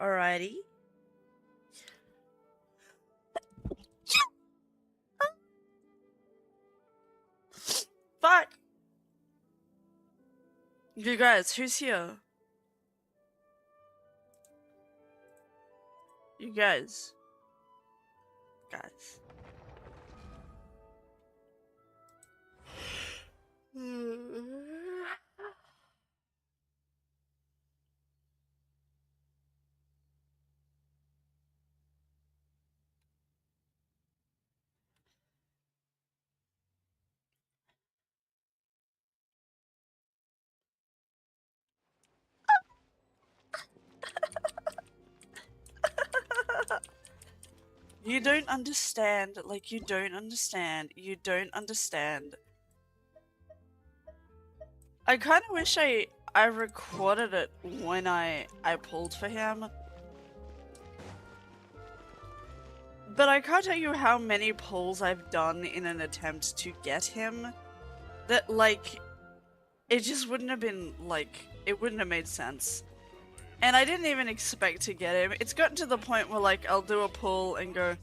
Alrighty. Fuck! You guys, who's here? You guys. Guys. You don't understand. Like, you don't understand. You don't understand. I kind of wish I recorded it when I pulled for him. But I can't tell you how many pulls I've done in an attempt to get him. That, like, it just wouldn't have been, like, it wouldn't have made sense. And I didn't even expect to get him. It's gotten to the point where, like, I'll do a pull and go,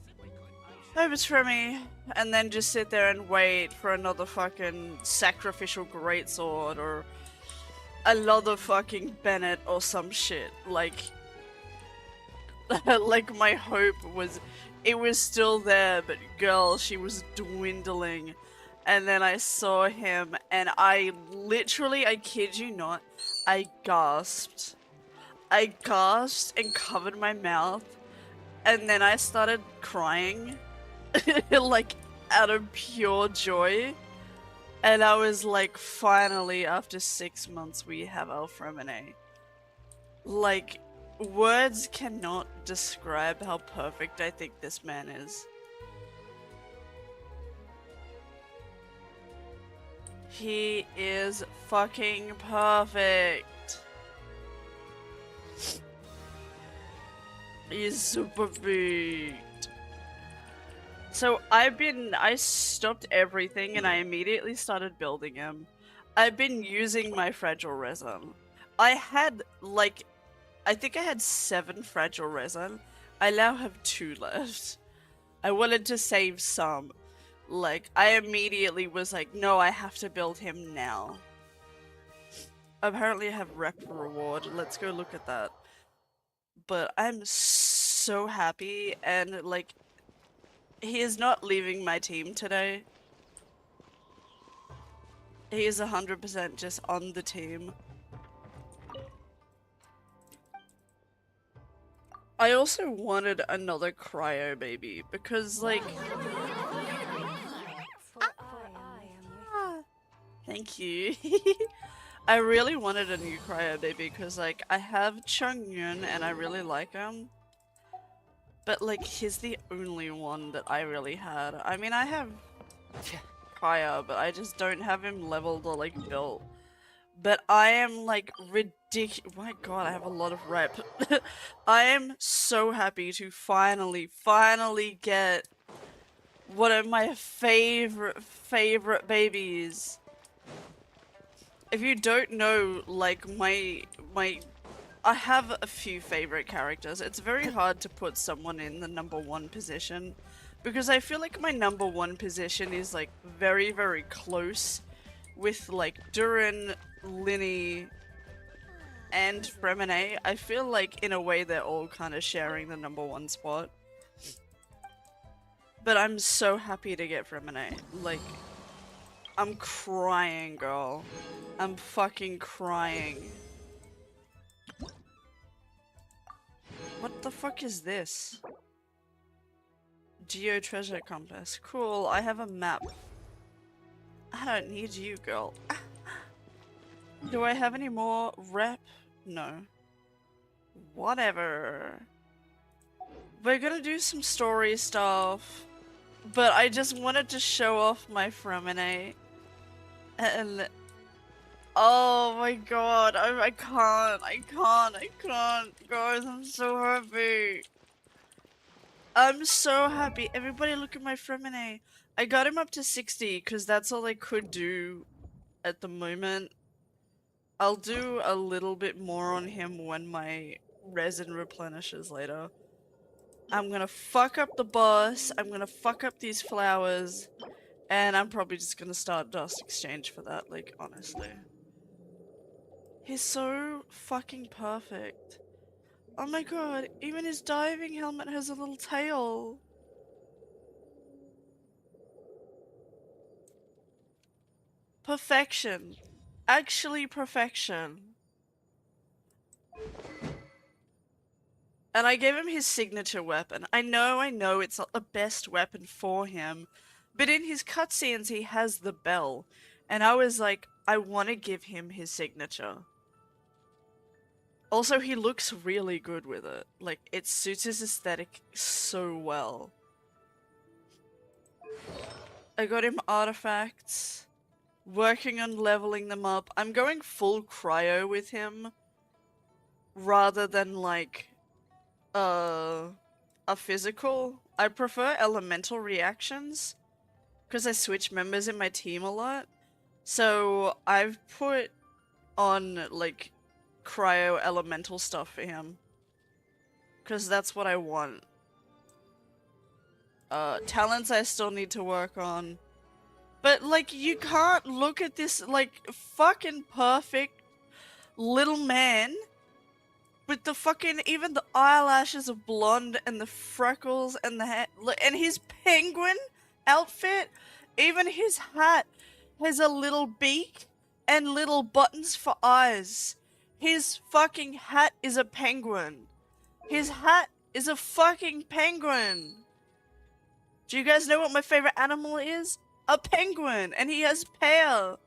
hope it's for me, and then just sit there and wait for another fucking sacrificial greatsword or another fucking Bennett or some shit. Like, like my hope was, it was still there, but girl, she was dwindling. And then I saw him, and I literally, I kid you not, I gasped. I gasped and covered my mouth, and then I started crying, like, out of pure joy. And I was like, finally, after 6 months, we have our Fremine. Like, words cannot describe how perfect I think this man is. He is fucking perfect. He's super big. So I stopped everything and I immediately started building him. I've been using my fragile resin. I had, like, I think I had 7 fragile resin. I now have 2 left. I wanted to save some. Like, I immediately was like, no, I have to build him now. Apparently I have rep reward. Let's go look at that. But I'm so happy, and, like, he is not leaving my team today. He is 100% just on the team. I also wanted another cryo baby because, like, thank you. I really wanted a new cryo baby because, like, I have Chung-Yun and I really like him. But, like, he's the only one that I really had. I mean, I have Kaya, but I just don't have him leveled or, like, built. But I am, like, ridiculous. My god, I have a lot of rep. I am so happy to finally get one of my favorite babies. If you don't know, like, I have a few favorite characters. It's very hard to put someone in the #1 position because I feel like my #1 position is, like, very close with, like, Durin, Linny, and Fremine. I feel like in a way they're all kind of sharing the #1 spot. But I'm so happy to get Fremine. Like, I'm crying, girl. I'm fucking crying. What the fuck is this? Geo treasure compass. Cool, I have a map. I don't need you, girl. Do I have any more rep? No. Whatever. We're gonna do some story stuff. But I just wanted to show off my Fremine. And oh my god, I can't, guys, I'm so happy. I'm so happy. Everybody look at my Fremine. I got him up to 60 because that's all I could do at the moment. I'll do a little bit more on him when my resin replenishers later. I'm gonna fuck up the boss, I'm gonna fuck up these flowers, and I'm probably just gonna start Dust Exchange for that, like, honestly. He's so fucking perfect. Oh my god, even his diving helmet has a little tail. Perfection. Actually perfection. And I gave him his signature weapon. I know it's not the best weapon for him, but in his cutscenes he has the bell. And I was like, I want to give him his signature. Also, he looks really good with it. Like, it suits his aesthetic so well. I got him artifacts. Working on leveling them up. I'm going full cryo with him. Rather than, like, a physical. I prefer elemental reactions. Because I switch members in my team a lot. So, I've put on, like, cryo elemental stuff for him. Because that's what I want. Talents I still need to work on. But, like, you can't look at this, like, fucking perfect little man with the fucking, even the eyelashes are blonde and the freckles and the hair, and his penguin outfit, even his hat has a little beak and little buttons for eyes. His fucking hat is a penguin. His hat is a fucking penguin. Do you guys know what my favorite animal is? A penguin, and he has Pear.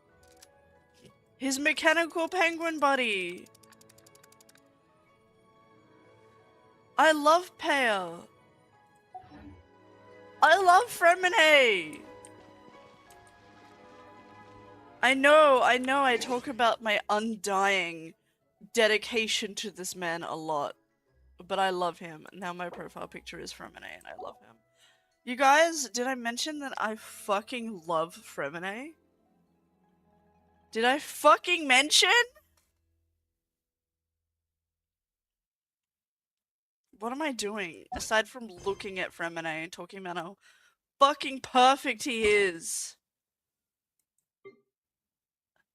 His mechanical penguin buddy. I love Pear. I love Fremine. I know, I talk about my undying dedication to this man a lot. But I love him. Now my profile picture is Fremine and I love him. You guys, did I mention that I fucking love Fremine? Did I fucking mention? What am I doing? Aside from looking at Fremine and talking about how fucking perfect he is.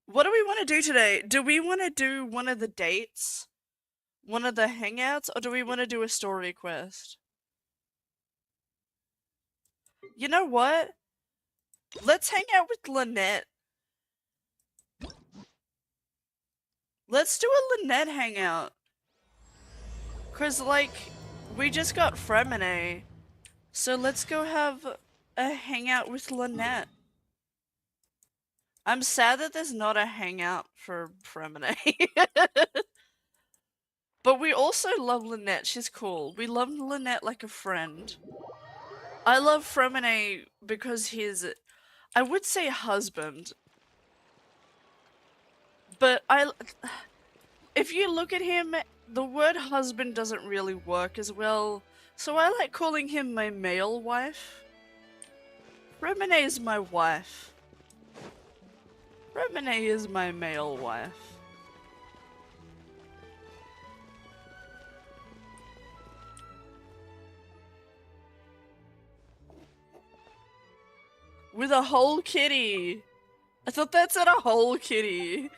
What do we want to do today? Do we want to do one of the dates? One of the hangouts? Or do we want to do a story quest? You know what? Let's hang out with Lynette. Let's do a Lynette hangout. Cause, like, we just got Fremine. So let's go have a hangout with Lynette. I'm sad that there's not a hangout for Fremine. But we also love Lynette. She's cool. We love Lynette like a friend. I love Fremine because he's, I would say husband. But if you look at him, the word husband doesn't really work as well. So I like calling him my male wife. Fremine is my wife. Fremine is my male wife. With a whole kitty. I thought that said a whole kitty.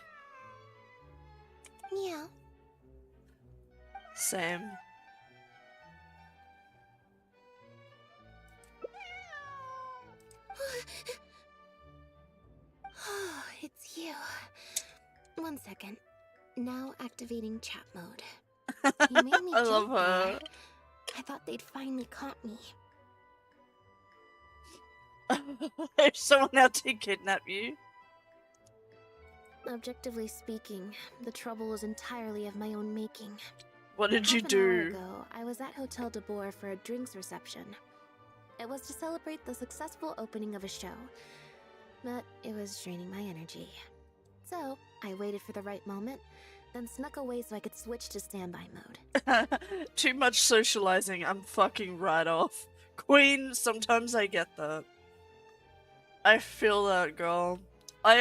Meow. Same. Oh, it's you. 1 second. Now activating chat mode. You made me I love jump her. there. I thought they'd finally caught me. There's someone out to kidnap you. Objectively speaking, the trouble was entirely of my own making. What did you Half an hour do? ago, I was at Hotel de Boer for a drinks reception. It was to celebrate the successful opening of a show, but it was draining my energy. So, I waited for the right moment, then snuck away so I could switch to standby mode. Too much socializing, I'm fucking right off. Queen, sometimes I get that. I feel that, girl. I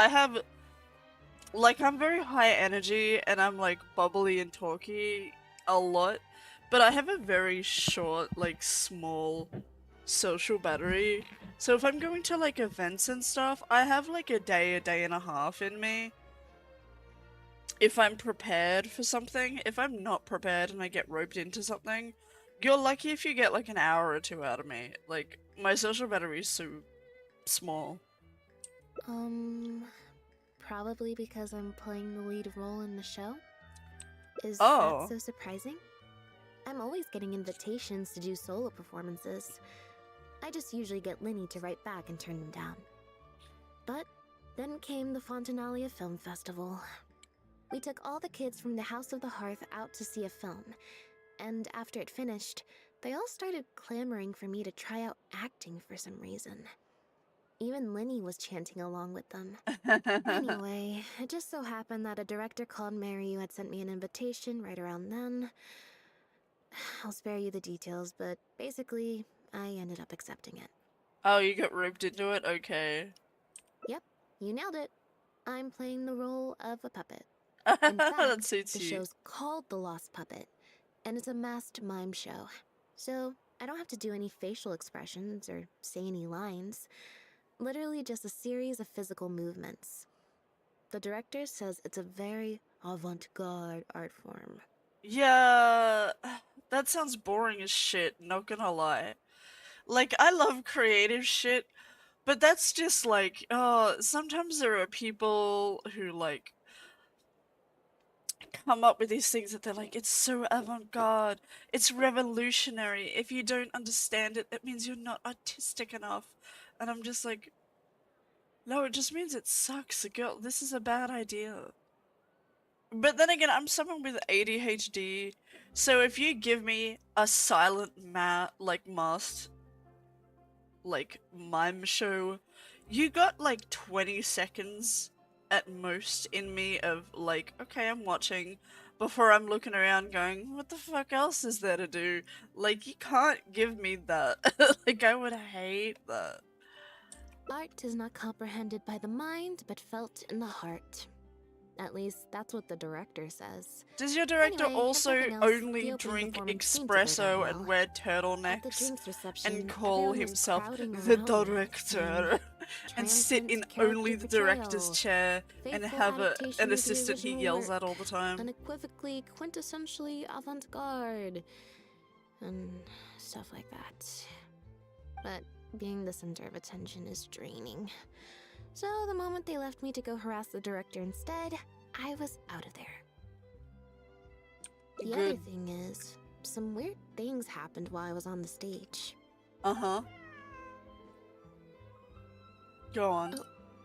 have, like, I'm very high energy and I'm like bubbly and talky, a lot, but I have a very short, like small social battery. So if I'm going to like events and stuff, I have like a day and a half in me. If I'm prepared for something, if I'm not prepared and I get roped into something, you're lucky if you get like an hour or two out of me. Like, my social battery is so small. Um, Probably because I'm playing the lead role in the show. Is that Oh. so surprising? I'm always getting invitations to do solo performances. I just usually get Linny to write back and turn them down. But then came the Fontanalia Film Festival. We took all the kids from the House of the Hearth out to see a film, and after it finished, they all started clamoring for me to try out acting for some reason. Even Linny was chanting along with them. Anyway, it just so happened that a director called Mary had sent me an invitation right around then. I'll spare you the details, but basically, I ended up accepting it. Oh, you got roped into it? Okay. Yep, you nailed it. I'm playing the role of a puppet. In That fact, suits the you. show's called The Lost Puppet, and it's a masked mime show. So, I don't have to do any facial expressions or say any lines. Literally just a series of physical movements. The director says it's a very avant-garde art form. Yeah, that sounds boring as shit, not gonna lie. Like, I love creative shit, but that's just like, oh, sometimes there are people who, like, come up with these things that they're like, it's so avant-garde, it's revolutionary. If you don't understand it, that means you're not artistic enough. And I'm just like, no, it just means it sucks. Girl, this is a bad idea. But then again, I'm someone with ADHD, so if you give me a silent like masked like mime show, you got like 20 seconds at most in me of like, okay, I'm watching, before I'm looking around going, what the fuck else is there to do? Like, you can't give me that. Like, I would hate that. Art is not comprehended by the mind, but felt in the heart. At least, that's what the director says. Does your director Anyway, if also nothing else, only the opening drink performance seemed to go down espresso and well. wear At the turtlenecks drinks and reception, call everyone was himself crowding the around me, saying, director and sit triumphant in character only the director's portrayal, chair and faithful have an adaptation of the assistant he original yells at all work, the time? unequivocally, quintessentially avant-garde, and stuff like that. But being the center of attention is draining. So the moment they left me to go harass the director instead, I was out of there. The other Good. thing is, some weird things happened while I was on the stage. Uh-huh. Go on.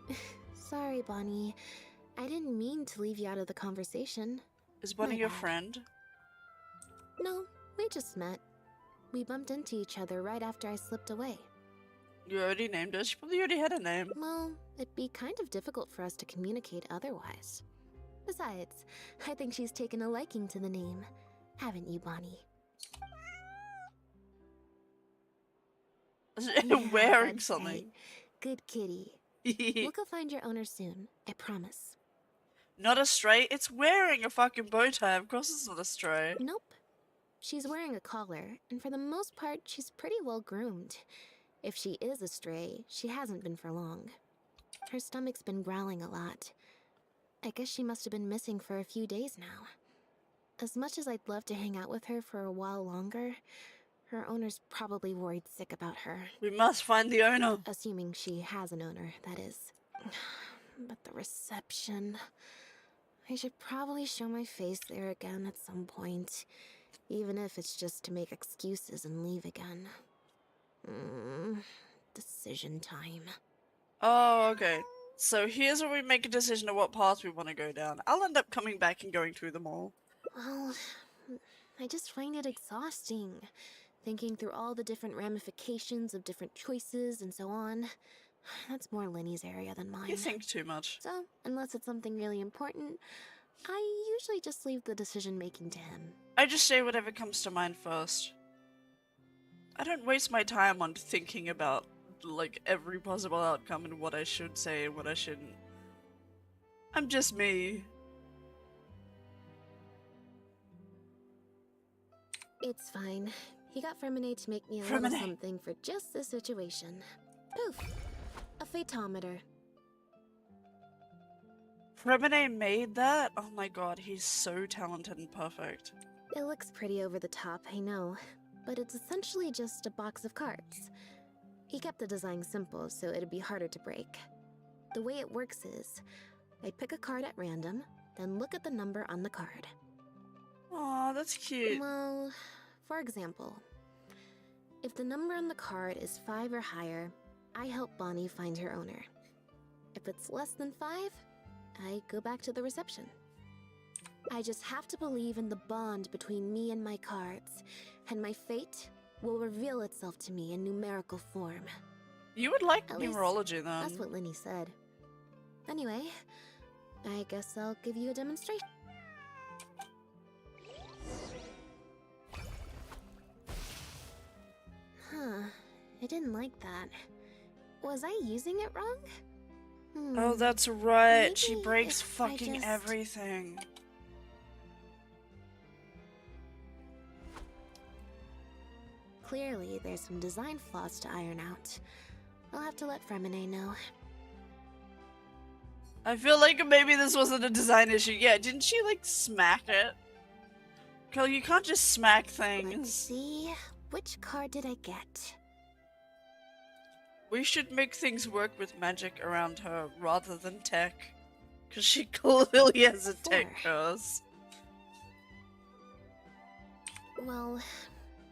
Oh, sorry, Bonnie. I didn't mean to leave you out of the conversation. Is Bunny My your bad. friend? No, we just met. We bumped into each other right after I slipped away. You already named her? She probably already had a name. Well, it'd be kind of difficult for us to communicate otherwise. Besides, I think she's taken a liking to the name. Haven't you, Bonnie? Yeah, Wearing that's something. right. Good kitty. We'll go find your owner soon, I promise. Not a stray? It's wearing a fucking bow tie. Of course it's not a stray. Nope. She's wearing a collar, and for the most part, she's pretty well groomed. If she is a stray, she hasn't been for long. Her stomach's been growling a lot. I guess she must have been missing for a few days now. As much as I'd love to hang out with her for a while longer, her owner's probably worried sick about her. We must find the owner. Assuming she has an owner, that is. But the reception... I should probably show my face there again at some point, even if it's just to make excuses and leave again. Decision time. Oh, okay. So here's where we make a decision of what path we want to go down. I'll end up coming back and going through them all. Well, I just find it exhausting, thinking through all the different ramifications of different choices and so on. That's more Lenny's area than mine. You think too much. So, unless it's something really important, I usually just leave the decision-making to him. I just say whatever comes to mind first. I don't waste my time on thinking about, like, every possible outcome and what I should say and what I shouldn't. I'm just me. It's fine. He got Fremine to make me a little Fremine. something for just this situation. Poof! A photometer. Fremine made that? Oh my god, he's so talented and perfect. It looks pretty over the top, I know, but it's essentially just a box of cards. He kept the design simple so it'd be harder to break. The way it works is, I pick a card at random, then look at the number on the card. Aw, that's cute. Well, for example, if the number on the card is 5 or higher, I help Bonnie find her owner. If it's less than 5, I go back to the reception. I just have to believe in the bond between me and my cards, and my fate will reveal itself to me in numerical form. You would like At least, numerology then. that's what Linny said. Anyway, I guess I'll give you a demonstration. Huh, I didn't like that. Was I using it wrong? Oh, that's right. Maybe She breaks if I fucking just- everything. Clearly, there's some design flaws to iron out. I'll have to let Fremine know. I feel like maybe this wasn't a design issue. Yeah, didn't she like smack it? Girl, you can't just smack Let's things. see, which card did I get? We should make things work with magic around her rather than tech. Because she clearly has a tech 4. curse. Well,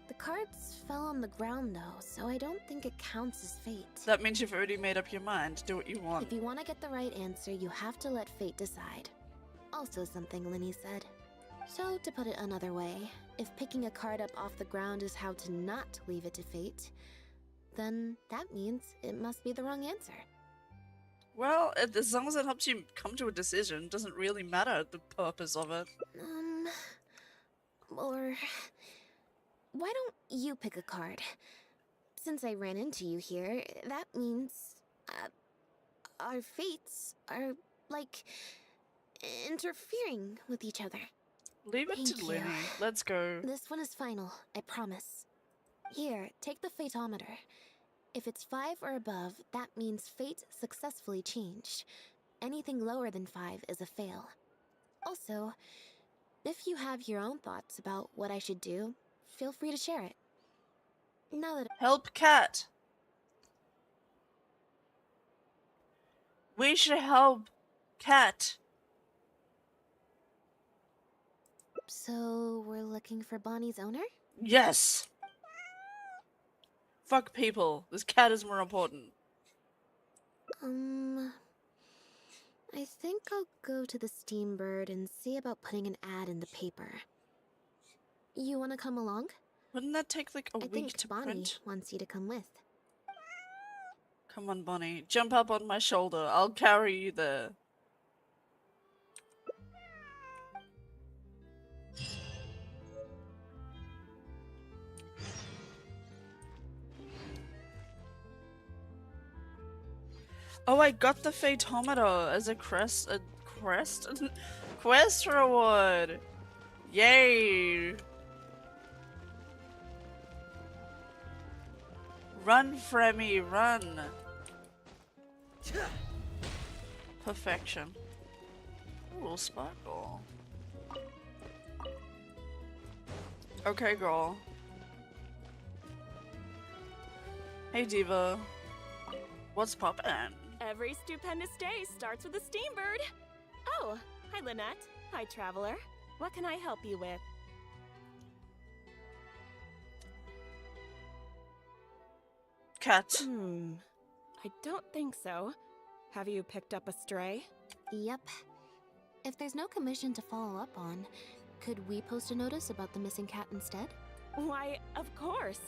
the cards fell on the ground though, so I don't think it counts as fate. That means you've already made up your mind. Do what you want. If you want to get the right answer, you have to let fate decide. Also something Linny said. So, to put it another way, if picking a card up off the ground is how to not leave it to fate, then that means it must be the wrong answer. Well, as long as it helps you come to a decision, doesn't really matter the purpose of it. Or why don't you pick a card? Since I ran into you here, that means our fates are, like, interfering with each other. Leave it Thank to you. Linny. Let's go. This one is final, I promise. Here, take the fatometer. If it's 5 or above, that means fate successfully changed. Anything lower than 5 is a fail. Also, if you have your own thoughts about what I should do, feel free to share it. Now that Help Cat. We should help Cat. So, we're looking for Bonnie's owner? Yes. Fuck people. This cat is more important. I think I'll go to the Steambird and see about putting an ad in the paper. You want to come along? Wouldn't that take like a I week think to Bonnie print? wants you to come with. Come on, Bonnie. Jump up on my shoulder. I'll carry you there. Oh, I got the Fatometer as a quest reward. Yay! Run, Fremy, run! Perfection. Ooh, sparkle. Okay, girl. Hey, Diva. What's poppin'? Every stupendous day starts with a Steambird. Oh, hi Lynette. Hi Traveler. What can I help you with? Cat. I don't think so. Have you picked up a stray? Yep. If there's no commission to follow up on, could we post a notice about the missing cat instead? Why, of course.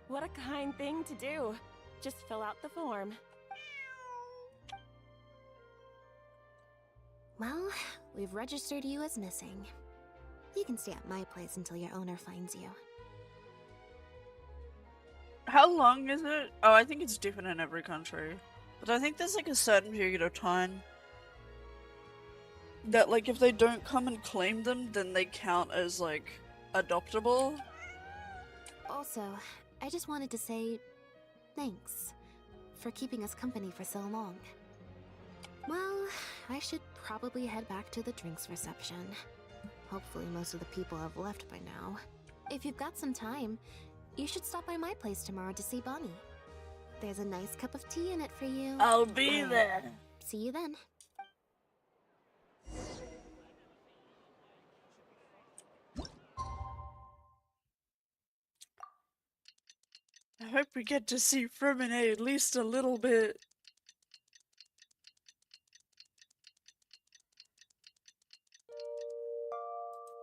What a kind thing to do. Just fill out the form. Well, we've registered you as missing. You can stay at my place until your owner finds you. How long is it? Oh, I think it's different in every country. But I think there's like a certain period of time that like if they don't come and claim them, then they count as like adoptable. Also, I just wanted to say thanks for keeping us company for so long. Well, I should probably head back to the drinks reception. Hopefully most of the people have left by now. If you've got some time, you should stop by my place tomorrow to see Bonnie. There's a nice cup of tea in it for you. I'll be there. See you then. I hope we get to see Fermine at least a little bit.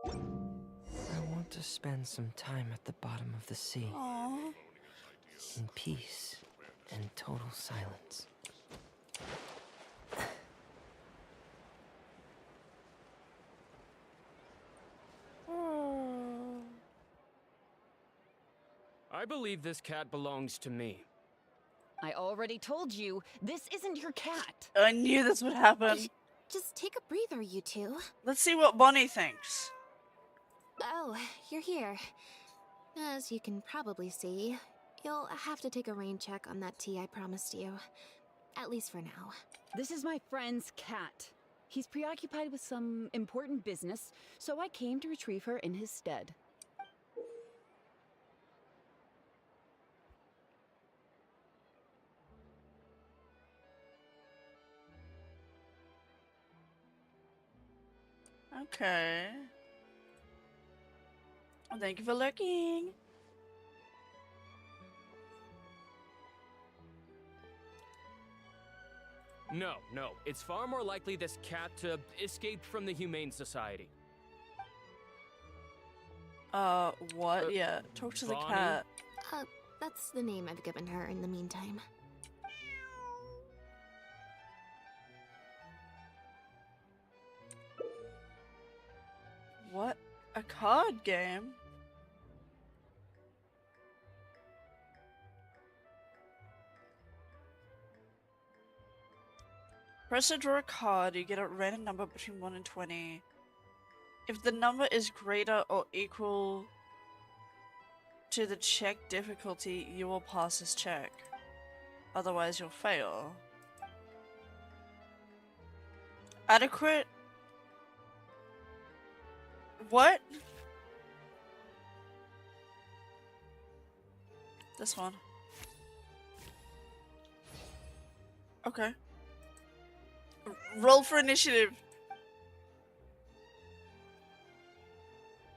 I want to spend some time at the bottom of the sea. Aww. In peace and total silence. I believe this cat belongs to me. I already told you, this isn't your cat. I knew this would happen. Just take a breather, you two. Let's see what Bonnie thinks. Oh, you're here. As you can probably see, you'll have to take a rain check on that tea I promised you. At least for now. This is my friend's cat. He's preoccupied with some important business, so I came to retrieve her in his stead. Okay. Well, thank you for looking. No, it's far more likely this cat escaped from the Humane Society. What? Yeah, talk to the Bonnie? cat. That's the name I've given her in the meantime. What? A card game? Press to draw a card, you get a random number between 1 and 20. If the number is greater or equal to the check difficulty, you will pass this check. Otherwise, you'll fail. Adequate? What? This one. Okay. Roll for initiative.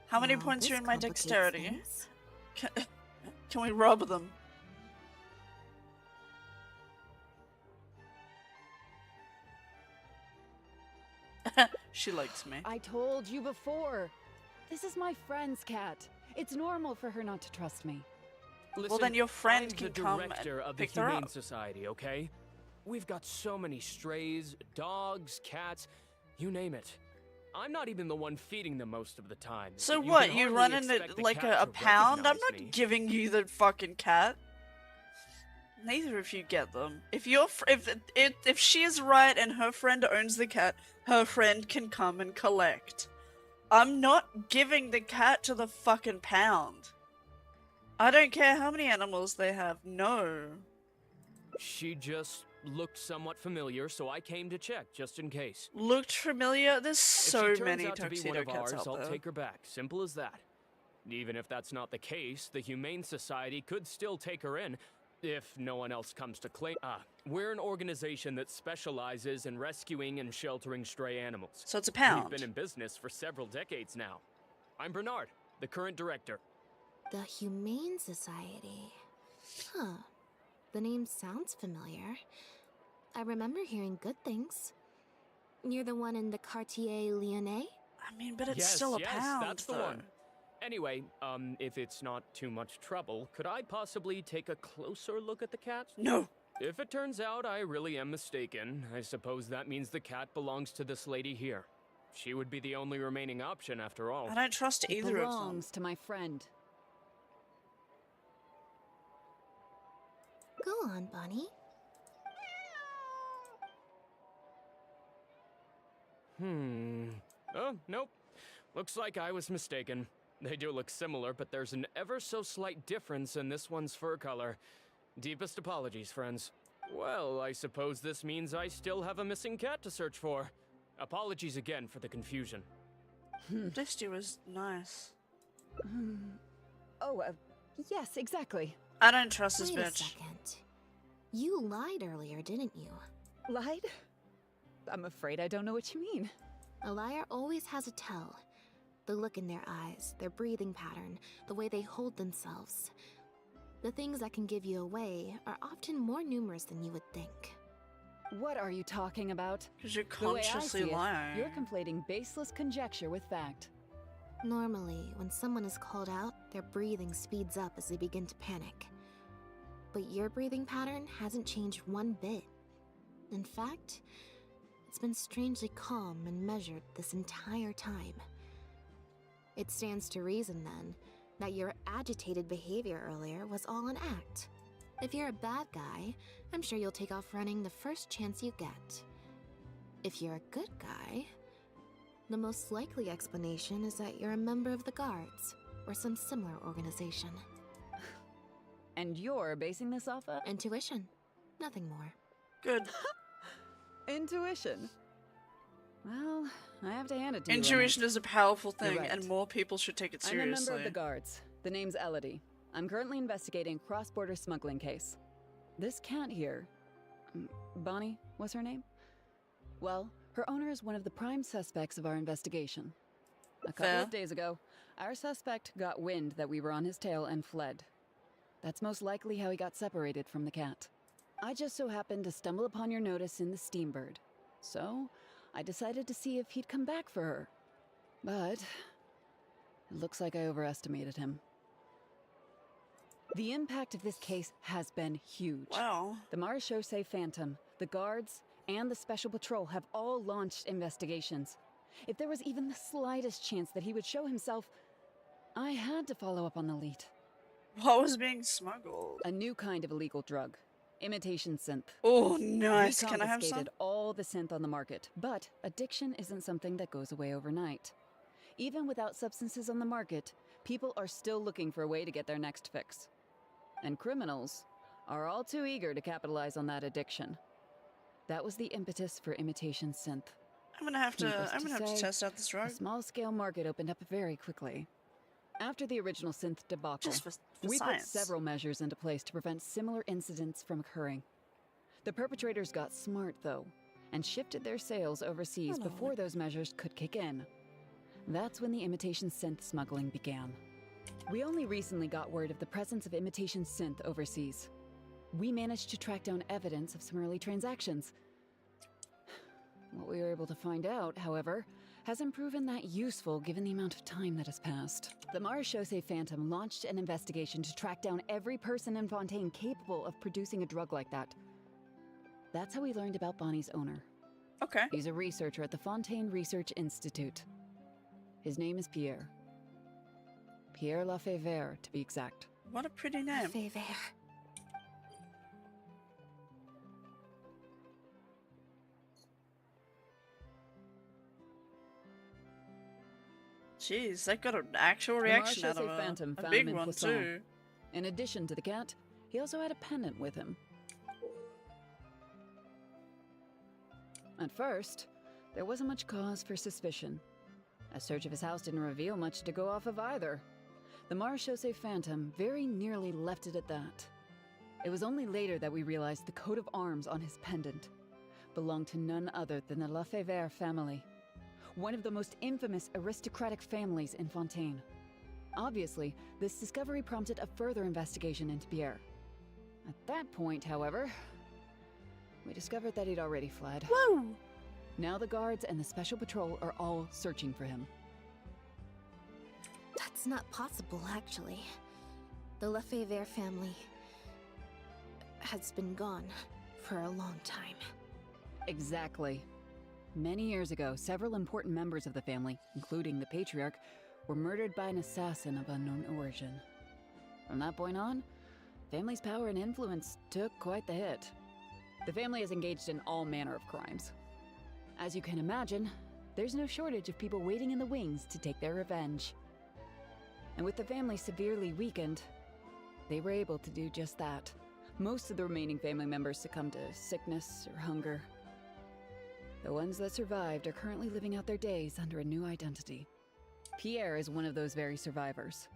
How many Well, points are this in my complicates dexterity? things. Can we rob them? She likes me. I told you before. This is my friend's cat. It's normal for her not to trust me. Listen, then your friend I'm can the come and director of pick the her Humane up. Society, okay? We've got so many strays, dogs, cats, you name it. I'm not even the one feeding them most of the time. So You what? can You hardly running expect it the like cat a to pound? I'm recognize not me. giving you the fucking cat. Neither of you get them. If if she is right and her friend owns the cat, her friend can come and collect. I'm not giving the cat to the fucking pound. I don't care how many animals they have. No. She just looked somewhat familiar, so I came to check, just in case. Looked familiar? There's so if she turns many out to be one tuxedo of cats ours, out I'll there. take her back. Simple as that. Even if that's not the case, the Humane Society could still take her in, if no one else comes to claim. We're an organization that specializes in rescuing and sheltering stray animals. So it's a pound. We've been in business for several decades now. I'm Bernard, the current director. The Humane Society. Huh. The name sounds familiar. I remember hearing good things. You're the one in the Quartier Lyonnais? I mean, but it's yes, still a yes, pound, that's the though. one. Anyway, if it's not too much trouble, could I possibly take a closer look at the cat? No. If it turns out I really am mistaken, I suppose that means the cat belongs to this lady here. She would be the only remaining option after all. I don't trust It either of them. belongs to my friend. Go on, Bonnie. Oh, nope. Looks like I was mistaken. They do look similar, but there's an ever so slight difference in this one's fur color. Deepest apologies, friends. Well, I suppose this means I still have a missing cat to search for. Apologies again for the confusion. Dusty was nice. Oh, yes, exactly. I don't trust this Wait a bitch. second. You lied earlier, didn't you? Lied? I'm afraid I don't know what you mean. A liar always has a tell. The look in their eyes, their breathing pattern, the way they hold themselves. The things that can give you away are often more numerous than you would think. What are you talking about? Because you're The way I consciously see it, lying. you're conflating baseless conjecture with fact. Normally, when someone is called out, their breathing speeds up as they begin to panic. But your breathing pattern hasn't changed one bit. In fact, it's been strangely calm and measured this entire time. It stands to reason, then, that your agitated behavior earlier was all an act. If you're a bad guy, I'm sure you'll take off running the first chance you get. If you're a good guy, the most likely explanation is that you're a member of the Guards, or some similar organization. And you're basing this off of? Intuition. Nothing more. Good. Intuition. Well, I have to hand it to you. Intuition is a powerful thing, You're right. and more people should take it I'm a member seriously. of the Guards. The name's Elodie. I'm currently investigating a cross-border smuggling case. This cat here, Bonnie, what's her name? Well, her owner is one of the prime suspects of our investigation. A couple Fair. of days ago, our suspect got wind that we were on his tail and fled. That's most likely how he got separated from the cat. I just so happened to stumble upon your notice in the Steambird. So, I decided to see if he'd come back for her. But it looks like I overestimated him. The impact of this case has been huge. Wow. The Marechaussee Phantom, the Guards, and the Special Patrol have all launched investigations. If there was even the slightest chance that he would show himself, I had to follow up on the lead. What was being smuggled? A new kind of illegal drug. Imitation synth. Oh, nice. We Can I have some? confiscated all the synth on the market, but addiction isn't something that goes away overnight. Even without substances on the market, people are still looking for a way to get their next fix. And criminals are all too eager to capitalize on that addiction. That was the impetus for imitation synth. I'm gonna have to. Needless I'm to gonna have to say, test out this A drug. small-scale market opened up very quickly. After the original synth debacle, Just for we science. put several measures into place to prevent similar incidents from occurring. The perpetrators got smart, though, and shifted their sales overseas Hello. before those measures could kick in. That's when the imitation synth smuggling began. We only recently got word of the presence of imitation synth overseas. We managed to track down evidence of some early transactions. What we were able to find out, however, hasn't proven that useful given the amount of time that has passed. The Marechaussee Phantom launched an investigation to track down every person in Fontaine capable of producing a drug like that. That's how we learned about Bonnie's owner. Okay. He's a researcher at the Fontaine Research Institute. His name is Pierre. Pierre Lafayette, to be exact. What a pretty name. Favor. Jeez, that got an actual The reaction out of Marechaussee her. Phantom A found big him in one Poisson. too. In addition to the cat, he also had a pendant with him. At first, there wasn't much cause for suspicion. A search of his house didn't reveal much to go off of either. The Marechaussee Phantom very nearly left it at that. It was only later that we realized the coat of arms on his pendant belonged to none other than the Lafayette family, one of the most infamous aristocratic families in Fontaine. Obviously, this discovery prompted a further investigation into Pierre. At that point, however, we discovered that he'd already fled. Whoa! Now the Guards and the Special Patrol are all searching for him. That's not possible, actually. The Lefebvre family has been gone for a long time. Exactly. Many years ago, several important members of the family, including the patriarch, were murdered by an assassin of unknown origin. From that point on, family's power and influence took quite the hit. The family is engaged in all manner of crimes. As you can imagine, there's no shortage of people waiting in the wings to take their revenge. And with the family severely weakened, they were able to do just that. Most of the remaining family members succumbed to sickness or hunger. The ones that survived are currently living out their days under a new identity. Pierre is one of those very survivors.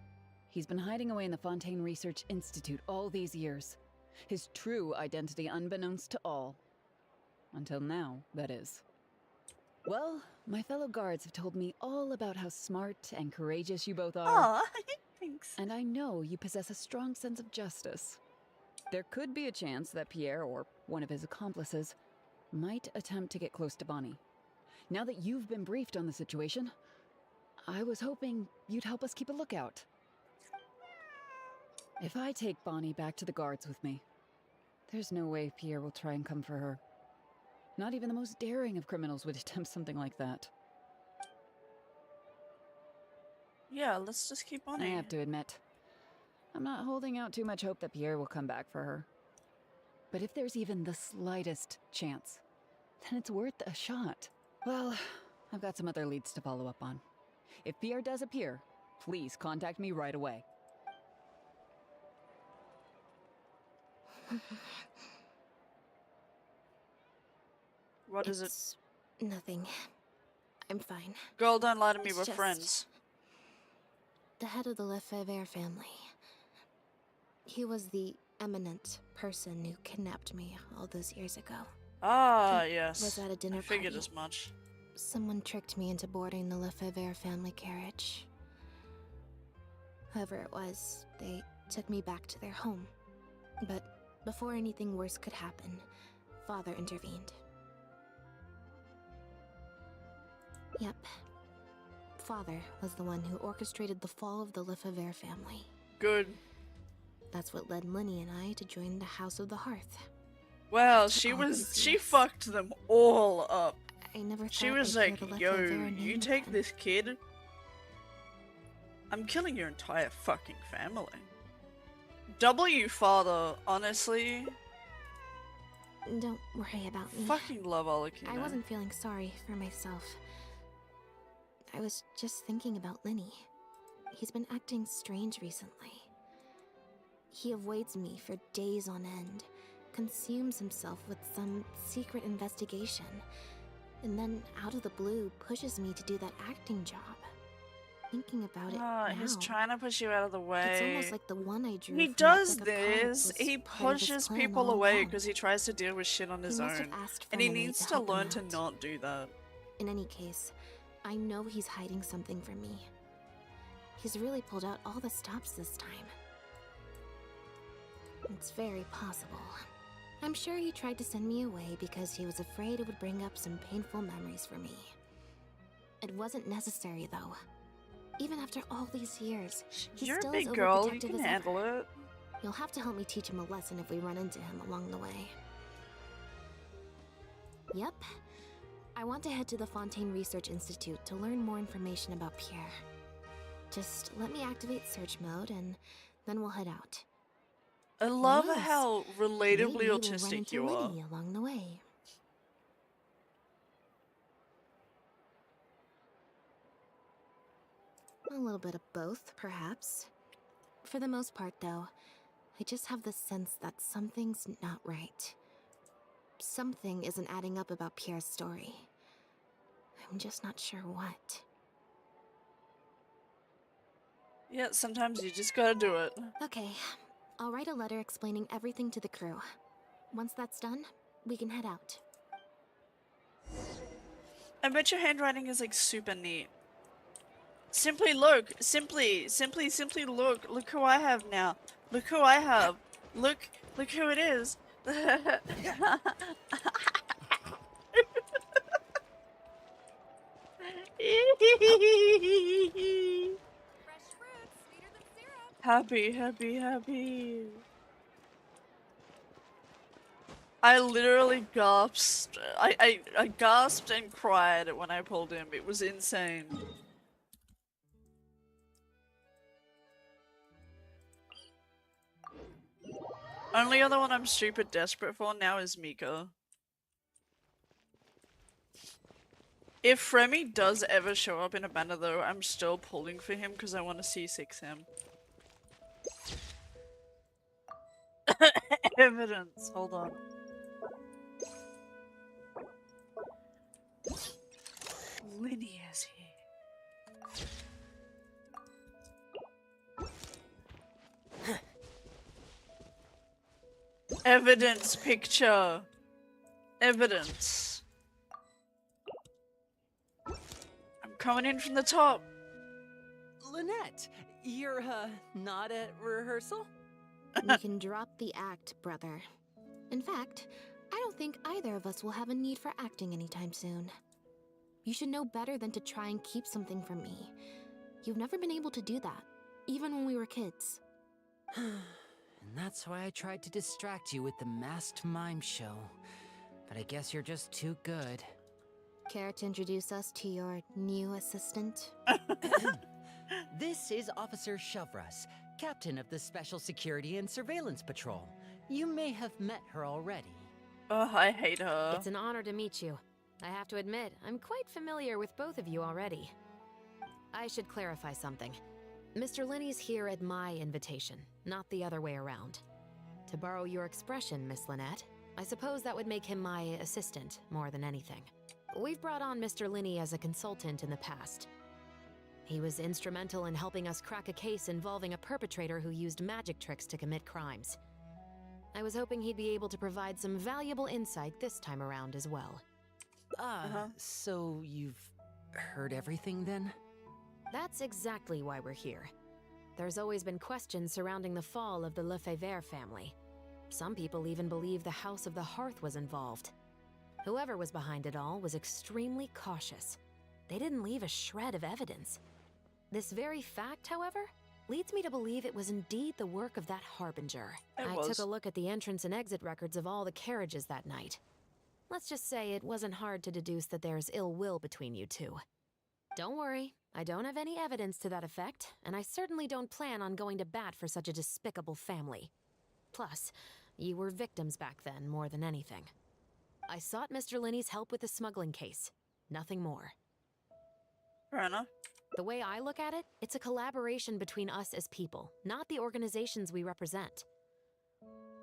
He's been hiding away in the Fontaine Research Institute all these years. His true identity unbeknownst to all. Until now, that is. Well, my fellow guards have told me all about how smart and courageous you both are. Aw, thanks. And I know you possess a strong sense of justice. There could be a chance that Pierre, or one of his accomplices, might attempt to get close to Bonnie. Now that you've been briefed on the situation, I was hoping you'd help us keep a lookout. If I take Bonnie back to the guards with me, there's no way Pierre will try and come for her. Not even the most daring of criminals would attempt something like that. Yeah, let's just keep on I it. have to admit, I'm not holding out too much hope that Pierre will come back for her. But if there's even the slightest chance, then it's worth a shot. Well, I've got some other leads to follow up on. If Pierre does appear, please contact me right away. What is it? It's nothing. I'm fine. Girl, don't lie to me, It's we're just- friends. The head of the Lefebvre family. He was the eminent person who kidnapped me all those years ago. Ah, He yes. was at a dinner I figured party. as much. Someone tricked me into boarding the Lefebvre family carriage. Whoever it was, they took me back to their home. But before anything worse could happen, Father intervened. Yep. Father was the one who orchestrated the fall of the Lefebvre family. Good. That's what led Linny and I to join the House of the Hearth. Well, After she all was, these she years. fucked them all up. I never thought She was I'd like, hear the yo, Lefebvre you name take again. this kid, I'm killing your entire fucking family. W father, honestly, Don't worry about me. fucking love Alakina. I wasn't feeling sorry for myself. I was just thinking about Linny. He's been acting strange recently. He avoids me for days on end, consumes himself with some secret investigation, and then out of the blue pushes me to do that acting job. Thinking about it Ah, now, he's trying to push you out of the way. it's almost like the one I drew. He from that does deck of cards this. was He part of his pushes plan people all away along. because he tries to deal with shit on his He must have own. asked And he Family needs to help him learn to out. not do that. In any case, I know he's hiding something from me. He's really pulled out all the stops this time. It's very possible. I'm sure he tried to send me away because he was afraid it would bring up some painful memories for me. It wasn't necessary, though. Even after all these years, he's You're a still as big girl, you overprotective can as handle ever. it. You'll have to help me teach him a lesson if we run into him along the way. Yep. I want to head to the Fontaine Research Institute to learn more information about Pierre. Just let me activate search mode and then we'll head out. I love knows? how Maybe relatably we'll run autistic into you are. Linny along the way. A little bit of both, perhaps. For the most part, though, I just have the sense that something's not right. Something isn't adding up about Pierre's story. I'm just not sure what. Yeah, sometimes you just gotta do it. Okay, I'll write a letter explaining everything to the crew. Once that's done, we can head out. I bet your handwriting is like super neat. Simply look, simply look. Look who I have now. Look who I have. Look who it is. Happy, happy, happy. I literally gasped. I gasped and cried when I pulled him. It was insane. Only other one I'm stupid desperate for now is Mika. If Remy does ever show up in a banner though, I'm still pulling for him because I want to C6 him. Evidence, hold on. Linny is here. Evidence picture. Evidence. I'm coming in from the top. Lynette, you're, not at rehearsal? You can drop the act, brother. In fact, I don't think either of us will have a need for acting anytime soon. You should know better than to try and keep something from me. You've never been able to do that, even when we were kids. And that's why I tried to distract you with the masked mime show. But I guess you're just too good. Care to introduce us to your new assistant? This is Officer Shovras, captain of the Special Security and Surveillance Patrol. You may have met her already. Oh, I hate her. It's an honor to meet you. I have to admit, I'm quite familiar with both of you already. I should clarify something. Mr. Linney's here at my invitation, not the other way around. To borrow your expression, Miss Lynette, I suppose that would make him my assistant more than anything. We've brought on Mr. Linney as a consultant in the past. He was instrumental in helping us crack a case involving a perpetrator who used magic tricks to commit crimes. I was hoping he'd be able to provide some valuable insight this time around as well. So you've heard everything then? That's exactly why we're here. There's always been questions surrounding the fall of the Vtuber family. Some people even believe the House of the Hearth was involved. Whoever was behind it all was extremely cautious. They didn't leave a shred of evidence. This very fact, however, leads me to believe it was indeed the work of that harbinger. I took a look at the entrance and exit records of all the carriages that night. Let's just say it wasn't hard to deduce that there's ill will between you two. Don't worry, I don't have any evidence to that effect, and I certainly don't plan on going to bat for such a despicable family. Plus, you were victims back then more than anything. I sought Mr. Linney's help with the smuggling case. Nothing more. Fair enough. The way I look at it, it's a collaboration between us as people, not the organizations we represent.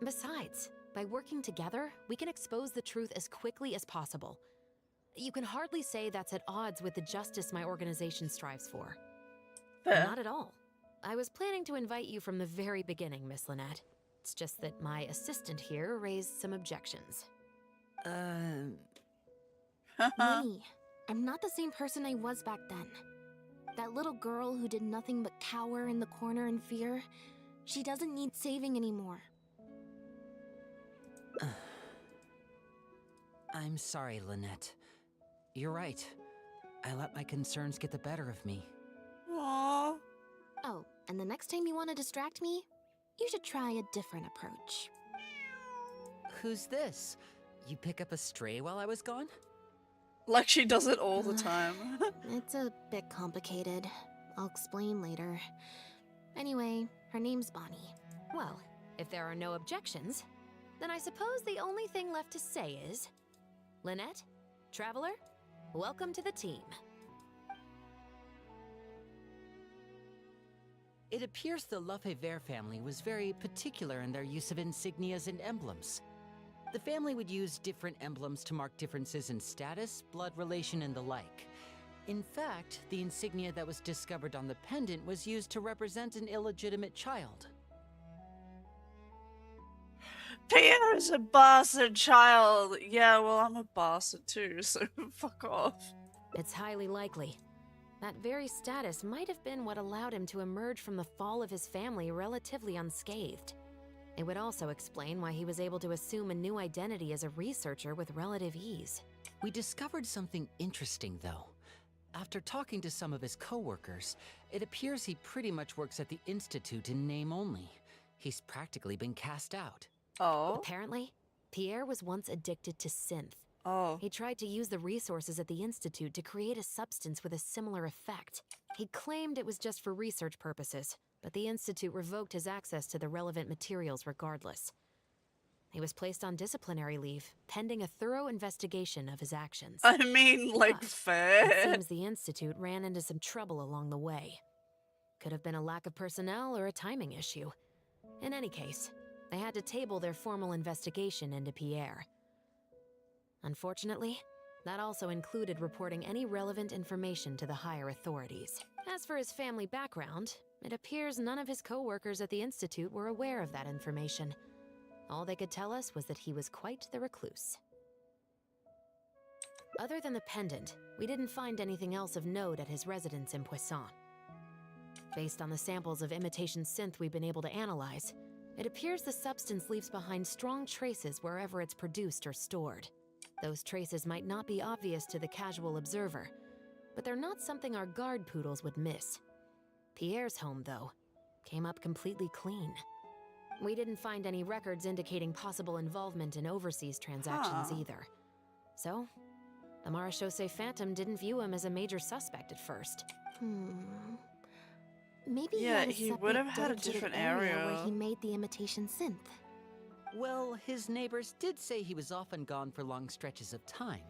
Besides, by working together, we can expose the truth as quickly as possible. You can hardly say that's at odds with the justice my organization strives for. Fair. Not at all. I was planning to invite you from the very beginning, Miss Lynette. It's just that my assistant here raised some objections. Winnie, I'm not the same person I was back then. That little girl who did nothing but cower in the corner in fear, she doesn't need saving anymore. I'm sorry, Lynette. You're right. I let my concerns get the better of me. Aww. Oh, and the next time you want to distract me, you should try a different approach. Who's this? You pick up a stray while I was gone? Like she does it all the time. It's a bit complicated. I'll explain later. Anyway, her name's Bonnie. Well, if there are no objections, then I suppose the only thing left to say is... Lynette, Traveler, welcome to the team. It appears the Vtuber family was very particular in their use of insignias and emblems. The family would use different emblems to mark differences in status, blood relation, and the like. In fact, the insignia that was discovered on the pendant was used to represent an illegitimate child. Pierre is a bastard child. Yeah, well, I'm a bastard too, so fuck off. It's highly likely. That very status might have been what allowed him to emerge from the fall of his family relatively unscathed. It would also explain why he was able to assume a new identity as a researcher with relative ease. We discovered something interesting, though. After talking to some of his co-workers, it appears he pretty much works at the Institute in name only. He's practically been cast out. Oh. Apparently, Pierre was once addicted to synth. Oh. He tried to use the resources at the Institute to create a substance with a similar effect. He claimed it was just for research purposes, but the Institute revoked his access to the relevant materials regardless. He was placed on disciplinary leave, pending a thorough investigation of his actions. I mean, like, But fair. it seems the Institute ran into some trouble along the way. Could have been a lack of personnel or a timing issue. In any case, they had to table their formal investigation into Pierre. Unfortunately, that also included reporting any relevant information to the higher authorities. As for his family background, it appears none of his co-workers at the Institute were aware of that information. All they could tell us was that he was quite the recluse. Other than the pendant, we didn't find anything else of note at his residence in Poisson. Based on the samples of imitation synth we've been able to analyze, it appears the substance leaves behind strong traces wherever it's produced or stored. Those traces might not be obvious to the casual observer, but they're not something our guard poodles would miss. Pierre's home, though, came up completely clean. We didn't find any records indicating possible involvement in overseas transactions either. So, the Marechaussee Phantom didn't view him as a major suspect at first. Maybe Yeah, he he would have had a dedicated different area where area. he made the imitation synth. Well, his neighbors did say he was often gone for long stretches of time.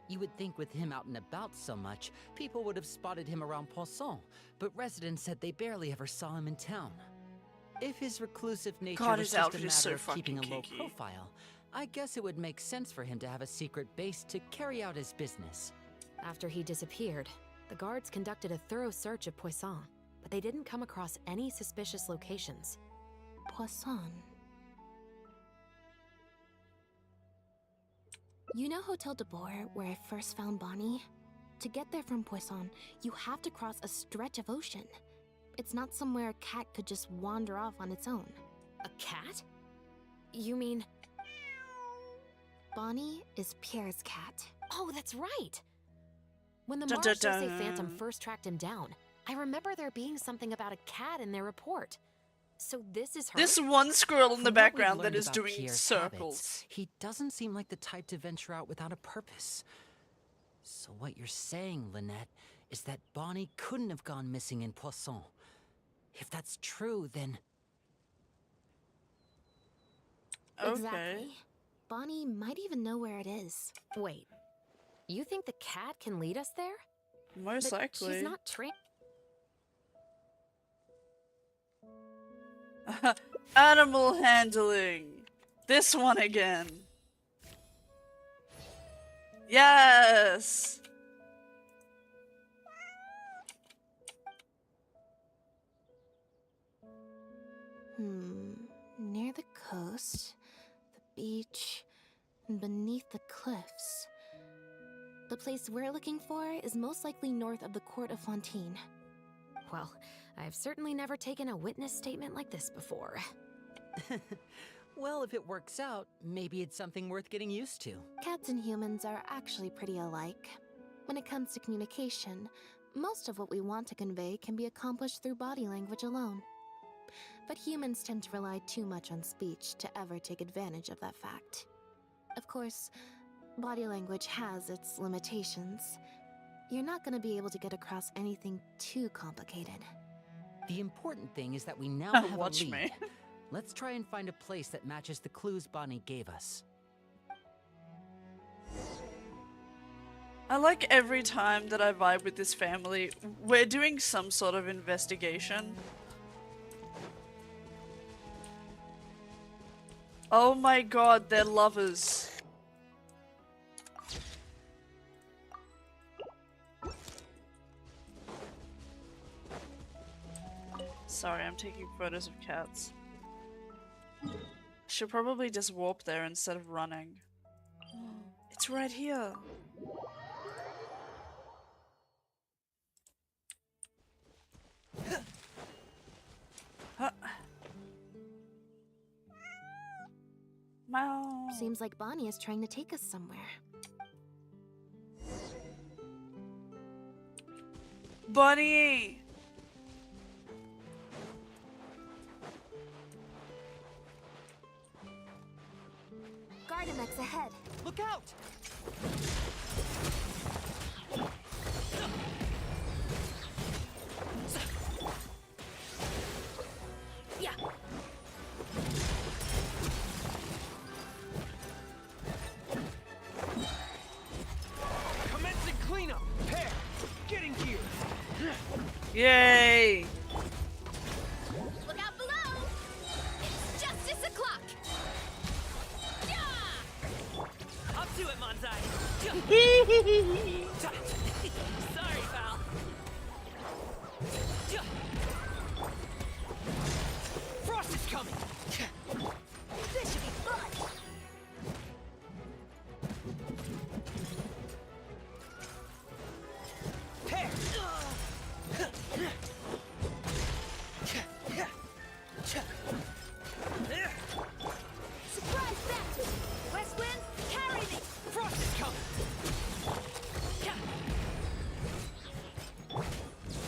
You would think with him out and about so much, people would have spotted him around Poisson, but residents said they barely ever saw him in town. If his reclusive nature God, was his just a outfit is so matter of keeping a fucking low kinky. profile, I guess it would make sense for him to have a secret base to carry out his business. After he disappeared, the guards conducted a thorough search of Poisson, but they didn't come across any suspicious locations. Poisson. You know Hotel de Boer, where I first found Bonnie? To get there from Poisson, you have to cross a stretch of ocean. It's not somewhere a cat could just wander off on its own. A cat? You mean... Bonnie is Pierre's cat. Oh, that's right! When the Dun, dun, Marechaussee dun. Phantom first tracked him down, I remember there being something about a cat in their report. So this is her? This one squirrel in the From what we've background that learned is about doing Pierre's circles. habits, he doesn't seem like the type to venture out without a purpose. So what you're saying, Lynette, is that Bonnie couldn't have gone missing in Poisson. If that's true, then... Okay. Exactly. Bonnie might even know where it is. Wait, you think the cat can lead us there? Most But likely. she's not trained. Animal handling. This one again. Yes. Near the coast, the beach, and beneath the cliffs. The place we're looking for is most likely north of the Court of Fontaine. Well, I've certainly never taken a witness statement like this before. Well, if it works out, maybe it's something worth getting used to. Cats and humans are actually pretty alike. When it comes to communication, most of what we want to convey can be accomplished through body language alone. But humans tend to rely too much on speech to ever take advantage of that fact. Of course, body language has its limitations. You're not going to be able to get across anything too complicated. The important thing is that we now have Watch a lead. me. Let's try and find a place that matches the clues Bonnie gave us. I like every time that I vibe with this family, we're doing some sort of investigation. Oh my god, they're lovers. Sorry, I'm taking photos of cats. Should probably just warp there instead of running. It's right here. Huh. Meow. Seems like Bonnie is trying to take us somewhere. Bunny! Gardamex ahead. Look out! Yeah. Yay! Look out below! It's justice o'clock! Yeah! Up to it, Manzai! Sorry, pal. Frost is coming! This should be fun! Here! Surprise that! West Wind, carry me! Frost is coming!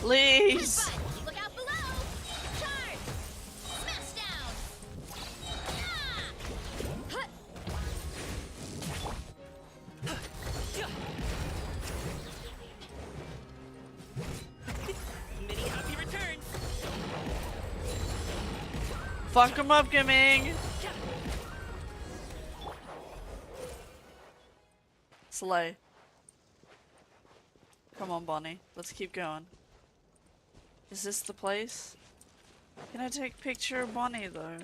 Please! But look out below! Charge! Smash down! Yeah! Hut! Many happy returns! Fuck him up, Gaming! Slay. Come on, Bonnie. Let's keep going. Is this the place? Can I take a picture of Bonnie, though?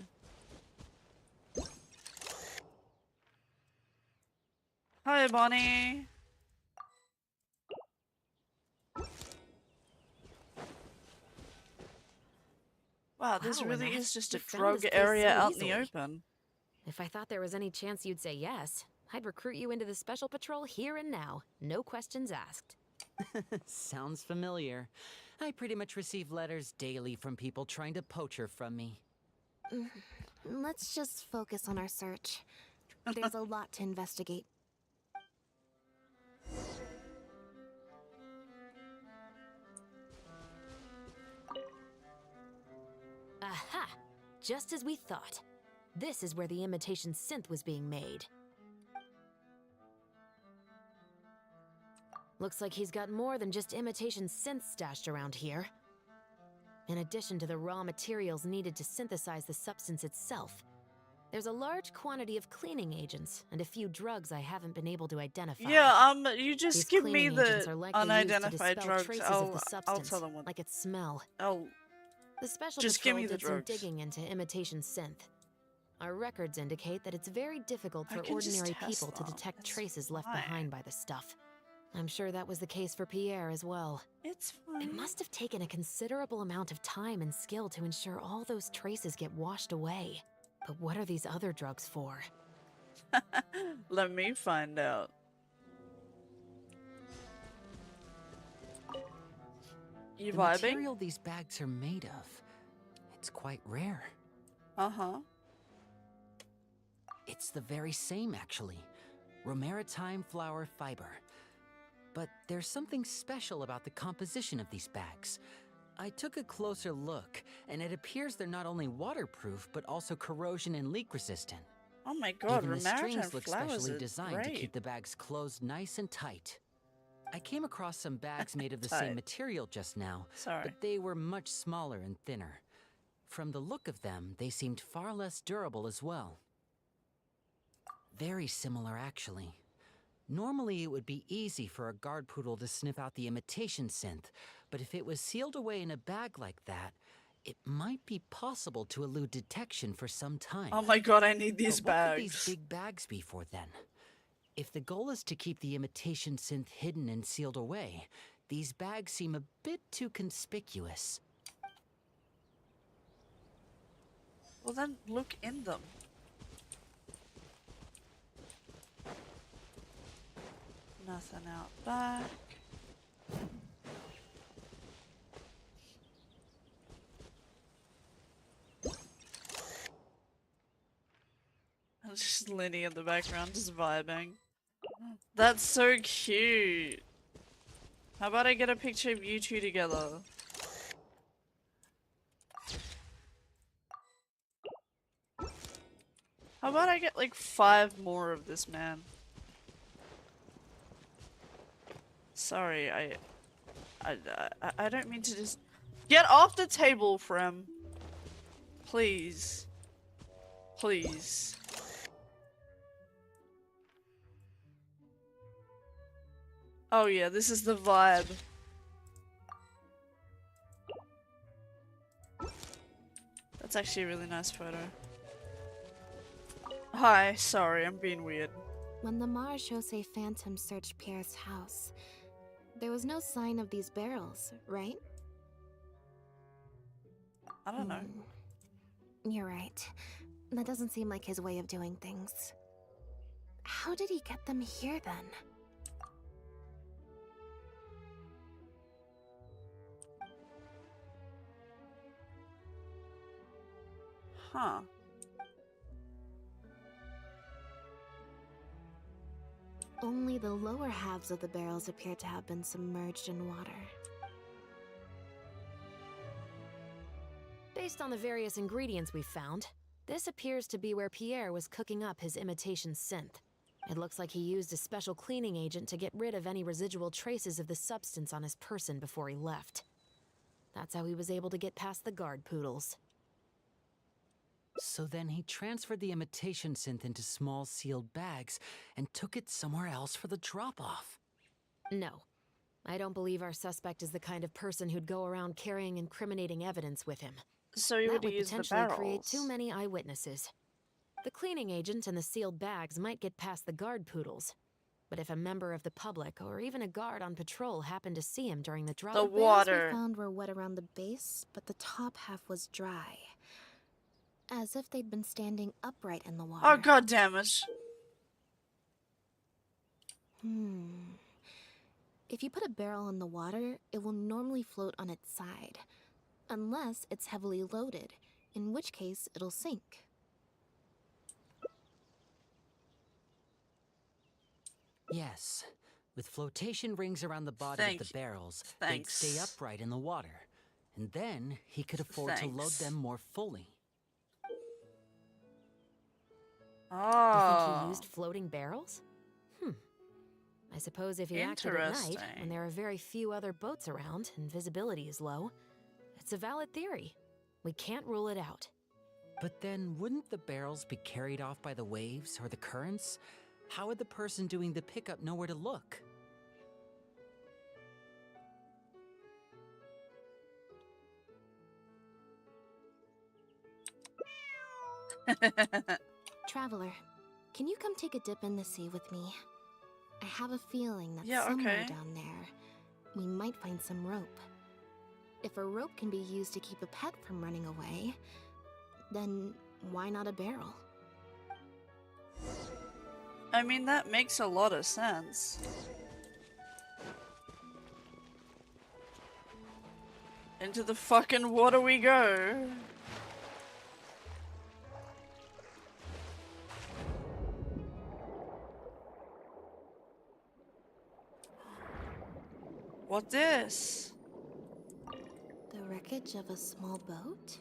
Hi, Bonnie! Wow, this Wow, really Annette, is just you a found drug this place area so out in the easily. open. If I thought there was any chance you'd say yes, I'd recruit you into the special patrol here and now. No questions asked. Sounds familiar. I pretty much receive letters daily from people trying to poach her from me. Let's just focus on our search. There's a lot to investigate. Aha! Just as we thought. This is where the imitation synth was being made. Looks like he's got more than just imitation synths stashed around here. In addition to the raw materials needed to synthesize the substance itself, there's a large quantity of cleaning agents and a few drugs I haven't been able to identify. Yeah, you These just give me cleaning agents the are likely used to unidentified dispel drugs. traces of I'll the substance, tell them what. like its smell. I'll The special Just give patrol me the did some drugs. digging into imitation synth. Our records indicate that it's very difficult I for can just ordinary test people to them. detect It's traces left fine. behind by the stuff. I'm sure that was the case for Pierre as well. It's fine. It must have taken a considerable amount of time and skill to ensure all those traces get washed away. But what are these other drugs for? Let me find out. You The vibing? material these bags are made of, it's quite rare. Uh-huh. It's the very same, actually. Romaritime flower fiber. But there's something special about the composition of these bags. I took a closer look, and it appears they're not only waterproof, but also corrosion and leak resistant. Oh my god, Even the Romaritime strings look flowers specially are designed great. to keep the bags closed nice and tight. I came across some bags made of the Tight. same material just now, Sorry. but they were much smaller and thinner. From the look of them, they seemed far less durable as well. Very similar, actually. Normally, it would be easy for a guard poodle to sniff out the imitation synth, but if it was sealed away in a bag like that, it might be possible to elude detection for some time. Oh my god, I need these But what could bags. these big bags be for then? If the goal is to keep the imitation synth hidden and sealed away, these bags seem a bit too conspicuous. Well then, look in them. Nothing out back. Just Lenny in the background, just vibing. That's so cute. How about I get a picture of you two together? How about I get like 5 more of this man? Sorry, I don't mean to just get off the table, Frem. Please. Please. Oh yeah, this is the vibe. That's actually a really nice photo. Hi, sorry, I'm being weird. When the Marechaussee Phantom searched Pierre's house, there was no sign of these barrels, right? I don't know. You're right. That doesn't seem like his way of doing things. How did he get them here then? Huh. Only the lower halves of the barrels appear to have been submerged in water. Based on the various ingredients we've found, this appears to be where Pierre was cooking up his imitation synth. It looks like he used a special cleaning agent to get rid of any residual traces of the substance on his person before he left. That's how he was able to get past the guard poodles. So then he transferred the imitation synth into small sealed bags and took it somewhere else for the drop-off. No. I don't believe our suspect is the kind of person who'd go around carrying incriminating evidence with him. So you That would would use the potentially barrels. create too many eyewitnesses. The cleaning agent and the sealed bags might get past the guard poodles. But if a member of the public or even a guard on patrol happened to see him during the drop... The The barrels water. we found were wet around the base, but the top half was dry. As if they'd been standing upright in the water. Oh, god damn it. If you put a barrel in the water, it will normally float on its side. Unless it's heavily loaded, in which case it'll sink. Yes. With flotation rings around the bottom of the barrels, Thanks. they'd stay upright in the water. And then he could afford to load Thanks. them more fully. You Oh. think he used floating barrels? I suppose if he acted at night, when Interesting. there are very few other boats around and visibility is low, it's a valid theory. We can't rule it out. But then, wouldn't the barrels be carried off by the waves or the currents? How would the person doing the pickup know where to look? Traveler, can you come take a dip in the sea with me? I have a feeling that Yeah, somewhere okay. down there, we might find some rope. If a rope can be used to keep a pet from running away, then why not a barrel? I mean, that makes a lot of sense. Into the fucking water we go. What this? The wreckage of a small boat?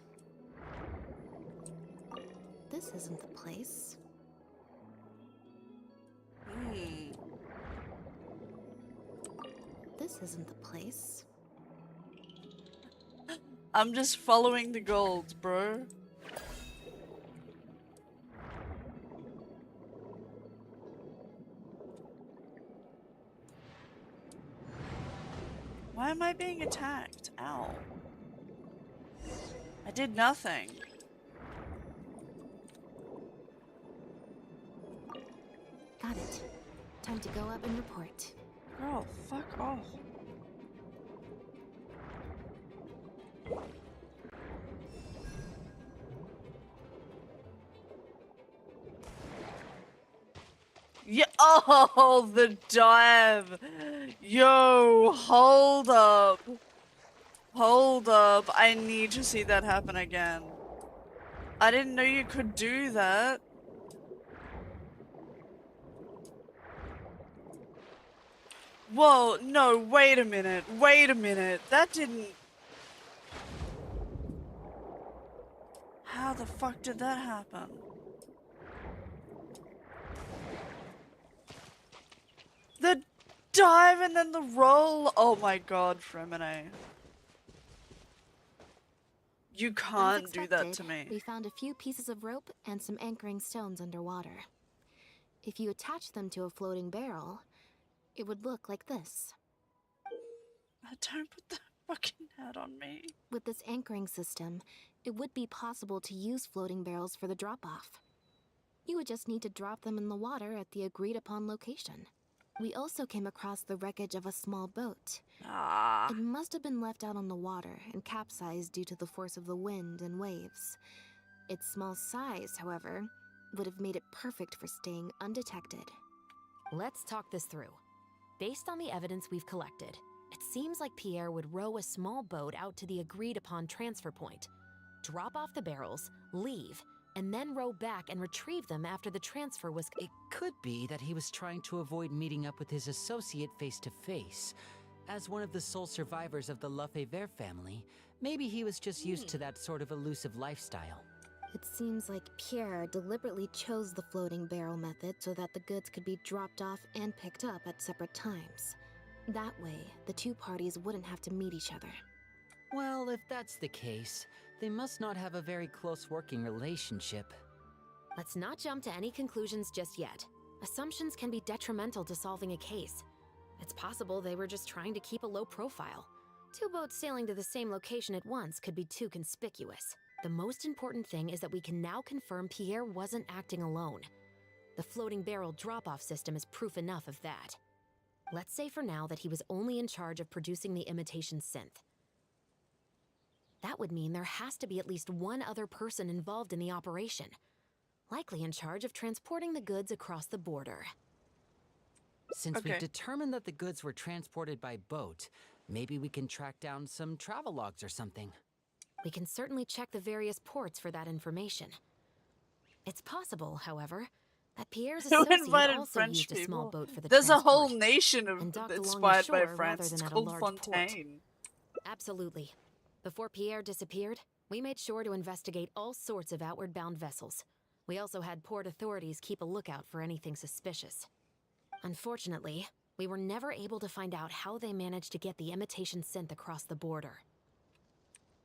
This isn't the place. This isn't the place. I'm just following the gold, bro. Why am I being attacked? Ow. I did nothing. Got it. Time to go up and report. Girl, fuck off. Yeah, oh, the dive. Yo, hold up. Hold up. I need to see that happen again. I didn't know you could do that. Whoa, no, wait a minute. Wait a minute. That didn't... How the fuck did that happen? The dive and then the roll. Oh my god, Fremine. You can't do that to me. We found a few pieces of rope and some anchoring stones underwater. If you attach them to a floating barrel, it would look like this. Don't put the... fucking hat on me. With this anchoring system, it would be possible to use floating barrels for the drop-off. You would just need to drop them in the water at the agreed-upon location. We also came across the wreckage of a small boat. Ah. It must have been left out on the water and capsized due to the force of the wind and waves. Its small size, however, would have made it perfect for staying undetected. Let's talk this through. Based on the evidence we've collected, it seems like Pierre would row a small boat out to the agreed-upon transfer point, drop off the barrels, leave, and then row back and retrieve them after the transfer was... It could be that he was trying to avoid meeting up with his associate face to face. As one of the sole survivors of the Lefebvre family, maybe he was just used to that sort of elusive lifestyle. It seems like Pierre deliberately chose the floating barrel method so that the goods could be dropped off and picked up at separate times. That way, the two parties wouldn't have to meet each other. Well, if that's the case, they must not have a very close working relationship. Let's not jump to any conclusions just yet. Assumptions can be detrimental to solving a case. It's possible they were just trying to keep a low profile. Two boats sailing to the same location at once could be too conspicuous. The most important thing is that we can now confirm Pierre wasn't acting alone. The floating barrel drop-off system is proof enough of that. Let's say for now that he was only in charge of producing the imitation synth. That would mean there has to be at least one other person involved in the operation, likely in charge of transporting the goods across the border. Since we've determined that the goods were transported by boat, maybe we can track down some travel logs or something. We can certainly check the various ports for that information. It's possible, however, that Pierre's Who associate invited also French used a small people? boat for the There's a whole transport, nation and of docked along the inspired by shore rather France. than It's at a called large port. Fontaine. Absolutely. Before Pierre disappeared, we made sure to investigate all sorts of outward-bound vessels. We also had port authorities keep a lookout for anything suspicious. Unfortunately, we were never able to find out how they managed to get the imitation synth across the border.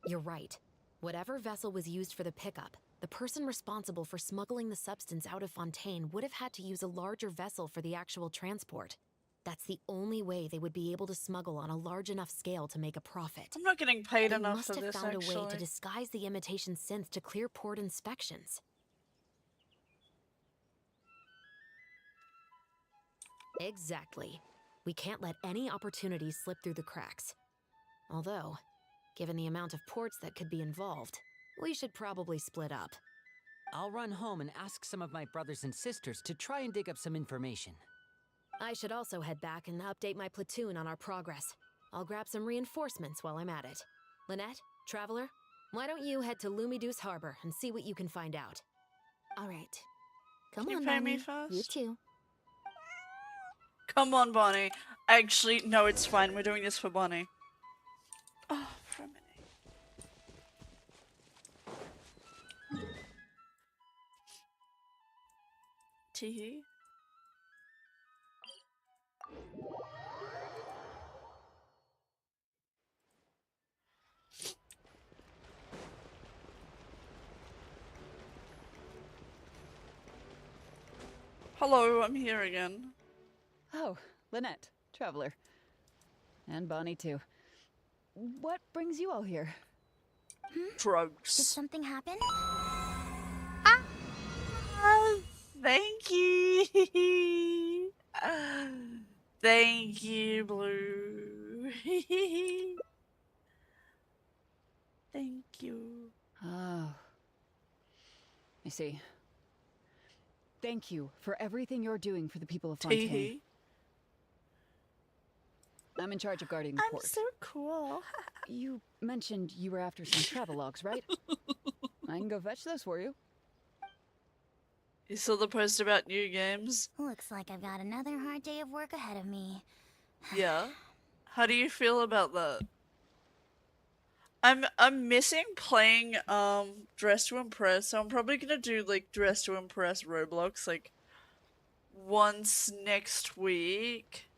You're right. Whatever vessel was used for the pickup, the person responsible for smuggling the substance out of Fontaine would have had to use a larger vessel for the actual transport. That's the only way they would be able to smuggle on a large enough scale to make a profit. I'm not getting paid They enough must for have this, found actually. a way to disguise the imitation synth to clear port inspections. Exactly. We can't let any opportunities slip through the cracks. Although, given the amount of ports that could be involved, we should probably split up. I'll run home and ask some of my brothers and sisters to try and dig up some information. I should also head back and update my platoon on our progress. I'll grab some reinforcements while I'm at it. Lynette, Traveler, why don't you head to Lumiduce Harbor and see what you can find out? All right. Come Can you on, pay me Bonnie. first? You too. Come on, Bonnie. Actually, no, it's fine. We're doing this for Bonnie. Oh, for a minute. Teehee. Hello, I'm here again. Oh, Lynette, Traveler. And Bonnie, too. What brings you all here? Did Drugs. something happen? Thank you. Thank you, Blue. Thank you. Oh. I see. Thank you for everything you're doing for the people of Fontaine. Teehee. I'm in charge of guarding the I'm port. so cool. You mentioned you were after some travelogues, right? I can go fetch those for you. You saw the post about new games? Looks like I've got another hard day of work ahead of me. Yeah. How do you feel about that? I'm missing playing Dress to Impress, so I'm probably gonna do like Dress to Impress Roblox like once next week.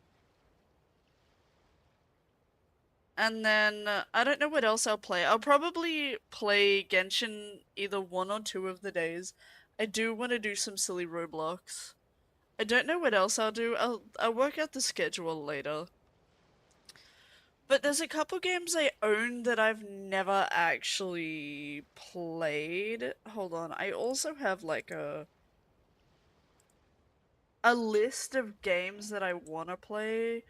And then I don't know what else I'll play. I'll probably play Genshin either one or two of the days. I do want to do some silly Roblox. I don't know what else I'll do. I'll work out the schedule later. But there's a couple games I own that I've never actually played. Hold on, I also have like a list of games that I want to play.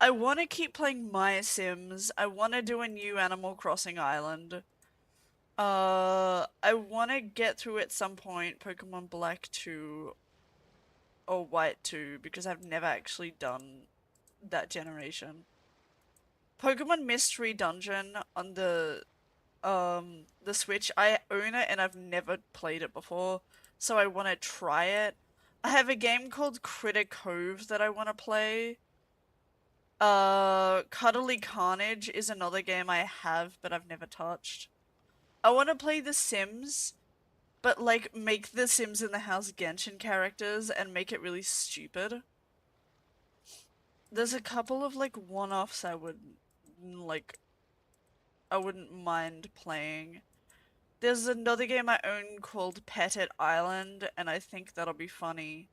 I want to keep playing My Sims. I want to do a new Animal Crossing Island. I want to get through at some point Pokemon Black 2 or White 2 because I've never actually done that generation. Pokemon Mystery Dungeon on the Switch, I own it and I've never played it before, so I want to try it. I have a game called Critter Cove that I want to play. Cuddly Carnage is another game I have but I've never touched. I want to play The Sims, but like make the Sims in the House Genshin characters and make it really stupid. There's a couple of like one-offs I wouldn't mind playing. There's another game I own called Pet It Island, and I think that'll be funny.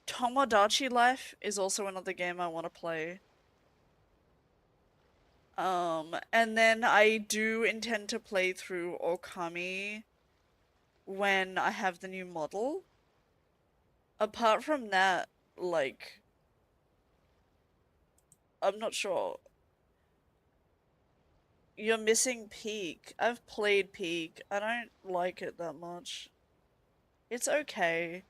Tomodachi Life is also another game I want to play. And then I do intend to play through Okami when I have the new model. Apart from that, like, I'm not sure. You're missing Peak. I've played Peak. I don't like it that much. It's okay.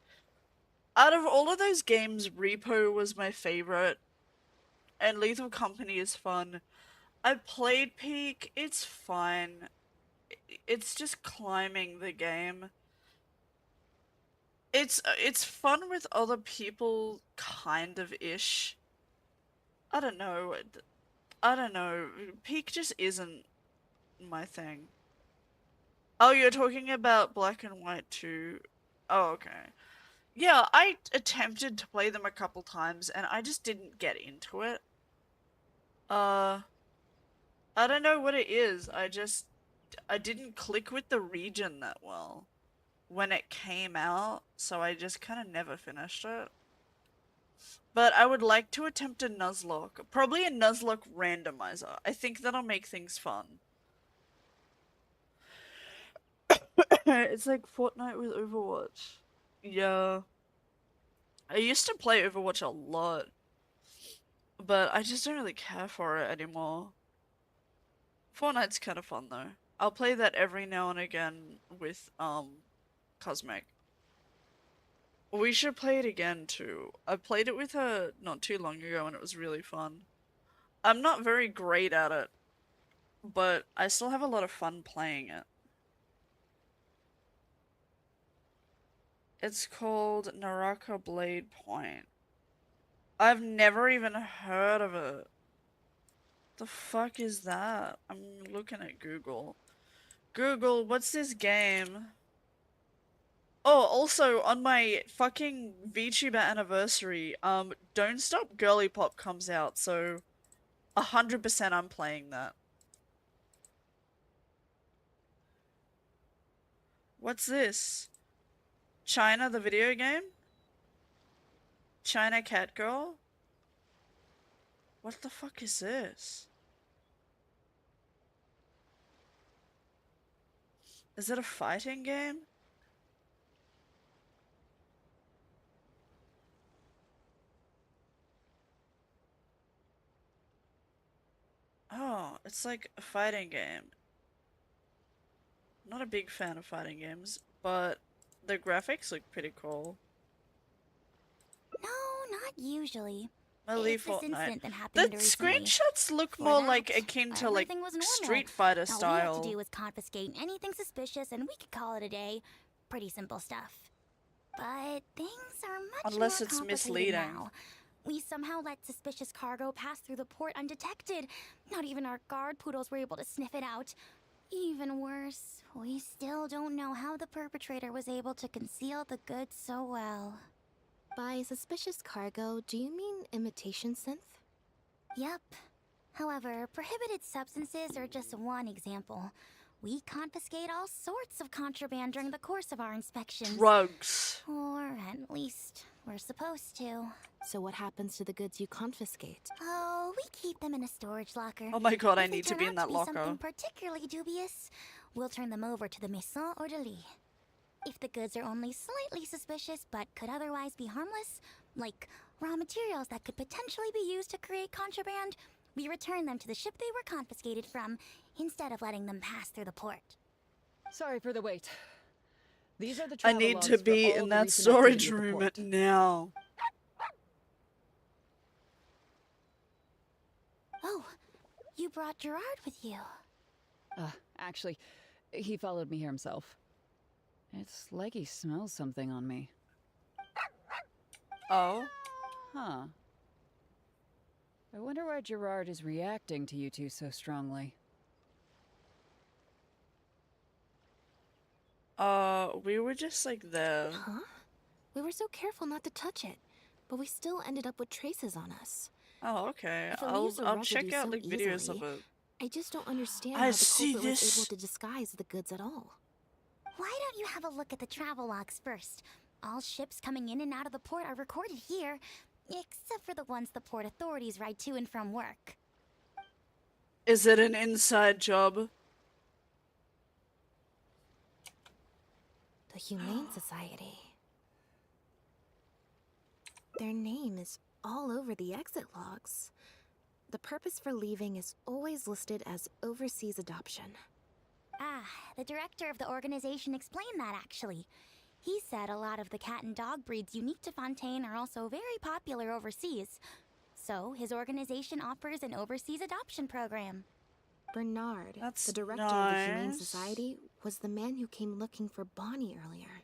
Out of all of those games, Repo was my favorite, and Lethal Company is fun. I played Peak. It's fine. It's just climbing the game. It's fun with other people, kind of ish. I don't know. I don't know. Peak just isn't my thing. Oh, you're talking about Black and White too. Oh, okay. Yeah, I attempted to play them a couple times and I just didn't get into it. Uh, I don't know what it is. I didn't click with the region that well when it came out, so I just kind of never finished it. But I would like to attempt a Nuzlocke. Probably a Nuzlocke randomizer. I think that'll make things fun. It's like Fortnite with Overwatch. Yeah. I used to play Overwatch a lot, but I just don't really care for it anymore. Fortnite's kind of fun though. I'll play that every now and again with Cosmic. We should play it again too. I played it with her not too long ago and it was really fun. I'm not very great at it, but I still have a lot of fun playing it. It's called Naraka Blade Point. I've never even heard of it. The fuck is that? I'm looking at Google. Google, what's this game? Oh, also on my fucking VTuber anniversary, Don't Stop Girly Pop comes out, so 100% I'm playing that. What's this? China the video game? China Cat Girl? What the fuck is this? Is it a fighting game? Oh, it's like a fighting game. Not a big fan of fighting games, but the graphics look pretty cool. No, not usually. Melee It's this Fortnite. incident that The happened recently. screenshots look Before more that, like akin to like everything was normal. Street Fighter All we had style. to do was confiscate anything suspicious and we could call it a day. Pretty simple stuff. But things are much Unless more it's complicated misleading. now. We somehow let suspicious cargo pass through the port undetected. Not even our guard poodles were able to sniff it out. Even worse, we still don't know how the perpetrator was able to conceal the goods so well. By suspicious cargo, do you mean imitation synth? Yep. However, prohibited substances are just one example. We confiscate all sorts of contraband during the course of our inspections. Drugs. Or at least, we're supposed to. So what happens to the goods you confiscate? Oh, we keep them in a storage locker. Oh my god, I If they need to turn be out in that be locker. something particularly dubious, we'll turn them over to the Maison Orderly. If the goods are only slightly suspicious but could otherwise be harmless, like raw materials that could potentially be used to create contraband, we return them to the ship they were confiscated from, instead of letting them pass through the port. Sorry for the wait. These are the I travel need logs to for be all in the that recent storage activity at the room port. now. Oh, you brought Gerard with you. Actually, he followed me here himself. It's like he smells something on me. Oh? Huh. I wonder why Gerard is reacting to you two so strongly. We were just like there. Huh? We were so careful not to touch it, but we still ended up with traces on us. Oh, okay. If it I'll leaves a check residue out so like videos easily, of it. I just don't understand I how the see culprit was this. able to disguise the goods at all. Why don't you have a look at the travel logs first? All ships coming in and out of the port are recorded here, except for the ones the port authorities ride to and from work. Is it an inside job? The Humane Society. Their name is all over the exit logs. The purpose for leaving is always listed as overseas adoption. Ah, the director of the organization explained that actually. He said a lot of the cat and dog breeds unique to Fontaine are also very popular overseas. So his organization offers an overseas adoption program. Bernard, That's the director of the Humane nice. Society, was the man who came looking for Bonnie earlier.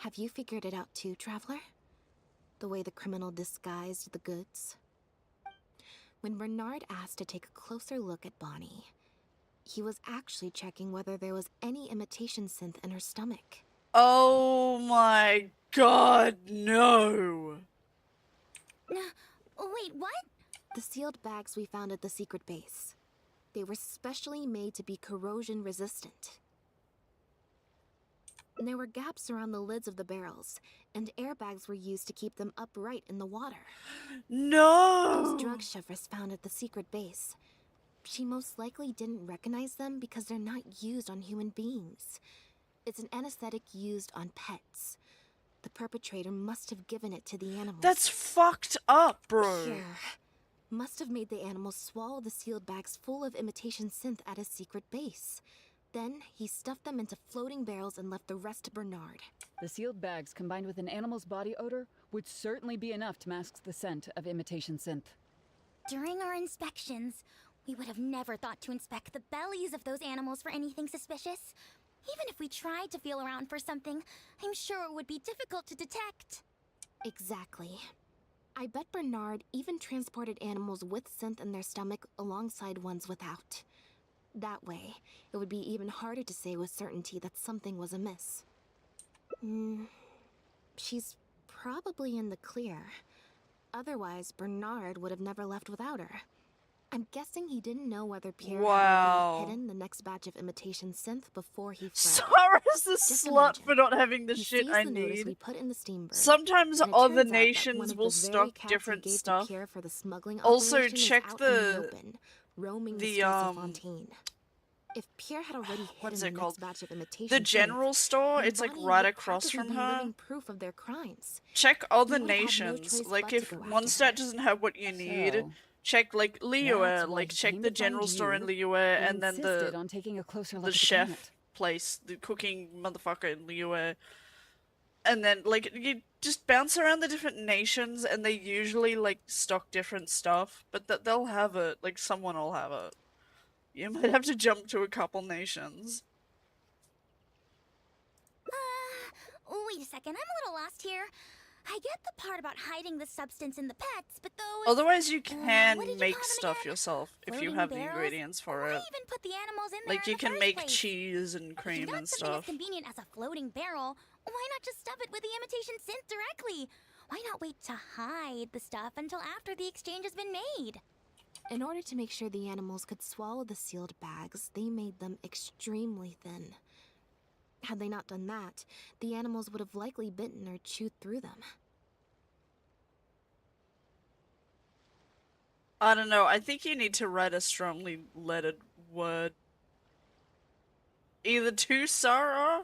Have you figured it out too, Traveler? The way the criminal disguised the goods? When Bernard asked to take a closer look at Bonnie, he was actually checking whether there was any imitation synth in her stomach. Oh my god, no! Wait, what? The sealed bags we found at the secret base. They were specially made to be corrosion resistant. And there were gaps around the lids of the barrels, and airbags were used to keep them upright in the water. No! Those drug shivers found at the secret base. She most likely didn't recognize them because they're not used on human beings. It's an anesthetic used on pets. The perpetrator must have given it to the animals. That's fucked up, bro. Pierre must have made the animals swallow the sealed bags full of imitation synth at his secret base. Then he stuffed them into floating barrels and left the rest to Bernard. The sealed bags combined with an animal's body odor would certainly be enough to mask the scent of imitation synth. During our inspections, we would have never thought to inspect the bellies of those animals for anything suspicious. Even if we tried to feel around for something, I'm sure it would be difficult to detect. Exactly. I bet Bernard even transported animals with synth in their stomach alongside ones without. That way, it would be even harder to say with certainty that something was amiss. She's probably in the clear. Otherwise, Bernard would have never left without her. I'm guessing he didn't know whether Pierre had Wow. already hidden the next batch of imitation synth before he fled. Sarah's the Just slut imagine. for not having the He shit sees I the notice we need. put in the steambird. Sometimes And it other turns out that one nations of will the very stock cats he different gave to stuff. Pierre for the smuggling Also, operation is check out in the the- open, roaming the, the streets of Fontaine. If Pierre had already what's hidden it the called? next batch of imitation The synth, general store, then it's like Bonnie right would across practically from be her. living proof of their crimes. Check other You would have had no nations. choice Like but if to go one after stat her. doesn't have what you need, So, check like Liyue, that's why like he check came the to general find store in you Liyue, and then insisted the on taking a closer look the at the chef planet. place, the cooking motherfucker in Liyue. And then like you just bounce around the different nations, and they usually like stock different stuff, but they'll have it. Like someone will have it. You might have to jump to a couple nations. Wait a second, I'm a little lost here. I get the part about hiding the substance in the pets, but those... Otherwise, you what did can you make call them stuff again? yourself if you Floating have the barrels? ingredients for Why it. even put the animals in there Like, in you the can first make place? cheese and If cream you've got and something as stuff. convenient as a floating barrel, why not just stuff it with the imitation synth directly? Why not wait to hide the stuff until after the exchange has been made? In order to make sure the animals could swallow the sealed bags, they made them extremely thin. Had they not done that, the animals would have likely bitten or chewed through them. I don't know, I think you need to write a strongly lettered word. Either to Sarah,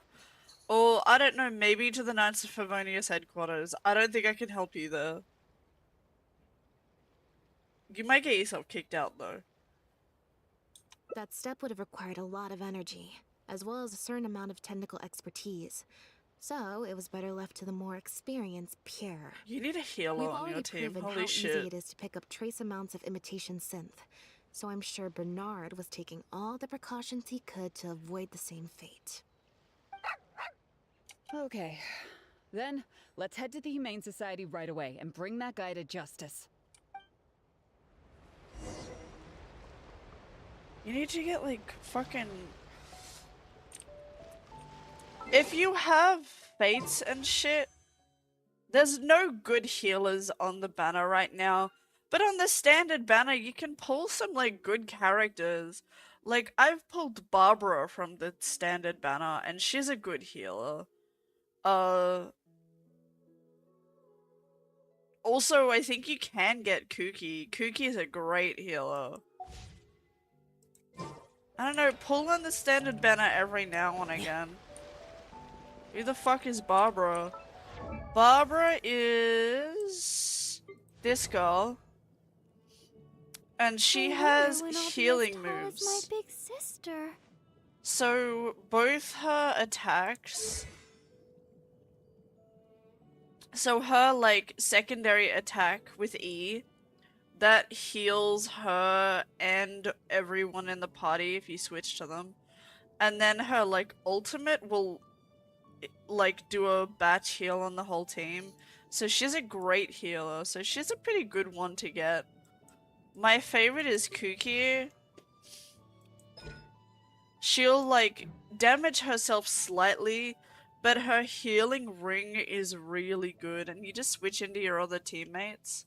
or I don't know, maybe to the Knights of Favonius headquarters. I don't think I can help you there. You might get yourself kicked out though. That step would have required a lot of energy, as well as a certain amount of technical expertise. So, it was better left to the more experienced Pierre. You need a healer We've on your already team, proven holy how shit. easy it is to pick up trace amounts of imitation synth. So I'm sure Bernard was taking all the precautions he could to avoid the same fate. Okay. Then, let's head to the Humane Society right away and bring that guy to justice. You need to get like fucking... If you have fates and shit, there's no good healers on the banner right now. But on the standard banner, you can pull some like good characters. Like, I've pulled Barbara from the standard banner, and she's a good healer. Also, I think you can get Kooky. Kooky is a great healer. I don't know, pull on the standard banner every now and again. Who the fuck is Barbara? Barbara is this girl. And she has healing moves. My big sister. So both her attacks... So her like secondary attack with E, that heals her and everyone in the party if you switch to them. And then her like ultimate will like do a batch heal on the whole team. So she's a great healer, so she's a pretty good one to get. My favorite is Kooky. She'll like damage herself slightly, but her healing ring is really good, and you just switch into your other teammates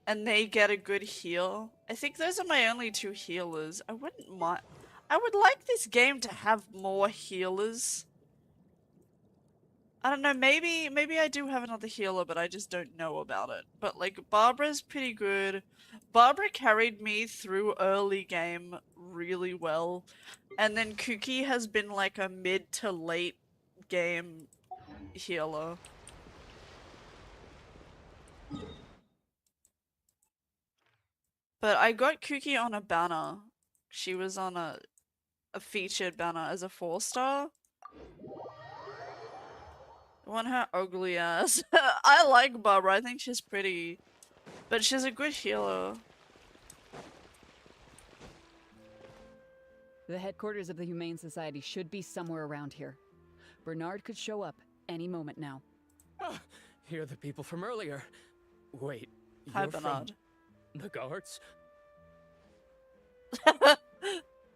and they get a good heal. I think those are my only two healers. I wouldn't mind. I would like this game to have more healers. I don't know, maybe I do have another healer, but I just don't know about it. But like, Barbara's pretty good. Barbara carried me through early game really well. And then Kooky has been like a mid to late game healer. But I got Kooky on a banner. She was on a featured banner as a 4-star. I want her ugly ass. I like Barbara, I think she's pretty. But she's a good healer. The headquarters of the Humane Society should be somewhere around here. Bernard could show up any moment now. Ah, you're the people from earlier. Wait, Hi, you're Bernard. from the guards?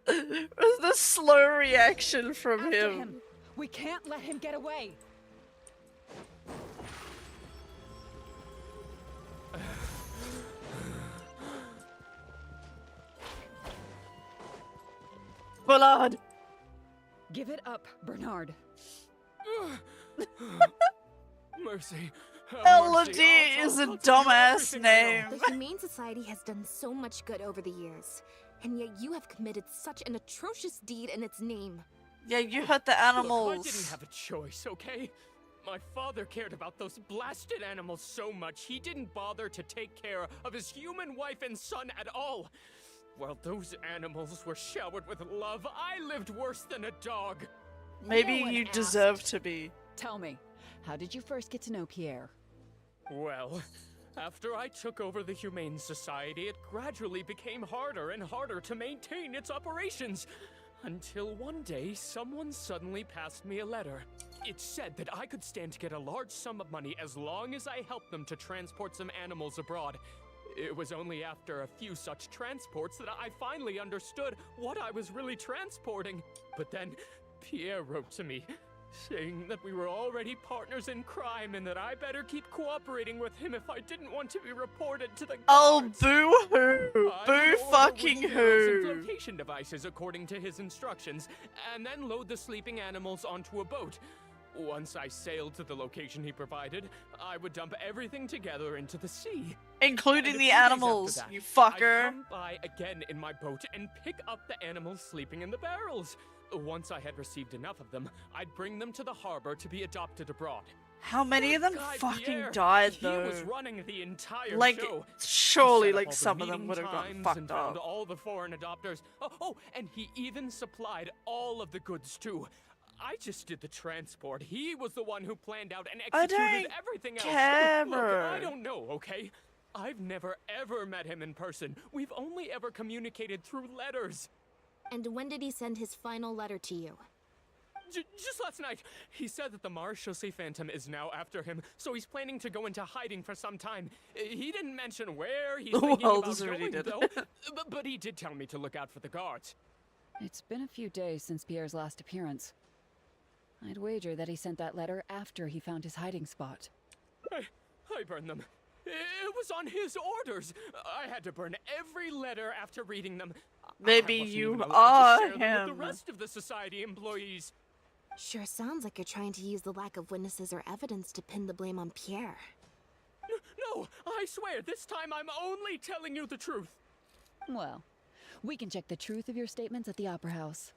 The slow reaction from After him. We can't let him get away! Bernard! Give it up, Bernard. Mercy. Elodie is a dumbass name. The Humane Society has done so much good over the years, and yet you have committed such an atrocious deed in its name. Yeah, you hurt the Look, animals. I didn't have a choice, okay? My father cared about those blasted animals so much, he didn't bother to take care of his human wife and son at all. While those animals were showered with love, I lived worse than a dog. Maybe No one you asked. deserve to be. Tell me, how did you first get to know Pierre? Well, after I took over the Humane Society, it gradually became harder and harder to maintain its operations. Until one day, someone suddenly passed me a letter. It's said that I could stand to get a large sum of money as long as I helped them to transport some animals abroad. It was only after a few such transports that I finally understood what I was really transporting. But then, Pierre wrote to me, saying that we were already partners in crime and that I better keep cooperating with him if I didn't want to be reported to the Oh, guards. boo-hoo! I Boo order fucking wooden arrows and who! flotation devices according to his instructions, and then load the sleeping animals onto a boat. Once I sailed to the location he provided, I would dump everything together into the sea. Including And a the few days after animals, that, you I'd fucker! come by again in my boat and pick up the animals sleeping in the barrels. Once I had received enough of them, I'd bring them to the harbor to be adopted abroad. How many of them Guy fucking Pierre, died, he was though? running the entire Like, show. surely, He set up like, all the some of them meeting would have gotten times fucked and found up. all the foreign adopters. Oh, and he even supplied all of the goods too. I just did the transport. He was the one who planned out and I executed don't everything else. care, Look, I bro. don't know, okay? I've never ever met him in person. We've only ever communicated through letters. And when did he send his final letter to you? Just last night, he said that the Marechaussee Phantom is now after him, so he's planning to go into hiding for some time. He didn't mention where he's thinking Well, about this already going, did. though. But he did tell me to look out for the guards. It's been a few days since Pierre's last appearance. I'd wager that he sent that letter after he found his hiding spot. I burned them. It was on his orders. I had to burn every letter after reading them. Maybe I wasn't you even allowed are to share them with him. the rest of the society employees. Sure sounds like you're trying to use the lack of witnesses or evidence to pin the blame on Pierre. No, I swear, this time I'm only telling you the truth. Well, we can check the truth of your statements at the Opera House.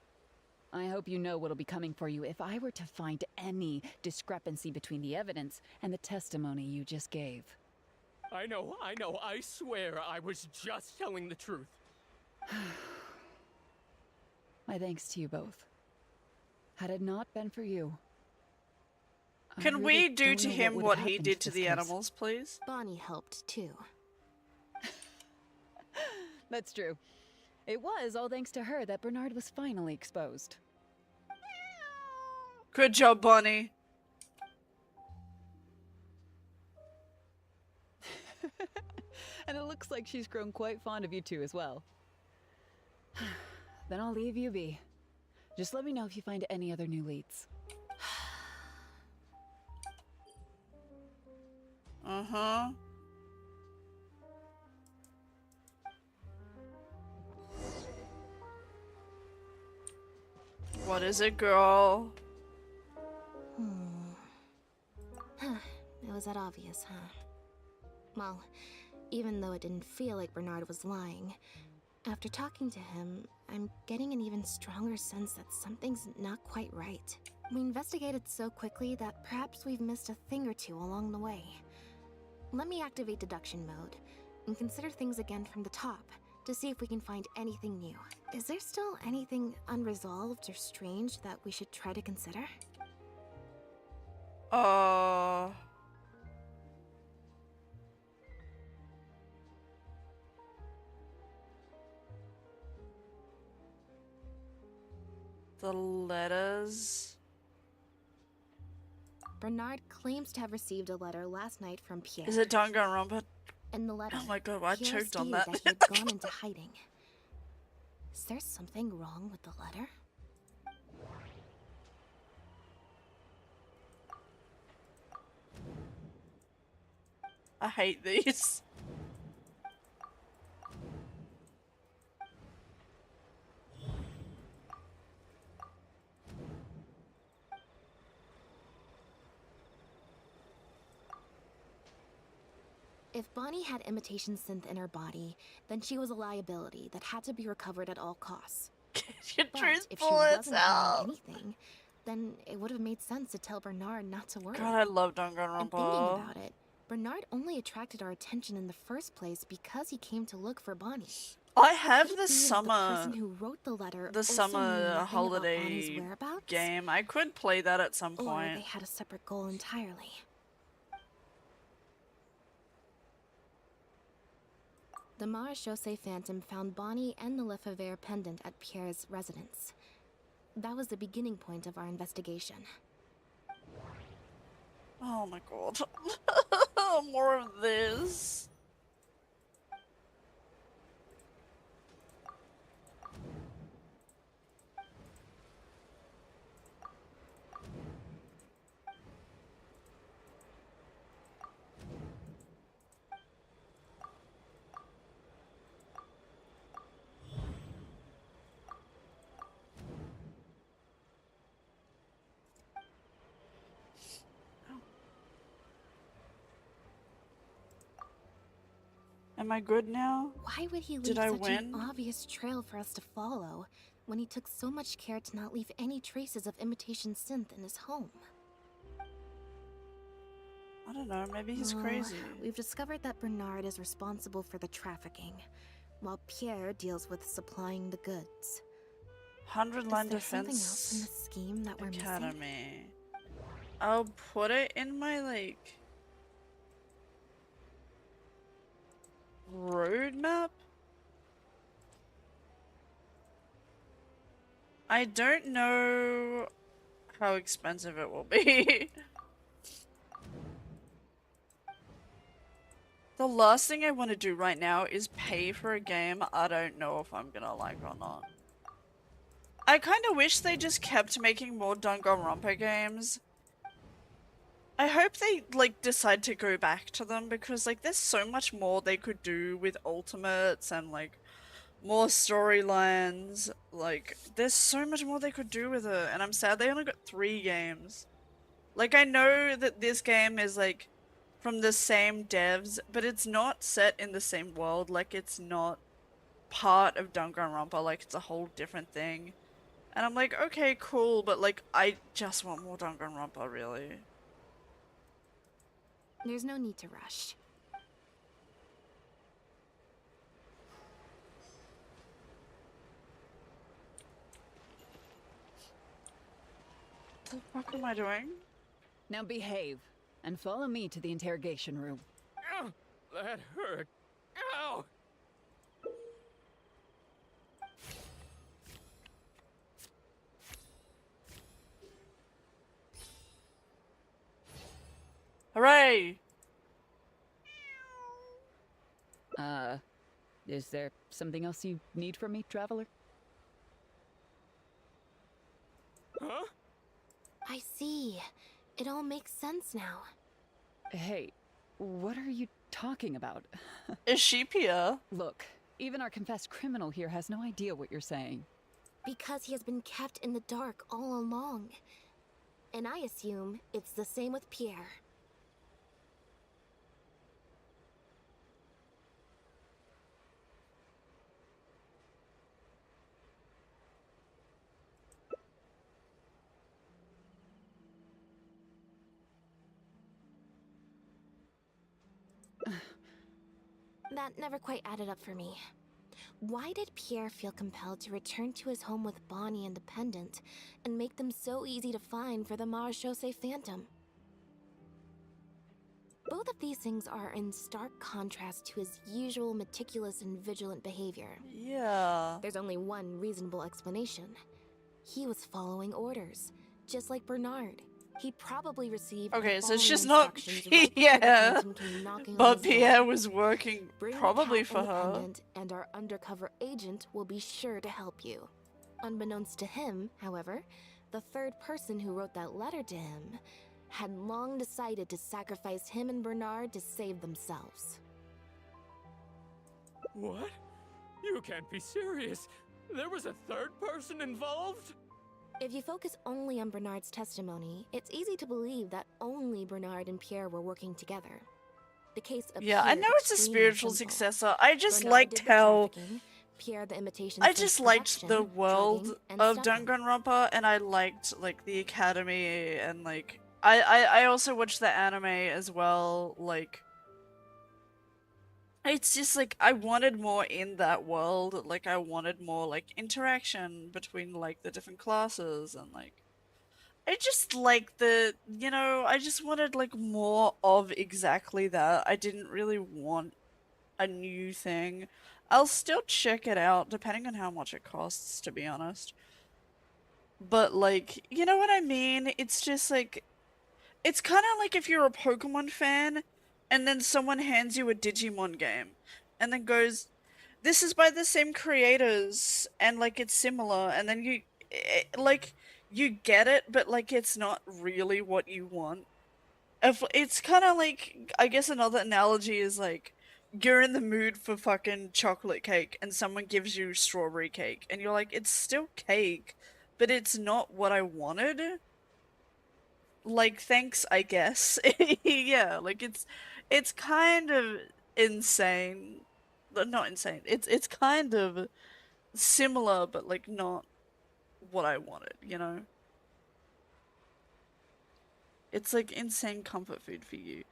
I hope you know what'll be coming for you if I were to find any discrepancy between the evidence and the testimony you just gave. I know, I swear I was just telling the truth. My thanks to you both. Had it not been for you, I Can really we do don't to know him would've what he happened did to this the case. animals, please? Bonnie helped too. That's true. It was all thanks to her that Bernard was finally exposed. Good job, Bonnie. And it looks like she's grown quite fond of you two as well. Then I'll leave you be. Just let me know if you find any other new leads. Uh-huh. What is it, girl? It was that obvious, huh? Well, even though it didn't feel like Bernard was lying, after talking to him, I'm getting an even stronger sense that something's not quite right. We investigated so quickly that perhaps we've missed a thing or two along the way. Let me activate deduction mode and consider things again from the top to see if we can find anything new. Is there still anything unresolved or strange that we should try to consider? The letters. Bernard claims to have received a letter last night from Pierre. Is it Danganronpa? In the letter, Oh my god, I Pierre choked on stated that. he had gone into hiding. Is there something wrong with the letter? I hate these. If Bonnie had imitation synth in her body, then she was a liability that had to be recovered at all costs. Get your But truth if she bullets wasn't out. doing anything, then it would have made sense to tell Bernard not to worry. God, I love And thinking Danganronpa. about it, Bernard only attracted our attention in the first place because he came to look for Bonnie. I have Could it the be that summer, the person who wrote the letter the also knew summer nothing about Bonnie's holiday whereabouts? game. I could play that at some Or point. they had a separate goal entirely. The Marechaussee Phantom found Bonnie and the Lefebvre pendant at Pierre's residence. That was the beginning point of our investigation. Oh my god. More of this. Am I good now? Why would he Did leave I such an win? obvious trail for us to follow when he took so much care to not leave any traces of imitation synth in his home? I don't know, maybe he's Well, crazy. We've discovered that Bernard is responsible for the trafficking, while Pierre deals with supplying the goods. 100-line Is there something else in the defense scheme that we're missing? academy. I'll put it in my, like, roadmap? I don't know how expensive it will be. The last thing I want to do right now is pay for a game I don't know if I'm gonna like or not. I kind of wish they just kept making more Danganronpa games. I hope they, like, decide to go back to them because, like, there's so much more they could do with Ultimates and, like, more storylines. Like, there's so much more they could do with it, and I'm sad they only got 3 games. Like, I know that this game is, like, from the same devs, but it's not set in the same world. Like, it's not part of Danganronpa. Like, it's a whole different thing. And I'm like, okay, cool, but, like, I just want more Danganronpa, really. There's no need to rush. What the fuck am I doing? Now behave, and follow me to the interrogation room. Ow! That hurt. Ow! Hooray! Is there something else you need from me, traveler? Huh? I see. It all makes sense now. Hey, what are you talking about? Is she Pia? Look, even our confessed criminal here has no idea what you're saying. Because he has been kept in the dark all along. And I assume it's the same with Pierre. That never quite added up for me. Why did Pierre feel compelled to return to his home with Bonnie and the pendant, and make them so easy to find for the Marechaussee Phantom? Both of these things are in stark contrast to his usual meticulous and vigilant behavior. Yeah. There's only one reasonable explanation. He was following orders, just like Bernard. He probably received Okay, the so it's following just not instructions right before the Pierre, Phantom came knocking on but his door. Pierre was working Bring the probably cat for and the her. pendant, and our undercover agent will be sure to help you. Unbeknownst to him, however, the third person who wrote that letter to him had long decided to sacrifice him and Bernard to save themselves. What? You can't be serious. There was a third person involved? If you focus only on Bernard's testimony, it's easy to believe that only Bernard and Pierre were working together. The case appears Yeah, I know it's a extremely spiritual simple. successor. I just Bernard liked did the how trafficking, Pierre the imitation I synth just liked the production, world drugging, and of stuffing. Danganronpa, and I liked, like, the academy, and, like, I also watched the anime as well. Like, it's just like I wanted more in that world. Like, I wanted more, like, interaction between, like, the different classes, and, like, I just like the, you know, I just wanted, like, more of exactly that. I didn't really want a new thing. I'll still check it out depending on how much it costs, to be honest. But, like, you know what I mean? It's just like It's kind of like if you're a Pokemon fan and then someone hands you a Digimon game and then goes, this is by the same creators and like it's similar, and then like you get it, but like it's not really what you want. If it's kind of like, I guess another analogy is like you're in the mood for fucking chocolate cake and someone gives you strawberry cake and you're like, it's still cake, but it's not what I wanted. Like, thanks, I guess. Yeah, like it's kind of insane. Not insane. It's kind of similar, but like not what I wanted, you know? It's like insane comfort food for you.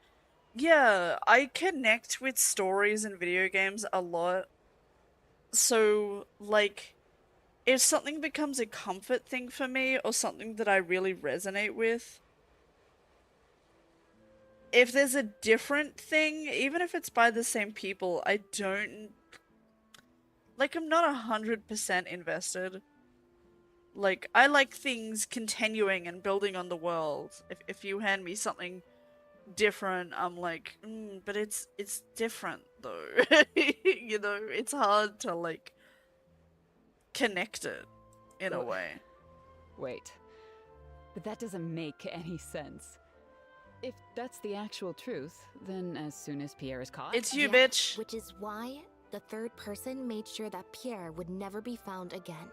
Yeah, I connect with stories in video games a lot. So, like, if something becomes a comfort thing for me or something that I really resonate with, if there's a different thing, even if it's by the same people, I don't... Like, I'm not 100% invested. Like, I like things continuing and building on the world. If you hand me something different, I'm like, but it's different, though. You know, it's hard to, like, connect it in a way. Wait. But that doesn't make any sense. If that's the actual truth, then as soon as Pierre is caught... It's you, Yeah, bitch! which is why the third person made sure that Pierre would never be found again.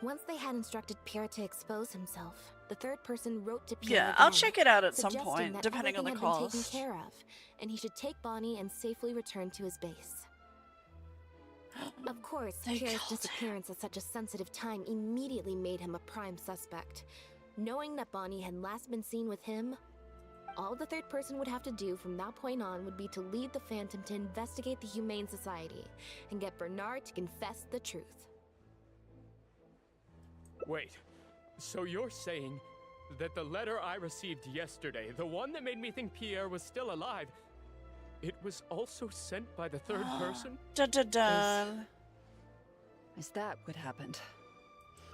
Once they had instructed Pierre to expose himself, the third person wrote to Pierre Yeah, again, I'll check it out at some suggesting point, that depending on the everything had been taken cost. care of, and he should take Bonnie and safely return to his base. Of course, They Pierre's killed disappearance at such a sensitive time immediately made him a prime suspect. Knowing that Bonnie had last been seen with him, all the third person would have to do from that point on would be to lead the Phantom to investigate the Humane Society and get Bernard to confess the truth. Wait, so you're saying that the letter I received yesterday, the one that made me think Pierre was still alive, it was also sent by the third person? Dun dun dun. Is that what happened?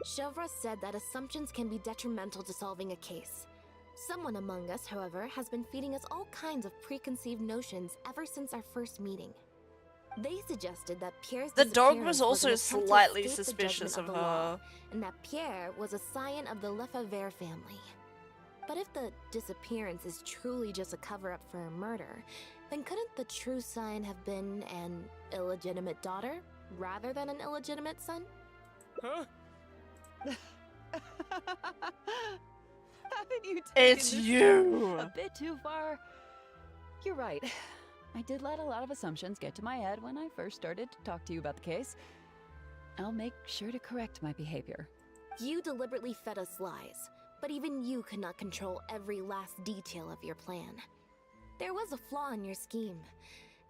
Chevra said that assumptions can be detrimental to solving a case. Someone among us, however, has been feeding us all kinds of preconceived notions ever since our first meeting. They suggested that Pierre's The dog disappearance was also an attempt to slightly escape the suspicious judgment of the law, her. and that Pierre was a scion of the Lefebvre family. But if the disappearance is truly just a cover-up for a murder, then couldn't the true scion have been an illegitimate daughter, rather than an illegitimate son? Huh? Haven't you taken It's this you! a bit too far? You're right. I did let a lot of assumptions get to my head when I first started to talk to you about the case. I'll make sure to correct my behavior. You deliberately fed us lies, but even you could not control every last detail of your plan. There was a flaw in your scheme,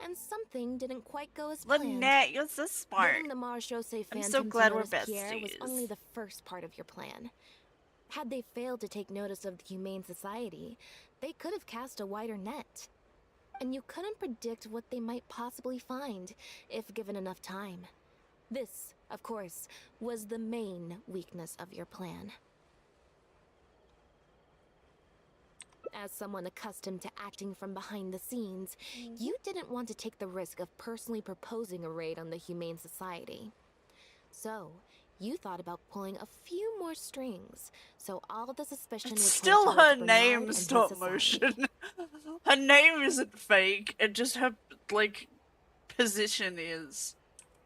and something didn't quite go as planned. Lynette, you're so smart. Getting the Marchose I'm Phantom so glad to we're notice Pierre was besties. only the first part of your plan. Had they failed to take notice of the Humane Society, they could have cast a wider net. And you couldn't predict what they might possibly find, if given enough time. This, of course, was the main weakness of your plan. As someone accustomed to acting from behind the scenes, you didn't want to take the risk of personally proposing a raid on the Humane Society. So, you thought about pulling a few more strings, so all the suspicion would It's point still towards her Bernard name, and his stop society. motion. Her name isn't fake, it just her, like, position is.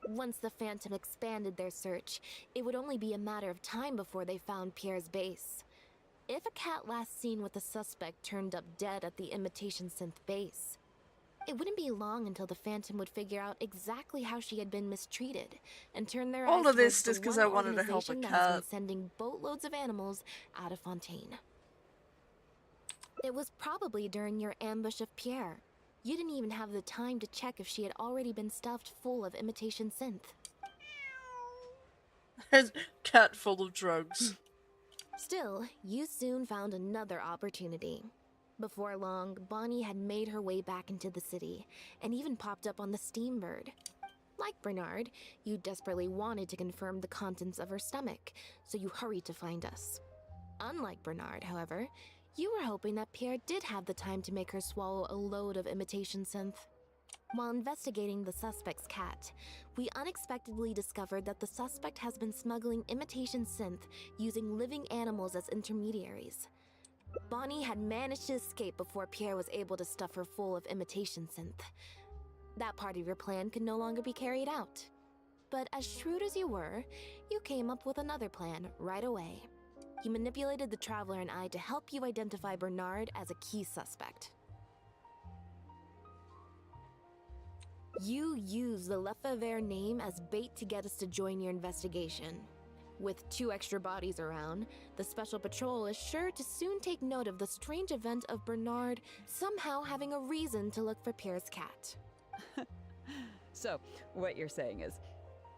Once the Phantom expanded their search, it would only be a matter of time before they found Pierre's base. If a cat last seen with the suspect turned up dead at the imitation synth base, it wouldn't be long until the Phantom would figure out exactly how she had been mistreated and turn their All eyes of this towards the just 'cause one I wanted to help a organization that has been cat. sending boatloads of animals out of Fontaine. It was probably during your ambush of Pierre. You didn't even have the time to check if she had already been stuffed full of imitation synth. Cat full of drugs. Still, you soon found another opportunity. Before long, Bonnie had made her way back into the city, and even popped up on the Steambird. Like Bernard, you desperately wanted to confirm the contents of her stomach, so you hurried to find us. Unlike Bernard, however, You were hoping that Pierre did have the time to make her swallow a load of imitation synth. While investigating the suspect's cat, we unexpectedly discovered that the suspect has been smuggling imitation synth using living animals as intermediaries. Bonnie had managed to escape before Pierre was able to stuff her full of imitation synth. That part of your plan could no longer be carried out. But as shrewd as you were, you came up with another plan right away. You manipulated the Traveler and I to help you identify Bernard as a key suspect. You used the Lefebvre name as bait to get us to join your investigation. With 2 extra bodies around, the Special Patrol is sure to soon take note of the strange event of Bernard somehow having a reason to look for Pierre's cat. So, what you're saying is,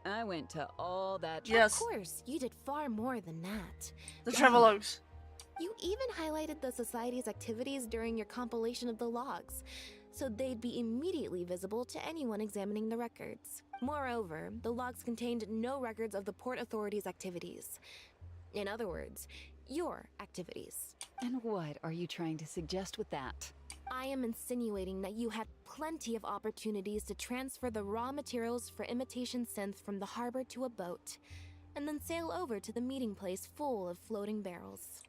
I went to all that... Yes. Of course, you did far more than that. The travelogues. You even highlighted the Society's activities during your compilation of the logs, so they'd be immediately visible to anyone examining the records. Moreover, the logs contained no records of the Port Authority's activities. In other words, your activities. And what are you trying to suggest with that? I am insinuating that you had plenty of opportunities to transfer the raw materials for imitation synth from the harbor to a boat, and then sail over to the meeting place full of floating barrels.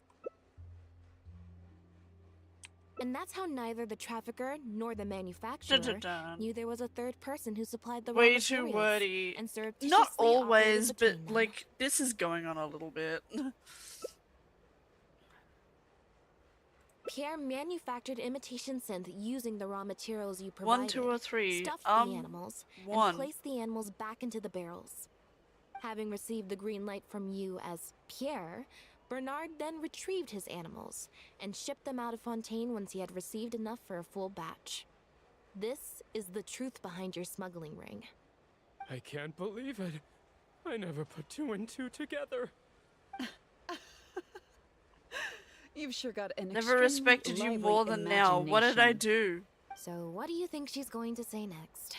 And that's how neither the trafficker nor the manufacturer Dun-dun-dun. knew there was a third person who supplied the raw Way too materials wordy. and Not surreptitiously operated always, but between them. like this is going on a little bit. Pierre manufactured imitation synth using the raw materials you provided. 1, 2, or 3. Stuffed the animals, 1. and placed the animals back into the barrels. Having received the green light from you as Pierre, Bernard then retrieved his animals and shipped them out of Fontaine once he had received enough for a full batch. This is the truth behind your smuggling ring. I can't believe it. I never put 2 and 2 together. You've sure got an Never extremely respected you lively more than now. What did I imagination. do? So what do you think she's going to say next?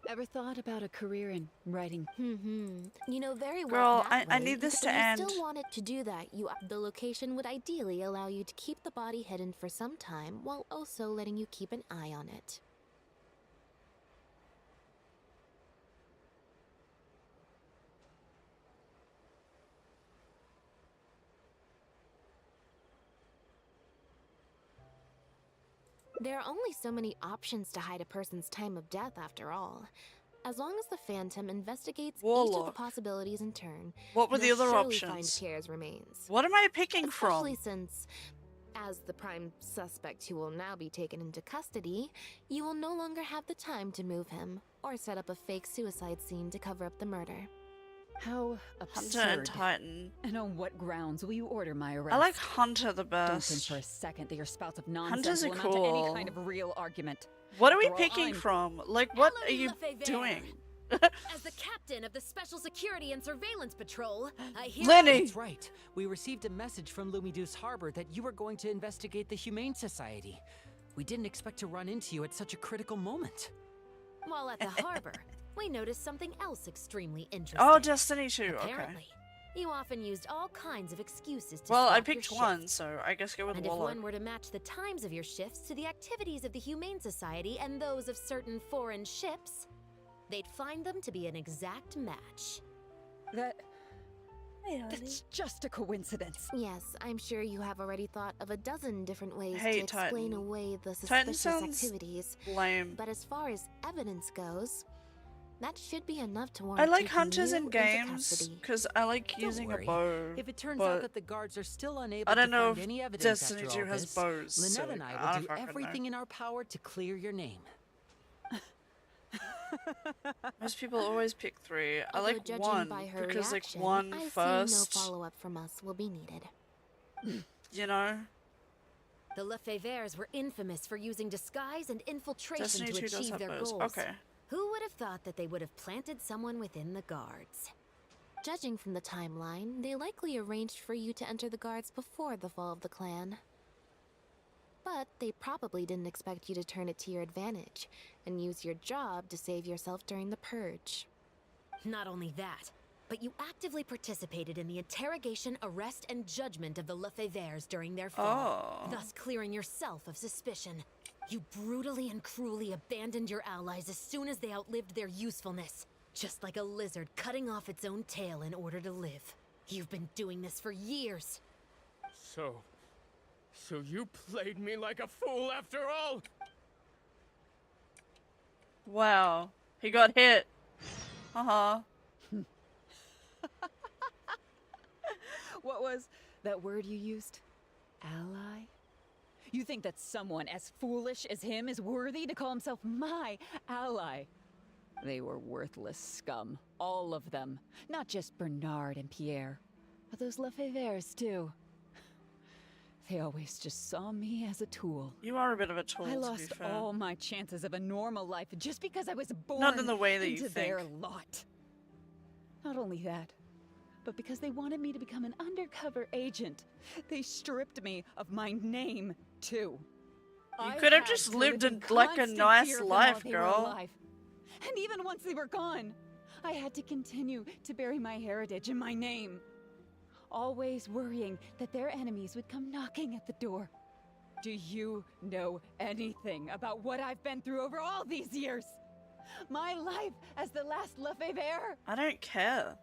Ever thought about a career in writing? You know very well Girl, that I way, need this but to if end. you still wanted to do that, the location would ideally allow you to keep the body hidden for some time while also letting you keep an eye on it. There are only so many options to hide a person's time of death, after all. As long as the Phantom investigates each of the Warlock. possibilities in turn, What were the you'll other surely find options? Pierre's remains. What am I picking Especially from? since, as the prime suspect who will now be taken into custody, you will no longer have the time to move him or set up a fake suicide scene to cover up the murder. How Hunter and absurd. Titan. And on what grounds will you order my arrest? I like Hunter the Don't think best. for a second that your spouts of nonsense Hunters are will amount to any cool. kind of real argument. What are we After all, picking I'm- from? Like, what Hello, are you Lefebvre. doing? As the captain of the Special Security and Surveillance Patrol, I hear... Lenny! That's right. We received a message from Lumiduce Harbor that you were going to investigate the Humane Society. We didn't expect to run into you at such a critical moment. While at the harbor, we noticed something else extremely interesting. Oh, Destiny 2. Okay. Apparently, you often used all kinds of excuses to Well, I stop your picked one, shift. so I guess go with And if Warlock. one were to match the times of your shifts to the activities of the Humane Society and those of certain foreign ships, they'd find them to be an exact match. That's just a coincidence. Yes, I'm sure you have already thought of a dozen different ways Hey, to explain Titan. away the Titan suspicious sounds activities. Lame. But as far as evidence goes, that should be enough to I warrant like taking hunters you in into games custody. because I like Don't using worry. a bow. If it turns but out that the guards are still unable I don't to know find if any evidence Destiny after 2 all has this, bows. Lynette so and I don't will do fucking know. everything in our power to clear your name. Most people always pick 3. I Although like judging 1 by her because reaction, like 1 I see no first, follow-up from us will be needed. you know. The Lefebvres were infamous for using disguise and infiltration Destiny to 2 does achieve have their bows. goals. Okay. Who would have thought that they would have planted someone within the guards? Judging from the timeline, they likely arranged for you to enter the guards before the fall of the clan. But they probably didn't expect you to turn it to your advantage and use your job to save yourself during the purge. Not only that, but you actively participated in the interrogation, arrest, and judgment of the Lefevres during their fall, thus clearing yourself of suspicion. You brutally and cruelly abandoned your allies as soon as they outlived their usefulness, just like a lizard cutting off its own tail in order to live. You've been doing this for years. So you played me like a fool after all? Wow. He got hit. Uh-huh. What was that word you used? Ally? You think that someone as foolish as him is worthy to call himself my ally? They were worthless scum. All of them. Not just Bernard and Pierre, but those Lefevres too. They always just saw me as a tool. You are a bit of a tool, I to be lost fair. all my chances of a normal life just because I was born Not in the way that you into think. their lot. Not only that, but because they wanted me to become an undercover agent, they stripped me of my name, too. You could have just lived like a nice life, girl. And even once they were gone, I had to continue to bury my heritage and my name. Always worrying that their enemies would come knocking at the door. Do you know anything about what I've been through over all these years? My life as the last Lefevre? I don't care.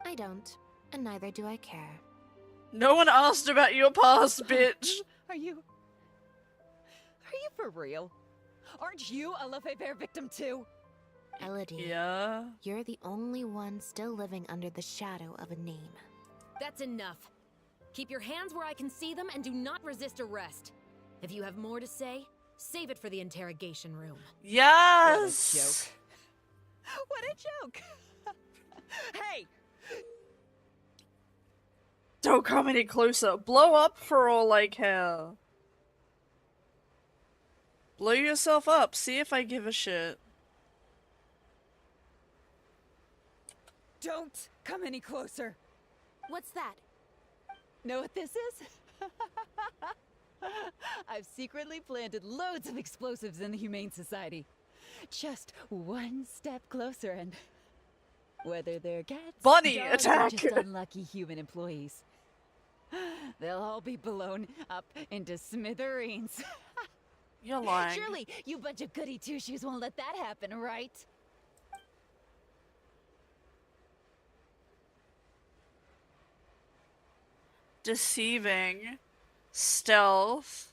I don't, and neither do I care. No one asked about your past, bitch. Are you for real? Aren't you a Lefevre victim too? Elodie, Yeah. you're the only one still living under the shadow of a name. That's enough. Keep your hands where I can see them and do not resist arrest. If you have more to say, save it for the interrogation room. Yes. What a joke! Hey! Don't come any closer. Blow up for all I care. Blow yourself up. See if I give a shit. Don't come any closer. What's that? Know what this is? I've secretly planted loads of explosives in the Humane Society. Just one step closer and... whether they're cats, Bunny dogs, attack! or just unlucky human employees. They'll all be blown up into smithereens. You're lying. Surely you bunch of goody two-shoes won't let that happen, right? Deceiving. Stealth.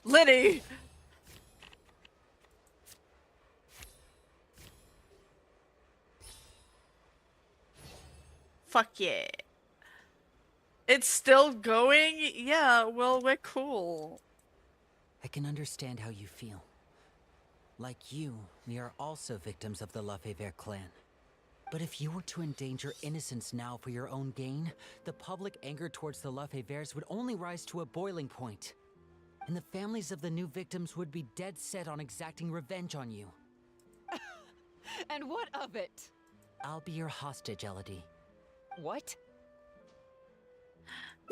Liddy! Fuck yeah. It's still going? Yeah, well, we're cool. I can understand how you feel. Like you, we are also victims of the Lefevre clan. But if you were to endanger innocence now for your own gain, the public anger towards the Lefevres would only rise to a boiling point. And the families of the new victims would be dead set on exacting revenge on you. And what of it? I'll be your hostage, Elodie. What?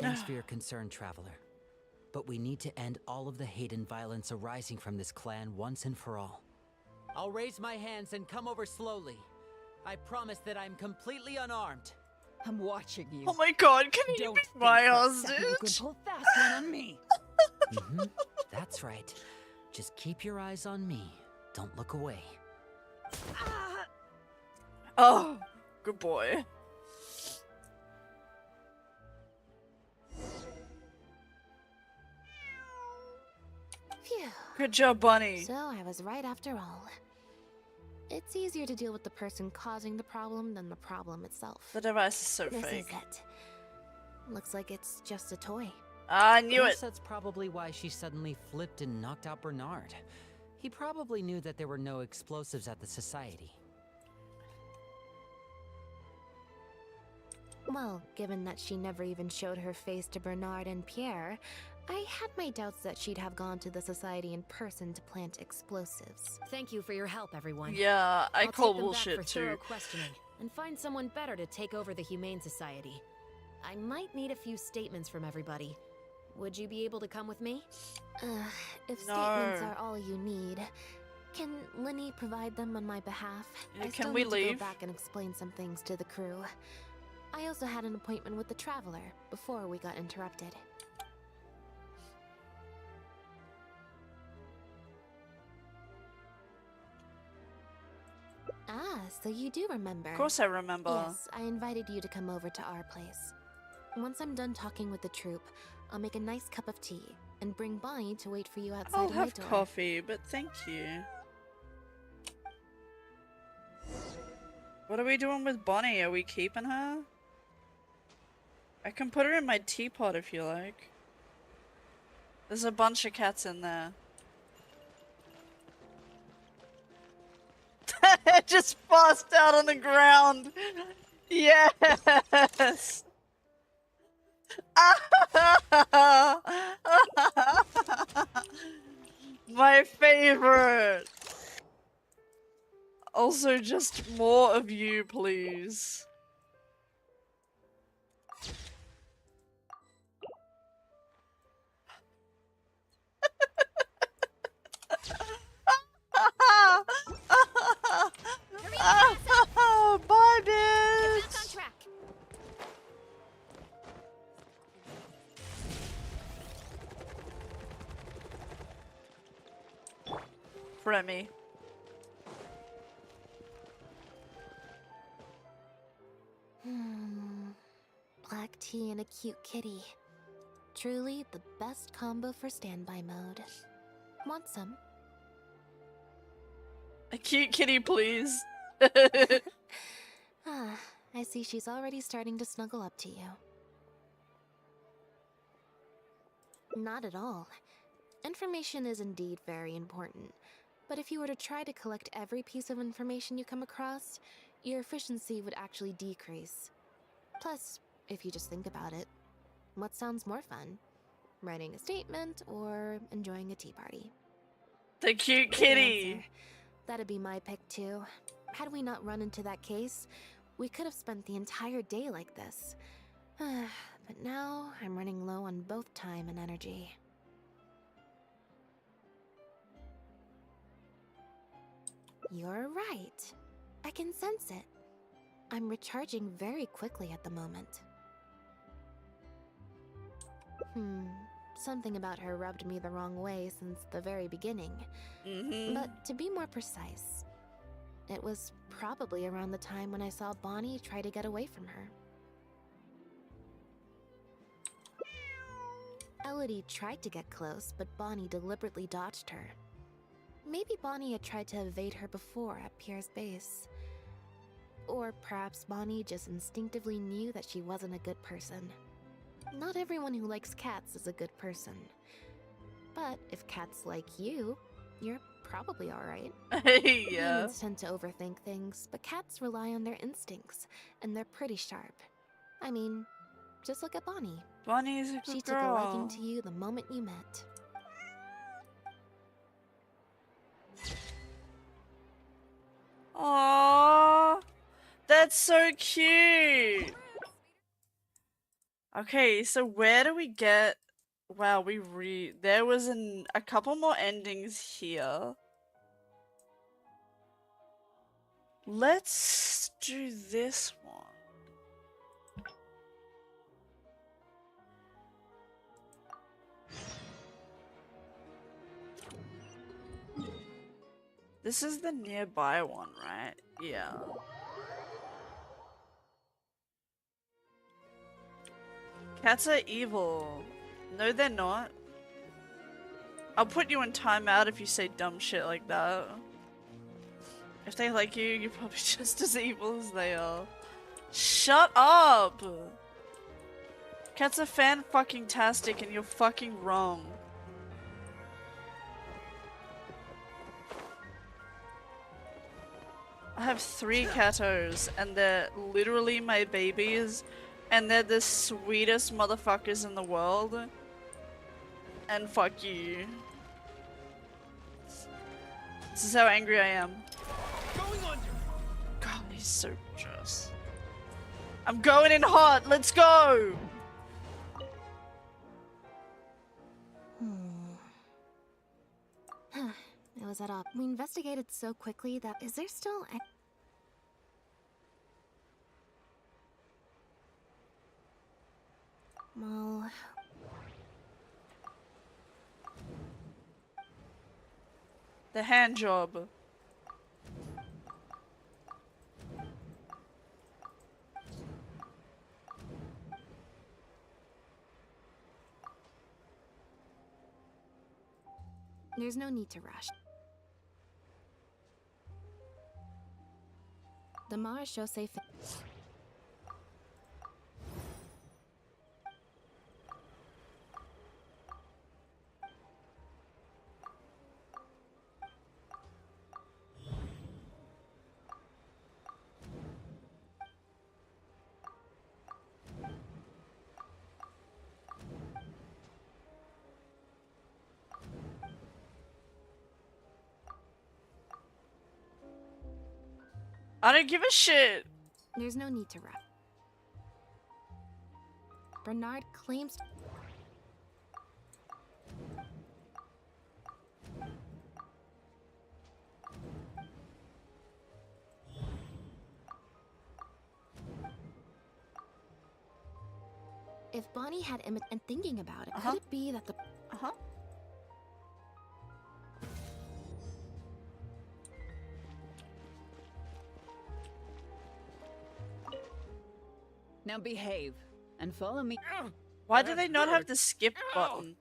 Thanks for your concern, Traveler. But we need to end all of the hate and violence arising from this clan once and for all. I'll raise my hands and come over slowly. I promise that I'm completely unarmed. I'm watching you. Oh my god, can you Don't be think my for a second you can hostage? pull fast one on me. That's right. Just keep your eyes on me. Don't look away. Oh, good boy. Phew. Good job, Bunny. So I was right after all. It's easier to deal with the person causing the problem than the problem itself. The device is so This fake. is it. Looks like it's just a toy. I knew Guess it. that's probably why she suddenly flipped and knocked out Bernard. He probably knew that there were no explosives at the society. Well, given that she never even showed her face to Bernard and Pierre, I had my doubts that she'd have gone to the society in person to plant explosives. Thank you for your help, everyone. Yeah, I I'll call take them back bullshit for too. thorough questioning and find someone better to take over the Humane Society. I might need a few statements from everybody. Would you be able to come with me? If No. statements are all you need, can Linny provide them on my behalf? Yeah, I can still we need to leave? go back and explain some things to the crew. I also had an appointment with the Traveler before we got interrupted. Ah, so you do remember. Of course I remember. Yes, I invited you to come over to our place. Once I'm done talking with the troop, I'll make a nice cup of tea and bring Bonnie to wait for you outside I'll of my have door. coffee, but thank you. What are we doing with Bonnie? Are we keeping her? I can put her in my teapot if you like. There's a bunch of cats in there. It just passed out on the ground. Yes. My favorite. Also, just more of you, please. Bye, bitch. Get back on track. Remy. Black tea and a cute kitty. Truly the best combo for standby mode. Want some? A cute kitty, please. Ah, I see she's already starting to snuggle up to you. Not at all. Information is indeed very important, but if you were to try to collect every piece of information you come across, your efficiency would actually decrease. Plus, if you just think about it, what sounds more fun? Writing a statement or enjoying a tea party? The cute Good kitty. answer. That'd be my pick too. Had we not run into that case, we could have spent the entire day like this. But now, I'm running low on both time and energy. You're right. I can sense it. I'm recharging very quickly at the moment. Something about her rubbed me the wrong way since the very beginning. But to be more precise, it was probably around the time when I saw Bonnie try to get away from her. Elodie tried to get close, but Bonnie deliberately dodged her. Maybe Bonnie had tried to evade her before at Pierre's base. Or perhaps Bonnie just instinctively knew that she wasn't a good person. Not everyone who likes cats is a good person. But if cats like you, you're probably alright. Yeah. Humans tend to overthink things, but cats rely on their instincts, and they're pretty sharp. I mean, just look at Bonnie. Bonnie is a good She girl. took a liking to you the moment you met. Aww, that's so cute. Okay, so where do we get? Wow, there was a couple more endings here. Let's do this one. This is the nearby one, right? Yeah. Cats are evil. No, they're not. I'll put you in timeout if you say dumb shit like that. If they like you, you're probably just as evil as they are. Shut up! Cats are fan-fucking-tastic and you're fucking wrong. I have 3 catos and they're literally my babies and they're the sweetest motherfuckers in the world. And fuck you. This is how angry I am. God, he's so just. I'm going in hot. Let's go. It was at all. We investigated so quickly that is there still a well, The hand job. there's no need to rush. The Marechaussee I don't give a shit. There's no need to rush. Bernard claims if Bonnie had Emmett and thinking about it, could it be that the Now behave and follow me. Why do they not have the skip button?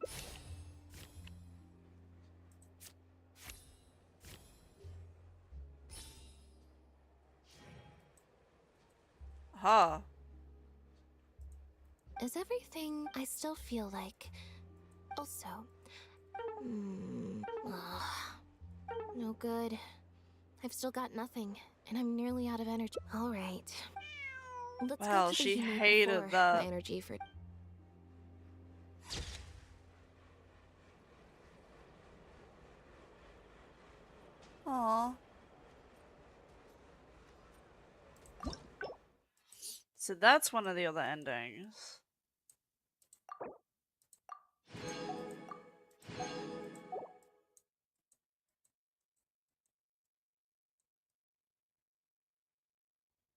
Huh. is everything I still feel like also no good. I've still got nothing, and I'm nearly out of energy. All right. Let's Wow, go to the she humane hated before that. my energy for Aww. So that's one of the other endings.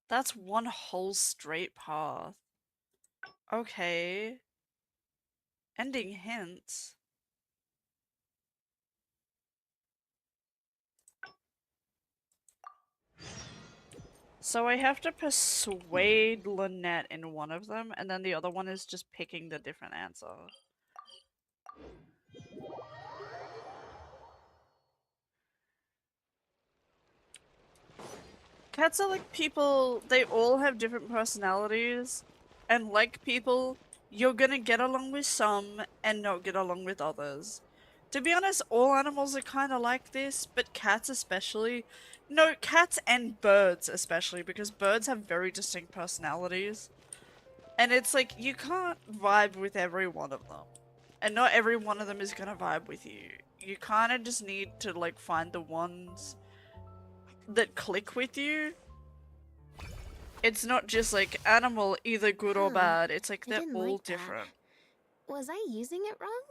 That's one whole straight path. Okay. Ending hints. So I have to persuade Lynette in one of them, and then the other one is just picking the different answer. Cats are like people, they all have different personalities, and like people, you're gonna get along with some and not get along with others. To be honest, all animals are kind of like this, but cats especially. No, cats and birds especially, because birds have very distinct personalities. And it's like, you can't vibe with every one of them. And not every one of them is gonna vibe with you. You kind of just need to like find the ones that click with you. It's not just like animal either good or bad. It's like I they're didn't all like that. different. Was I using it wrong?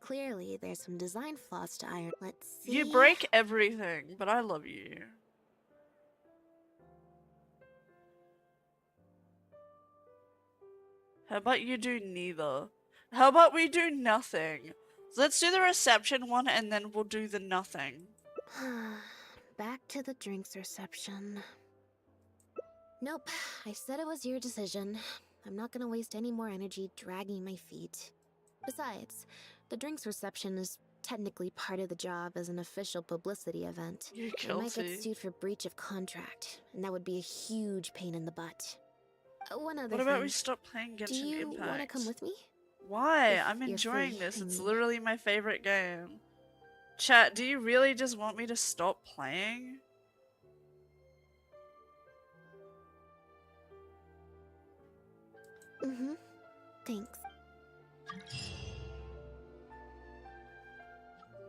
Clearly, there's some design flaws to iron. Let's see. You break everything, but I love you. How about you do neither? How about we do nothing? Let's do the reception one and then we'll do the nothing. Back to the drinks reception. Nope, I said it was your decision. I'm not gonna waste any more energy dragging my feet. Besides, the drinks reception is technically part of the job as an official publicity event. You're I might get guilty. sued for breach of contract, and that would be a huge pain in the butt. One other What thing. about we stop playing Do Genshin you Impact? want to come with me? Why? If I'm you're enjoying free, this. I It's mean. literally my favorite game. Chat, do you really just want me to stop playing? Thanks.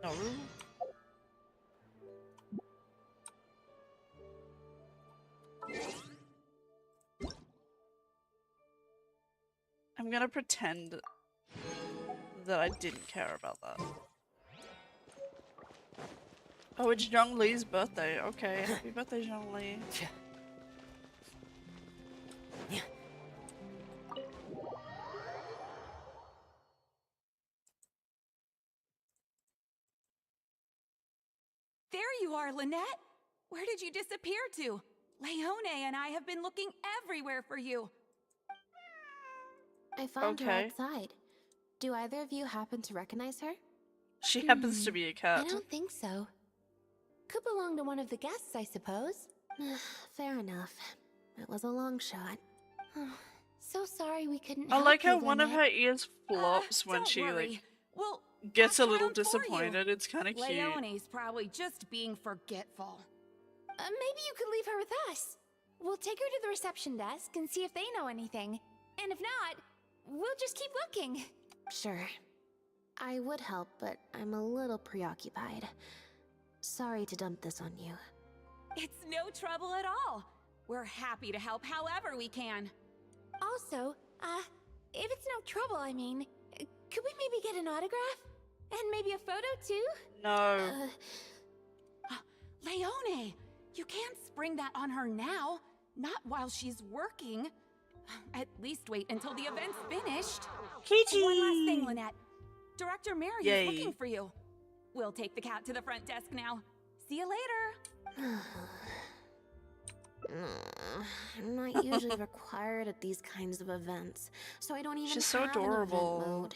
No. I'm gonna pretend that I didn't care about that. Oh, it's Zhongli's birthday. Okay, happy birthday, Zhongli. There you are, Lynette! Where did you disappear to? Leone and I have been looking everywhere for you. I found her Okay. outside. Do either of you happen to recognize her? She happens to be a I cat. don't think so. Could belong to one of the guests, I suppose. Fair enough. It was a long shot. So sorry we couldn't I help like how you, one of Lynette. her ears flops when Don't she worry. like We'll gets a ask little around for you. disappointed. It's kind of cute. Leone's probably just being forgetful. Maybe you could leave her with us. We'll take her to the reception desk and see if they know anything. And if not, we'll just keep looking. Sure. I would help, but I'm a little preoccupied. Sorry to dump this on you. It's no trouble at all. We're happy to help however we can. Also, if it's no trouble, I mean, could we maybe get an autograph? And maybe a photo too? No. Leone, you can't spring that on her now. Not while she's working. At least wait until the event's finished. Kitty! One last thing, Lynette. Director Mary Yay. is looking for you. We'll take the cat to the front desk now. See you later. I'm not usually required at these kinds of events, so I don't even She's so have adorable. an event mode.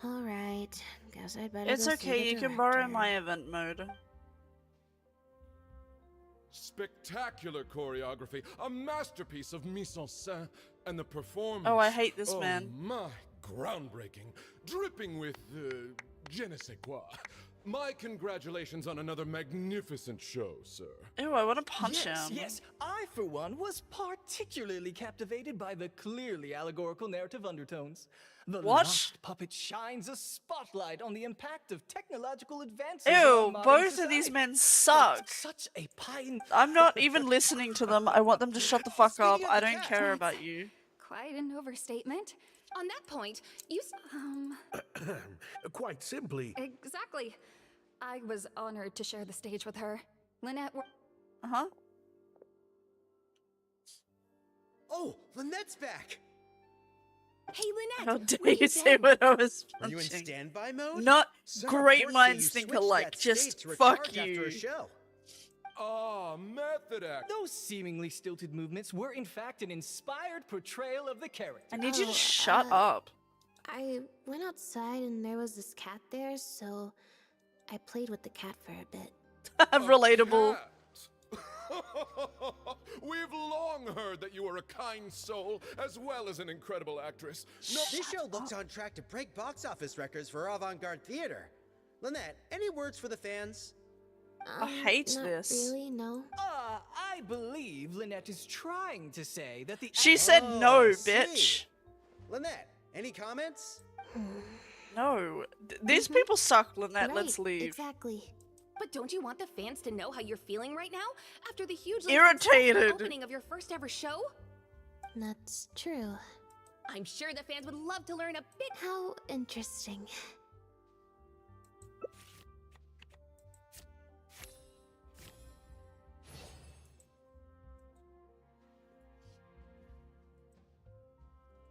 All right, guess I'd better It's go see okay, the you can borrow director. my event mode. Spectacular choreography, a masterpiece of mise en scène, and the performance. Oh, I hate this oh man. My, groundbreaking, dripping with je ne sais quoi. My congratulations on another magnificent show, sir. Ew, I want to punch Yes, him. yes. I, for one, was particularly captivated by the clearly allegorical narrative undertones. The What? lost puppet shines a spotlight on the impact of technological advances. Ew, in modern both of society. these men suck. Such a pioneer. I'm not even listening to them. I want them to shut the fuck up. Speaking of I the don't cat, care that's about you. Quite an overstatement. On that point, Quite simply, Exactly. I was honored to share the stage with her. Lynette, Uh-huh. Oh, Lynette's back! Hey, Lynette! How where dare you say been? what I was Are you in punching? standby mode? Not Some great reports say minds you think switched alike. that state Just to fuck recharge after you. a show. Ah, method act. Those seemingly stilted movements were in fact an inspired portrayal of the character. I need you to Oh, shut up. I went outside and there was this cat there, so I played with the cat for a bit. Relatable. Cat. We've long heard that you are a kind soul as well as an incredible actress. No, This show looks on track to break box office records for avant-garde theater. Lynette, any words for the fans? I hate Not this. really, no. I believe Lynette is trying to say that the She said no, I see. bitch. Lynette, any comments? No. These people suck, Lynette. Right, Let's leave. Exactly. But don't you want the fans to know how you're feeling right now? After the huge Irritated. opening of your first ever show? That's true. I'm sure the fans would love to learn a bit. How interesting.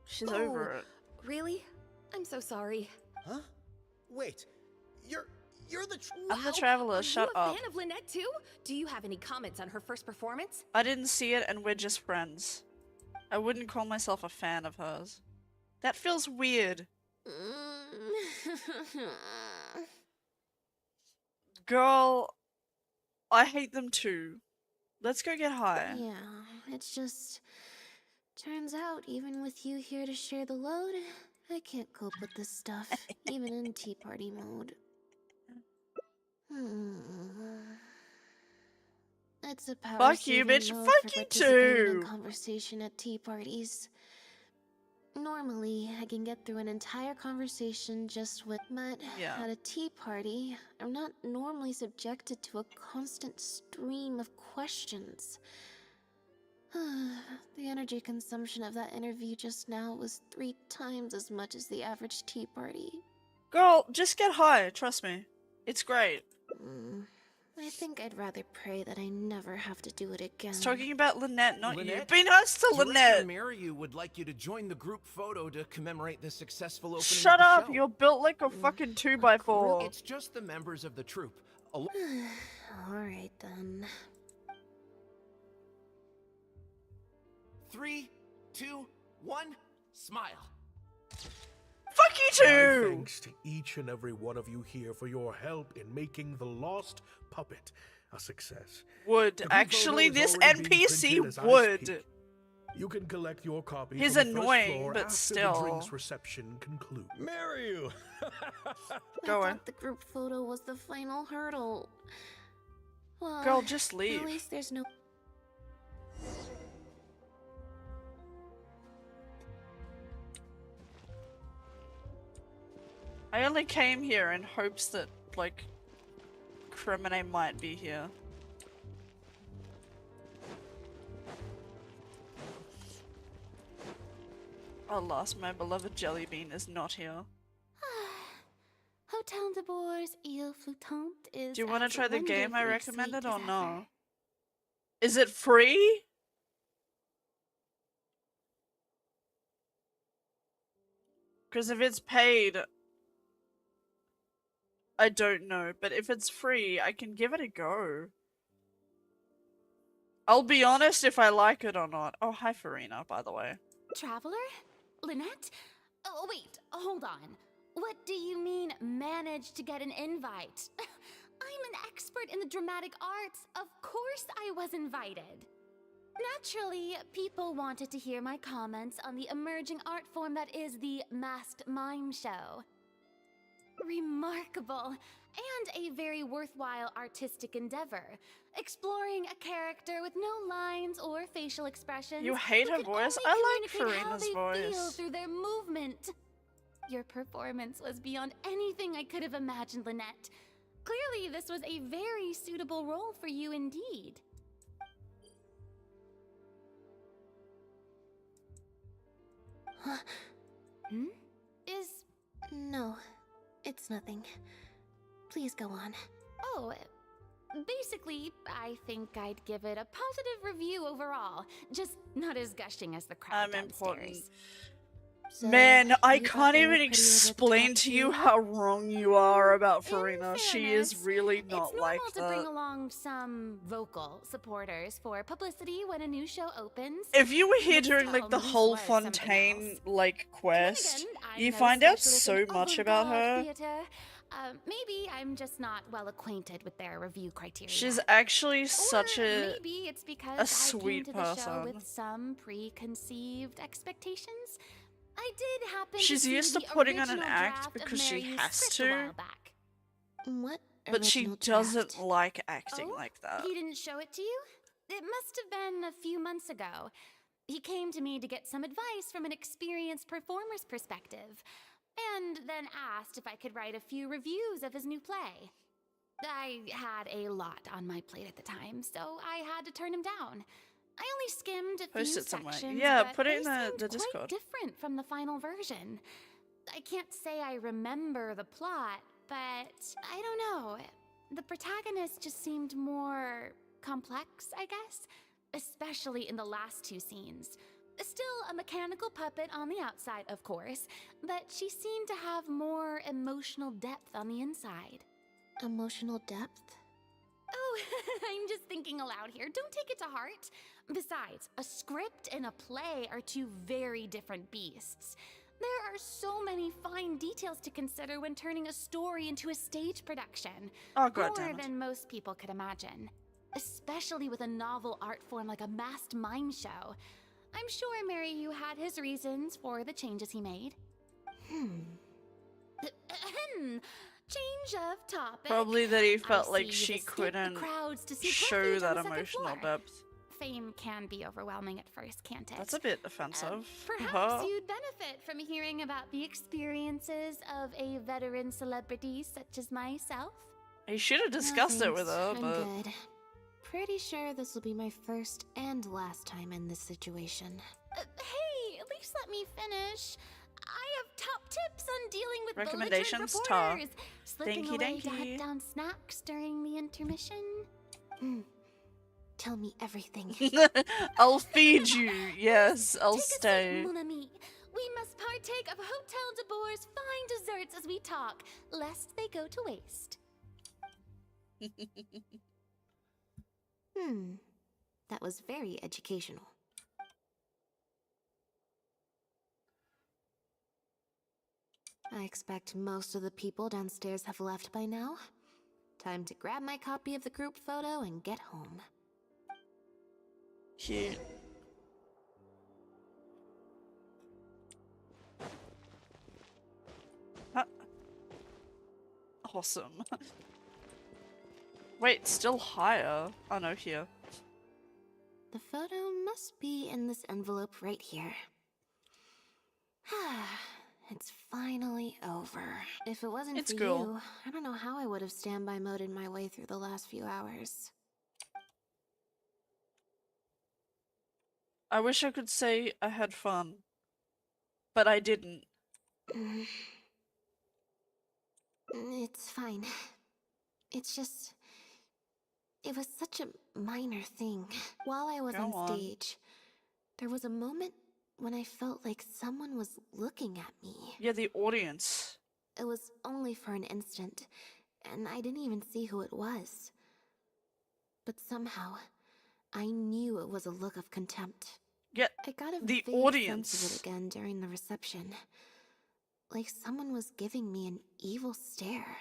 She's over it. Really? I'm so sorry. Huh? Wait, you're the I'm the traveler. Are Shut you a up. fan of Lynette too? Do you have any comments on her first performance? I didn't see it and we're just friends. I wouldn't call myself a fan of hers. That feels weird. Girl, I hate them too. Let's go get high. Yeah, it's just... Turns out, even with you here to share the load, I can't cope with this stuff, even in tea party mode. It's a power Fuck you, bitch. mode Fuck for you participating in too. conversation at tea parties. Normally, I can get through an entire conversation just with, but Yeah. at a tea party, I'm not normally subjected to a constant stream of questions. The energy consumption of that interview just now was 3 times as much as the average tea party. Girl, just get high, trust me. It's great. I think I'd rather pray that I never have to do it again. It's talking about Lynette, not Lynette? you. Be nice to Lynette! Director Mariyu would like you to join the group photo to commemorate the successful opening Shut of the up, show. you're built like a fucking 2x4. It's just the members of the troupe. Alright then. 3, 2, 1, smile. Fuck you My too! thanks to each and every one of you here for your help in making The Lost Puppet a success. Would. The group Actually, photo is this already being NPC printed as I would. speak. You can collect your copy He's from the first annoying, floor but after still. the drinks reception concludes. Mariyu! I Go away. thought the group photo was the final hurdle. Well, Girl, just leave. At least there's no... I only came here in hopes that, like, Crimine might be here. Alas, my beloved Jellybean is not here. Hotel de Boer's Ile Flottante is. Do you want to as try the game I wonderfully recommended sweet or as no? ever. Is it free? Because if it's paid, I don't know. But if it's free, I can give it a go. I'll be honest if I like it or not. Oh, hi Farina, by the way. Traveler? Lynette? Oh, wait, hold on. What do you mean, managed to get an invite? I'm an expert in the dramatic arts. Of course I was invited. Naturally, people wanted to hear my comments on the emerging art form that is the masked mime show. Remarkable, and a very worthwhile artistic endeavor. Exploring a character with no lines or facial expressions. You hate who her can voice? only I like communicate how Farina's they feel voice. through their movement. Your performance was beyond anything I could have imagined, Lynette. Clearly, this was a very suitable role for you indeed. Hmm? Is... No, it's nothing. Please go on. Oh, basically, I think I'd give it a positive review overall. Just not as gushing as the crowd I'm downstairs. important. So, Man, I you thought can't they were even pretty over the explain top to you too? how wrong you are about In Farina. She is fairness, really not it's like normal to bring that. along some vocal supporters for publicity when a new show opens. If you were here But during still, like the Louise whole was something Fontaine else. like quest, Then again, I'm you no find out specialist so in much about avant-garde her. theater. Maybe I'm just not well acquainted with their review criteria. She's actually Or such a maybe it's because a I sweet came to the show person. with some preconceived expectations. I did happen She's to see used to the putting on an original act draft of because she Mary's has script to. a while back. What? But she original doesn't draft? like acting Oh, like that. He didn't show it to you? It must have been a few months ago. He came to me to get some advice from an experienced performer's perspective, and then asked if I could write a few reviews of his new play. I had a lot on my plate at the time, so I had to turn him down. I only skimmed a Post few it somewhere. sections, Yeah, but put it in they the seemed quite Discord. different from the final version. I can't say I remember the plot, but I don't know. The protagonist just seemed more complex, I guess, especially in the last 2 scenes. Still a mechanical puppet on the outside, of course, but she seemed to have more emotional depth on the inside. Emotional depth? Oh, I'm just thinking aloud here. Don't take it to heart. Besides, a script and a play are 2 very different beasts. There are so many fine details to consider when turning a story into a stage production. Oh, More goddammit. than most people could imagine. Especially with a novel art form like a masked mime show. I'm sure Mariyu had his reasons for the changes he made. Change of topic. Probably that he I felt see like you've she escaped couldn't the crowds to seek show refuge that on the second emotional floor. depth. Fame can be overwhelming at first, can't it? That's a bit offensive. Perhaps you'd benefit from hearing about the experiences of a veteran celebrity such as myself. He should have discussed it with her, I'm but good. pretty sure this will be my first and last time in this situation. Hey, at least let me finish. I have top tips on dealing with belligerent Recommendations, Ta. reporters. Slipping Dinky away to dinky. hunt down snacks during the intermission. Tell me everything. I'll feed you. Yes, I'll Take a stay. seat, mon ami. We must partake of Hotel de Boer's fine desserts as we talk, lest they go to waste. That was very educational. I expect most of the people downstairs have left by now. Time to grab my copy of the group photo and get home. Cute. Huh. Awesome. Wait, still higher. Oh no, here. The photo must be in this envelope right here. It's finally over. If it wasn't for you, I don't know how I would have standby moded my way through the last few hours. I wish I could say I had fun, but I didn't. It's fine. It's just... It was such a minor thing. While I was on stage, there was a moment when I felt like someone was looking at me. Yeah, the audience. It was only for an instant, and I didn't even see who it was. But somehow, I knew it was a look of contempt. Yeah, I got a the vague audience. sense of it again during the reception. Like someone was giving me an evil stare.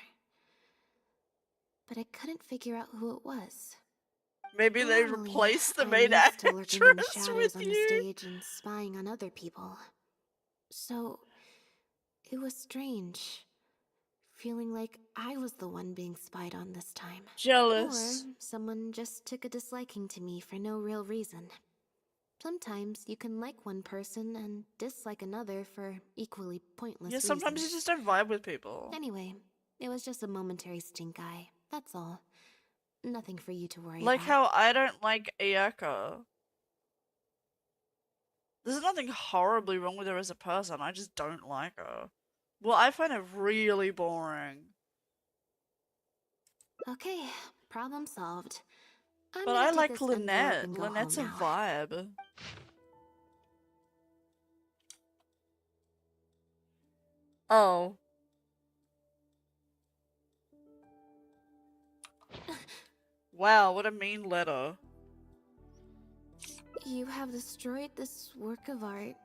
But I couldn't figure out who it was. Maybe they Normally, replaced the I'm main used to lurking in the actress shadows with on the you. stage and spying on other people. So, it was strange. Feeling like I was the one being spied on this time. Jealous. Or someone just took a disliking to me for no real reason. Sometimes you can like one person and dislike another for equally pointless reasons. Sometimes you just don't vibe with people. Anyway, it was just a momentary stink eye. That's all. Nothing for you to worry Like about. how I don't like Ayaka. There's nothing horribly wrong with her as a person, I just don't like her. Well, I find her really boring. Okay, problem solved. I'm But gonna I take like this envelope Lynette. and go Lynette's a home now. vibe. Oh. Wow, what a mean letter. You have destroyed this work of art.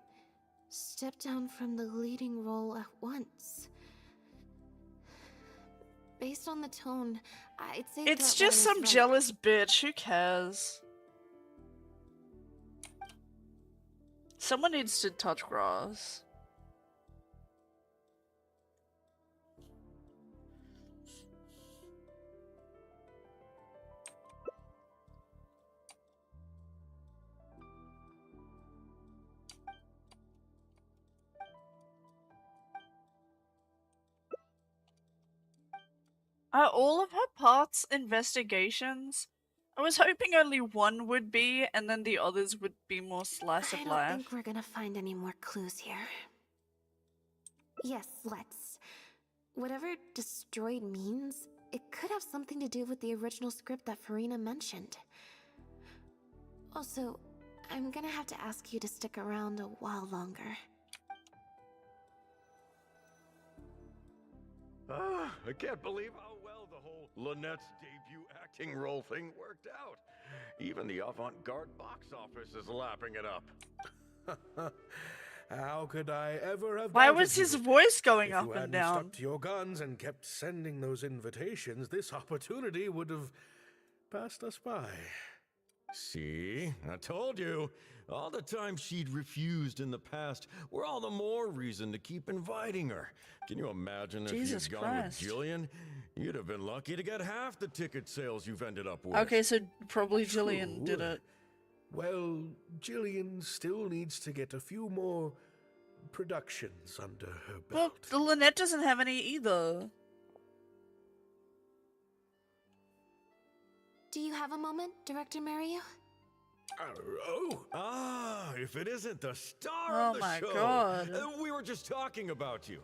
Step down from the leading role at once. Based on the tone, I'd say It's Threatwire just is some right. jealous bitch, who cares? Someone needs to touch grass. Are all of her parts investigations? I was hoping only one would be, and then the others would be more slice I of don't life. think we're gonna find any more clues here. Yes, let's. Whatever destroyed means, it could have something to do with the original script that Farina mentioned. Also, I'm gonna have to ask you to stick around a while longer. I can't believe how well the whole Lynette's debut acting role thing worked out. Even the avant-garde box office is lapping it up. How could I ever have Why doubted was his you? voice going If up you and hadn't down? stuck to your guns and kept sending those invitations, this opportunity would have passed us by. See? I told you. All the time she'd refused in the past were all the more reason to keep inviting her. Can you imagine if Jesus you'd gone Christ. with Jillian? You'd have been lucky to get half the ticket sales you've ended up with. Okay, so probably Jillian did True. it. Well, Jillian still needs to get a few more productions under her Well, belt. the Lynette doesn't have any either. Do you have a moment, Director Mario? If it isn't the star Oh of the my show. God. We were just talking about you.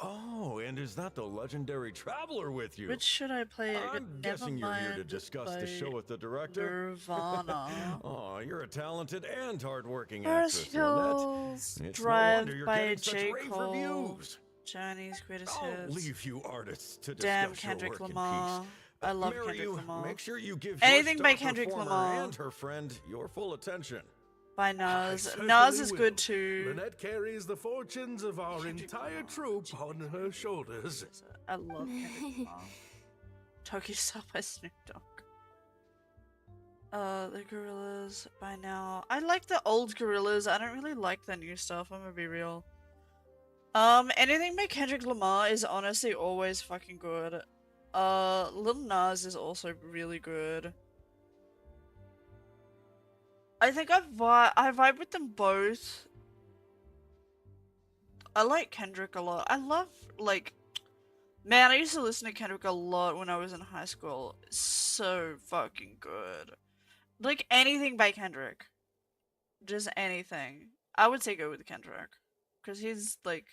Oh, and is that the legendary traveler with you? Which should I play? I'm guessing you're here to discuss the show with the director. Nirvana. Oh, you're a talented and hardworking actress, First Lynette. Hills, It's no Drive wonder you're by getting such J. rave Cole, reviews. Johnny's Greatest I'll Hits. leave you artists to discuss Damn your Kendrick work in Lamar. peace. I love Mary, Kendrick Lamar. Make sure you give Anything your by star Kendrick performer Lamar. and her friend your full attention. By Nas. certainly Nas is will. good too. Lynette carries the fortunes of our entire troop on her shoulders. I love Kendrick Lamar. Tokyo Style by Snoop Dogg. The Gorillas by now. I like the old Gorillas. I don't really like the new stuff. I'm gonna be real. Anything by Kendrick Lamar is honestly always fucking good. Lil Nas is also really good. I think I vibe with them both. I like Kendrick a lot. I love, like, man, I used to listen to Kendrick a lot when I was in high school. So fucking good. Like, anything by Kendrick. Just anything. I would say go with Kendrick. Because he's, like,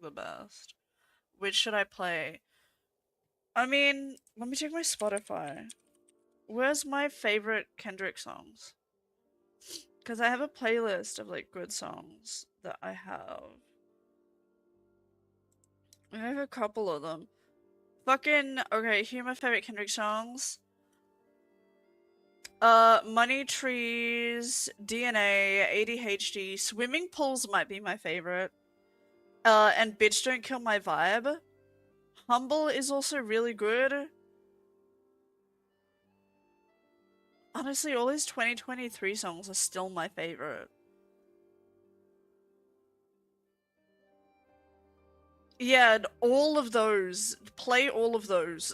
the best. Which should I play? I mean, let me check my Spotify. Where's my favorite Kendrick songs? Because I have a playlist of, like, good songs that I have. I have a couple of them. Fucking, okay, here are my favorite Kendrick songs. Money Trees, DNA, ADHD, Swimming Pools might be my favorite. And Bitch Don't Kill My Vibe. Humble is also really good. Honestly, all his 2023 songs are still my favorite. Yeah, all of those. Play all of those.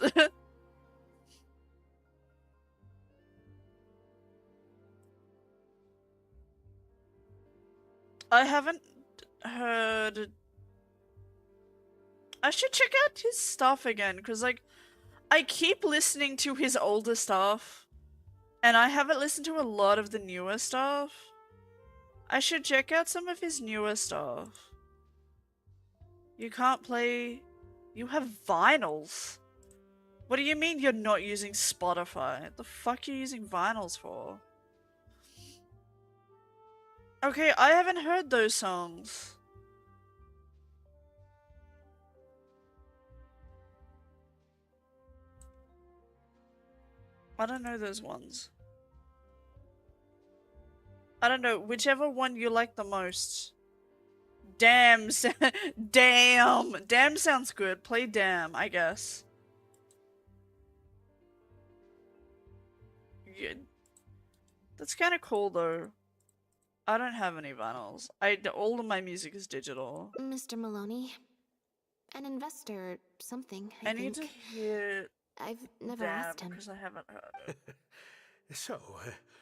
I haven't heard... I should check out his stuff again, because, like, I keep listening to his older stuff, and I haven't listened to a lot of the newer stuff. I should check out some of his newer stuff. You can't play... You have vinyls? What do you mean you're not using Spotify? The fuck are you using vinyls for? Okay, I haven't heard those songs. I don't know those ones. I don't know, whichever one you like the most. Damn, damn! Damn sounds good. Play Damn, I guess. Yeah. That's kind of cool though. I don't have any vinyls. All of my music is digital. Mr. Maloney, an investor or something, I need think. to hear I've never Damn, asked him. because I haven't heard it. So,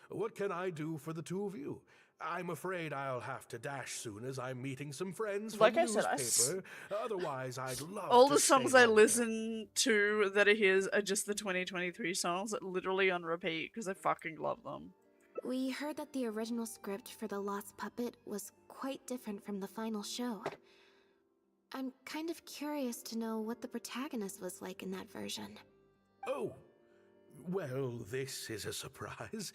what can I do for the two of you? I'm afraid I'll have to dash soon as I'm meeting some friends from Like the I said, newspaper. Otherwise, I'd love all to the songs stay I longer. listen to that are his are just the 2023 songs, literally on repeat, because I fucking love them. We heard that the original script for The Lost Puppet was quite different from the final show. I'm kind of curious to know what the protagonist was like in that version. Oh, well, this is a surprise.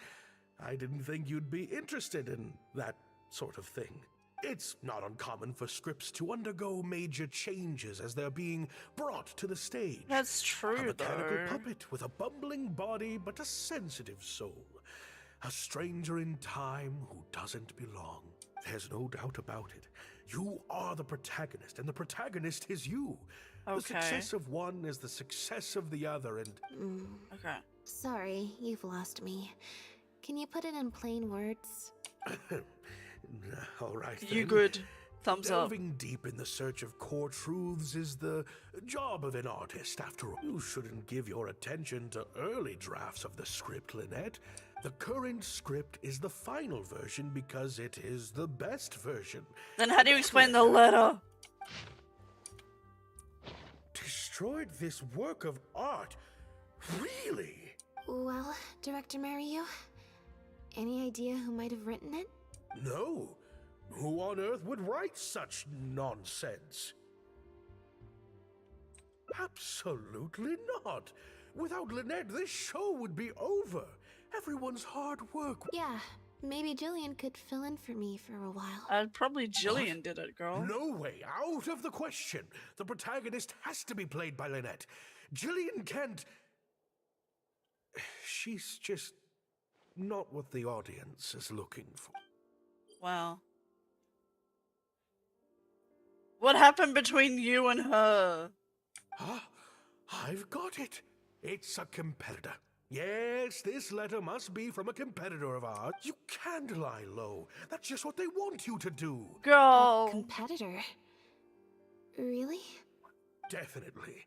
I didn't think you'd be interested in that sort of thing. It's not uncommon for scripts to undergo major changes as they're being brought to the stage. That's true, A mechanical though. puppet with a bumbling body but a sensitive soul. A stranger in time who doesn't belong. There's no doubt about it. You are the protagonist, and the protagonist is you. The Okay. success of one is the success of the other, and... Okay. Sorry, you've lost me. Can you put it in plain words? All right, You then. good. Thumbs up. Delving deep in the search of core truths is the job of an artist, after all. You shouldn't give your attention to early drafts of the script, Lynette. The current script is the final version because it is the best version. Then how do you explain the letter? Destroyed this work of art? Really? Well, Director Mariu, any idea who might have written it? No. Who on earth would write such nonsense? Absolutely not. Without Lynette, this show would be over. Everyone's hard work. Yeah, maybe Jillian could fill in for me for a while. Probably Jillian did it, girl. No way, out of the question. The protagonist has to be played by Lynette. Jillian can't... She's just not what the audience is looking for. Wow. What happened between you and her? Ah, I've got it. It's a competitor. Yes, this letter must be from a competitor of ours. You can't lie low. That's just what they want you to do. Girl. A competitor? Really? Definitely.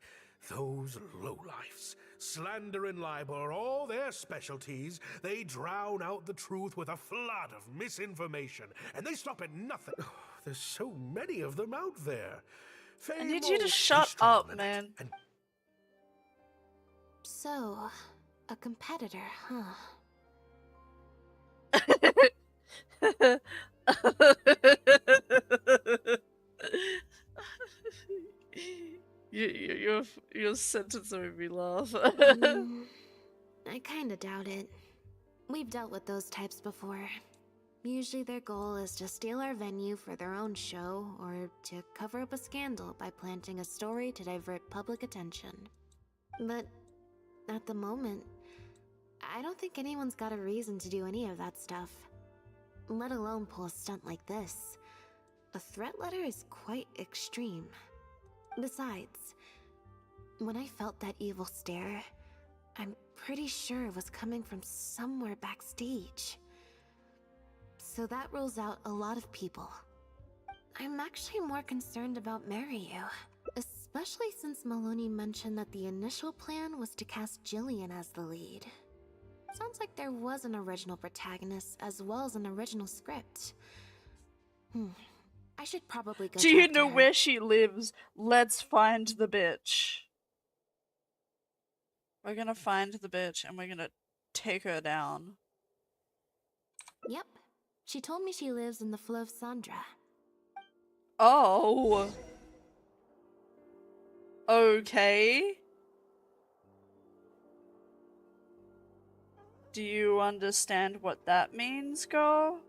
Those lowlifes. Slander and libel are all their specialties. They drown out the truth with a flood of misinformation, and they stop at nothing. There's so many of them out there. I need you to shut up, man. So, a competitor, huh? Your sentence made me laugh. I kinda doubt it. We've dealt with those types before. Usually their goal is to steal our venue for their own show, or to cover up a scandal by planting a story to divert public attention. But at the moment, I don't think anyone's got a reason to do any of that stuff. Let alone pull a stunt like this. A threat letter is quite extreme. Besides, when I felt that evil stare, I'm pretty sure it was coming from somewhere backstage. So that rules out a lot of people. I'm actually more concerned about Mariu, especially since Maloney mentioned that the initial plan was to cast Jillian as the lead. Sounds like there was an original protagonist as well as an original script. I should probably go. Do you talk to know her. where she lives? Let's find the bitch. We're gonna find the bitch and we're gonna take her down. Yep. She told me she lives in the Fleuve Sandra. Oh. Okay. Do you understand what that means, girl?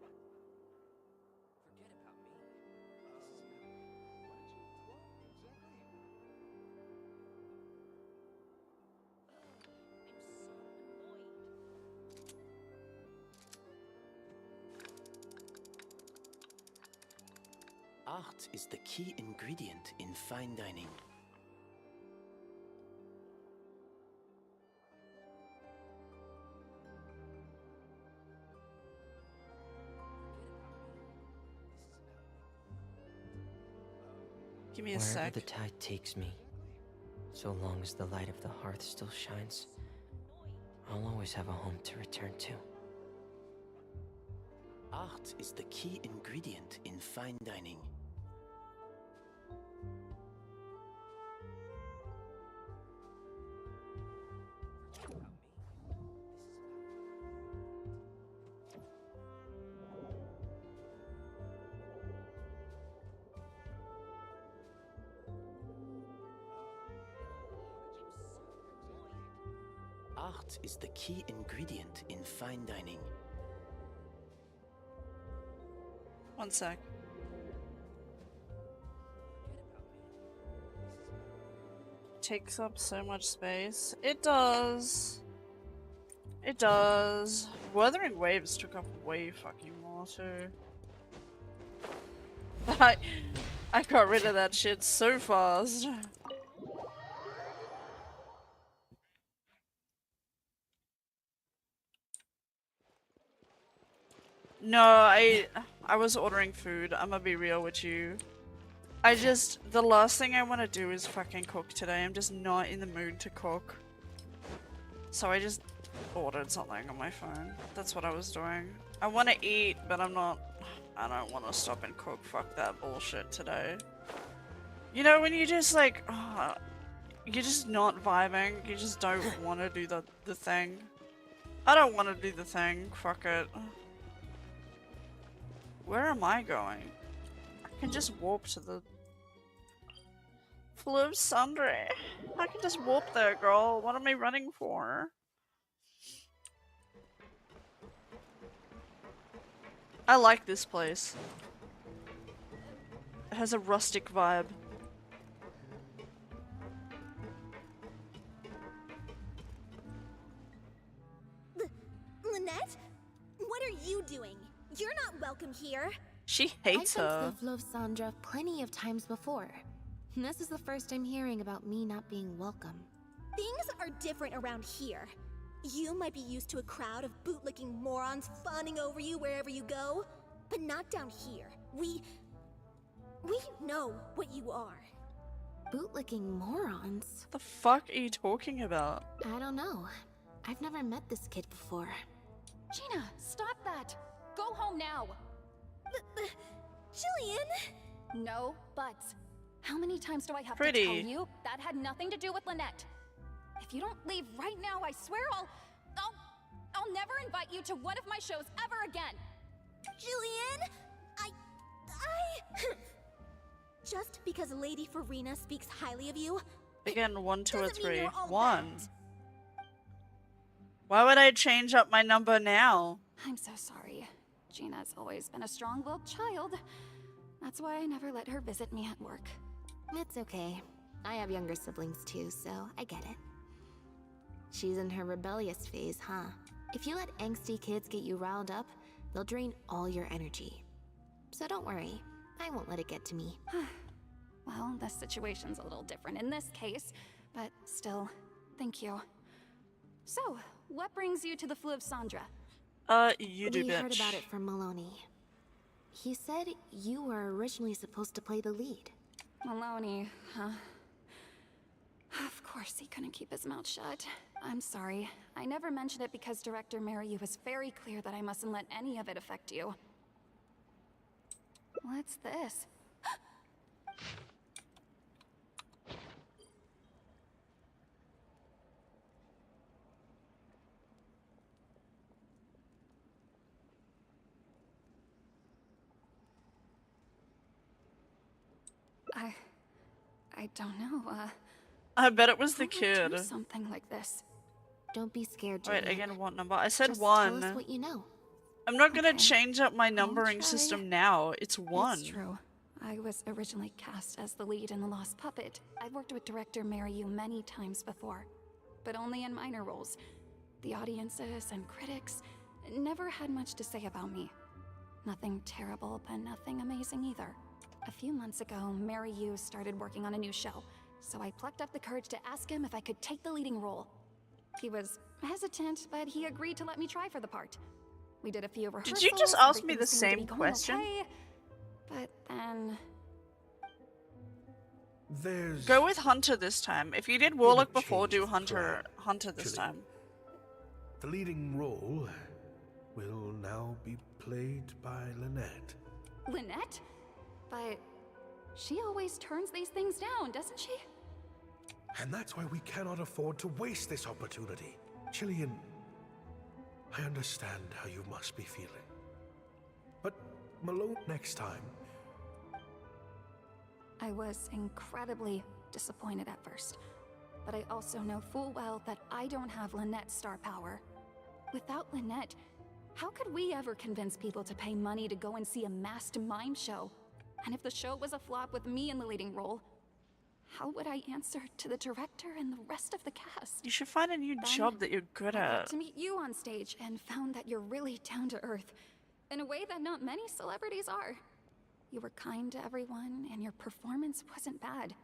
Art is the key ingredient in fine dining. Give me a Wherever sec. the tide takes me, so long as the light of the hearth still shines, I'll always have a home to return to. Art is the key ingredient in fine dining. Art is the key ingredient in fine dining. One sec. Takes up so much space. It does. It does. Wuthering Waves took up way fucking more too. I got rid of that shit so fast. No, I was ordering food. I'm gonna be real with you. The last thing I want to do is fucking cook today. I'm just not in the mood to cook. So I just ordered something on my phone. That's what I was doing. I want to eat, but I don't want to stop and cook. Fuck that bullshit today. You know, when you just like, you're just not vibing. You just don't want to do the thing. I don't want to do the thing. Fuck it. Where am I going? I can just warp to the Fleuve Sundry. I can just warp there, girl. What am I running for? I like this place. It has a rustic vibe. Lynette? What are you doing? You're not welcome here. She hates I've her. been to the Fleuve Sandra plenty of times before. This is the first I'm hearing about me not being welcome. Things are different around here. You might be used to a crowd of bootlicking morons fawning over you wherever you go, but not down here. We know what you are. Bootlicking morons? The fuck are you talking about? I don't know. I've never met this kid before. Gina, stop that! Go home now! Jillian? No buts. How many times do I have Pretty. to tell you? That had nothing to do with Lynette. If you don't leave right now, I swear I'll never invite you to one of my shows ever again! Jillian? I... Just because Lady Farina speaks highly of you... Again, 1, 2, or doesn't mean 3. you're all 1. that. Why would I change up my number now? I'm so sorry. Gina's always been a strong-willed child. That's why I never let her visit me at work. It's okay. I have younger siblings too, so I get it. She's in her rebellious phase, huh? If you let angsty kids get you riled up, they'll drain all your energy. So don't worry, I won't let it get to me. Well, this situation's a little different in this case, but still, thank you. So, what brings you to the Fleuve Sandra? You do, We bitch. heard about it from Maloney. He said you were originally supposed to play the lead. Maloney, huh? Of course he couldn't keep his mouth shut. I'm sorry. I never mentioned it because Director Mariyu was very clear that I mustn't let any of it affect you. What's this? I don't know, I bet it was the who would kid. do something like this. Don't be scared, Wait, Jillian. again, what number? I said Just 1. Tell us what you know. I'm not gonna Okay. change up my numbering try. system now. It's 1. It's true. I was originally cast as the lead in The Lost Puppet. I've worked with director Mariyu many times before, but only in minor roles. The audiences and critics never had much to say about me. Nothing terrible, but nothing amazing either. A few months ago, Mariyu started working on a new show, so I plucked up the courage to ask him if I could take the leading role. He was hesitant, but he agreed to let me try for the part. We did a few rehearsals. Did you just ask me everything the seemed to be same going question? okay, but then... There's... Go with Hunter this time. If you did Warlock before, do Hunter this Jillian. time. The leading role will now be played by Lynette. Lynette? But she always turns these things down, doesn't she? And that's why we cannot afford to waste this opportunity. Jillian, I understand how you must be feeling. But Malone, next time. I was incredibly disappointed at first, but I also know full well that I don't have Lynette's star power. Without Lynette, how could we ever convince people to pay money to go and see a masked mime show? And if the show was a flop with me in the leading role, how would I answer to the director and the rest of the cast? You should find a new job that you're good I got at. to meet you on stage and found that you're really down to earth, in a way that not many celebrities are. You were kind to everyone, and your performance wasn't bad.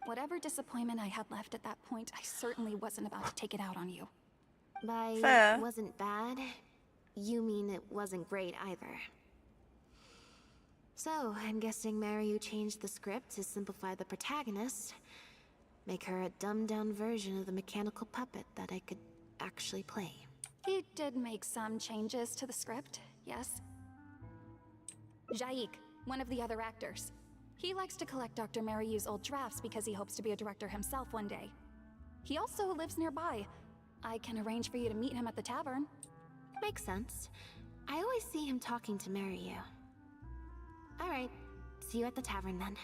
Whatever disappointment I had left at that point, I certainly wasn't about to take it out on you. By Fair. wasn't bad, you mean it wasn't great either. So, I'm guessing Mariyu changed the script to simplify the protagonist, make her a dumbed-down version of the mechanical puppet that I could actually play. He did make some changes to the script, yes. Jaik, one of the other actors. He likes to collect Dr. Mariyu's old drafts because he hopes to be a director himself one day. He also lives nearby, I can arrange for you to meet him at the tavern. Makes sense. I always see him talking to Maryu. Alright, see you at the tavern then.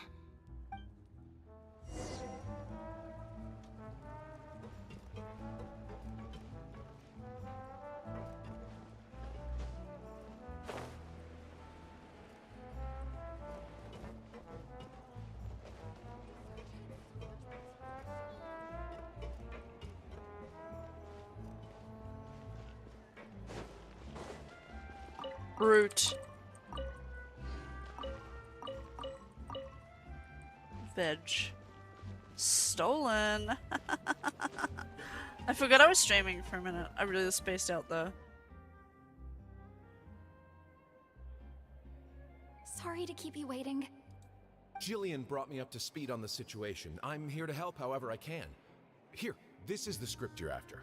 Brute. Veg. Stolen. I forgot I was streaming for a minute. I really spaced out though. Sorry to keep you waiting. Jillian brought me up to speed on the situation. I'm here to help however I can. Here, this is the script you're after.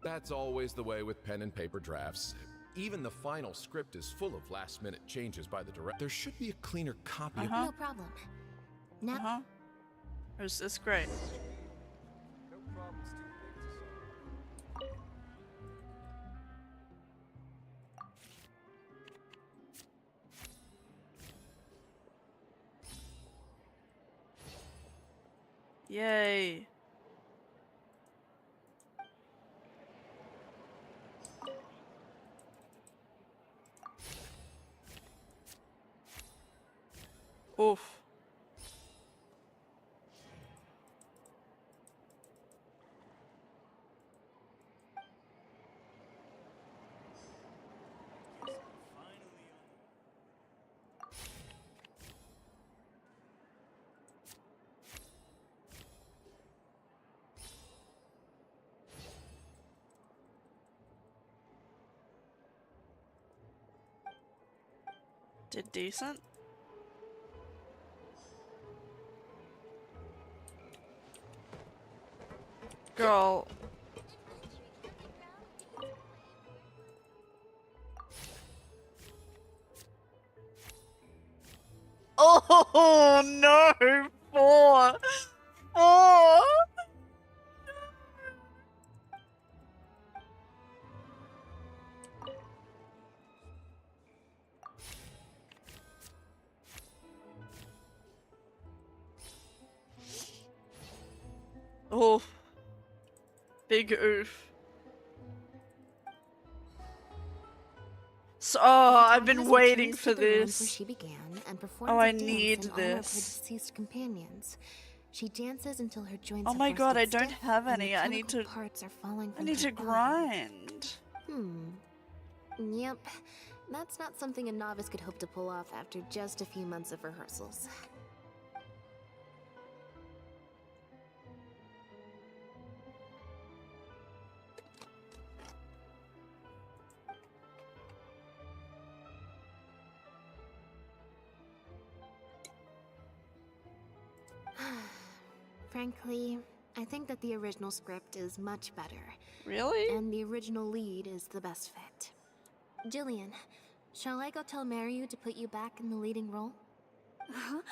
That's always the way with pen and paper drafts. Even the final script is full of last-minute changes by the director. There should be a cleaner copy. No problem. Now. It's great. Yay. Oof. Did decent. Girl. Oh no! Four! Four! Oh. Big oof. So, I've been waiting for this. She began and Oh, I a dance need in honor of her this. deceased companions. She dances until her joints Oh are my god, I frosted don't stiff have and the any. I need chemical to. parts are falling I from need her to body. grind. Yep. That's not something a novice could hope to pull off after just a few months of rehearsals. Frankly, I think that the original script is much better. Really? And the original lead is the best fit. Jillian, shall I go tell Maryu to put you back in the leading role? Huh?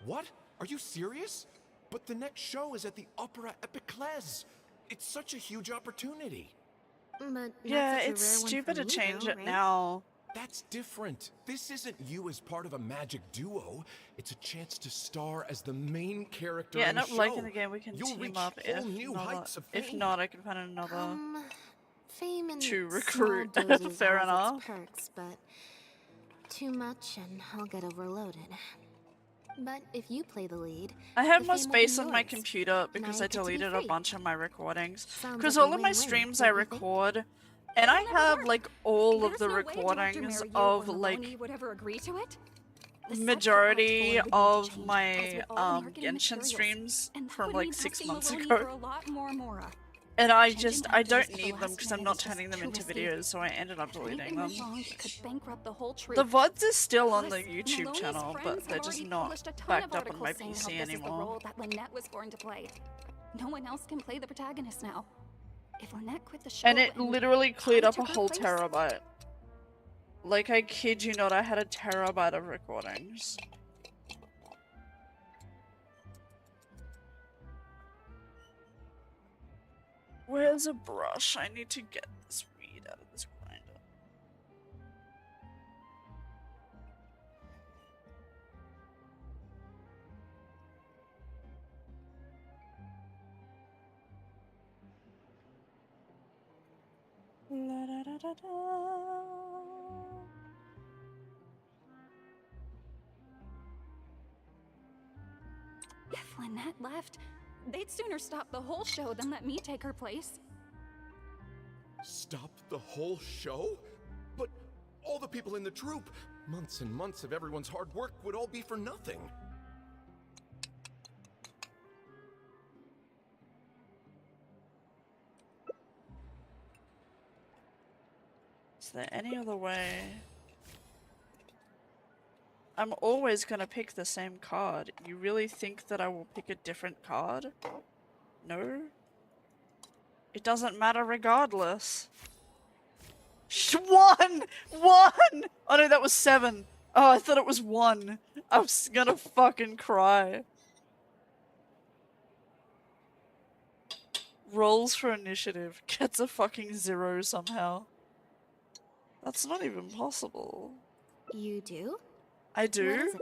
What? Are you serious? But the next show is at the Opera Epiclese. It's such a huge opportunity. But Yeah, not such a it's rare one stupid for to me, change though, it right? now. That's different. This isn't you as part of a magic duo. It's a chance to star as the main character Yeah, in a not show. liking the game, we can You'll team reach up whole if new not. heights of If fame. not, I can find another Fame in to small recruit. doses Fair has enough. its perks, but too much and I'll get overloaded. But if you play the lead, I have the more fame will be space on my yours, computer and because I I get to be deleted a free. bunch of my recordings. Sounds Because like a all of my win-win, streams don't I you think? record, and I have like all of There's the no way Director recordings Maryu of or like Maloney would ever agree to it? The sets majority department board would need to of change, my as would all the marketing Genshin materials. streams And that from would like mean 6 asking months Maloney ago. for a lot more Mora. And I Changing just, my I days don't at the need them last because I'm minute not is just turning them too into risky. videos, so I ended up deleting Anything them. went wrong, it could bankrupt the whole troop. The VODs is still on the Plus, YouTube Maloney's channel, friends but have they're just already not published a ton backed of up on my articles saying PC how this is the anymore. role that Lynette was born to play. No one else can play the protagonist now. If Lynette quit the show, And it literally cleared I up a took her whole place. terabyte. Like, I kid you not, I had a terabyte of recordings. Where's a brush? I need to get this weed out of this grinder. La da da da da. If Lynette left, they'd sooner stop the whole show than let me take her place. Stop the whole show? But all the people in the troupe, months and months of everyone's hard work would all be for nothing. Is there any other way? I'm always gonna pick the same card. You really think that I will pick a different card? No? It doesn't matter regardless. One! One! Oh no, that was 7. Oh, I thought it was 1. I was gonna fucking cry. Rolls for initiative. Gets a fucking 0 somehow. That's not even possible. You do? I What do? is it?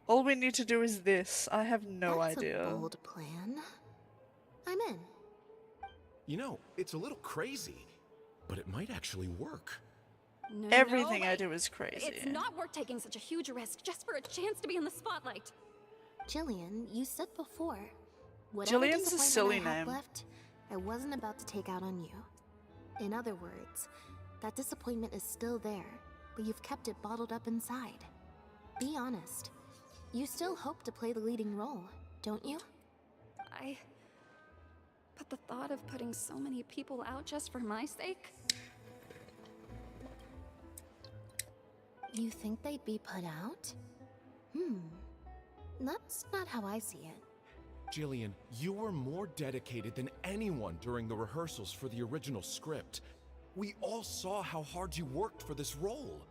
All we need to do is this. I have no That's idea. a bold plan. I'm in. You know, it's a little crazy, but it might actually work. No, Everything no, I do is crazy. It's not worth taking such a huge risk just for a chance to be in the spotlight. Jillian, you said before, whatever Jillian's a disappointment silly I have name. left, I wasn't about to take out on you. In other words, that disappointment is still there, but you've kept it bottled up inside. Be honest. You still hope to play the leading role, don't you? But the thought of putting so many people out just for my sake? You think they'd be put out? That's not how I see it. Jillian, you were more dedicated than anyone during the rehearsals for the original script. We all saw how hard you worked for this role.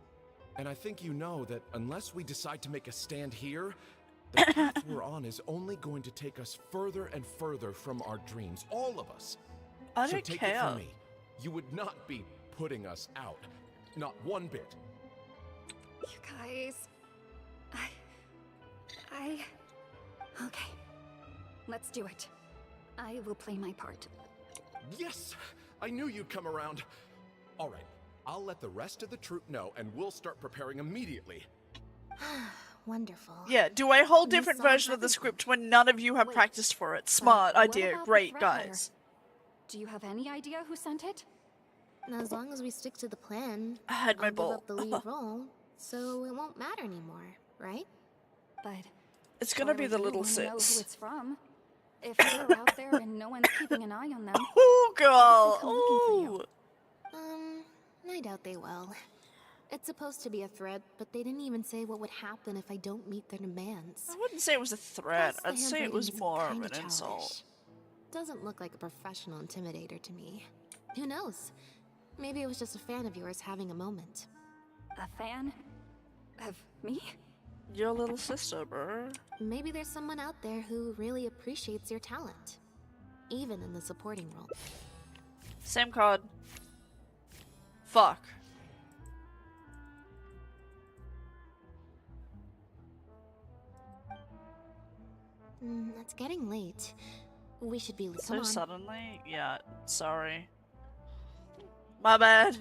And I think you know that unless we decide to make a stand here, the path we're on is only going to take us further and further from our dreams, all of us. I So don't take care. it from me, you would not be putting us out. Not one bit. You guys... Okay. Let's do it. I will play my part. Yes! I knew you'd come around. All right, I'll let the rest of the troupe know and we'll start preparing immediately. Wonderful. Yeah, do a whole You different saw version of the script when none of you have practiced for it. Smart what idea. about the Great, threat letter? guys. Do you have any idea who sent it? As long as we stick to the plan, I had my I'll give ball. up the lead role, so it won't matter anymore, right? But It's gonna be the surely you little wanna know who six. it's from. If they're out there and no one's keeping an eye on them, Oh, girl. come looking for you. I doubt they will. It's supposed to be a threat, but they didn't even say what would happen if I don't meet their demands. I wouldn't say it was a threat. Plus, the I'd say it handwriting was is more of kinda an insult. childish. Doesn't look like a professional intimidator to me. Who knows? Maybe it was just a fan of yours having a moment. A fan? Of me? Your little sister, bro. Maybe there's someone out there who really appreciates your talent. Even in the supporting role. Same card. Fuck. It's getting late. We should be leaving. So Come on. suddenly? Yeah, sorry. My bad.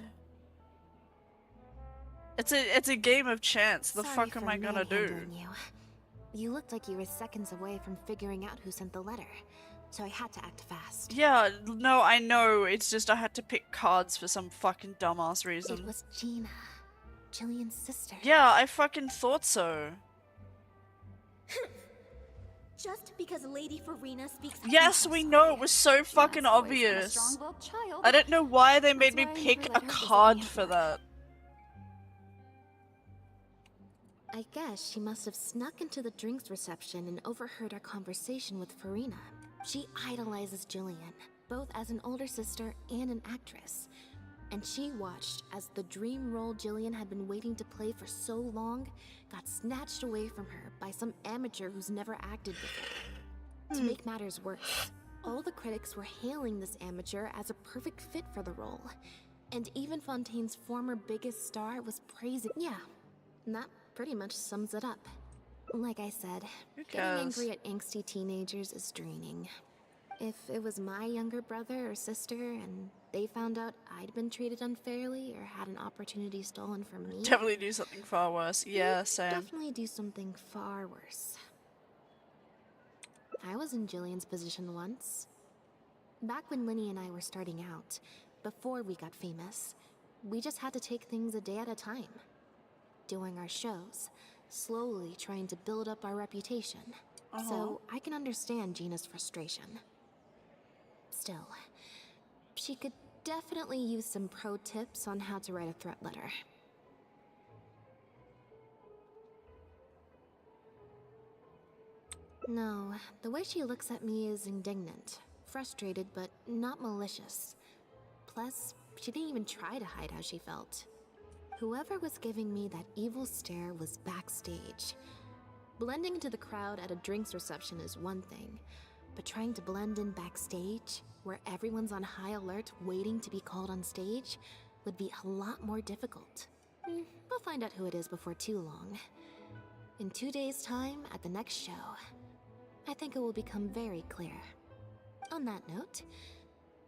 It's a game of chance. The Sorry fuck for am I gonna do? manhandling you. You looked like you were seconds away from figuring out who sent the letter, so I had to act fast. Yeah, no, I know. It's just I had to pick cards for some fucking dumbass reason. It was Gina, Jillian's sister. Yeah, I fucking thought so. Just because Lady Farina speaks. Yes, we know. It was so fucking obvious. strong-willed child. I don't know why they made me That's why pick her a letter was card the for that. I guess she must have snuck into the drinks reception and overheard our conversation with Farina. She idolizes Jillian, both as an older sister and an actress. And she watched as the dream role Jillian had been waiting to play for so long got snatched away from her by some amateur who's never acted before. To make matters worse, All the critics were hailing this amateur as a perfect fit for the role. And even Fontaine's former biggest star was praising. Yeah, that pretty much sums it up. Like I said, getting angry at angsty teenagers is draining. If it was my younger brother or sister and they found out I'd been treated unfairly or had an opportunity stolen from me... Definitely do something far worse. Yeah, same. Definitely do something far worse. I was in Jillian's position once. Back when Linny and I were starting out, before we got famous, we just had to take things a day at a time. Doing our shows, slowly trying to build up our reputation. So I can understand Gina's frustration. Still, she could definitely use some pro tips on how to write a threat letter. No, the way she looks at me is indignant, frustrated, but not malicious. Plus, she didn't even try to hide how she felt. Whoever was giving me that evil stare was backstage. Blending into the crowd at a drinks reception is one thing, but trying to blend in backstage, where everyone's on high alert waiting to be called on stage, would be a lot more difficult. We'll find out who it is before too long. In 2 days' time, at the next show, I think it will become very clear. On that note,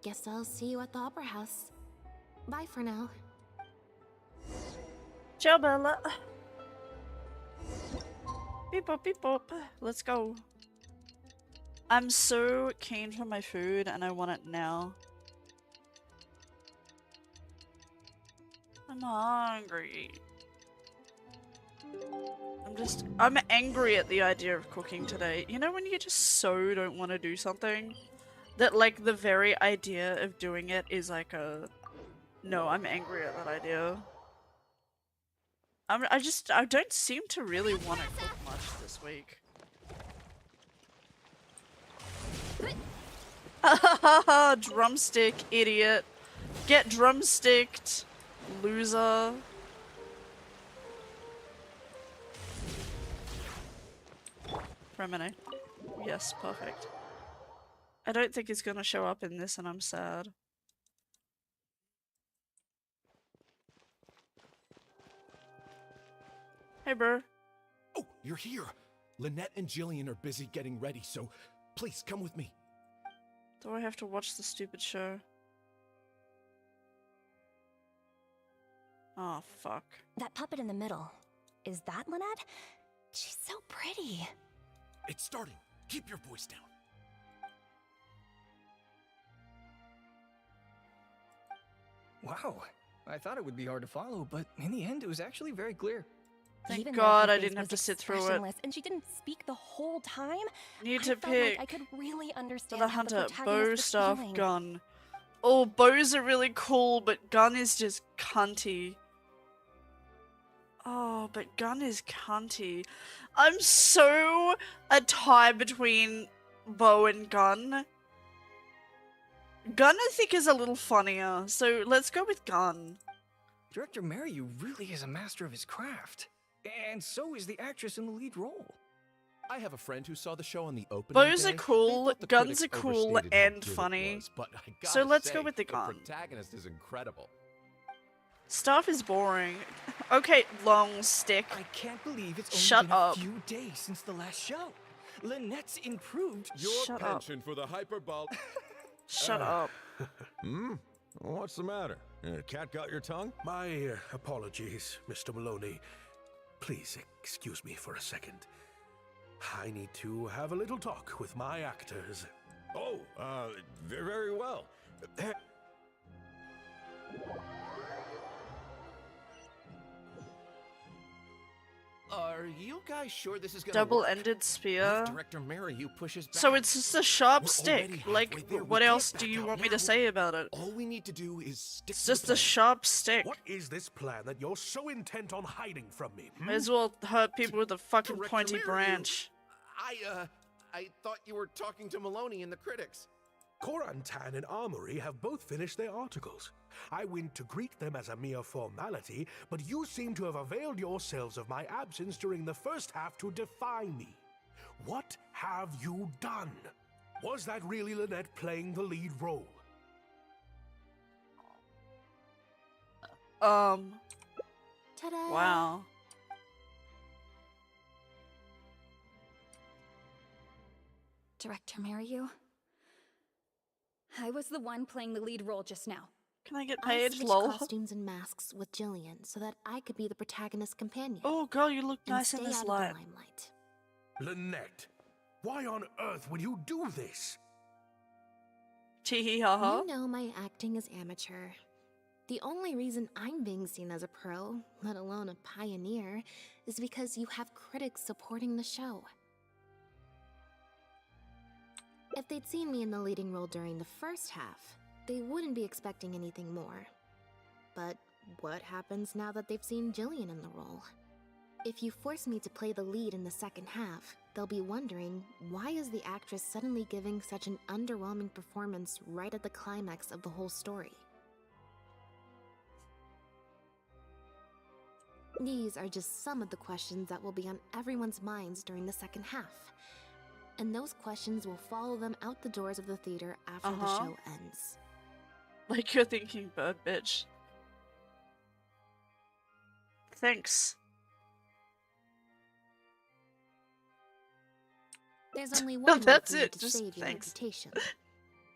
guess I'll see you at the Opera House. Bye for now. Ciao, Bella. Beep bop, beep bop. Let's go. I'm so keen for my food and I want it now. I'm hungry. I'm angry at the idea of cooking today. You know when you just so don't want to do something? That like the very idea of doing it is like a... No, I'm angry at that idea. I don't seem to really want to cook much this week. Drumstick, idiot. Get drumsticked, loser. For a minute. Yes, perfect. I don't think he's gonna show up in this and I'm sad. Hey, bro. Oh, you're here. Lynette and Jillian are busy getting ready, so please come with me. Do I have to watch the stupid show? Oh, fuck. That puppet in the middle. Is that Lynette? She's so pretty. It's starting. Keep your voice down. Wow. I thought it would be hard to follow, but in the end, it was actually very clear. Thank God I didn't have to sit through it. And she didn't speak the whole time. Need to I felt pick like I could really understand the how the hunter, protagonist bow, was staff, feeling. gun. Oh, bows are really cool, but gun is just cunty. Oh, but gun is cunty. I'm so a tie between bow and gun. Gun I think is a little funnier, so let's go with gun. Director Mariu really is a master of his craft. And so is the actress in the lead role. I have a friend who saw the show on the opening Bows day. are cool, They thought the guns critics are cool overstated how and good it funny. was, but I So gotta let's say, go with the gun. protagonist is incredible. Stuff is boring. Okay, long stick. I can't believe it's only Shut been up. a few days since the last show. Lynette's improved. Your Shut up. pension for the hyperbol. Shut up. What's the matter? Cat got your tongue? My apologies, Mr. Maloney. Please excuse me for a second. I need to have a little talk with my actors. Oh, very well. Are you guys sure this is gonna Double-ended work? spear. What if Director Mariu pushes back? So it's just a sharp We're stick. already Like, halfway there. We what can't else do back you out want me to now. say about it? All we need to do is stick It's to the just a plan. sharp stick. What is this plan that you're so intent on hiding from me? May as well hurt people with a fucking Director pointy Mariu. branch. I thought you were talking to Maloney and the critics. Korantan and Armory have both finished their articles. I went to greet them as a mere formality, but you seem to have availed yourselves of my absence during the first half to defy me. What have you done? Was that really Lynette playing the lead role? Ta-da! Wow. Director Mariyu, I was the one playing the lead role just now. Can I get I paid? switched Lol. costumes and masks with Jillian so that I could be the protagonist's companion. Oh, girl, you look and nice stay in this out light. of the limelight. Lynette, why on earth would you do this? Tee ha ha. You know my acting is amateur. The only reason I'm being seen as a pro, let alone a pioneer, is because you have critics supporting the show. If they'd seen me in the leading role during the first half, they wouldn't be expecting anything more. But what happens now that they've seen Jillian in the role? If you force me to play the lead in the second half, they'll be wondering, why is the actress suddenly giving such an underwhelming performance right at the climax of the whole story? These are just some of the questions that will be on everyone's minds during the second half. And those questions will follow them out the doors of the theater after the show ends. Like you're thinking bird, bitch. Thanks. There's only No, one way that's for me it, to just save your thanks. reputation.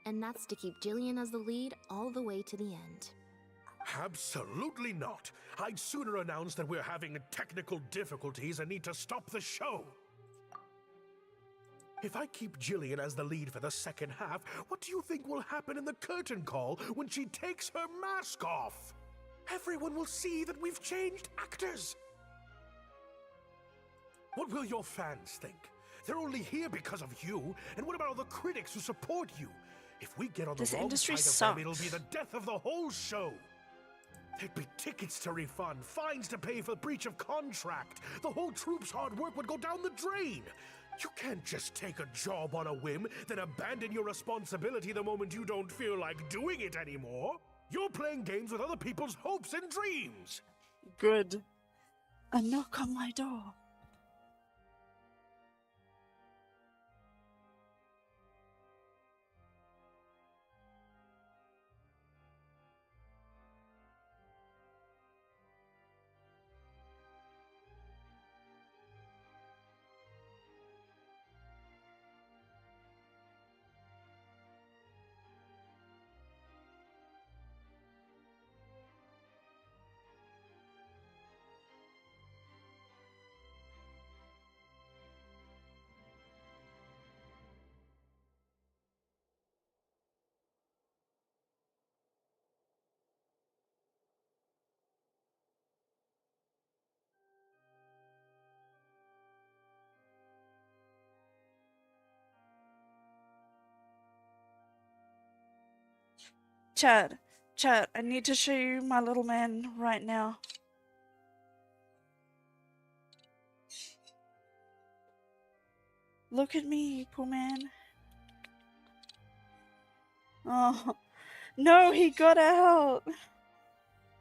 And that's to keep Jillian as the lead all the way to the end. Absolutely not. I'd sooner announce that we're having technical difficulties and need to stop the show. If I keep Jillian as the lead for the second half, what do you think will happen in the curtain call when she takes her mask off? Everyone will see that we've changed actors. What will your fans think? They're only here because of you, and what about all the critics who support you? If we get on the This wrong industry side of them, it'll sucks. be the death of the whole show. There'd be tickets to refund, fines to pay for breach of contract. The whole troupe's hard work would go down the drain. You can't just take a job on a whim, then abandon your responsibility the moment you don't feel like doing it anymore. You're playing games with other people's hopes and dreams. Good. A knock on my door. Chad, I need to show you my little man right now. Look at me, poor man. Oh, no, he got out.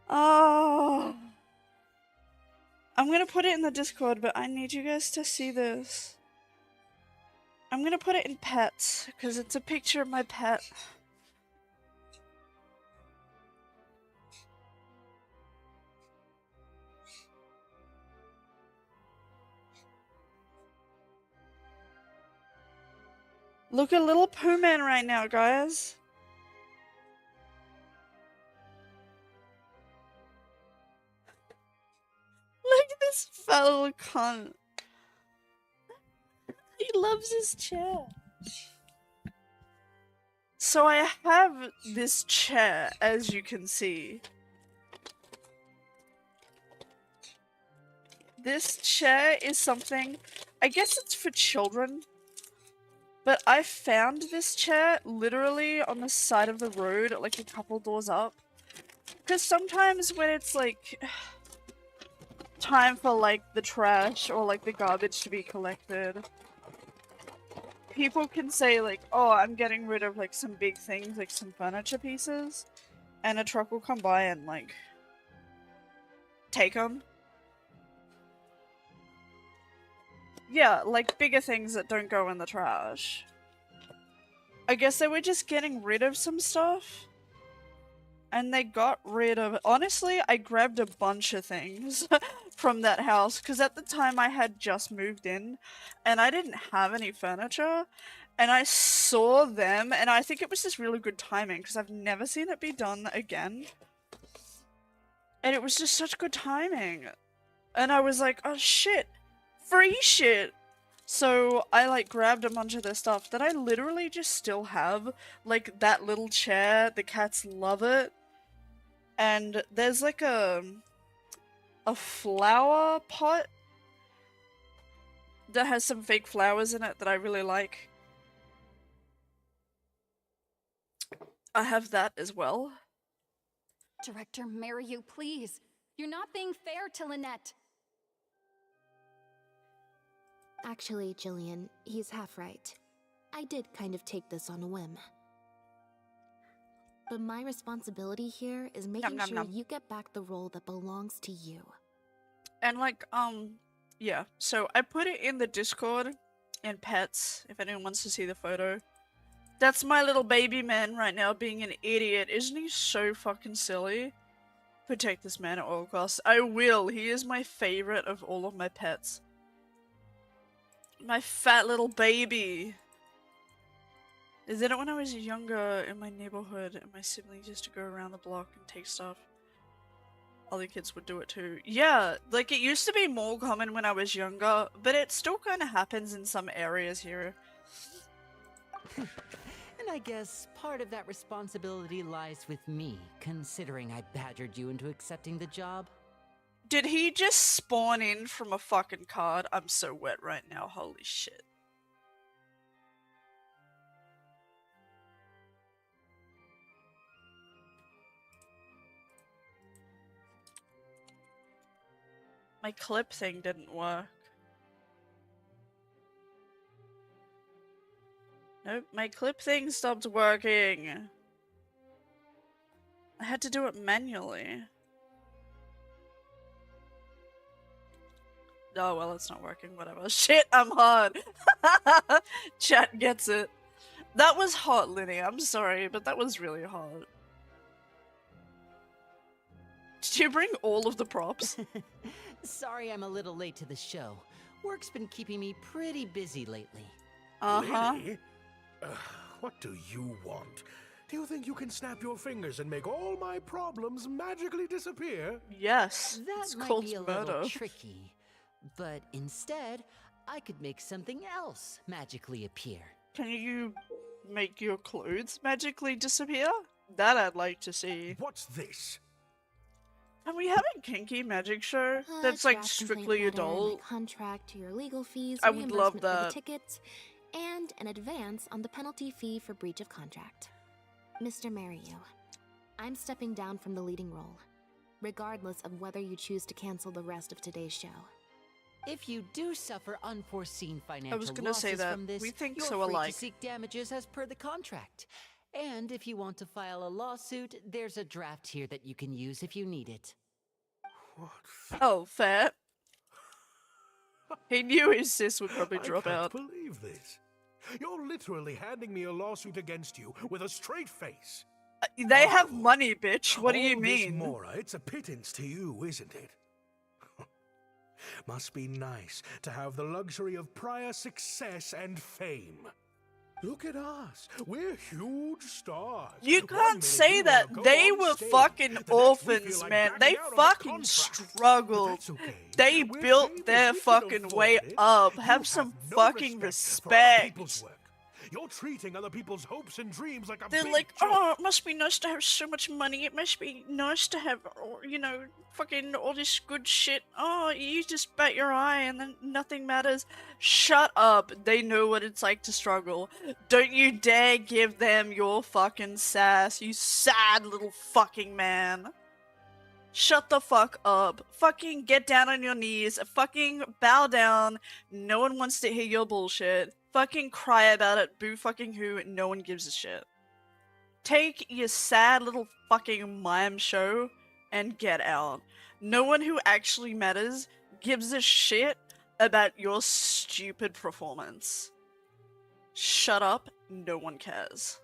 Oh. I'm gonna put it in the Discord, but I need you guys to see this. I'm gonna put it in pets, because it's a picture of my pet. Look at little Pooh Man right now, guys. Look at this fellow cunt. He loves his chair. So I have this chair, as you can see. This chair is something, I guess it's for children, but I found this chair literally on the side of the road, like a couple doors up. Because sometimes when it's like time for like the trash or like the garbage to be collected, people can say like, oh, I'm getting rid of like some big things, like some furniture pieces, and a truck will come by and like take them. Yeah, like bigger things that don't go in the trash. I guess they were just getting rid of some stuff. And they got rid of... Honestly, I grabbed a bunch of things from that house. Because at the time I had just moved in. And I didn't have any furniture. And I saw them. And I think it was just really good timing. Because I've never seen it be done again. And it was just such good timing. And I was like, oh shit. Free shit. So I like grabbed a bunch of their stuff that I literally just still have. Like that little chair. The cats love it. And there's like a flower pot that has some fake flowers in it that I really like. I have that as well. Director, marry you, please. You're not being fair to Lynette. Actually, Jillian, he's half right. I did kind of take this on a whim. But my responsibility here is making sure you get back the role that belongs to you. And like, yeah. So I put it in the Discord in pets, if anyone wants to see the photo. That's my little baby man right now being an idiot. Isn't he so fucking silly? Protect this man at all costs. I will. He is my favorite of all of my pets. My fat little baby. I did it when I was younger in my neighborhood and my siblings used to go around the block and take stuff. Other kids would do it too. Yeah, like it used to be more common when I was younger, but it still kind of happens in some areas here. And I guess part of that responsibility lies with me, considering I badgered you into accepting the job. Did he just spawn in from a fucking card? I'm so wet right now, holy shit. My clip thing didn't work. Nope, my clip thing stopped working. I had to do it manually. Oh well, it's not working, whatever. Shit, I'm hard. Chat gets it. That was hot, Linny, I'm sorry, but that was really hot. Did you bring all of the props? Sorry I'm a little late to the show. Work's been keeping me pretty busy lately. Uh-huh. Really? What do you want? Do you think you can snap your fingers and make all my problems magically disappear? Yes, that it's might called be a murder. little tricky. But instead, I could make something else magically appear. Can you make your clothes magically disappear? That I'd like to see. What's this? Can we have a kinky magic show that's like strictly adult? Contract to your legal fees, I would love reimbursement for that. the tickets, and an advance on the penalty fee for breach of contract. Mr. Mariu, I'm stepping down from the leading role, regardless of whether you choose to cancel the rest of today's show. If you do suffer unforeseen I financial was gonna losses say that. from this, We think you're so free alike. to seek damages as per the contract. And if you want to file a lawsuit, there's a draft here that you can use if you need it. Oh, fair. He knew his sis would probably drop I out. can't believe this. You're literally handing me a lawsuit against you with a straight face. They have money, bitch. What do you All mean? This, Mora, it's a pittance to you, isn't it? Must be nice to have the luxury of prior success and fame. Look at us. We're huge stars. You One can't minute say we that. wanna go They on were stage, fucking the next we feel orphans, like man. backing They out of the fucking contract. struggled. But that's okay. They We're built famous, their we can fucking afford way it. up. You Have some no fucking respect for other respect. people's work. You're treating other people's hopes and dreams like a They're big like, joke. oh, it must be nice to have so much money. It must be nice to have, you know, fucking all this good shit. Oh, you just bat your eye and then nothing matters. Shut up. They know what it's like to struggle. Don't you dare give them your fucking sass, you sad little fucking man. Shut the fuck up. Fucking get down on your knees. Fucking bow down. No one wants to hear your bullshit. Fucking cry about it. Boo fucking who. No one gives a shit. Take your sad little fucking mime show and get out. No one who actually matters gives a shit about your stupid performance. Shut up no one cares.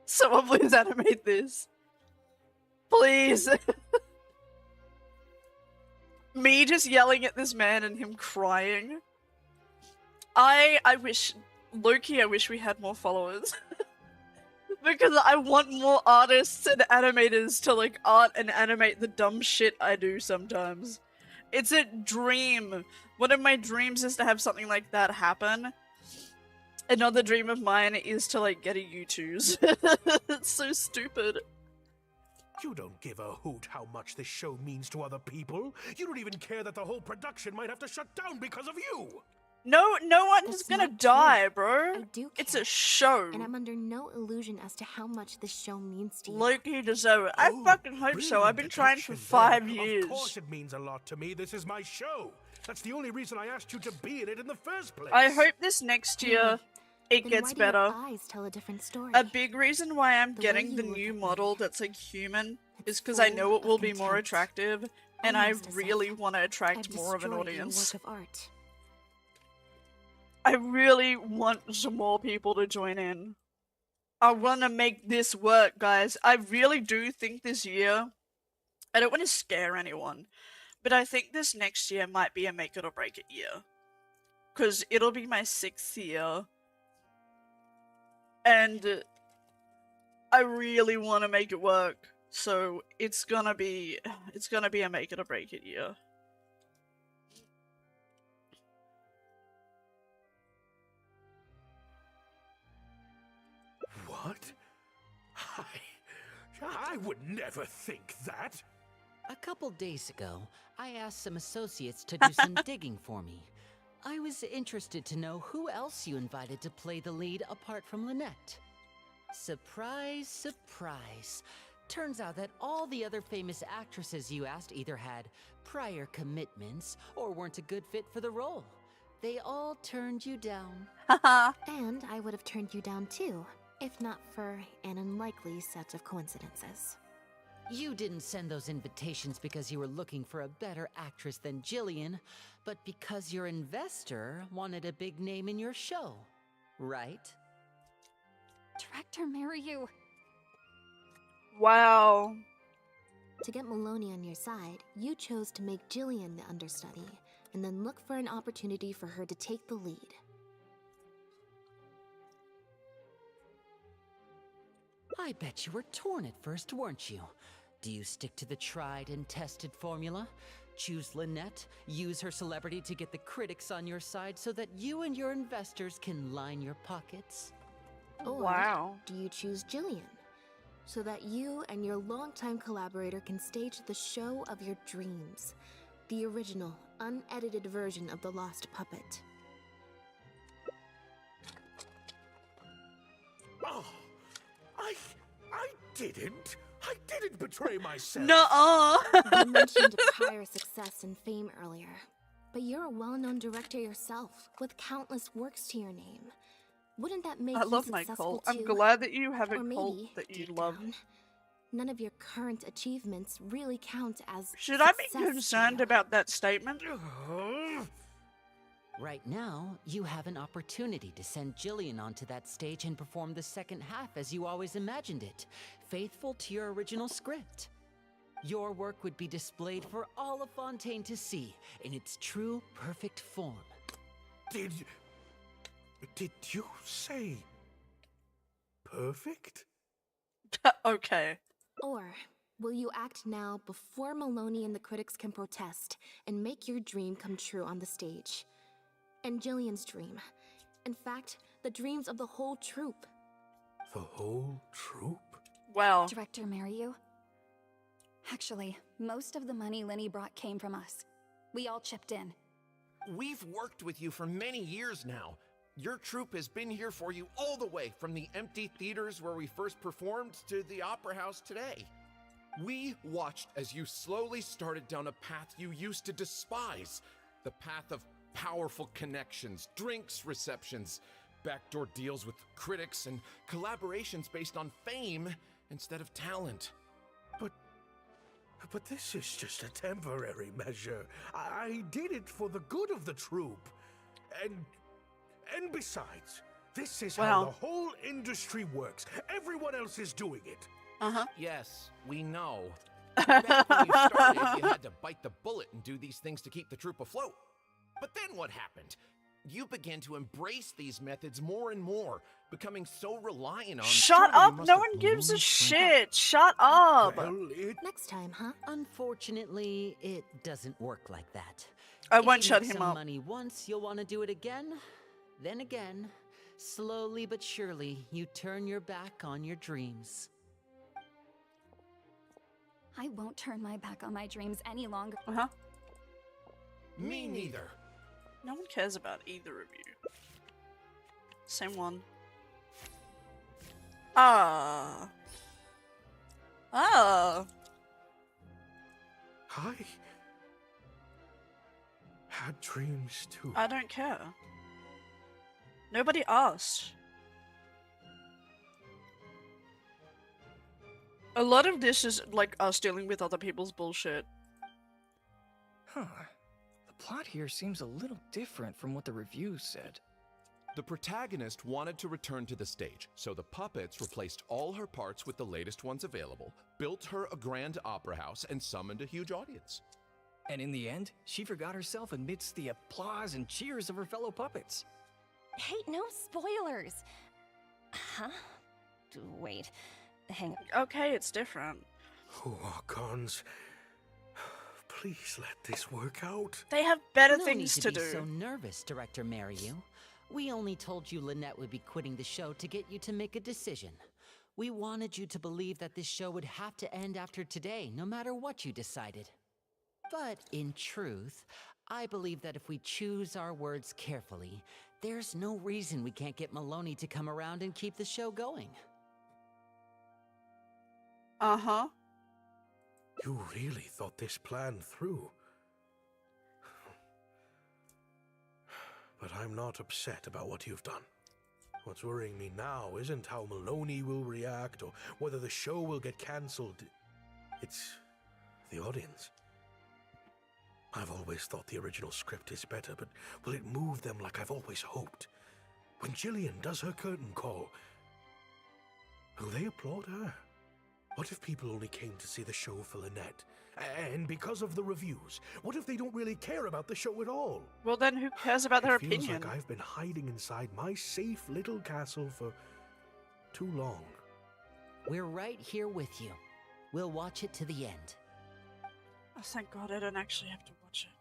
Someone please animate this. Please. Me just yelling at this man and him crying. I wish, Loki, I wish we had more followers. Because I want more artists and animators to like art and animate the dumb shit I do sometimes. It's a dream. One of my dreams is to have something like that happen. Another dream of mine is to like get a U2s. It's so stupid. You don't give a hoot how much this show means to other people. You don't even care that the whole production might have to shut down because of you. No one's That's gonna not die, true. bro. I do care, It's a show. and I'm under no illusion as to how much this show means to you. Loki deserve it. I fucking hope so. I've been trying for 5 years. Of course it means a lot to me. This is my show. That's the only reason I asked you to be in it in the first place. I hope this next year it Then gets why do better. your eyes tell a different story? A big reason why I'm The way getting you the look new at me, model that's like human is because I know it full will of be more contempt. attractive, and I Almost as if really want to attract I've more of an destroyed your audience. work of art. I really want some more people to join in. I want to make this work, guys. I really do think this year, I don't want to scare anyone, but I think this next year might be a make it or break it year. Because it'll be my 6th year. And I really want to make it work. So it's gonna be a make it or break it year. What? I would never think that. A couple days ago, I asked some associates to do some digging for me. I was interested to know who else you invited to play the lead apart from Lynette. Surprise, surprise. Turns out that all the other famous actresses you asked either had prior commitments or weren't a good fit for the role. They all turned you down. And I would have turned you down too, if not for an unlikely set of coincidences. You didn't send those invitations because you were looking for a better actress than Jillian, but because your investor wanted a big name in your show, right? Director Mariyu. Wow. To get Maloney on your side, you chose to make Jillian the understudy, and then look for an opportunity for her to take the lead. I bet you were torn at first, weren't you? Do you stick to the tried and tested formula? Choose Lynette, use her celebrity to get the critics on your side so that you and your investors can line your pockets? Or do you choose Jillian, so that you and your longtime collaborator can stage the show of your dreams, the original, unedited version of The Lost Puppet? Oh, I didn't. I didn't betray myself. Nuh-uh. You mentioned prior success and fame earlier, but you're a well-known director yourself, with countless works to your name. Wouldn't that make I you love my successful cult. I'm too? glad that you have a Or cult maybe, that you deep love. down, none of your current achievements really count as Should I be success to concerned you. about that statement? Right now, you have an opportunity to send Jillian onto that stage and perform the second half as you always imagined it, faithful to your original script. Your work would be displayed for all of Fontaine to see in its true, perfect form. Did you say perfect? Okay. Or will you act now before Maloney and the critics can protest and make your dream come true on the stage? And Jillian's dream. In fact, the dreams of the whole troupe. The whole troupe? Wow. Director Mariyu. Actually, most of the money Lenny brought came from us. We all chipped in. We've worked with you for many years now. Your troupe has been here for you all the way from the empty theaters where we first performed to the Opera House today. We watched as you slowly started down a path you used to despise. The path of powerful connections, drinks receptions, backdoor deals with critics, and collaborations based on fame instead of talent. But this is just a temporary measure. I did it for the good of the troupe. And besides, this is Wow. how the whole industry works. Everyone else is doing it. Uh-huh. Yes, we know. Back when you started, you had to bite the bullet and do these things to keep the troop afloat. But then what happened? You began to embrace these methods more and more, becoming so reliant on... Shut Surely you up! must No have one gives a blown shit! Shut up! Next time, huh? Unfortunately, it doesn't work like that. I If won't you shut make him some up. money once, you'll want to do it again, then again. Slowly but surely, you turn your back on your dreams. I won't turn my back on my dreams any longer. Uh-huh. Me neither. No one cares about either of you. Same one. Ah. Ah. I had dreams too. I don't care. Nobody asked. A lot of this is like us dealing with other people's bullshit. Huh. The plot here seems a little different from what the reviews said. The protagonist wanted to return to the stage, so the puppets replaced all her parts with the latest ones available, built her a grand opera house, and summoned a huge audience. And in the end, she forgot herself amidst the applause and cheers of her fellow puppets. Hey, no spoilers. Huh? Wait. Hang on. Okay, it's different. Oh, Archons. Please let this work out. They have better No things need to be do. so nervous, Director Mariu. We only told you Lynette would be quitting the show to get you to make a decision. We wanted you to believe that this show would have to end after today, no matter what you decided. But in truth, I believe that if we choose our words carefully, there's no reason we can't get Maloney to come around and keep the show going. Uh-huh. You really thought this plan through. But I'm not upset about what you've done. What's worrying me now isn't how Maloney will react or whether the show will get cancelled. It's the audience. I've always thought the original script is better, but will it move them like I've always hoped? When Jillian does her curtain call, will they applaud her? What if people only came to see the show for Lynette? And because of the reviews, what if they don't really care about the show at all? Well, then who cares about their It feels opinion? like I've been hiding inside my safe little castle for too long. We're right here with you. We'll watch it to the end. Oh, thank God I don't actually have to watch it.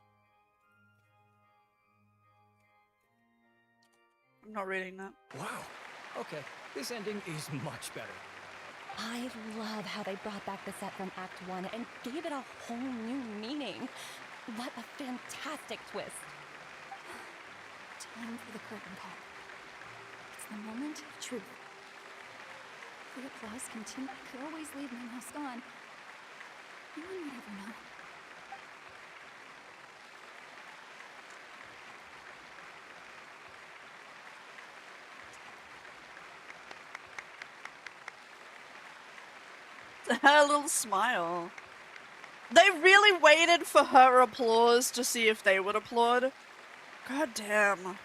I'm not reading that. Wow. Okay, this ending is much better. I love how they brought back the set from Act 1 and gave it a whole new meaning. What a fantastic twist. Time for the curtain call. It's the moment of truth. If the applause continued, I could always leave my mask on. No one would ever know. A little smile. They really waited for her applause to see if they would applaud. God damn.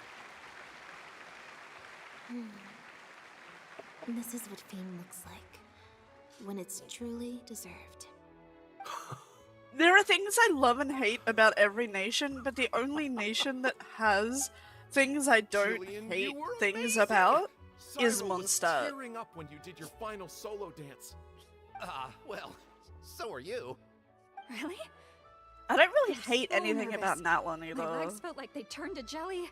This is what fame looks like. When it's truly deserved. There are things I love and hate about every nation, but the only nation that has things I don't Jillian, hate you were things amazing. about is Cyril was Mondstadt. tearing up when you did your final solo dance. Well, so are you. Really? I don't really I'm hate so anything nervous. about that one My either. legs felt like they turned to jelly.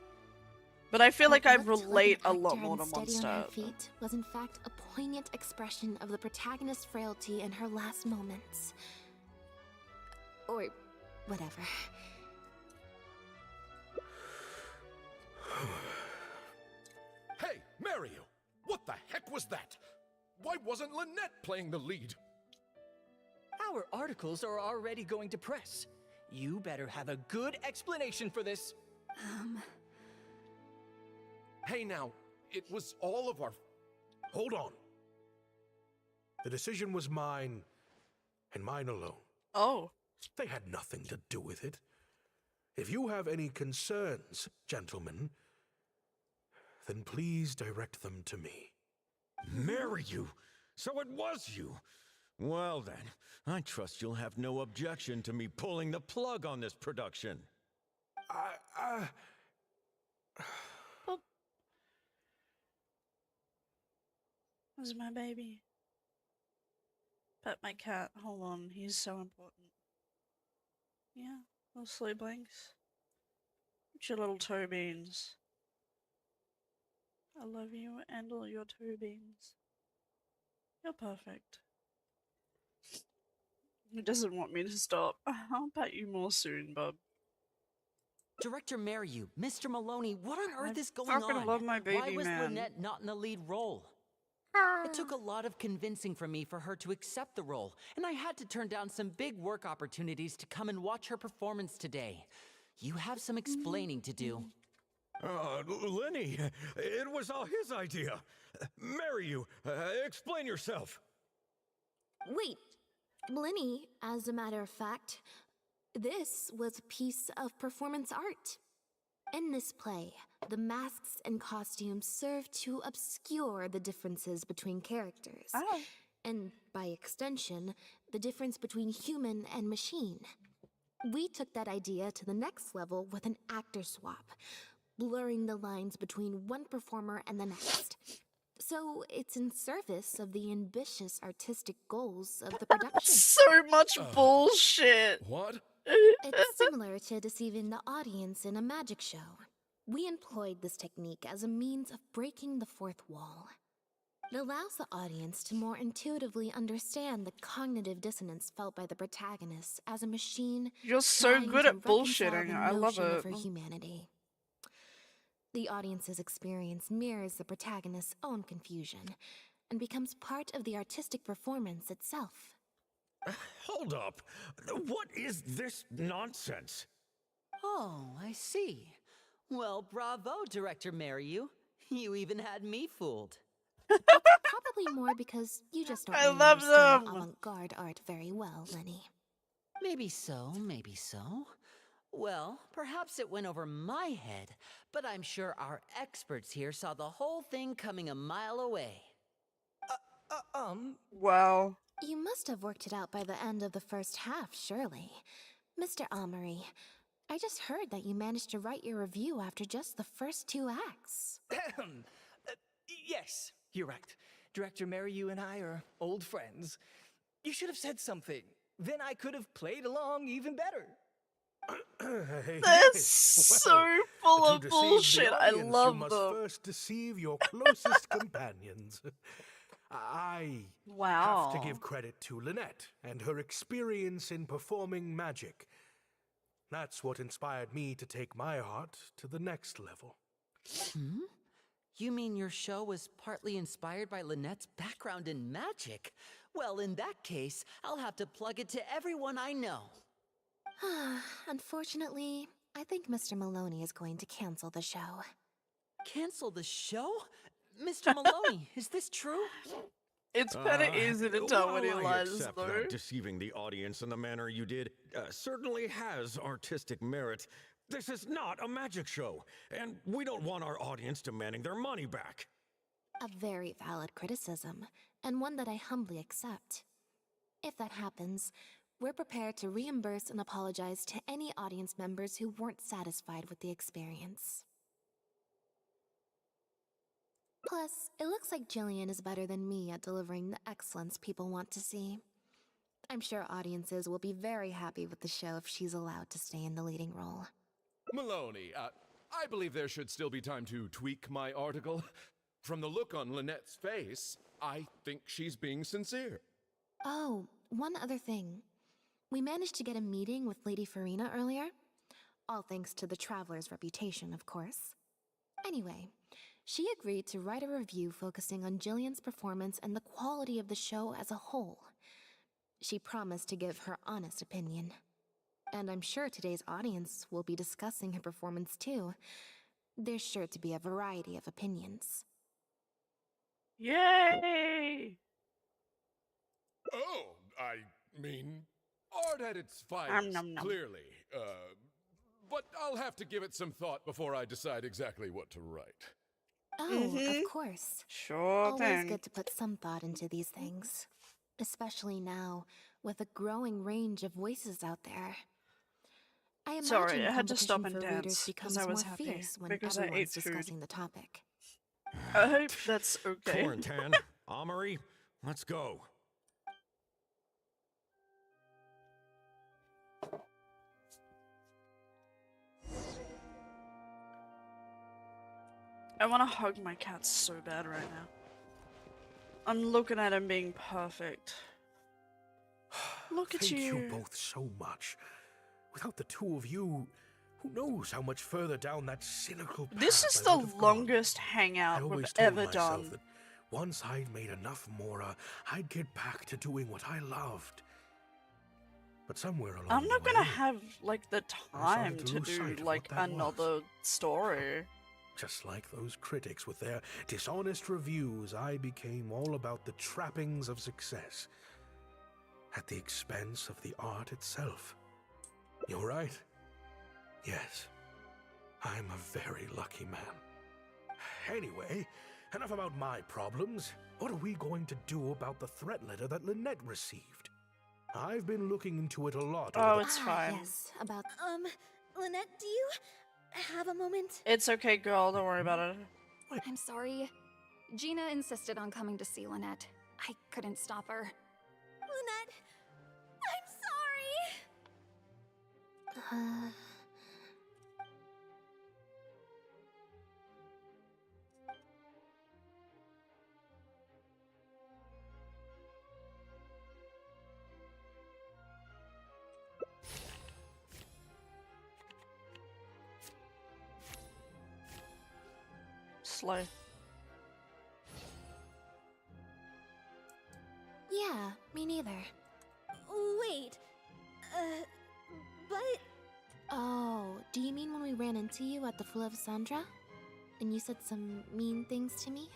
But I feel like I What looked like relate an a lot actor more to unsteady on her Mondstadt. feet was in fact a poignant expression of the protagonist's frailty in her last moments. Or whatever. Hey, Mario! What the heck was that? Why wasn't Lynette playing the lead? Our articles are already going to press. You better have a good explanation for this. Hey now, it was all of our... Hold on. The decision was mine, and mine alone. Oh. They had nothing to do with it. If you have any concerns, gentlemen, then please direct them to me. Marry you? So it was you? Well then, I trust you'll have no objection to me pulling the plug on this production. Where's my baby? Pet my cat. Hold on, he's so important. Yeah, little sleep blinks. Your little toe beans. I love you and all your toe beans. You're perfect. He doesn't want me to stop. I'll pet you more soon, bub. Director Mariu, Mr. Maloney, what on earth is going fucking on? love my Why baby, was man. Lynette not in the lead role? It took a lot of convincing for me for her to accept the role, and I had to turn down some big work opportunities to come and watch her performance today. You have some explaining to do. Lenny, it was all his idea. Marry you. Explain yourself. Wait, Blinny, as a matter of fact, this was a piece of performance art. In this play, the masks and costumes serve to obscure the differences between characters. And by extension, the difference between human and machine. We took that idea to the next level with an actor swap, blurring the lines between one performer and the next. So it's in service of the ambitious artistic goals of the production. So much bullshit. What? It's similar to deceiving the audience in a magic show. We employed this technique as a means of breaking the fourth wall. It allows the audience to more intuitively understand the cognitive dissonance felt by the protagonist as a machine. You're so trying good to at bullshitting. reconcile I the love notion it. of her humanity. The audience's experience mirrors the protagonist's own confusion and becomes part of the artistic performance itself. Hold up. What is this nonsense? Oh, I see. Well, bravo, Director Mariu. You even had me fooled. Probably more because you just don't I really love understand them. avant-garde art very well, Lenny. Maybe so, maybe so. Well, perhaps it went over my head, but I'm sure our experts here saw the whole thing coming a mile away. Wow. You must have worked it out by the end of the first half, surely. Mr. Amory, I just heard that you managed to write your review after just the first 2 acts. Yes, you're right. Director Mariu and I are old friends. You should have said something. Then I could have played along even better. They're so full to of deceive the bullshit. I audience, love you must them. first deceive your closest companions. I have to give credit to Lynette and her experience in performing magic. That's what inspired me to take my art to the next level. Hmm? You mean your show was partly inspired by Lynette's background in magic? Well, in that case, I'll have to plug it to everyone I know. Unfortunately, I think Mr. Maloney is going to cancel the show. Cancel the show? Mr. Maloney, is this true? It's kinda easy to tell when he While I lies, accept though. that deceiving the audience in the manner you did certainly has artistic merit, this is not a magic show, and we don't want our audience demanding their money back. A very valid criticism, and one that I humbly accept. If that happens, we're prepared to reimburse and apologize to any audience members who weren't satisfied with the experience. Plus, it looks like Jillian is better than me at delivering the excellence people want to see. I'm sure audiences will be very happy with the show if she's allowed to stay in the leading role. Maloney, I believe there should still be time to tweak my article. From the look on Lynette's face, I think she's being sincere. Oh, one other thing. We managed to get a meeting with Lady Farina earlier. All thanks to the Traveler's reputation, of course. Anyway, she agreed to write a review focusing on Jillian's performance and the quality of the show as a whole. She promised to give her honest opinion. And I'm sure today's audience will be discussing her performance too. There's sure to be a variety of opinions. Yay! Oh, I mean, art at its Nom, finest, nom, nom. clearly. But I'll have to give it some thought before I decide exactly what to write. Oh, of course. Sure Always thing. good to put some thought into these things. Especially now, with a growing range of voices out there. I Sorry, imagine I had to stop competition and for readers dance because becomes I was more happy fierce when because I ate everyone's food. discussing the topic. I hope that's okay. Quarantan, Amory, let's go. I want to hug my cat so bad right now. I'm looking at him being perfect. Look at Thank you. you both so much. Without the two of you, who knows how much further down that cynical path This is I the would have longest I hangout we've always told ever myself done. that once I'd made enough Mora, I'd get back to doing what I loved. But somewhere along I'm not the gonna way, have like the I time started to to lose do sight of like what that another story. just like those critics with their dishonest reviews, I became all about the trappings of success at the expense of the art itself. You're right. Yes, I'm a very lucky man. Anyway, enough about my problems. What are we going to do about the threat letter that Lynette received? I've been looking into it a lot. Oh, it's fine. Yes, about... Lynette, do you have a moment? It's okay, girl. Don't worry about it. I'm sorry. Gina insisted on coming to see Lynette. I couldn't stop her. Lynette, I'm sorry. Slow. Yeah, me neither. Wait. But... Oh, do you mean when we ran into you at the Full of Sandra? And you said some mean things to me?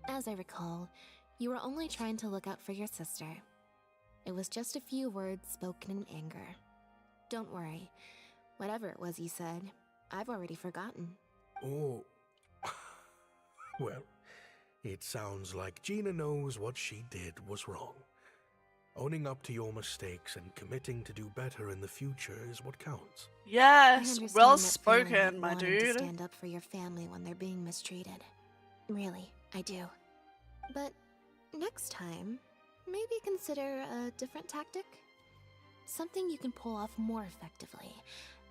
As I recall, you were only trying to look out for your sister. It was just a few words spoken in anger. Don't worry. Whatever it was you said, I've already forgotten. Oh. Well, it sounds like Gina knows what she did was wrong. Owning up to your mistakes and committing to do better in the future is what counts. Yes, I understand well that feeling spoken, of my wanting dude. to stand up for your family when they're being mistreated. Really, I do. But next time, maybe consider a different tactic? Something you can pull off more effectively,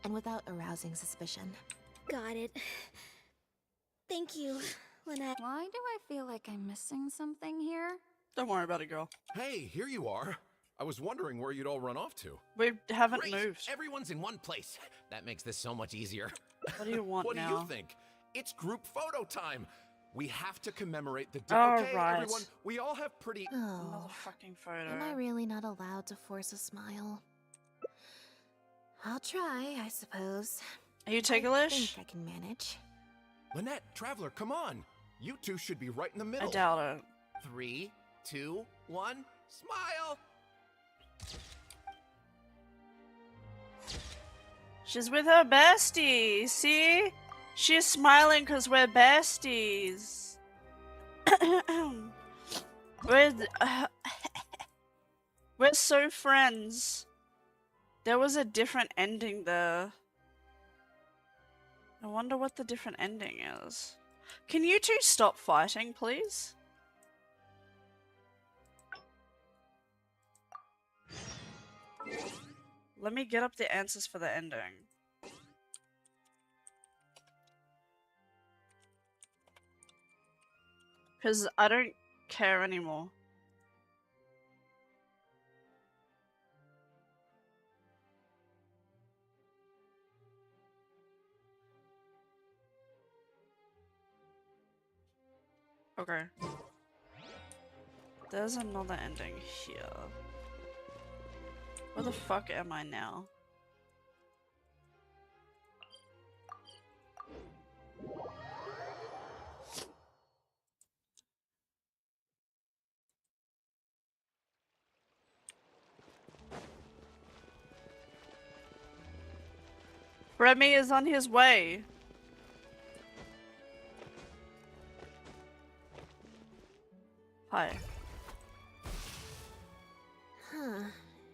and without arousing suspicion. Got it. Thank you, Lynette. Why do I feel like I'm missing something here? Don't worry about it, girl. Hey, here you are. I was wondering where you'd all run off to. We haven't Great. moved. Everyone's in one place. That makes this so much easier. What do you want What now? do you think? It's group photo time. We have to commemorate the All okay, right. everyone. We all have pretty. Oh, Another fucking photo. am I really not allowed to force a smile? I'll try, I suppose. Are you I ticklish? think I can manage. Lynette, Traveler, come on. You two should be right in the middle. I doubt it. 3, 2, 1, smile! She's with her bestie. See? She's smiling because we're besties. we're, we're so friends. There was a different ending there. I wonder what the different ending is. Can you two stop fighting, please? Let me get up the answers for the ending. Because I don't care anymore. Okay. There's another ending here. Where the fuck am I now? Remy is on his way.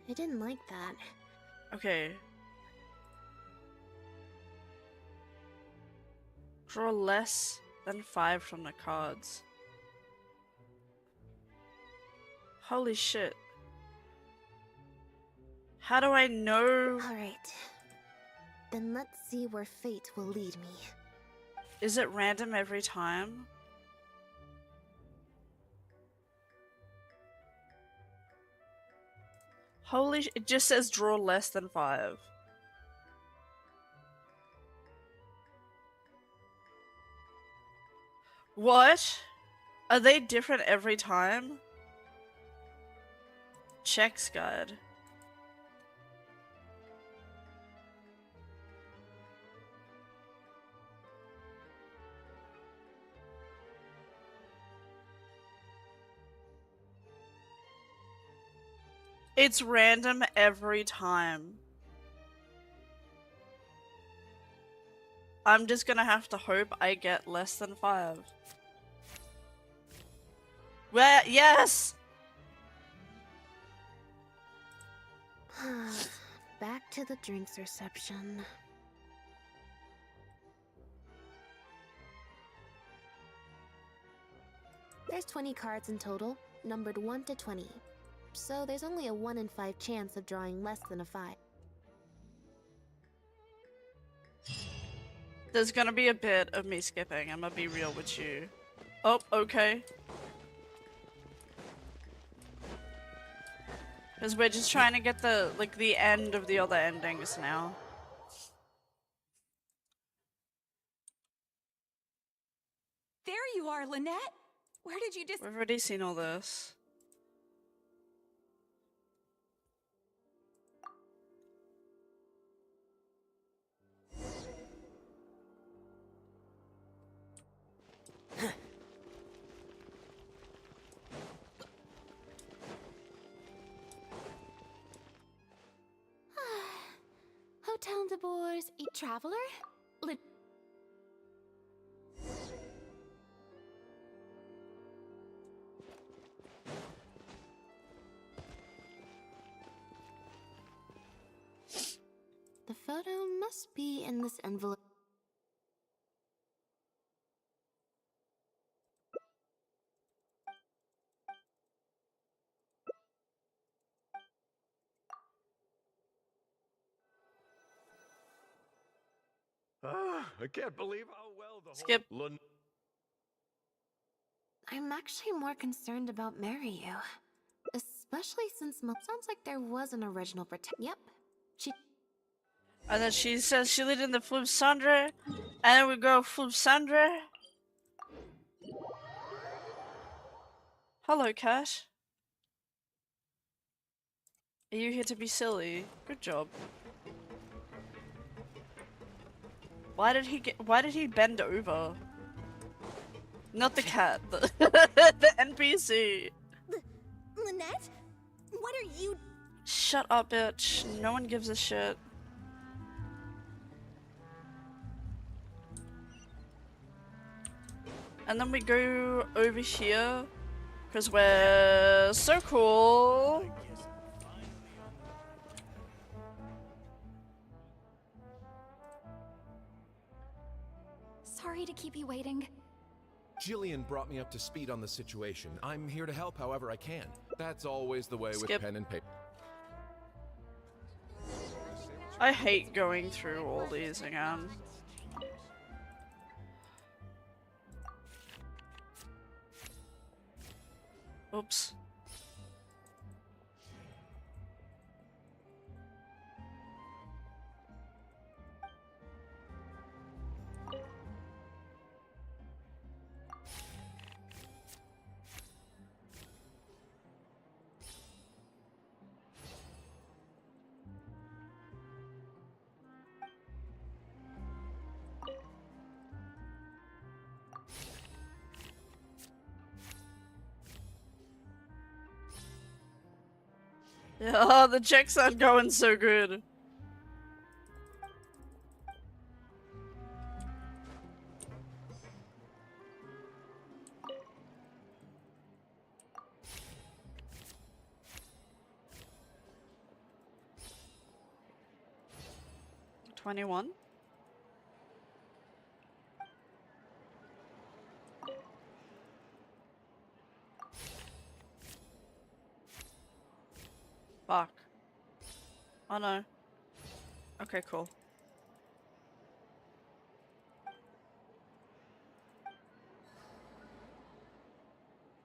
I didn't like that. Okay. Draw less than 5 from the cards. Holy shit. How do I know? Alright. Then let's see where fate will lead me. Is it random every time? It just says draw less than 5. What? Are they different every time? Checks guide. It's random every time. I'm just gonna have to hope I get less than 5. Where? Yes! Back to the drinks reception. There's 20 cards in total, numbered 1 to 20. So there's only a 1 in 5 chance of drawing less than a 5. There's gonna be a bit of me skipping, I'm gonna be real with you. Oh, okay. Because we're just trying to get the, like, the end of the other endings now. There you are, Lynette! Where did you just— We've already seen all this. Hotel de Boers, a traveler? The photo must be in this envelope. I can't believe how well the Skip. whole I'm actually more concerned about Mariyu. Especially since sounds like there was an original Yep. She And then she says she lived in the Flub Sandra, and then we go Flub Sandra. Hello, Cash. Are you here to be silly? Good job. Why did he bend over? Not the cat, the NPC. Lynette? What are you— Shut up, bitch. No one gives a shit. And then we go over here, because we're so cool. Sorry to keep you waiting. Jillian brought me up to speed on the situation. I'm here to help however I can. That's always the way with pen and paper. I hate going through all these again. Oops. Yeah, the checks aren't going so good. 21? Fuck. Oh no. Okay, cool.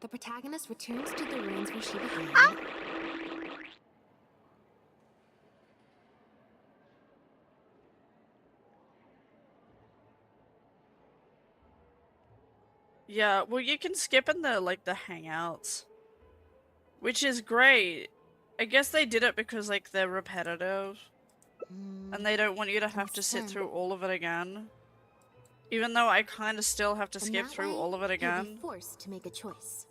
The protagonist returns to the ruins where she began. Yeah, well you can skip in the the hangouts, which is great. I guess they did it because like they're repetitive and they don't want you to have to sit through all of it again. Even though I kind of still have to skip through all of it You'll again. be forced to make a choice.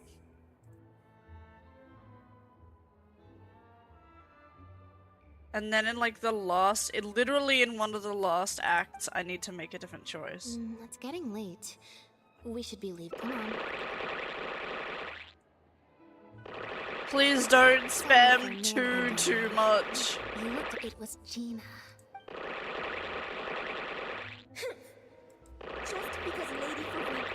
And then in like the last, literally in one of the last acts, I need to make a different choice. It's getting late. We should be leaving. Come on. Please don't spam too much. You looked, it was Gina. Just because Lady Farouk...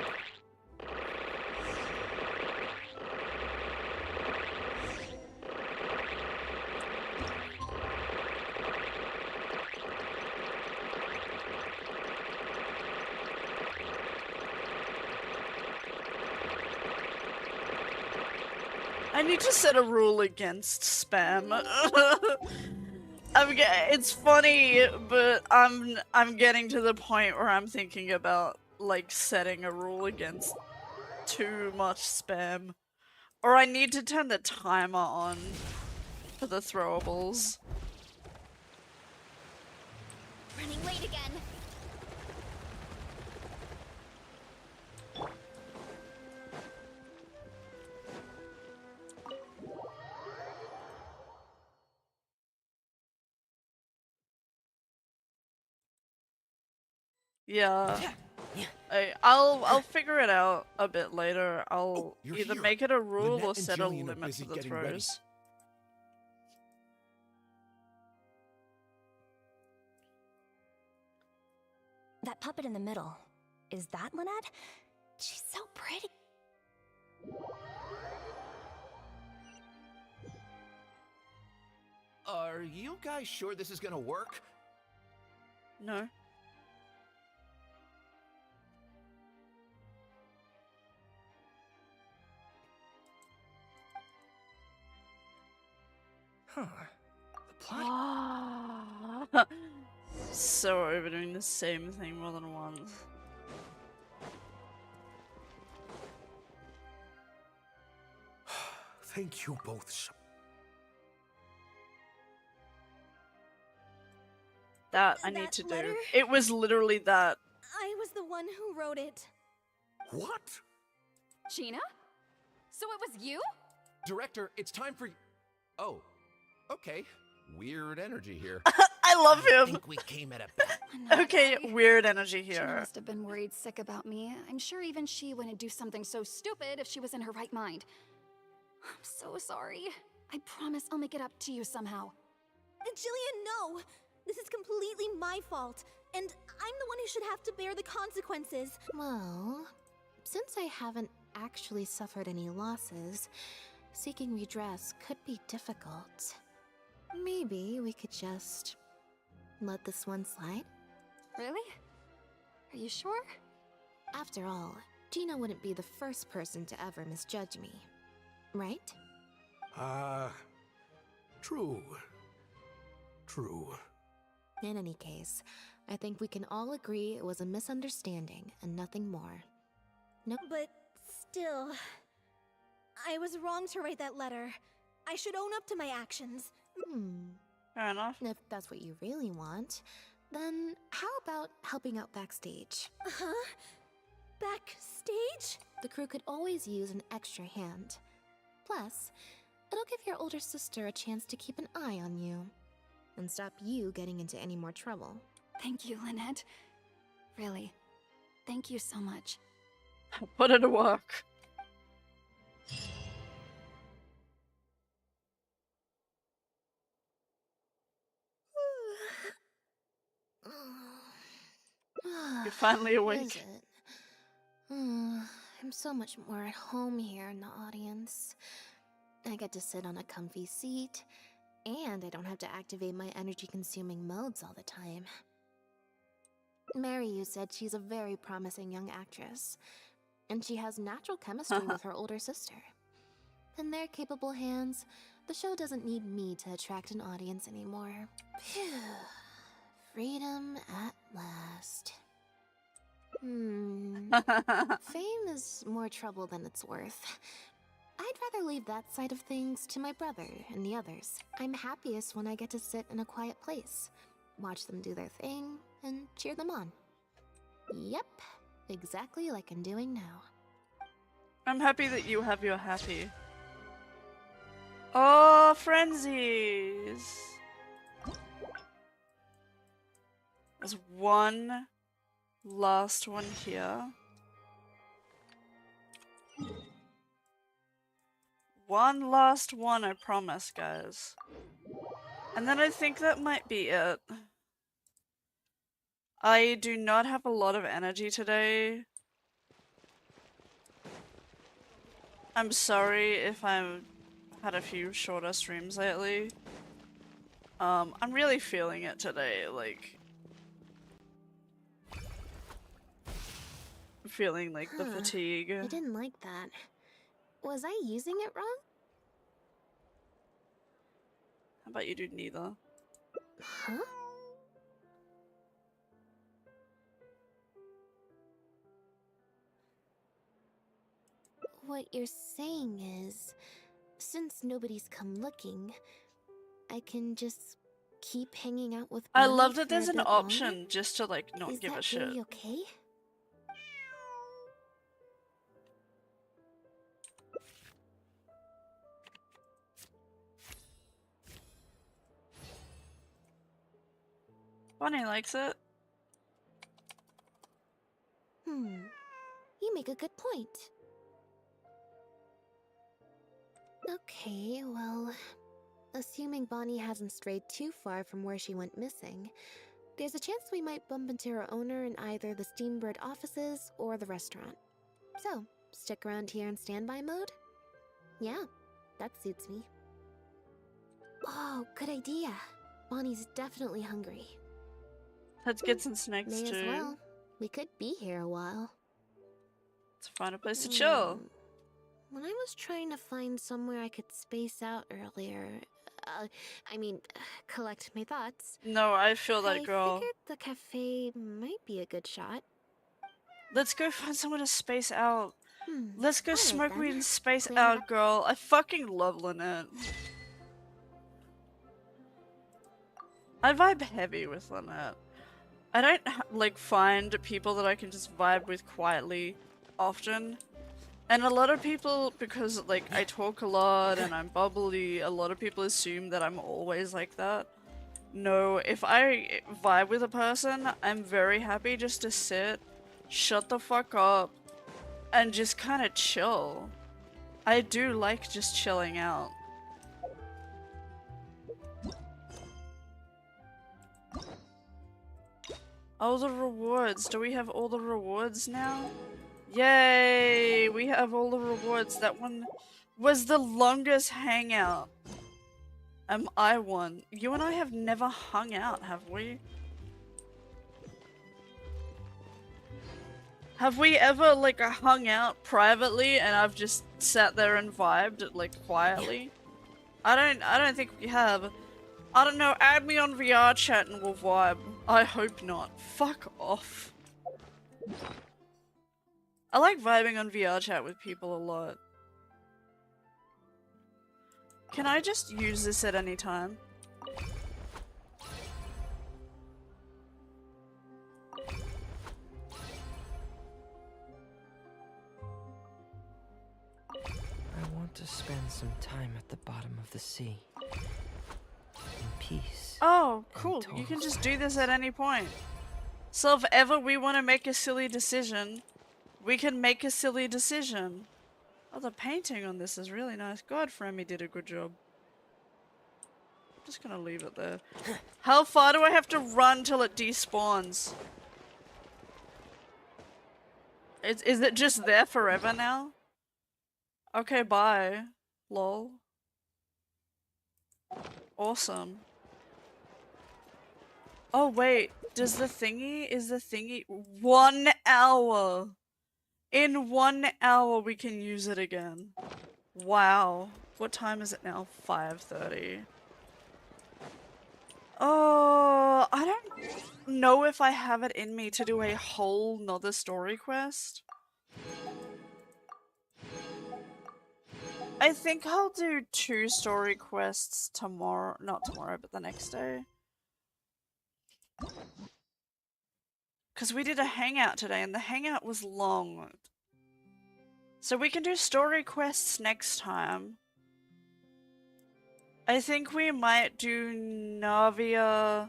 I need to set a rule against spam. It's funny, but I'm getting to the point where I'm thinking about like setting a rule against too much spam. Or I need to turn the timer on for the throwables. Running late again. Yeah. I'll figure it out a bit later. I'll either make it a rule or set a limit for the throws. That puppet in the middle, is that Lynette? She's so pretty. Are you guys sure this is gonna work? No. Huh. The plot. So overdoing the same thing more than once. Thank you both so That I need to letter? do. It was literally that. I was the one who wrote it. What? Gina? So it was you? Director, it's time for... Oh, okay. Weird energy here. I love I him. think we came at a bad... Okay, weird energy She here. must have been worried sick about me. I'm sure even she wouldn't do something so stupid if she was in her right mind. I'm so sorry. I promise I'll make it up to you somehow. Jillian, no! This is completely my fault, and I'm the one who should have to bear the consequences. Well, since I haven't actually suffered any losses, seeking redress could be difficult. Maybe we could just let this one slide? Really? Are you sure? After all, Gina wouldn't be the first person to ever misjudge me, right? True. True. In any case, I think we can all agree it was a misunderstanding and nothing more. No. But still, I was wrong to write that letter. I should own up to my actions. Fair enough. If that's what you really want, then how about helping out backstage? Huh? Backstage? The crew could always use an extra hand. Plus, it'll give your older sister a chance to keep an eye on you. And stop you getting into any more trouble. Thank you, Lynette. Really. Thank you so much. Put it to work. You're finally awake. Is it? I'm so much more at home here in the audience. I get to sit on a comfy seat, and I don't have to activate my energy-consuming modes all the time. Mary said she's a very promising young actress, and she has natural chemistry with her older sister. In their capable hands, the show doesn't need me to attract an audience anymore. Phew. Freedom at last. Fame is more trouble than it's worth. I'd rather leave that side of things to my brother and the others. I'm happiest when I get to sit in a quiet place, watch them do their thing, and cheer them on. Yep, exactly like I'm doing now. I'm happy that you have your happy. Oh, frenzies! There's one last one here. One last one, I promise, guys. And then I think that might be it. I do not have a lot of energy today. I'm sorry if I've had a few shorter streams lately. I'm really feeling it today, like... feeling like the fatigue. I didn't like that. Was I using it wrong? How about you do neither? Huh? What you're saying is, since nobody's come looking, I can just keep hanging out with I Bonnie love that for there's a an bit option longer? just to like not Is give a that shit. really okay? Bonnie likes it. You make a good point. Okay, well, assuming Bonnie hasn't strayed too far from where she went missing, there's a chance we might bump into her owner in either the Steambird offices or the restaurant. So, stick around here in standby mode? Yeah, that suits me. Oh, good idea. Bonnie's definitely hungry. Let's get some snacks May too. as well. We could be here a while. Let's find a place to chill. When I was trying to find somewhere I could space out earlier, collect my thoughts. No, I feel that, girl. I figured the cafe might be a good shot. Let's go find somewhere to space out. Let's go Alright smoke then. weed and space Plan out, girl. I fucking love Lynette. I vibe heavy with Lynette. I don't like find people that I can just vibe with quietly often. And a lot of people, because like I talk a lot and I'm bubbly, a lot of people assume that I'm always like that. No, if I vibe with a person, I'm very happy just to sit, shut the fuck up, and just kind of chill. I do like just chilling out. Oh, the rewards. Do we have all the rewards now? Yay! We have all the rewards. That one was the longest hangout. I won. You and I have never hung out, have we? Have we ever, like, hung out privately and I've just sat there and vibed, like, quietly? I don't think we have. I don't know, add me on VR chat and we'll vibe. I hope not. Fuck off. I like vibing on VR chat with people a lot. Can I just use this at any time? I want to spend some time at the bottom of the sea. In peace. Oh, cool. You can just do this at any point. So if ever we want to make a silly decision, we can make a silly decision. Oh, the painting on this is really nice. God, Fremy did a good job. I'm just gonna leave it there. How far do I have to run till it despawns? Is it just there forever now? Okay, bye. Lol. Awesome. Oh wait, is the thingy 1 hour? In 1 hour we can use it again. Wow. What time is it now? 5:30. Oh, I don't know if I have it in me to do a whole nother story quest. I think I'll do 2 story quests tomorrow. Not tomorrow, but the next day. Because we did a hangout today and the hangout was long. So we can do story quests next time. I think we might do Navia.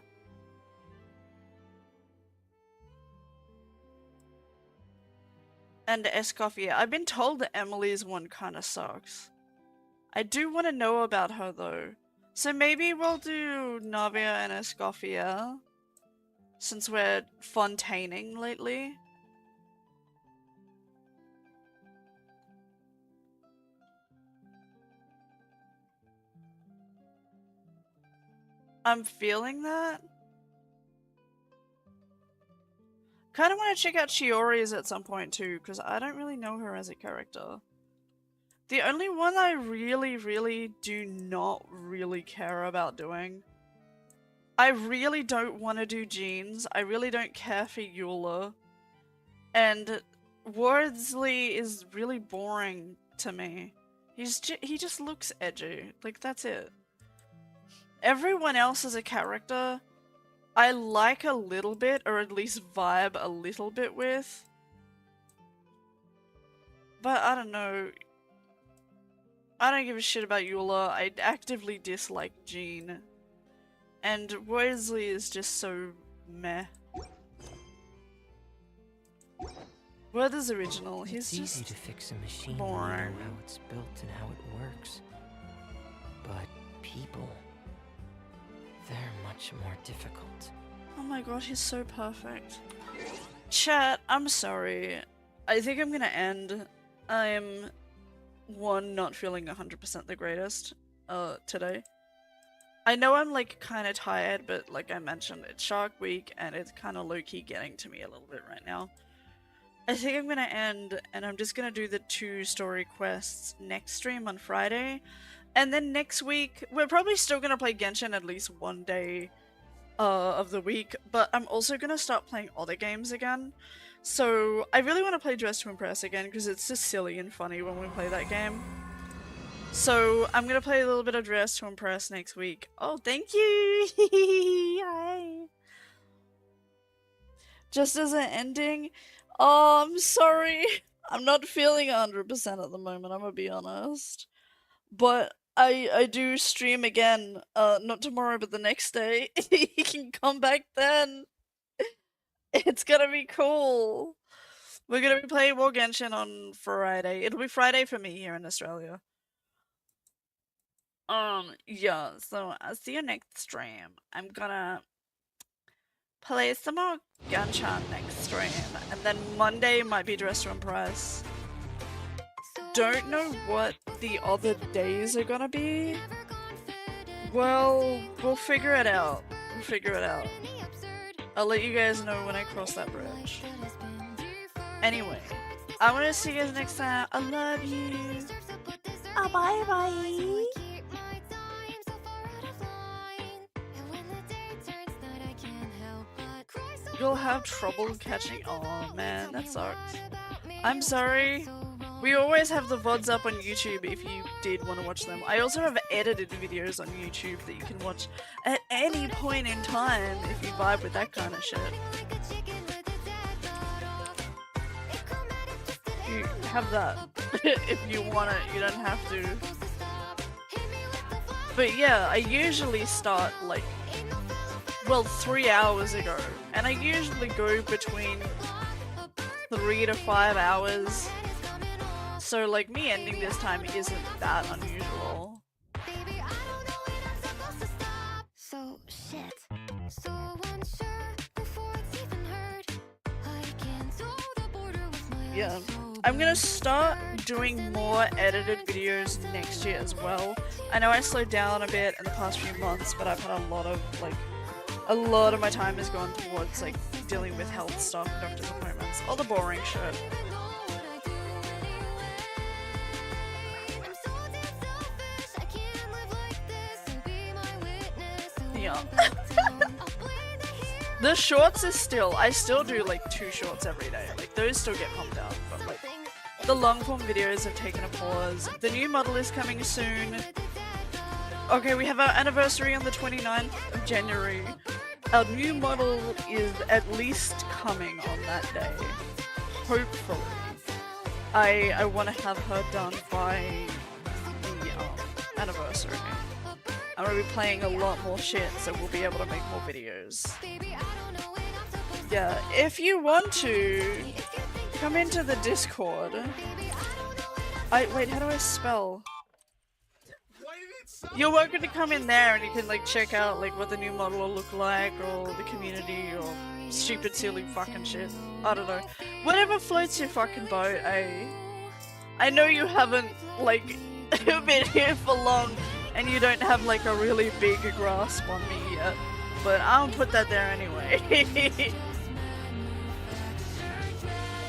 And Escoffier. I've been told that Emily's one kind of sucks. I do want to know about her though. So maybe we'll do Navia and Escoffier. Since we're fontaining lately. I'm feeling that. Kind of want to check out Chiori's at some point too, because I don't really know her as a character. The only one I really do not really care about doing. I really don't want to do Jeans. I really don't care for Eula. And Wardsley is really boring to me. He just looks edgy. Like, that's it. Everyone else as a character, I like a little bit, or at least vibe a little bit with. But I don't know. I don't give a shit about Eula. I actively dislike Jean. And Wardsley is just so meh. Werther's original. He's It's just easy to fix a machine boring. when you know how it's built and how it works. But people, they're much more difficult. Oh my god, he's so perfect. Chat, I'm sorry. I think I'm gonna end. I'm, not feeling 100% the greatest today. I know I'm like kind of tired, but like I mentioned, it's Shark Week and it's kind of low-key getting to me a little bit right now. I think I'm gonna end and I'm just gonna do the 2 story quests next stream on Friday. And then next week, we're probably still gonna play Genshin at least one day of the week, but I'm also gonna start playing other games again. So I really want to play Dress to Impress again because it's just silly and funny when we play that game. So I'm gonna play a little bit of Dress to Impress next week. Oh, thank you! Hi! Just as an ending, oh, I'm sorry. I'm not feeling 100% at the moment, I'm gonna be honest. But I do stream again, not tomorrow, but the next day. You can come back then. It's gonna be cool. We're gonna be playing War Genshin on Friday. It'll be Friday for me here in Australia. Yeah, so I'll see you next stream. I'm gonna play some more Genshin next stream, and then Monday might be Dress to Impress. Don't know what the other days are gonna be. Well, we'll figure it out. We'll figure it out. I'll let you guys know when I cross that bridge. Anyway, I'm gonna see you guys next time. I love you. Bye bye. You'll have trouble catching. Oh man, that sucks. I'm sorry. We always have the VODs up on YouTube if you did want to watch them. I also have edited videos on YouTube that you can watch at any point in time if you vibe with that kind of shit. You have that if you want it, you don't have to. But yeah, I usually start like, well, 3 hours ago. And I usually go between 3 to 5 hours. So like me ending this time isn't that unusual. So shit. So unsure before it's even heard. I can't toe the border with my Yeah. I'm gonna start doing more edited videos next year as well. I know I slowed down a bit in the past few months, but I've had a lot of my time has gone towards like dealing with health stuff, doctor's appointments, all the boring shit. Yeah. The shorts is still, I still do like 2 shorts every day. Like those still get pumped out, but like the long form videos have taken a pause. The new model is coming soon. Okay, we have our anniversary on the 29th of January. Our new model is at least coming on that day. Hopefully. I want to have her done by the anniversary. I'm gonna be playing a lot more shit, so we'll be able to make more videos. Yeah, if you want to, come into the Discord. Wait, how do I spell? You're welcome to come in there and you can like check out like what the new model will look like, or the community, or stupid silly fucking shit. I don't know. Whatever floats your fucking boat, eh? I know you haven't like been here for long and you don't have like a really big grasp on me yet, but I'll put that there anyway.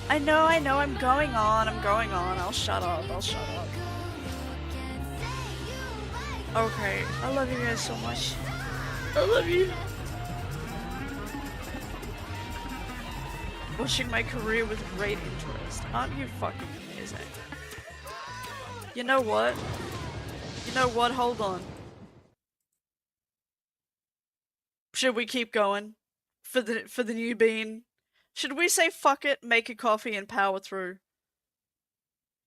I know, I'm going on, I'll shut up. Okay, I love you guys so much. I love you. Watching my career with great interest. Aren't you fucking amazing? You know what? Hold on. Should we keep going? For the new bean? Should we say fuck it, make a coffee, and power through?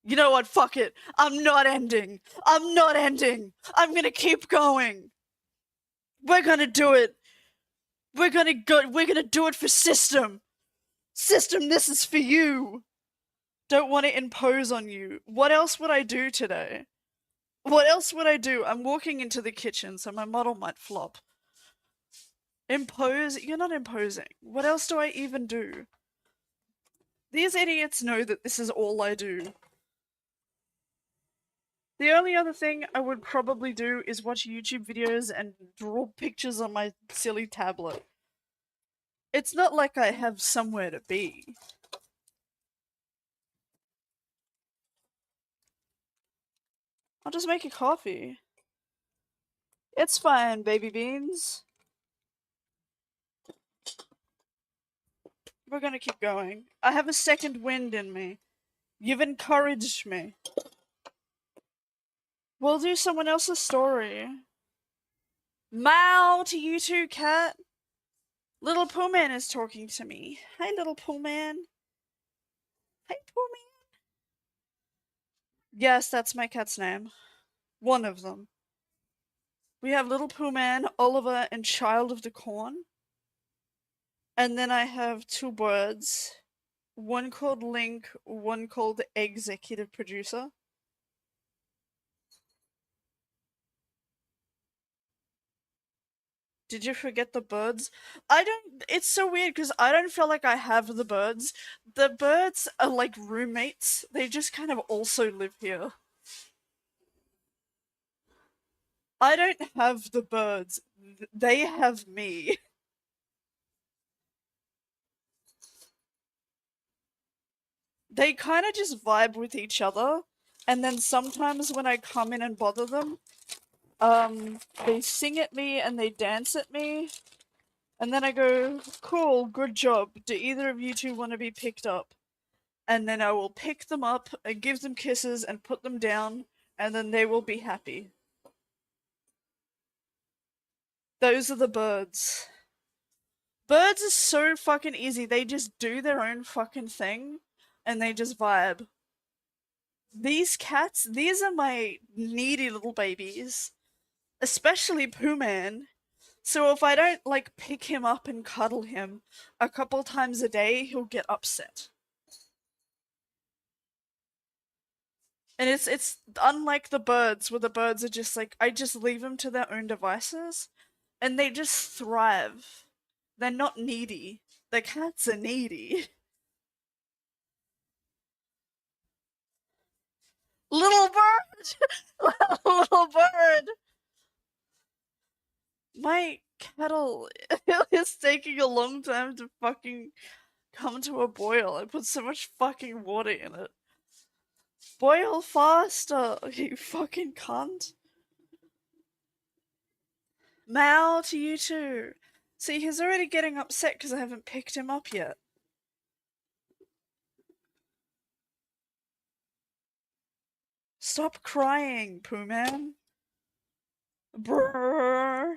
You know what? Fuck it. I'm not ending. I'm gonna keep going. We're gonna do it. We're gonna do it for System. System, this is for you. Don't want to impose on you. What else would I do today? I'm walking into the kitchen, so my model might flop. Impose? You're not imposing. What else do I even do? These idiots know that this is all I do. The only other thing I would probably do is watch YouTube videos and draw pictures on my silly tablet. It's not like I have somewhere to be. I'll just make a coffee. It's fine, baby beans. We're gonna keep going. I have a second wind in me. You've encouraged me. We'll do someone else's story. Meow to you too, cat. Little Pooh Man is talking to me. Hi, Little Pooh Man. Hi, Pooh Man. Yes, that's my cat's name. One of them. We have Little Pooh Man, Oliver, and Child of the Corn. And then I have 2 birds. One called Link, one called Executive Producer. Did you forget the birds? It's so weird because I don't feel like I have the birds. The birds are like roommates. They just kind of also live here. I don't have the birds. They have me. They kind of just vibe with each other. And then sometimes when I come in and bother them, they sing at me and they dance at me. And then I go, cool, good job. Do either of you two want to be picked up? And then I will pick them up and give them kisses and put them down, and then they will be happy. Those are the birds. Birds are so fucking easy. They just do their own fucking thing, and they just vibe. These cats, these are my needy little babies. Especially Pooh Man. So if I don't, like, pick him up and cuddle him a couple times a day, he'll get upset. And it's unlike the birds, where the birds are just like, I just leave them to their own devices, and they just thrive. They're not needy. The cats are needy. Little bird! Little bird! My kettle is taking a long time to fucking come to a boil. I put so much fucking water in it. Boil faster, you fucking cunt. Mal to you too. See, he's already getting upset because I haven't picked him up yet. Stop crying, Pooh Man. Brrr.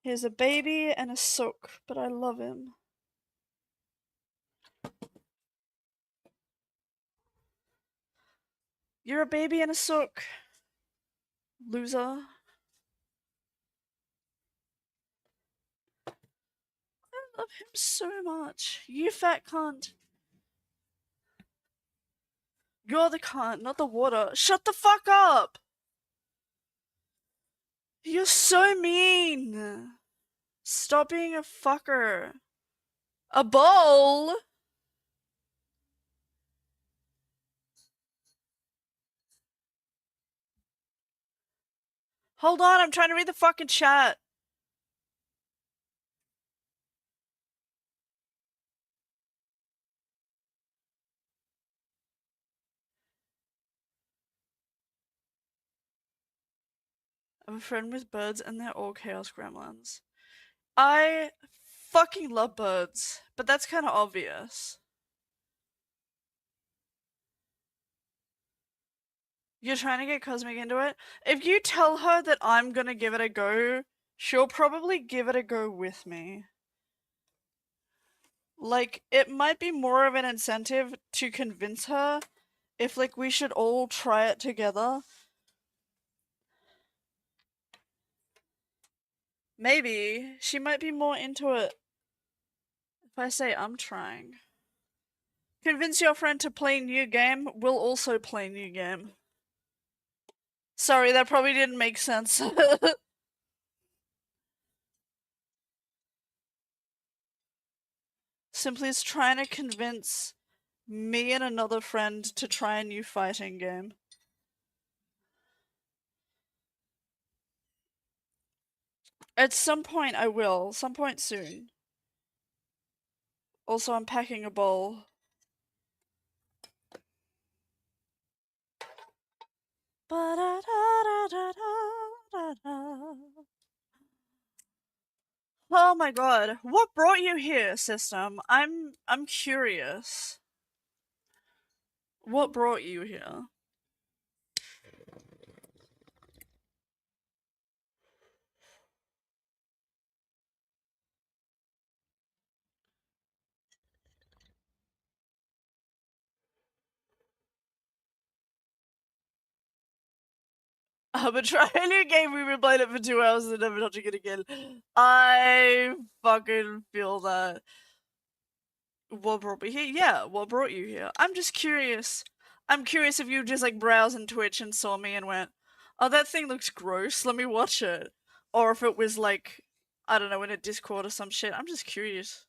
He's a baby and a soak, but I love him. You're a baby and a sook, loser. I love him so much. You fat cunt. You're the cunt, not the water. Shut the fuck up! You're so mean. Stop being a fucker. A bowl? Hold on, I'm trying to read the fucking chat. I have a friend with birds and they're all chaos gremlins. I fucking love birds, but that's kind of obvious. You're trying to get Cosmic into it? If you tell her that I'm gonna give it a go, she'll probably give it a go with me. Like, it might be more of an incentive to convince her if, like, we should all try it together. Maybe. She might be more into it if I say I'm trying. Convince your friend to play new game, we'll also play new game. Sorry, that probably didn't make sense. Simply is trying to convince me and another friend to try a new fighting game. At some point I will. Some point soon. Also, I'm packing a bowl. Oh my god. What brought you here, system? I'm curious. What brought you here? I've been trying a new game, we've been playing it for 2 hours and never touching it again. I fucking feel that. What brought me here? Yeah, what brought you here? I'm just curious. I'm curious if you just like browsing Twitch and saw me and went, oh, that thing looks gross, let me watch it. Or if it was like, I don't know, in a Discord or some shit. I'm just curious.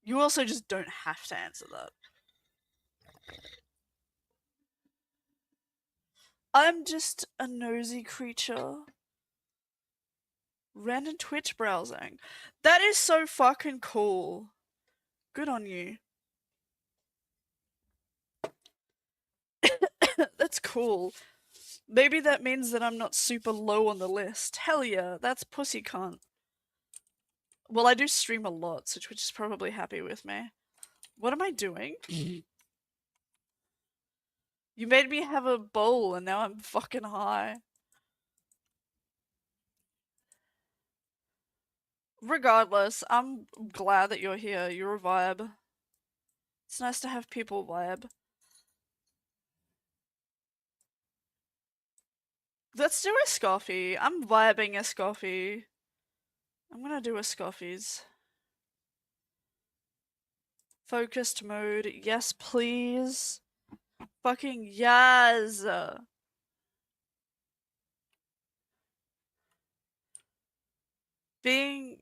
You also just don't have to answer that. I'm just a nosy creature. Random Twitch browsing. That is so fucking cool. Good on you. That's cool. Maybe that means that I'm not super low on the list. Hell yeah, that's pussy cunt. Well, I do stream a lot, so Twitch is probably happy with me. What am I doing? You made me have a bowl and now I'm fucking high. Regardless, I'm glad that you're here. You're a vibe. It's nice to have people vibe. Let's do a Scoffy. I'm vibing a Scoffy. I'm gonna do a Scoffies. Focused mode. Yes, please. Fucking yes. Being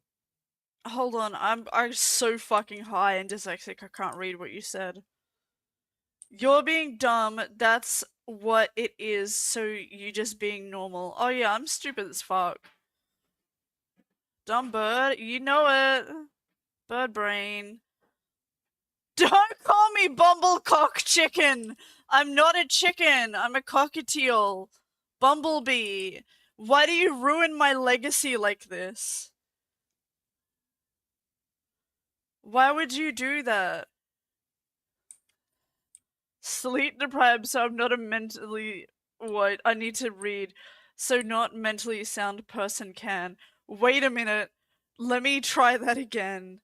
Hold on, I'm so fucking high and dyslexic I can't read what you said. You're being dumb, that's what it is, so you just being normal. Oh yeah, I'm stupid as fuck. Dumb bird, you know it. Bird brain. Don't call me bumblecock chicken! I'm not a chicken, I'm a cockatiel. Bumblebee. Why do you ruin my legacy like this? Why would you do that? Sleep deprived, so I'm not a mentally... What? I need to read. So not mentally sound person can. Wait a minute. Let me try that again.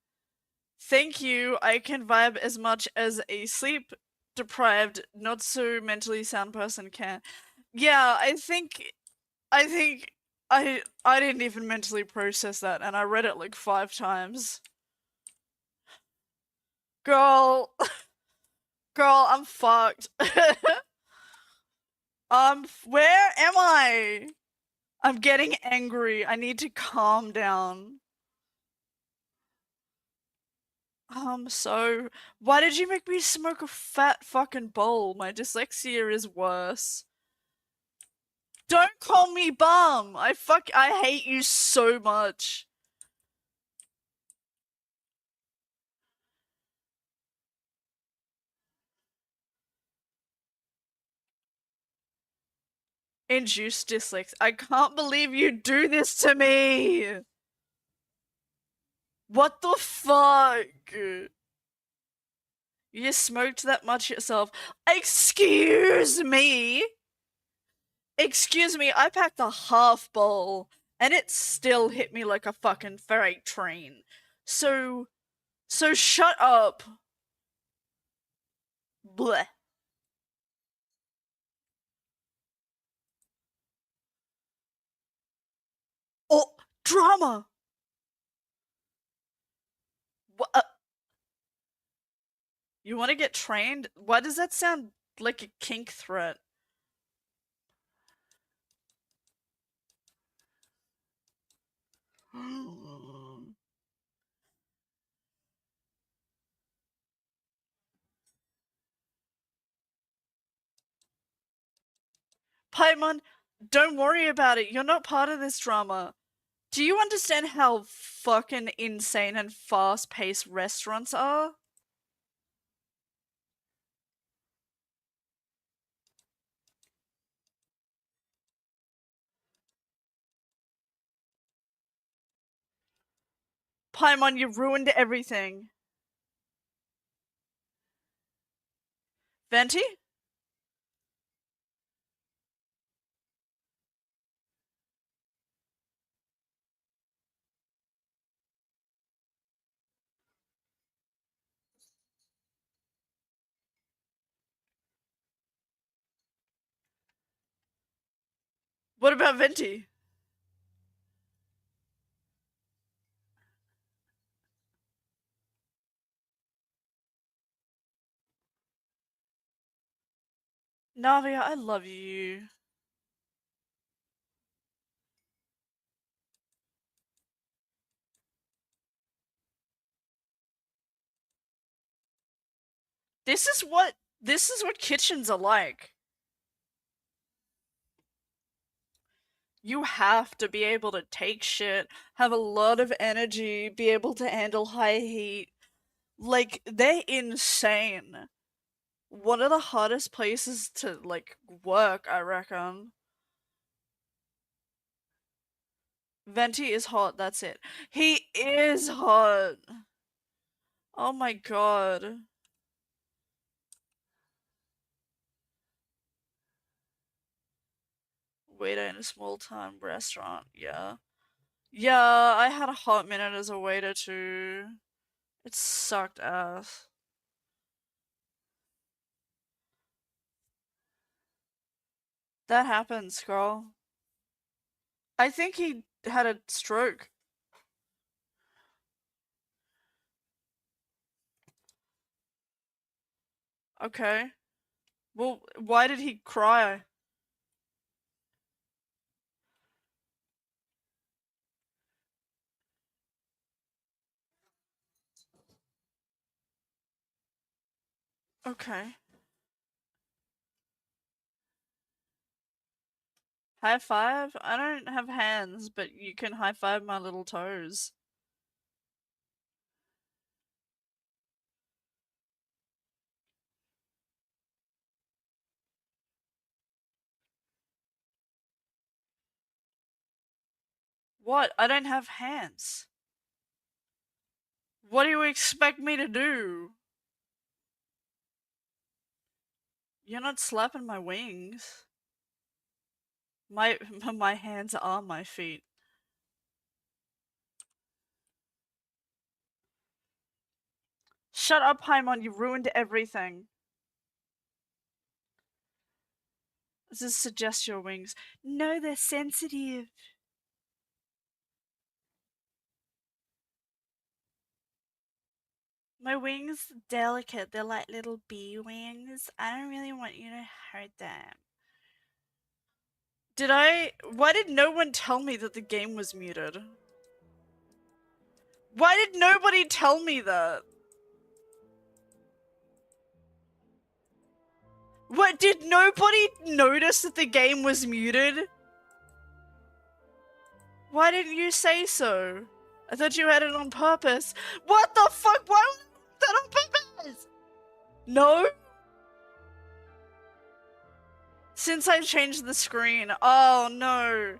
Thank you. I can vibe as much as a sleep deprived, not so mentally sound person can. Yeah, I didn't even mentally process that, and I read it like 5 times. Girl, girl, I'm fucked. Where am I? I'm getting angry. I need to calm down. So, why did you make me smoke a fat fucking bowl? My dyslexia is worse. Don't call me bum! I hate you so much. Induced dyslexia. I can't believe you do this to me! What the fuck? You smoked that much yourself. Excuse me? Excuse me, I packed a half bowl and it still hit me like a fucking freight train. So shut up. Bleh. Oh, drama! What? You want to get trained? Why does that sound like a kink threat? Paimon, don't worry about it. You're not part of this drama. Do you understand how fucking insane and fast-paced restaurants are? Paimon, you ruined everything. Venti? What about Venti? Navia, I love you. This is what kitchens are like. You have to be able to take shit, have a lot of energy, be able to handle high heat. Like, they're insane. One of the hardest places to, like, work, I reckon. Venti is hot, that's it. He is hot! Oh my god. Waiter in a small time restaurant, yeah. Yeah, I had a hot minute as a waiter too. It sucked ass. That happens, girl. I think he had a stroke. Okay. Well, why did he cry? Okay. High five? I don't have hands, but you can high five my little toes. What? I don't have hands. What do you expect me to do? You're not slapping my wings. My my hands are my feet. Shut up, Paimon, you ruined everything. This is suggest your wings. No, they're sensitive. My wings are delicate. They're like little bee wings. I don't really want you to hurt them. Why did no one tell me that the game was muted? Why did nobody tell me that? What, did nobody notice that the game was muted? Why didn't you say so? I thought you had it on purpose. What the fuck? Why was that on purpose? No? Since I changed the screen. Oh no.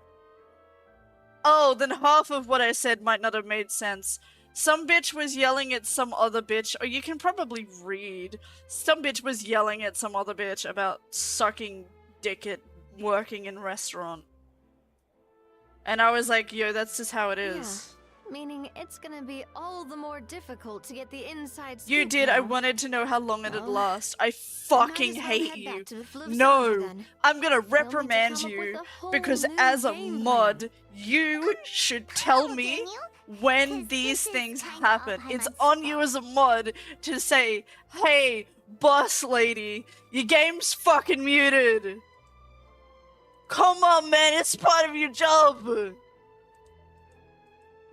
Oh, then half of what I said might not have made sense. Some bitch was yelling at some other bitch, or you can probably read. Some bitch was yelling at some other bitch about sucking dick at working in restaurant. And I was like, yo, that's just how it is. Yeah, meaning it's gonna be all the more difficult to get the inside scoop. You did. Now. I wanted to know how long it'd Well, last. I fucking hate you. No, I'm gonna reprimand you because as a mod, you should tell me when these things happen. It's on you as a mod to say, hey, boss lady, your game's fucking muted. Come on, man, it's part of your job.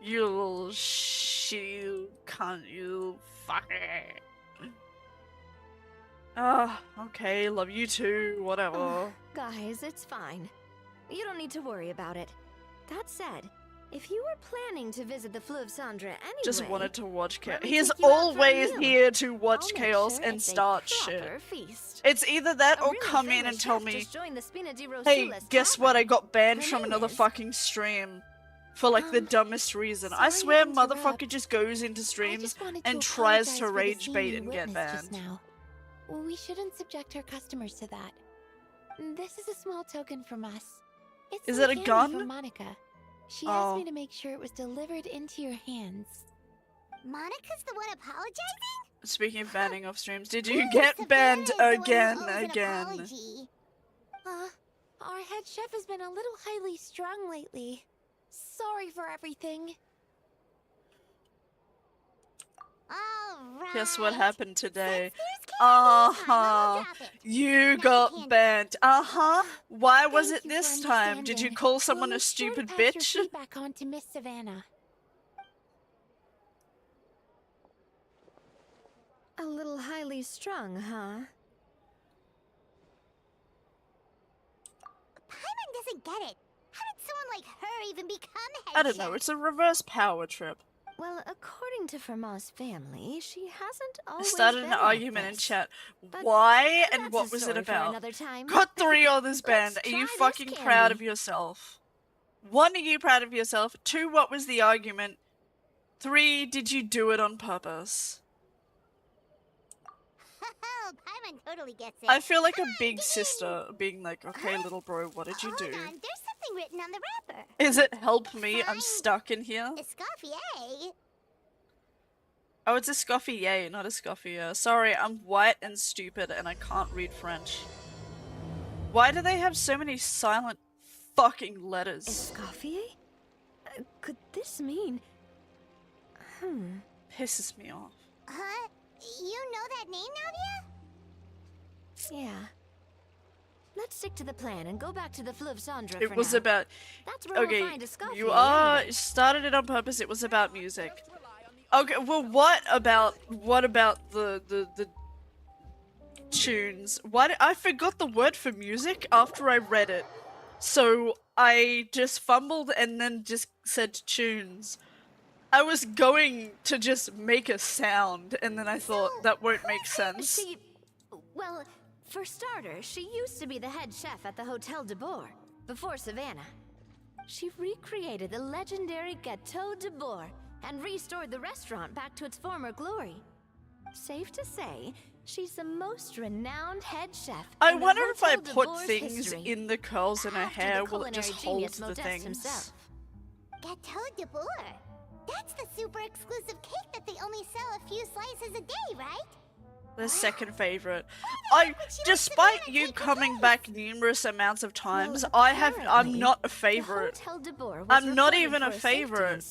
You little shitty cunt, you fucker. Okay, love you too, whatever. Guys, it's fine. You don't need to worry about it. That said, if you were planning to visit the Fleuve Cendre anyway... Just wanted to watch chaos. me He's take you out for a always meal. here to watch I'll make chaos sure and it's a start proper shit. feast. It's either that A or really come in famous and tell chef me, just joined the Spina di hey, Rosula's guess what? I got banned Her from name another is- fucking stream. For like the dumbest reason. I sorry to swear interrupt. motherfucker just goes into I streams just wanted and to tries apologize to for the rage scene bait you and get witnessed just banned. now. We shouldn't subject our customers to that. This is a small token from us. It's Is some it a candy gun? from Monica. She Oh. asked me to make sure it was delivered into your hands. Monica's the one apologizing? Speaking of banning off streams, did Who you is get Savannah banned is the one who again? owes an apology? Our head chef has been a little highly strung lately. Sorry for everything. Guess what happened today? Uh-huh. You got banned. Uh-huh. Why was it this time? Did you call someone a stupid bitch? Feedback on to Miss Savannah. A little highly strung, huh? Paimon doesn't get it. How did someone like her even become head I don't know, chef? it's a reverse power trip. Well, according to Fermat's family, she hasn't I always started been an like argument in this. chat. But Why and that's what a was it story for about? another time. Got 3 others banned. Are you try this fucking proud candy. of yourself? 1, are you proud of yourself? 2, what was the argument? 3, did you do it on purpose? Oh, Paimon totally gets it. I feel like a big sister being like, okay, little bro, what did you do? Hold on, there's something written on the wrapper. Is it help me? I'm stuck in here. Escoffier. Oh, it's a Escoffier, not a Escoffier. Sorry, I'm white and stupid and I can't read French. Why do they have so many silent fucking letters? Escoffier? Could this mean... Pisses me off. Huh? You know that name, Navia? Yeah. Let's stick to the plan and go back to the Fleuve Cendre It for was now. about... That's where Okay, we'll find Escoffier you anyway. started it on purpose, it was about music. Okay, well what about the tunes. I forgot the word for music after I read it. So I just fumbled and then just said tunes. I was going to just make a sound, and then I thought that won't make sense. Well, for starters, she used to be the head chef at the Hotel de Boer, before Savannah. She recreated the legendary Gâteau de Boer and restored the restaurant back to its former glory. Safe to say, she's the most renowned head chef. I wonder if I put things in the curls in her hair, will it just hold the things? Himself. Gâteau de Boer? That's the super exclusive cake that they only sell a few slices a day, right? The second favorite. Despite you coming back numerous amounts of times, I'm not a favorite. I'm not even a favorite.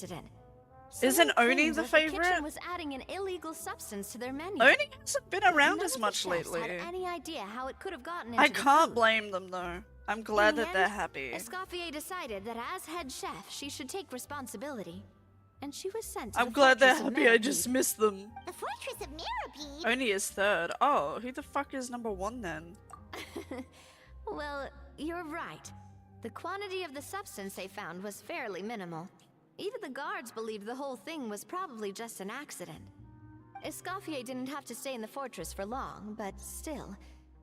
Isn't Oni the favorite? The kitchen was adding an illegal substance to their menu. Oni hasn't been around as much lately. Had any idea how it could have gotten into I the can't food. blame them though. I'm glad that they're happy. Escoffier decided that as head chef, she should take responsibility. And she was sent to I'm the glad they're Fortress of happy, I Meribid. just missed them. The Fortress of Meribid? Oni is third. Oh, who the fuck is number one then? Well, you're right. The quantity of the substance they found was fairly minimal. Even the guards believed the whole thing was probably just an accident. Escoffier didn't have to stay in the fortress for long, but still,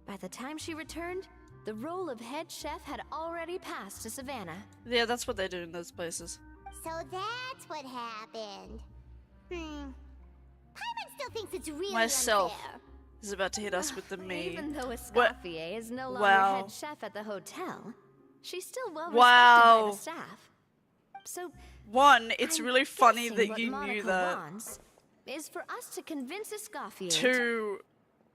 by the time she returned, the role of head chef had already passed to Savannah. Yeah, that's what they do in those places. So that's what happened. Paimon still thinks it's really Myself unfair. is about to hit us with the me. Even though Escoffier is no longer Wow. head chef at the hotel, she's still well Wow. respected by the staff. So, One, it's I'm really funny guessing that what you knew Monica that. wants is for us to convince Escoffier. Two,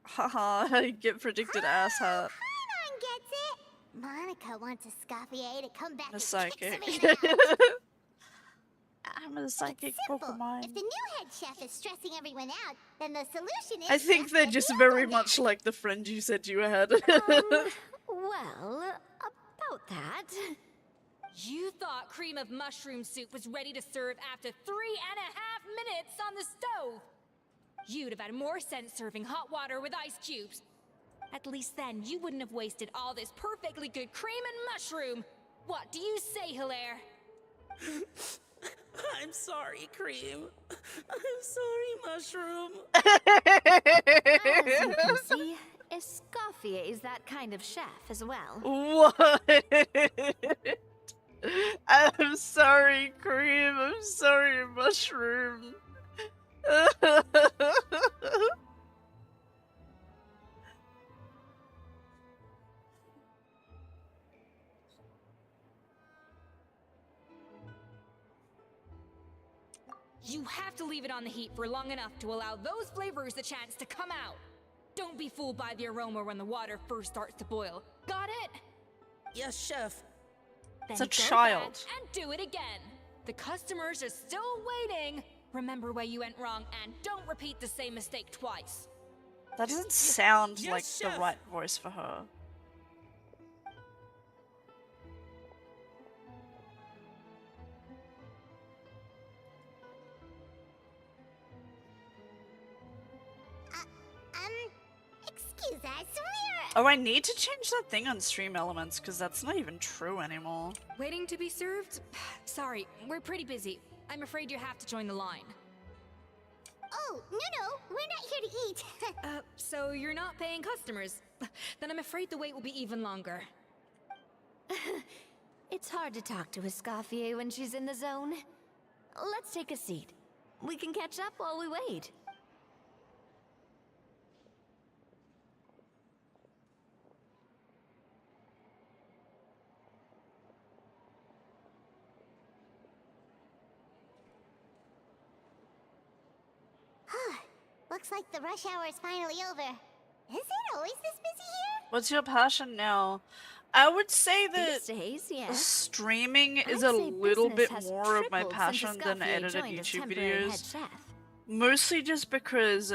haha, get predicted asshat. Paimon gets it. Monica wants Escoffier to come back A and psychic. kick Savannah out. I'm a psychic Pokemon. If the new head chef is stressing everyone out, then the solution is I think they're just very much like the friend you said you had. Well, about that. You thought cream of mushroom soup was ready to serve after 3.5 minutes on the stove. You'd have had more sense serving hot water with ice cubes. At least then you wouldn't have wasted all this perfectly good cream and mushroom. What do you say, Hilaire? I'm sorry, Cream. I'm sorry, Mushroom. As you can see, Escoffier is that kind of chef as well. What? I'm sorry, Cream. I'm sorry, Mushroom. You have to leave it on the heat for long enough to allow those flavors the chance to come out. Don't be fooled by the aroma when the water first starts to boil. Got it? Yes, Chef. Then It's a go child. back and do it again. The customers are still waiting. Remember where you went wrong and don't repeat the same mistake twice. That doesn't sound Yes, like chef. the right voice for her. Excuse us, Oh, I need to change that thing on Stream Elements because that's not even true anymore. Waiting to be served? Sorry, we're pretty busy. I'm afraid you have to join the line. Oh, no, we're not here to eat. So you're not paying customers? Then I'm afraid the wait will be even longer. It's hard to talk to Escoffier when she's in the zone. Let's take a seat. We can catch up while we wait. Looks like the rush hour is finally over. Is it always this busy here? What's your passion now? I would say that These days, yeah. streaming is I'd a say little bit business has more of my tripled passion since than Escoffier edited joined as YouTube temporary head videos. chef. Mostly just because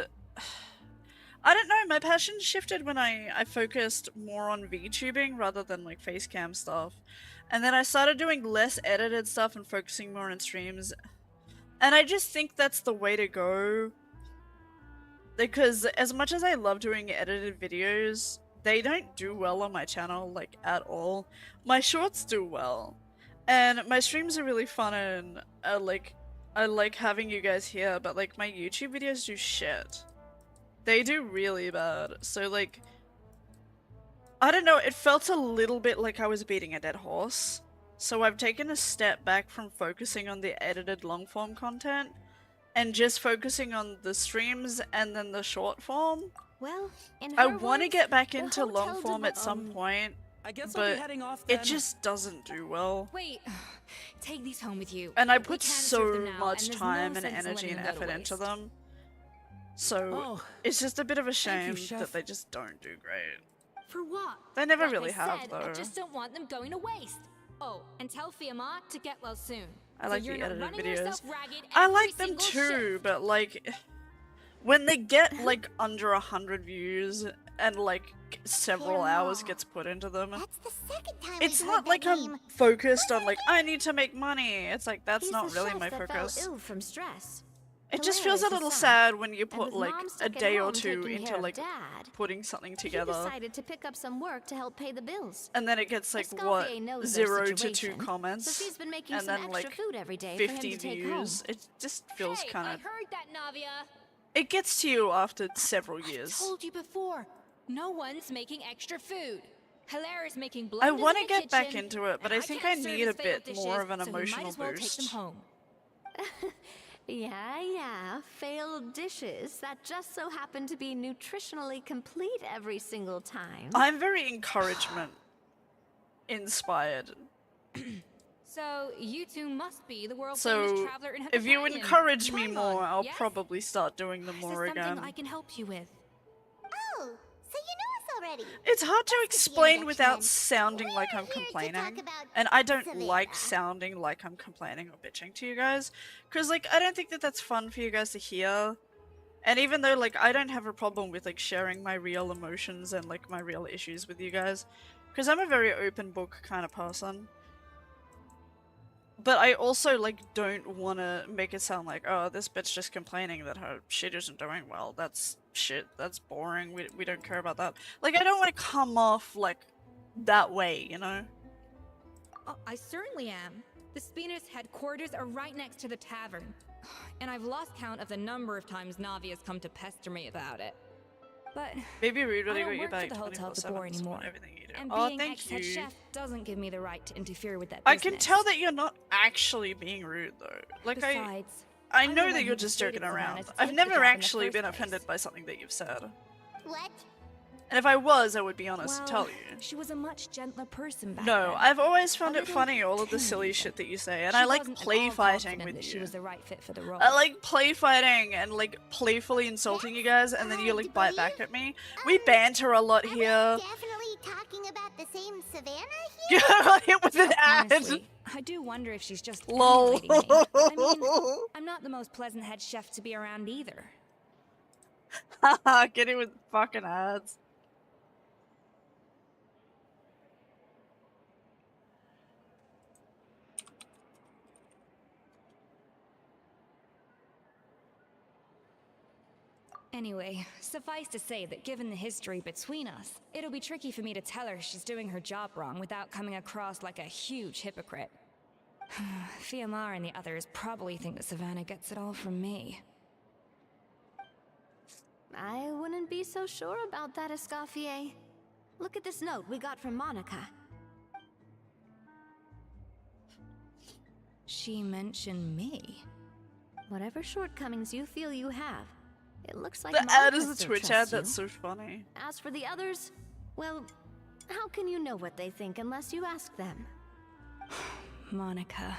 I don't know, my passion shifted when I focused more on VTubing rather than like facecam stuff. And then I started doing less edited stuff and focusing more on streams. And I just think that's the way to go. Because as much as I love doing edited videos, they don't do well on my channel, like, at all. My shorts do well. And my streams are really fun and I like having you guys here, but like my YouTube videos do shit. They do really bad. So like, I don't know, it felt a little bit like I was beating a dead horse. So I've taken a step back from focusing on the edited long form content and just focusing on the streams and then the short form. Well, I want to get back into long form at some point, I guess I'll be but heading off it then. just doesn't do well. Wait, take these home with you. And I We put can't serve them so now, much and there's time no and sense in energy letting and them go to effort into waste. them. So Oh, it's just a bit of a shame Chef. that they just don't do great. For what? They never Like really I have, said, though. I just don't want them going to waste. Oh, and tell Fiamma to get well soon. I like so the you're not edited running videos. yourself ragged I every like them single too, shift. but like when they get like under 100 views and like several hours gets put into them, it's not like I'm focused on like I need to make money. It's like that's He's not the really chef my that focus. fell ill from stress. It just feels a Hilarious little aside. sad when you And put with like Mom a stuck at day or home two taking into care of like Dad, putting something he together. decided to pick up some work to help pay the bills. And then it gets like Escoffier what, knows their 0 to 2 situation, comments, so she's been making and some then extra like food every day for him 50 to take views. home. It just feels Hey, kind I of. heard that, Navia. It gets to you after several years. Told you before. No one's making extra food. Hilaire's making I blenders want in to the get back kitchen, into it, but and I think I can't serve need a his failed bit more dishes, of an so we might emotional as well take boost. them home. Yeah, failed dishes that just so happen to be nutritionally complete every single time. I'm very encouragement inspired. So you two must be the world famous So traveler in if you Hippocrates. encourage me Paimon, more, I'll yes? probably start doing them Is more there something again. I can help you with? Oh, so you know us already. It's hard to That's the explain without introduction. sounding like I'm We're here to talk complaining. about And I don't Savannah. like sounding like I'm complaining or bitching to you guys. Because, like, I don't think that that's fun for you guys to hear. And even though, like, I don't have a problem with, like, sharing my real emotions and, like, my real issues with you guys. Because I'm a very open book kind of person. But I also, like, don't want to make it sound like, oh, this bitch just complaining that her shit isn't doing well. That's shit. That's boring. We don't care about that. Like, I don't want to come off, like, that way, you know? Oh, I certainly am. The Spina's headquarters are right next to the tavern. And I've lost count of the number of times Navia's come to pester me about it. But Maybe Rude I really don't got you work back for the hotel 24/7 Tabor anymore. on everything you do. And Oh, being thank ex-head you. chef doesn't give me the right to interfere with that I business. can tell that you're not actually being rude, though. Like, Besides, I I'm know the that one you're who just persuaded joking Savannah around. to I've take the never job in the actually first been place. offended by something that you've said. What? And if I was, I would be honest well, and tell you. she was a much gentler person back No, then. I've always found A it little funny, all of the timid silly even. shit that you say, and She I like wasn't at play all fighting confident with that you. she was the right fit for the role. I like play fighting and like playfully insulting you guys, and then you like bite back at me. We banter a lot here. Definitely talking about the same Savannah You got hit with an ad. Honestly, I do wonder if she's just Lol. emulating me. I mean, I'm not the most pleasant head chef to be around either. Haha, get it with fucking ads. Anyway, suffice to say that given the history between us, it'll be tricky for me to tell her she's doing her job wrong without coming across like a huge hypocrite. Fiamma and the others probably think that Savannah gets it all from me. I wouldn't be so sure about that, Escoffier. Look at this note we got from Monica. She mentioned me. Whatever shortcomings you feel you have, it looks like The ad Monica is a still Twitch ad, trusts that's you. so funny. As for the others, well, how can you know what they think unless you ask them? Monica.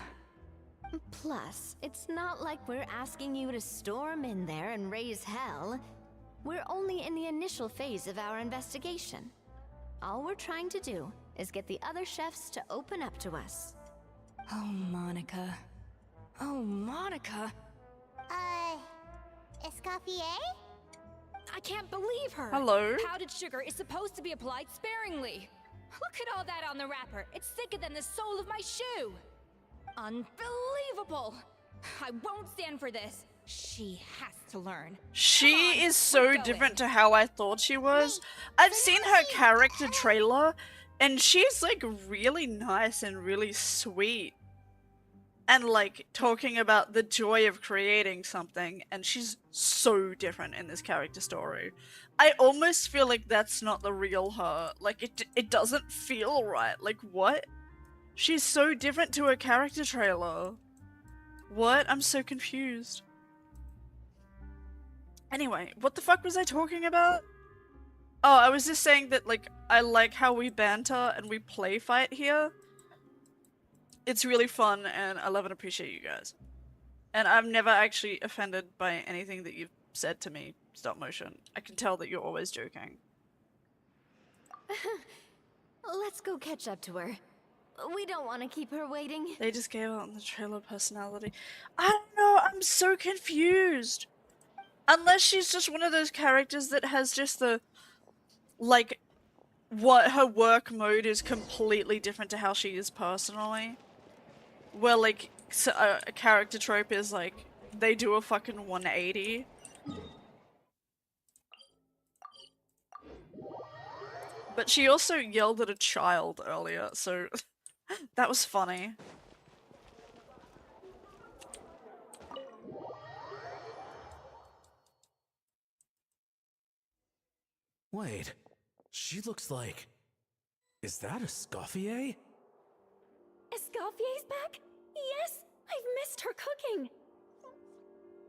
Plus, it's not like we're asking you to storm in there and raise hell. We're only in the initial phase of our investigation. All we're trying to do is get the other chefs to open up to us. Oh, Monica. Oh, Monica. Escoffier? I can't believe her. Hello? Powdered sugar is supposed to be applied sparingly. Look at all that on the wrapper. It's thicker than the sole of my shoe. Unbelievable. I won't stand for this. She has to learn. She is so different to how I thought she was. I've seen her character trailer, and she's like really nice and really sweet. And like talking about the joy of creating something, and she's so different in this character story. I almost feel like that's not the real her. Like it doesn't feel right. Like what? She's so different to her character trailer. What? I'm so confused. Anyway, what the fuck was I talking about? Oh, I was just saying that, like, I like how we banter and we play fight here. It's really fun, and I love and appreciate you guys. And I'm never actually offended by anything that you've said to me, stop motion. I can tell that you're always joking. Let's go catch up to her. We don't want to keep her waiting. They just gave out on the trailer personality. I don't know, I'm so confused. Unless she's just one of those characters that has just the, like, what her work mode is completely different to how she is personally. Where, like, so a character trope is, like, they do a fucking 180. But she also yelled at a child earlier, so that was funny. Wait, she looks like... Is that Escoffier? Escoffier's back? Yes! I've missed her cooking!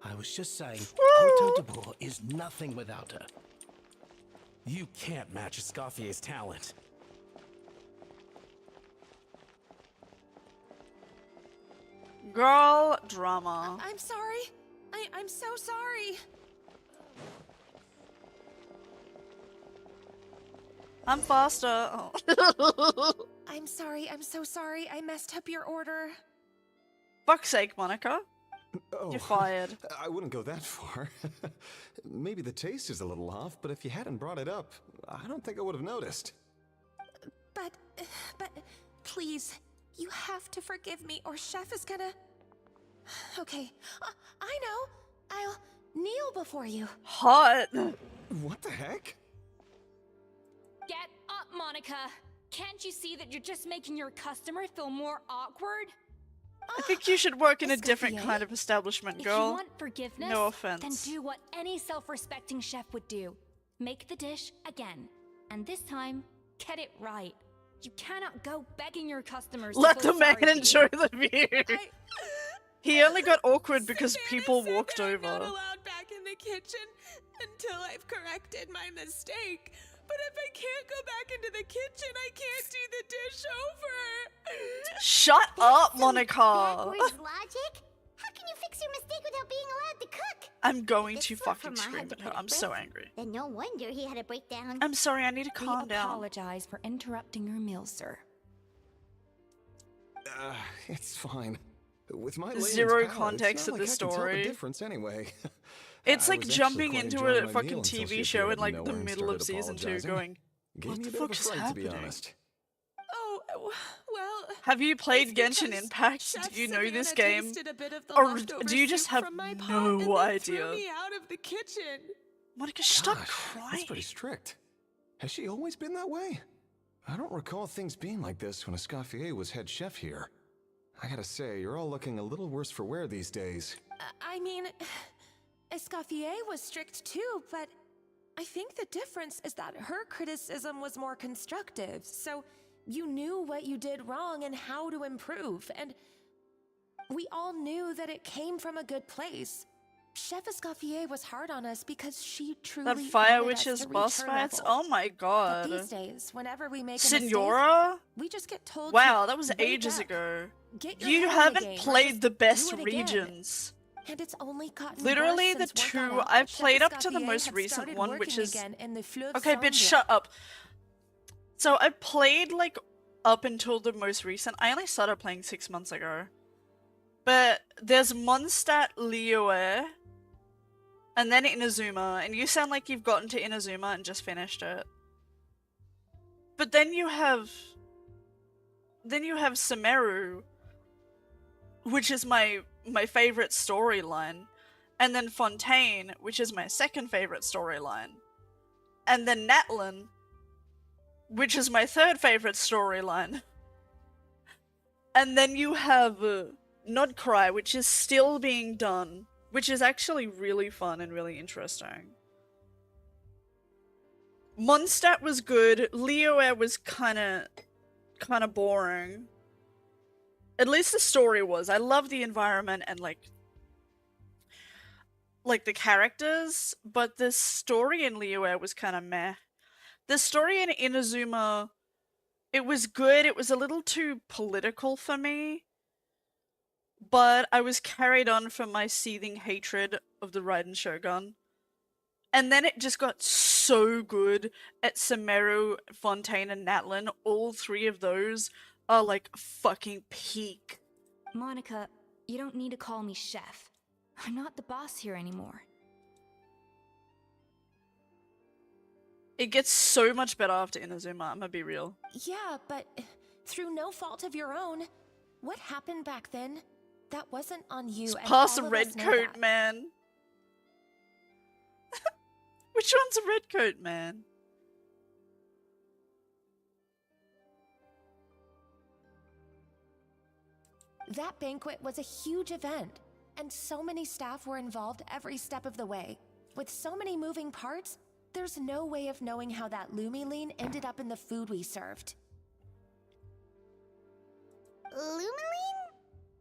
I was just saying, Hoto de Boer is nothing without her. You can't match Escoffier's talent. Girl drama. I'm sorry. I'm so sorry. I'm faster. Oh. I'm sorry. I'm so sorry. I messed up your order. Fuck's sake, Monica. Oh, You're fired. I wouldn't go that far. Maybe the taste is a little off, but if you hadn't brought it up, I don't think I would have noticed. But, please, you have to forgive me or Chef is gonna... Okay, I know. I'll kneel before you. Hot. What the heck? Get up, Monica. Can't you see that you're just making your customer feel more awkward? I think you should work in a different kind of establishment, girl. If you want forgiveness, no offense. then do what any self-respecting chef would do. Make the dish again. And this time, get it right. You cannot go begging your customers Let to the man enjoy the view. He only got awkward because people walked over. I'm not allowed back in the kitchen until I've corrected my mistake. But if I can't go back into the kitchen, I can't do the dish over. Shut up, Monica. Backwards logic? How can you fix your mistake without being allowed to cook? I'm going to It's not fucking from my scream head at to her. put it I'm so first. angry. Then no wonder he had a breakdown. I'm sorry, I need to calm down. Apologize for interrupting your meal, sir. It's fine. With my Zero layman's palate, context it's of not the like I can tell story. the difference anyway. It's I like was actually jumping quite into enjoying a my meal fucking until TV she show in appeared like out of the nowhere and middle of started season 2 apologizing. going, Gave what me the a bit fuck of a is fright, to be happening? honest. Oh, well... Have you played it's Genshin because Impact? Chef Do you know Savannah this game? tasted a bit of the Or leftover do you just soup have from my pot no and then idea? threw me out of the kitchen. Monica, stop Gosh, crying. That's pretty strict. Has she always been that way? I don't recall things being like this when Escoffier was head chef here. I gotta say, you're all looking a little worse for wear these days. I mean, Escoffier was strict too, but I think the difference is that her criticism was more constructive, so you knew what you did wrong and how to improve, and we all knew that it came from a good place. Chef Escoffier was hard on us because she truly That Fire wanted us Witch's to reach boss her fights? level. Oh my god. But these days, whenever we make a Senora? mistake, we just get told Wow, to that was wake ages up, ago. get your You head in the haven't game, or played just the best do it again. regions. And it's only gotten Literally worse the since word two got out I've that Chef played up to the Escoffier most had recent started one, which working is again in the Fleuve okay, bitch, Sambre. shut up. So I played like up until the most recent. I only started playing 6 months ago. But there's Mondstadt Liyue, and then Inazuma, and you sound like you've gotten to Inazuma and just finished it. But then you have Sumeru, which is my favorite storyline, and then Fontaine, which is my second favorite storyline, and then Natlin, which is my third favorite storyline. And then you have Nodcry, which is still being done, which is actually really fun and really interesting. Mondstadt was good. Liyue was kind of boring. At least the story was. I love the environment and like the characters, but the story in Liyue was kind of meh. The story in Inazuma, it was good. It was a little too political for me, but I was carried on from my seething hatred of the Raiden Shogun. And then it just got so good at Sumeru, Fontaine, and Natlin. All three of those are like fucking peak. Monica, you don't need to call me chef. I'm not the boss here anymore. It gets so much better after Inazuma, I'm gonna be real. Yeah, but through no fault of your own. What happened back then? That wasn't on you. It's and past all a of red us know coat that. man. Which one's a red coat man? That banquet was a huge event, and so many staff were involved every step of the way. With so many moving parts, there's no way of knowing how that Lumiline ended up in the food we served. Lumiline?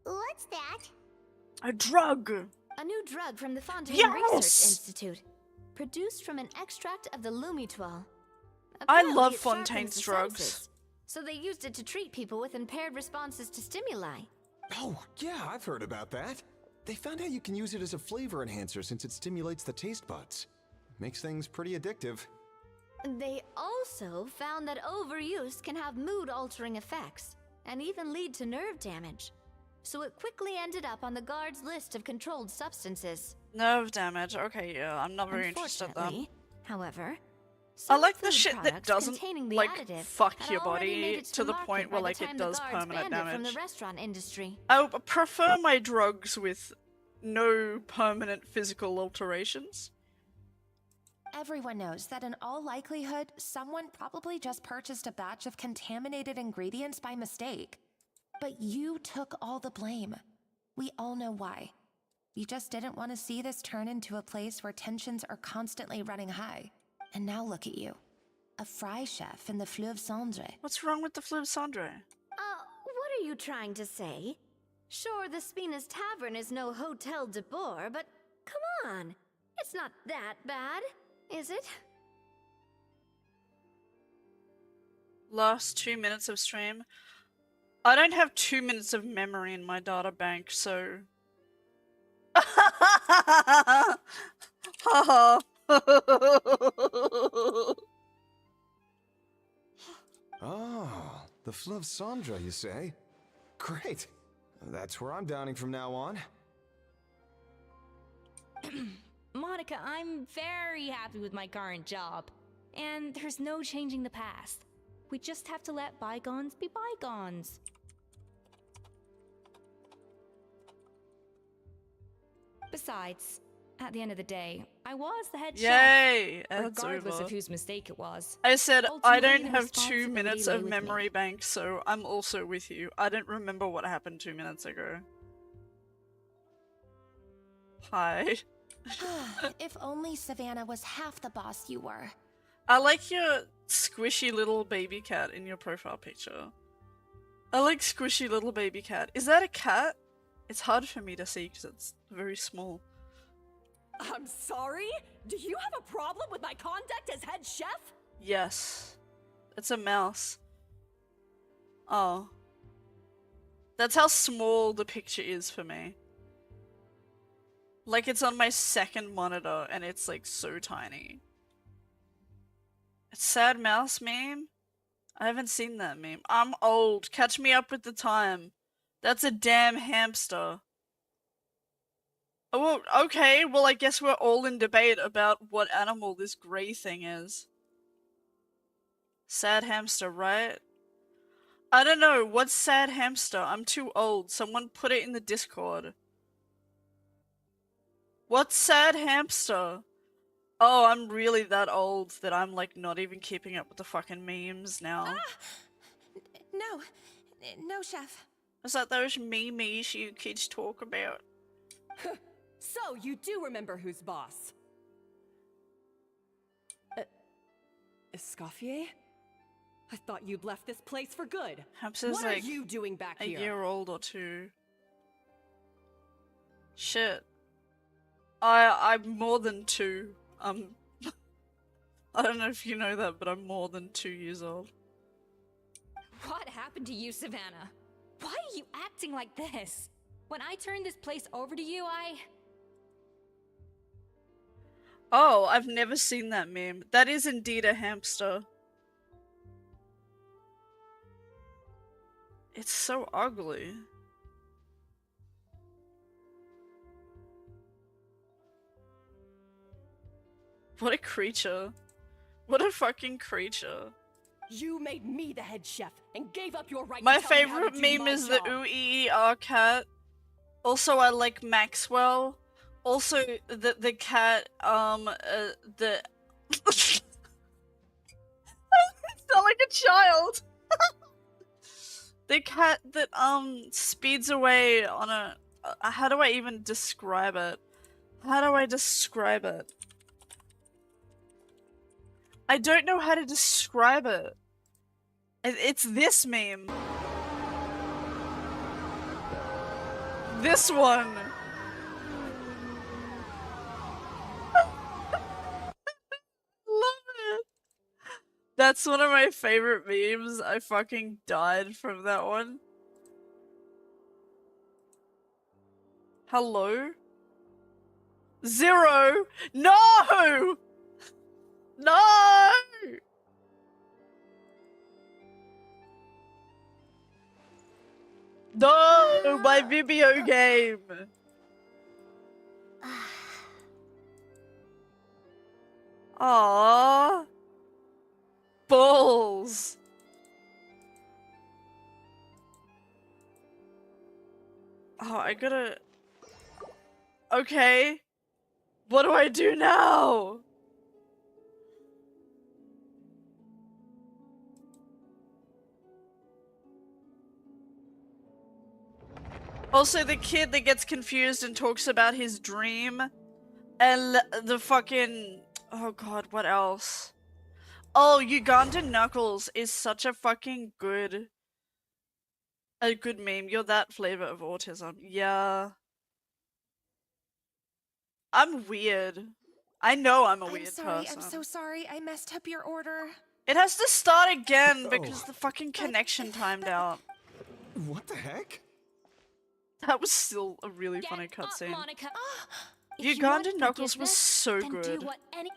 What's that? A drug! A new drug from the Fontaine Yes! Research Institute. Produced from an extract of the Lumitoile. I Apparently love it Fontaine's sharpens the drugs. senses, so they used it to treat people with impaired responses to stimuli. Oh, yeah, I've heard about that. They found out you can use it as a flavor enhancer since it stimulates the taste buds. Makes things pretty addictive. They also found that overuse can have mood-altering effects, and even lead to nerve damage. So it quickly ended up on the guard's list of controlled substances. Nerve damage, okay, yeah, I'm not very interested then. Unfortunately, however, I some like the food shit that products doesn't, containing the like, additive fuck had your already made body it to the market point by where, the like, it time the does guards permanent banned it from the damage. restaurant industry. I prefer my drugs with no permanent physical alterations. Everyone knows that in all likelihood, someone probably just purchased a batch of contaminated ingredients by mistake. But you took all the blame. We all know why. You just didn't want to see this turn into a place where tensions are constantly running high. And now look at you. A fry chef in the Fleuve Cendre. What's wrong with the Fleuve Cendre? What are you trying to say? Sure, the Spina's Tavern is no Hotel de Boer, but come on. It's not that bad, is it? Last 2 minutes of stream. I don't have 2 minutes of memory in my data bank, so... Oh, the Fleuve Cendre, you say? Great. That's where I'm dining from now on. Monica, I'm very happy with my current job. And there's no changing the past. We just have to let bygones be bygones. Besides, at the end of the day, I was the head Yay! chef, That's regardless over. of whose mistake it was. I said I Ultimately, don't the have 2 responsibility minutes lay of with me. memory bank, so I'm also with you. I don't remember what happened 2 minutes ago. Hi. If only Savannah was half the boss you were. I like your squishy little baby cat in your profile picture. I like squishy little baby cat. Is that a cat? It's hard for me to see because it's very small. I'm sorry? Do you have a problem with my conduct as head chef? Yes. It's a mouse. Oh. That's how small the picture is for me. Like it's on my second monitor and it's like so tiny. It's sad mouse meme? I haven't seen that meme. I'm old. Catch me up with the time. That's a damn hamster. Oh, well, okay. Well, I guess we're all in debate about what animal this grey thing is. Sad hamster, right? I don't know. What's sad hamster? I'm too old. Someone put it in the Discord. What sad hamster? Oh, I'm really that old that I'm like not even keeping up with the fucking memes now. No. No, Chef. Is that those memes you kids talk about? So, you do remember who's boss? Escoffier? I thought you'd left this place for good. Hamster's What like are you doing back a here? year old or two. Shit. I'm more than 2. I don't know if you know that, but I'm more than 2 years old. What happened to you, Savannah? Why are you acting like this? When I turned this place over to you, Oh, I've never seen that meme. That is indeed a hamster. It's so ugly. What a creature. What a fucking creature. You made me the head chef and gave up your right My to tell me how to favorite do meme my is the job. ooh-ee-ee-ah cat. Also, I like Maxwell. Also, the cat, the... I sound like a child! The cat that, speeds away on a... how do I even describe it? How do I describe it? I don't know how to describe it. It's this meme. This one. Love it. That's one of my favorite memes. I fucking died from that one. Hello? 0! No! No! No! My Vimeo game! Aww. Balls. Oh, I gotta... Okay. What do I do now? Also, the kid that gets confused and talks about his dream. And the fucking... Oh god, what else? Oh, Ugandan Knuckles is such a fucking good... A good meme. You're that flavor of autism. Yeah. I'm weird. I know I'm a weird person. I'm so sorry. I messed up your order. It has to start again because the fucking connection timed out. What the heck? That was still a really funny cutscene. Monica. Ugandan If you want Knuckles was forgiveness, so then good. Do what any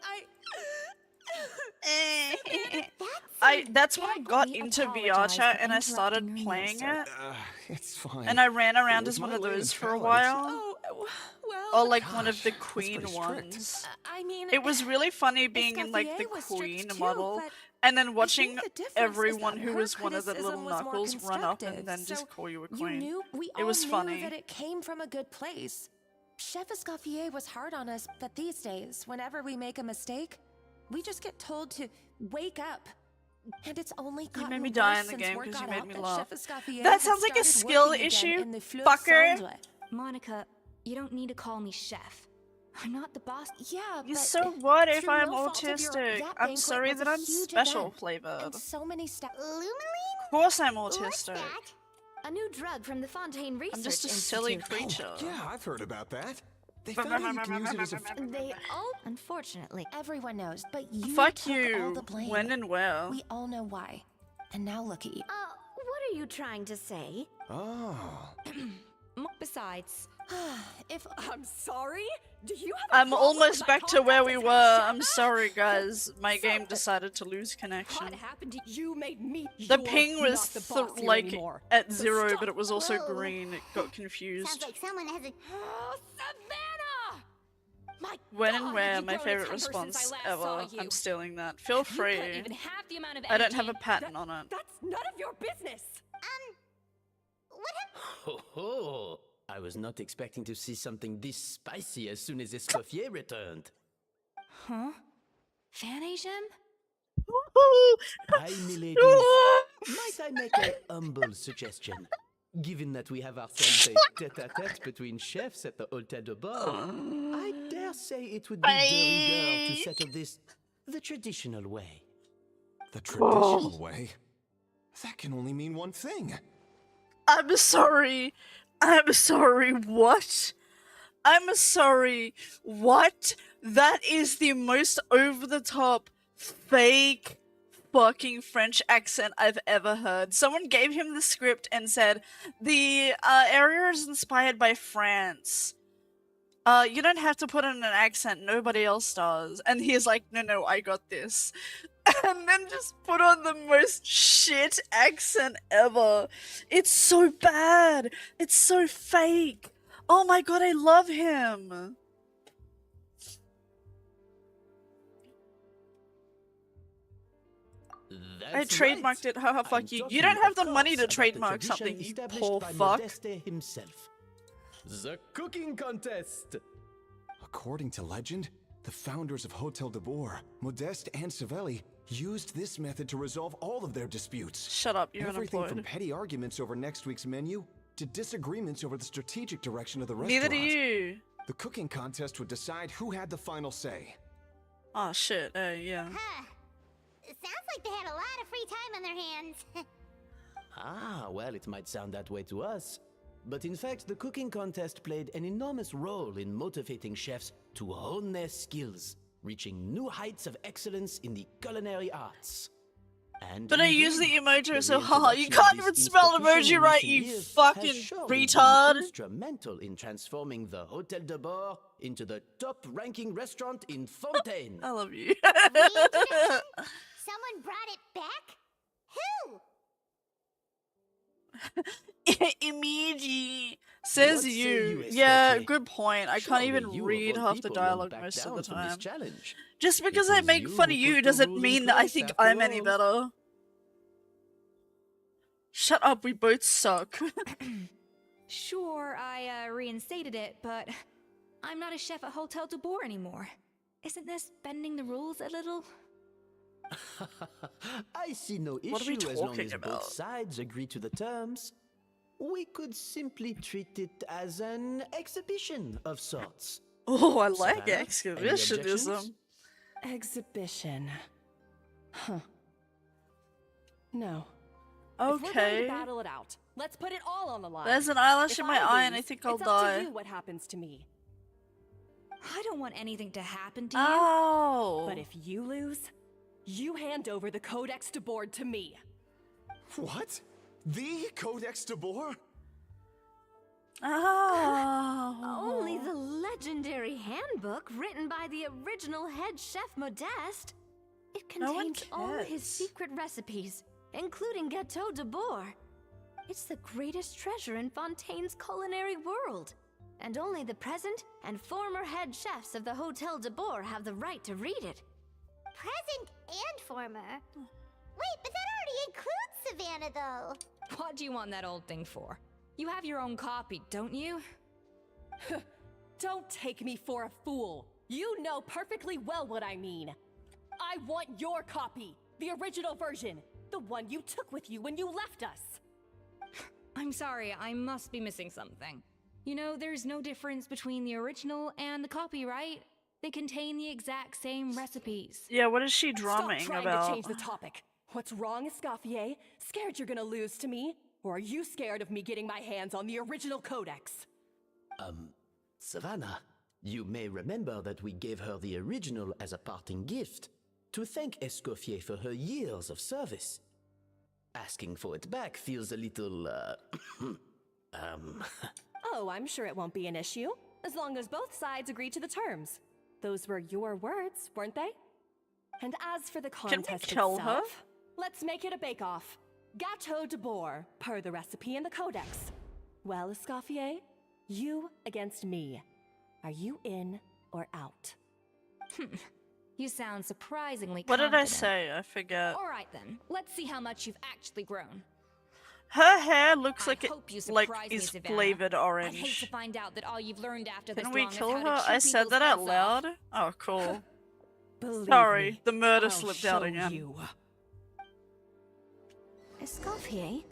That's when I got into VR chat and I started playing it. It's fine. And I ran around It was as one my of late those for a palate. while. Oh, well... Or like one of the Gosh, queen that's pretty strict. ones. I mean... It was really funny being in like the Escoffier was strict queen too, model but and then watching the difference is everyone that who her was one of the little criticism was more knuckles run up and constructive, then so just call you a You queen. knew, we It all was knew funny. that it came from a good place. Chef Escoffier was hard on us, but these days, whenever we make a mistake, we just get told to wake up. And it's only You gotten made me die worse in the since game word because you got made out me that laugh. Chef Escoffier That had sounds like a started skill working again issue, in the Fleur fucker. Cendre. Monica, you don't need to call me chef. I'm not the boss. Yeah, but So what if through I'm no fault of your- autistic? that I'm banquet sorry was that a I'm huge special event, flavored. and so many staff. Of course I'm autistic. A new drug from the Fontaine Research I'm just a Institute. silly creature. Yeah, I've heard about that. They found out you can use it as a... They all, unfortunately, everyone knows, but you Fuck took all you. the blame. When and where? We all know why. And now look at you. what are you trying to say? Oh. Besides, if I'm sorry? Do you have a I'm problem almost with my back to where we contact were. as head I'm chef? sorry, guys. My game decided to lose connection. What happened to you? Made me. The You're ping was not the boss here like anymore. at So 0, stop. but it was also Whoa. green. It got confused. Sounds like someone has a. Oh, Savannah! My When God, and where? you've My grown a favorite temper since response I last saw ever. you. I'm stealing that. Feel you put free. even half the amount of I don't have a energy- patent on it. That's none of your business. What happened? Ho ho! I was not expecting to see something this spicy as soon as Escoffier returned. Huh? Fan Asian? Hi, miladies. Might I make a humble suggestion? Given that we have ourselves a tete-a-tete between chefs at the Hotel de Bord, I dare say it would be de rigueur to settle this the traditional way. The traditional way? That can only mean one thing. I'm sorry. I'm sorry, what? I'm sorry, what? That is the most over-the-top, fake, fucking French accent I've ever heard. Someone gave him the script and said, the area is inspired by France. You don't have to put in an accent, nobody else does. And he's like, no, I got this. And then just put on the most shit accent ever. It's so bad. It's so fake. Oh my god, I love him. I trademarked it. Haha, fuck you. You don't have the money to trademark something, you poor fuck. Himself. The cooking contest. According to legend, the founders of Hotel de Boer, Modeste and Savelli, used this method to resolve all of their disputes. Shut up, you're Everything unemployed. from petty arguments over next week's menu to disagreements over the strategic direction of the restaurant. Neither do you. The cooking contest would decide who had the final say. Oh shit, yeah. Huh. It sounds like they had a lot of free time on their hands. Ah, well, it might sound that way to us. But in fact, the cooking contest played an enormous role in motivating chefs to hone their skills, reaching new heights of excellence in the culinary arts. And But I use the indeed, emoji, so the haha, you reintroduction of can't this even spell institution emoji in right, recent you years fucking has surely been retard. instrumental in transforming the Hotel de Bord into the top-ranking restaurant in Fontaine. I love you. Someone brought it back? Who? Emoji says What say you. you, Yeah, Escoffier? good point. I Surely can't even you, of read all half the people, won't dialogue back most of down the from this time. challenge. Just It because I was make you fun of who you put the doesn't ruling mean that I place think after I'm any all. better. Shut up, we both suck. Sure, I reinstated it, but I'm not a chef at Hotel de Boer anymore. Isn't this bending the rules a little? I see no What are we issue as long talking as about? both sides agree to the terms. We could simply treat it as an exhibition of sorts. Oh, I like Savannah, any exhibitionism. objections? Exhibition. Huh. No. If we're going Okay. to battle it out, let's put it all on the line. There's an eyelash If in my eye and I lose, think I'll it's up die. to you what happens to me. I don't want anything to happen to you. Oh. But if you lose, you hand over the Codex de Board to me. What? The Codex de Boer? Oh. Only the legendary handbook written by the original head chef Modeste. It No one contains all his cares. secret recipes, including Gâteau de Boer. It's the greatest treasure in Fontaine's culinary world. And only the present and former head chefs of the Hotel de Boer have the right to read it. Present and former. Wait, but that already includes Savannah, though. What do you want that old thing for? You have your own copy, don't you? Don't take me for a fool. You know perfectly well what I mean. I want your copy, the original version, the one you took with you when you left us. I'm sorry, I must be missing something. You know, there's no difference between the original and the copyright. They contain the exact same recipes. Yeah, what is she drumming Stop trying about? to change the topic. What's wrong, Escoffier? Scared you're gonna lose to me? Or are you scared of me getting my hands on the original codex? Savannah, you may remember that we gave her the original as a parting gift to thank Escoffier for her years of service. Asking for it back feels a little, Oh, I'm sure it won't be an issue, as long as both sides agree to the terms. Those were your words, weren't they? And as for the Can we contest kill her? itself, let's make it a bake-off. Gâteau de Boer, per the recipe in the codex. Well, Escoffier, you against me. Are you in or out? You sound surprisingly What did I confident. say? I forget. All right then, let's see how much you've actually grown. Her hair looks I like it hope you like surprise me, is Savannah. flavored I'd hate to orange. find out that all you've learned after Can this we long is kill how her? to chew I said people's that out heads loud. off. Oh, cool. Believe Sorry, me, the murder I'll slipped out show again. you. Escoffier?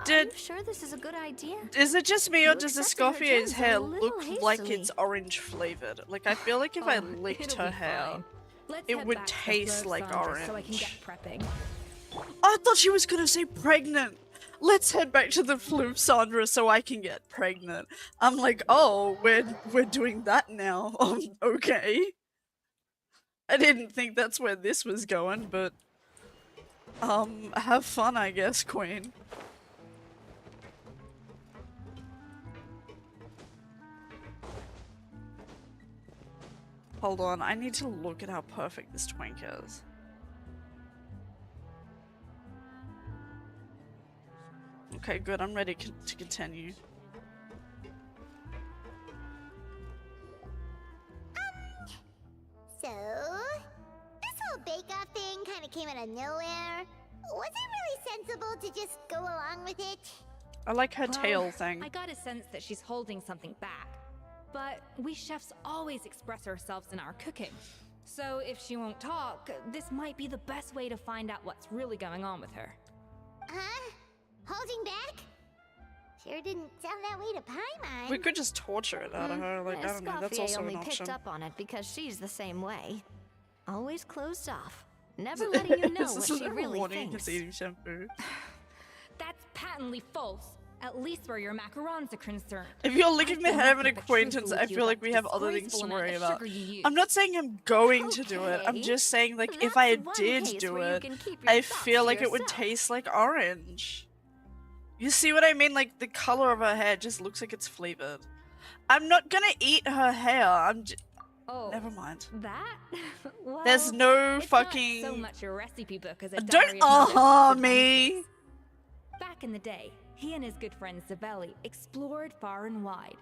Did- I'm sure this is a good idea. Is it just me or You does accepted her Escoffier's terms a hair little look like hastily. it's orange flavored? Like I feel like if I licked it'll her be hair, fine. Let's it head would back to the taste Fleur like Sandra orange. so I can get prepping. I thought she was gonna say pregnant. Let's head back to the Floof Sandra so I can get pregnant. I'm like, oh, we're doing that now. Okay. I didn't think that's where this was going, but have fun, I guess, Queen. Hold on, I need to look at how perfect this twink is. Okay, good, I'm ready to continue. So, this whole bake-off thing kind of came out of nowhere. Was it really sensible to just go along with it? I like her Well, tail thing. I got a sense that she's holding something back. But we chefs always express ourselves in our cooking. So if she won't talk, this might be the best way to find out what's really going on with her. Huh? Holding back? Sure didn't sound that way to Paimon. We could just torture it out of her, like, I don't know, that's Escoffier also only an option. picked up on it because she's the same way. Always closed off. Never letting you know Is what this she a really warning thinks. against eating shampoo? That's patently false. At least where your macarons are concerned. If you're looking to I've have an nothing but acquaintance, truthful I with you feel like about we the have other things disgraceful to amount worry of about. sugar you use. I'm not saying I'm going to do it, I'm Okay. just saying, like, if That's I one did case do where you it, can keep your I thoughts feel to like it would yourself. taste like orange. You see what I mean? Like, the color of her hair just looks like it's flavored. I'm not gonna eat her hair, Oh, never mind. That? Well, There's no it's fucking... not so much a recipe book as a Don't diary of Modest's uh-huh me! adventures. Back in the day, he and his good friend Zavelli explored far and wide.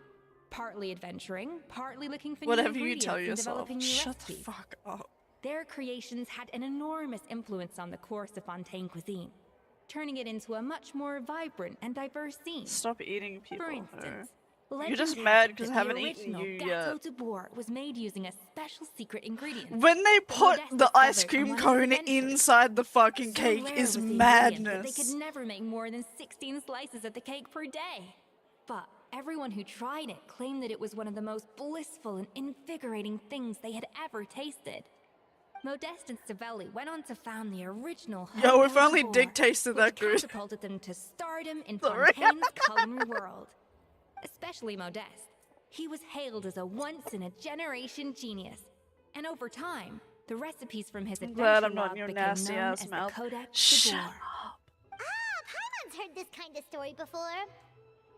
Partly adventuring, partly looking for Whatever new you ingredients tell and yourself. developing new Shut the recipes. fuck up. Their creations had an enormous influence on the course of Fontaine cuisine, turning it into a much more vibrant and diverse scene. Stop eating people. For instance, You're legend just has mad it 'cause that I haven't the eaten original you Gâteau yet. de Bourg was made using a special secret ingredient. When they that put Modeste the ice discovered cream on one of cone his adventures. inside the fucking So cake rare is was the ingredient that madness. They could never make more than 16 slices of the cake per day. But everyone who tried it claimed that it was one of the most blissful and invigorating things they had ever tasted. Modeste and Savelli went on to found the original Yo, if Hotel only de Bourg, Dick tasted that which good. catapulted them to stardom in Sorry. Fontaine's culinary world. Especially Modeste. He was hailed as a once-in-a-generation genius. And over time, the recipes from his I'm glad adventure I'm not log in your became nasty known ass as mouth. the Codex de Shut Bourg. Paimon's heard this kind of story before.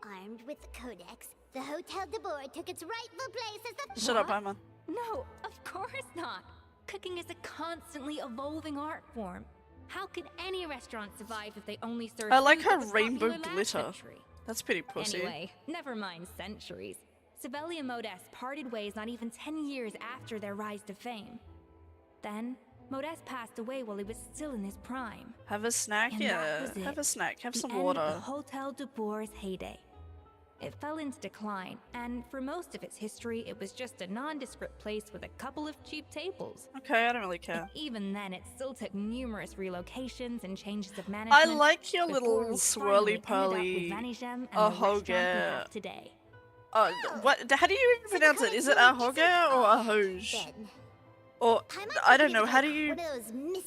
Armed with the Codex, the Hotel de Bourg took its rightful place as the... Shut up, Paimon. No, of course not. Cooking is a constantly evolving art form. How could any restaurant survive if they only serve I like food that her was rainbow popular last glitter. century? That's pretty pussy. Anyway, never mind centuries. Savelli and Modeste parted ways not even 10 years after their rise to fame. Then, Modeste passed away while he was still in his prime. Have a snack? And that Yeah. was Have it. a snack. Have The some end of water. the Hotel de Bourg's heyday. It fell into decline, and for most of its history, it was just a nondescript place with a couple of cheap tables. Okay, I don't really care. Even then, it still took numerous relocations and changes of I management. like your before little we swirly finally ended pearly up with Vanigem and the restaurant we ahoge. have today. What? How do you even pronounce it? Is it ahoge or ahoge? Or I don't know. How do you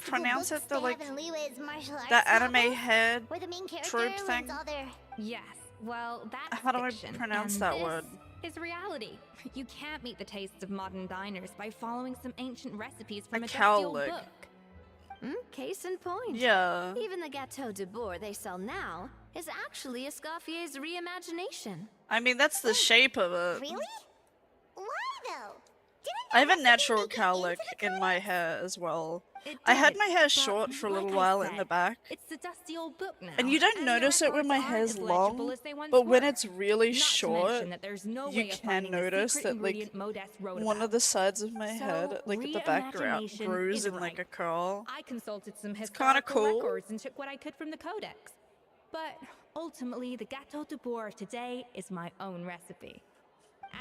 pronounce it? The like that anime head where the main character trope thing. learns all their... Yes, well, that's How do I fiction, pronounce and that this word? is reality. You can't meet the tastes of modern diners by following some ancient recipes from a dusty cow old leg. book. Case in point. Yeah. Even the Gâteau de Bourg they sell now is actually Escoffier's reimagination. I mean, that's the shape of it. Really? Why though? I have a natural cowlick in my hair as well. I had my hair short for a little while in the back. It's the dusty old book now. And you don't notice it when my hair's long, but when it's really short, you can notice that like one of the sides of my head, like at the background, reimagination grows is in like a right. curl. I consulted some kinda historical cool. records and took what I could from the codex. But ultimately, the gâteau de bois of today is my own recipe.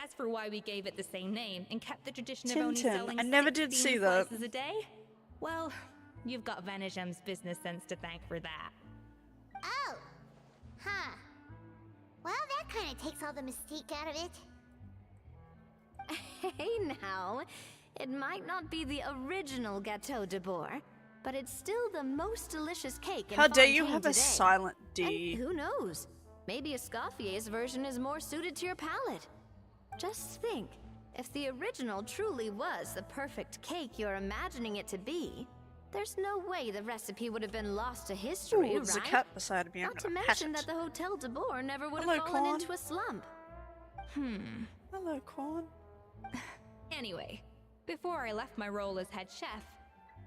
As for why we gave it the same name and kept the tradition of only Tintin. selling I never did 16 see that. slices a day, well, you've got Venegem's business sense to thank for that. Oh. Huh. Well, that kind of takes all the mystique out of it. Hey now, it might not be the original Gâteau de Bois, but it's still the most delicious cake in How dare you Fontaine have a today. silent D? And who knows? Maybe Escoffier's version is more suited to your palate. Just think, if the original truly was the perfect cake you're imagining it to be, there's no way the recipe would have been lost to history, Ooh, there's right? a cat beside me. I'm Not to gonna pet mention it. that the Hotel de Bois never would Hello, have fallen Corn. into a slump. Hello, Corn. Anyway, before I left my role as head chef,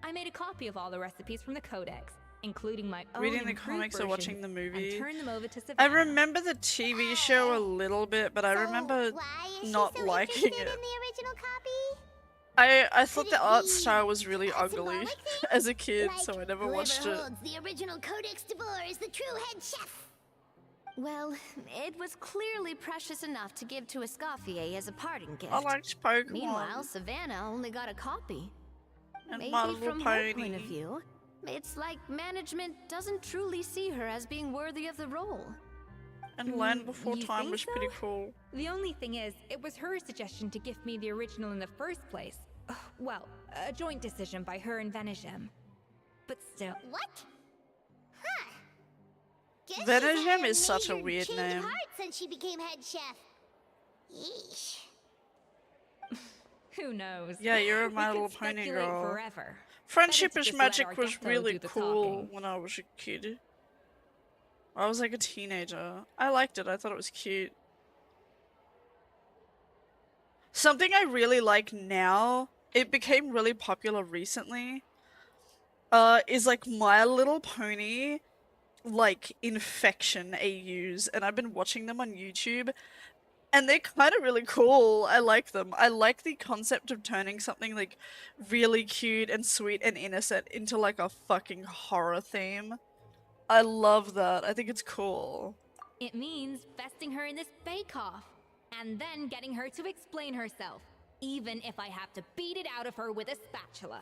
I made a copy of all the recipes from the Codex, including my own Reading the improved comics or watching versions, the movie. and turned them over to I Savannah. remember the TV show a little bit, but I remember not liking it. In the original copy? I thought the art style was really ugly as a kid, so I never watched Whoever it. holds the original Codex de Bois is the true head chef. Well, it was clearly precious enough to give to Escoffier as a parting gift. I liked Pokemon. Meanwhile, Savannah only got a copy. And Maybe My Little from Pony. her point of view, it's like management doesn't truly see her as being worthy of the role. And Land Before You Time think was pretty so? cool. The only thing is, it was her suggestion to give me the original in the first place. Well, a joint decision by her and Venegem. But still. What? Huh. Guess Venegem she's had a is such a major weird change name. of heart since she became head chef. Yeesh. Who knows? Yeah, you're a We My could Little Pony speculate girl. forever. Friendship Better to is just let Magic our was ghetto really do the cool talking. when I was a kid. I was like a teenager. I liked it. I thought it was cute. Something I really like now, it became really popular recently, is like My Little Pony, like infection AUs, and I've been watching them on YouTube, and they're kind of really cool. I like them. I like the concept of turning something like really cute and sweet and innocent into like a fucking horror theme. I love that. I think it's cool. It means vesting her in this bake-off, and then getting her to explain herself, even if I have to beat it out of her with a spatula.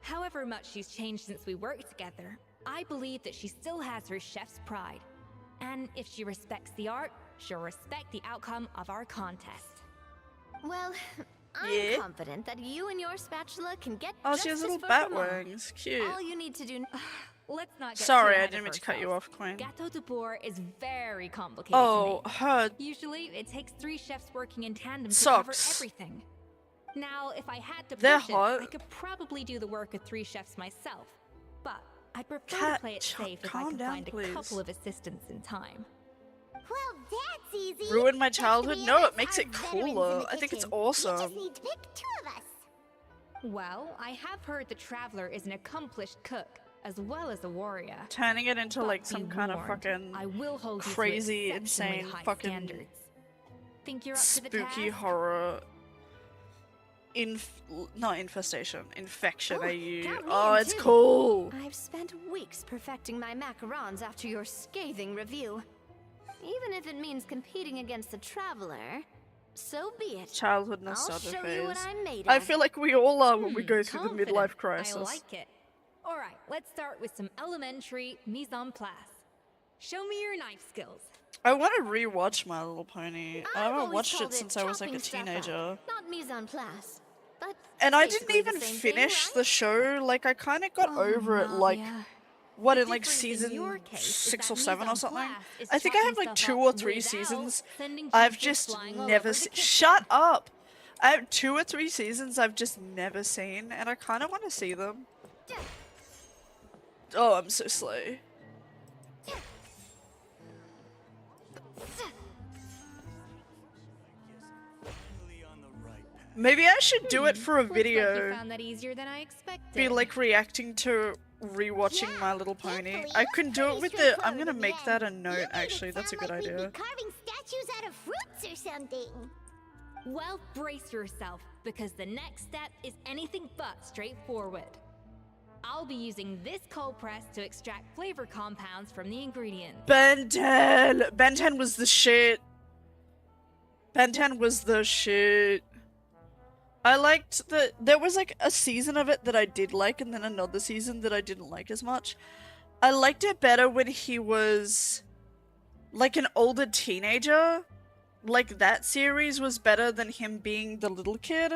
However much she's changed since we worked together, I believe that she still has her chef's pride. And if she respects the art, she'll respect the outcome of our contest. Well, I'm Yeah? confident that you and your spatula can get Oh, she has justice little for bat tomorrow. wings. Cute. All you need to do. Let's not get Sorry, too I ahead didn't of mean to cut you ourselves. off, Queen. Gâteau de Bois is very complicated Oh, to make. her Usually, it takes 3 chefs working in tandem to Socks. cover everything. Now, if I had to They're push it, hot. I could probably do the work of 3 chefs myself. But I'd prefer Cat, to play it safe if I calm could down, find please. a couple of assistants in time. Well, that's easy. ruined my The childhood? three No, of it us makes are it veterans in cooler. the I think it's kitchen. You awesome. just need to pick 2 of us. Well, I have heard the Traveler is an accomplished cook, as well as a warrior. Turning it into like Be some kind of warned, fucking I will hold you to crazy, exceptionally insane, high fucking standards. Think you're up to the spooky task? horror. Not infestation, infection. Oh, AU. count me Oh, in it's too. cool. I've spent weeks perfecting my macarons after your scathing review. Even if it means competing against the Traveler, so be it. Childhood I'll nostalgia show phase. you what I'm made I of. feel like we all are when we go through the Confident. midlife crisis. I like it. Alright, let's start with some elementary mise en place. Show me your knife skills. I want to rewatch My Little Pony. I I've haven't always watched called it since I was like a chopping stuff up, teenager. Not mise en place. But And I it's didn't basically the even same thing, finish right? the show. Like, I kind of got Oh, over it, like, Nadia. what, The in like difference in season your case is 6 or that 7 or mise en something? place is I think I have chopping like stuff 2 up or 3 without seasons. sending I've juices just flying all never over the seen. kitchen. Shut up! I have 2 or 3 seasons I've just never seen, and I kind of want to see them. Oh, I'm so slow. Maybe I should do it for a Looks like you video. found that easier than I expected. Be like reacting to rewatching My Little Pony. I can do it with the. I'm gonna make that a note. Actually, that's a good We'd idea. be carving statues out of fruits or something. Well, brace yourself, because the next step is anything but straightforward. I'll be using this cold press to extract flavor compounds from the ingredients. Ben 10! Ben 10 was the shit. Ben 10 was the shit. I liked the... There was like a season of it that I did like, and then another season that I didn't like as much. I liked it better when he was like an older teenager. Like, that series was better than him being the little kid.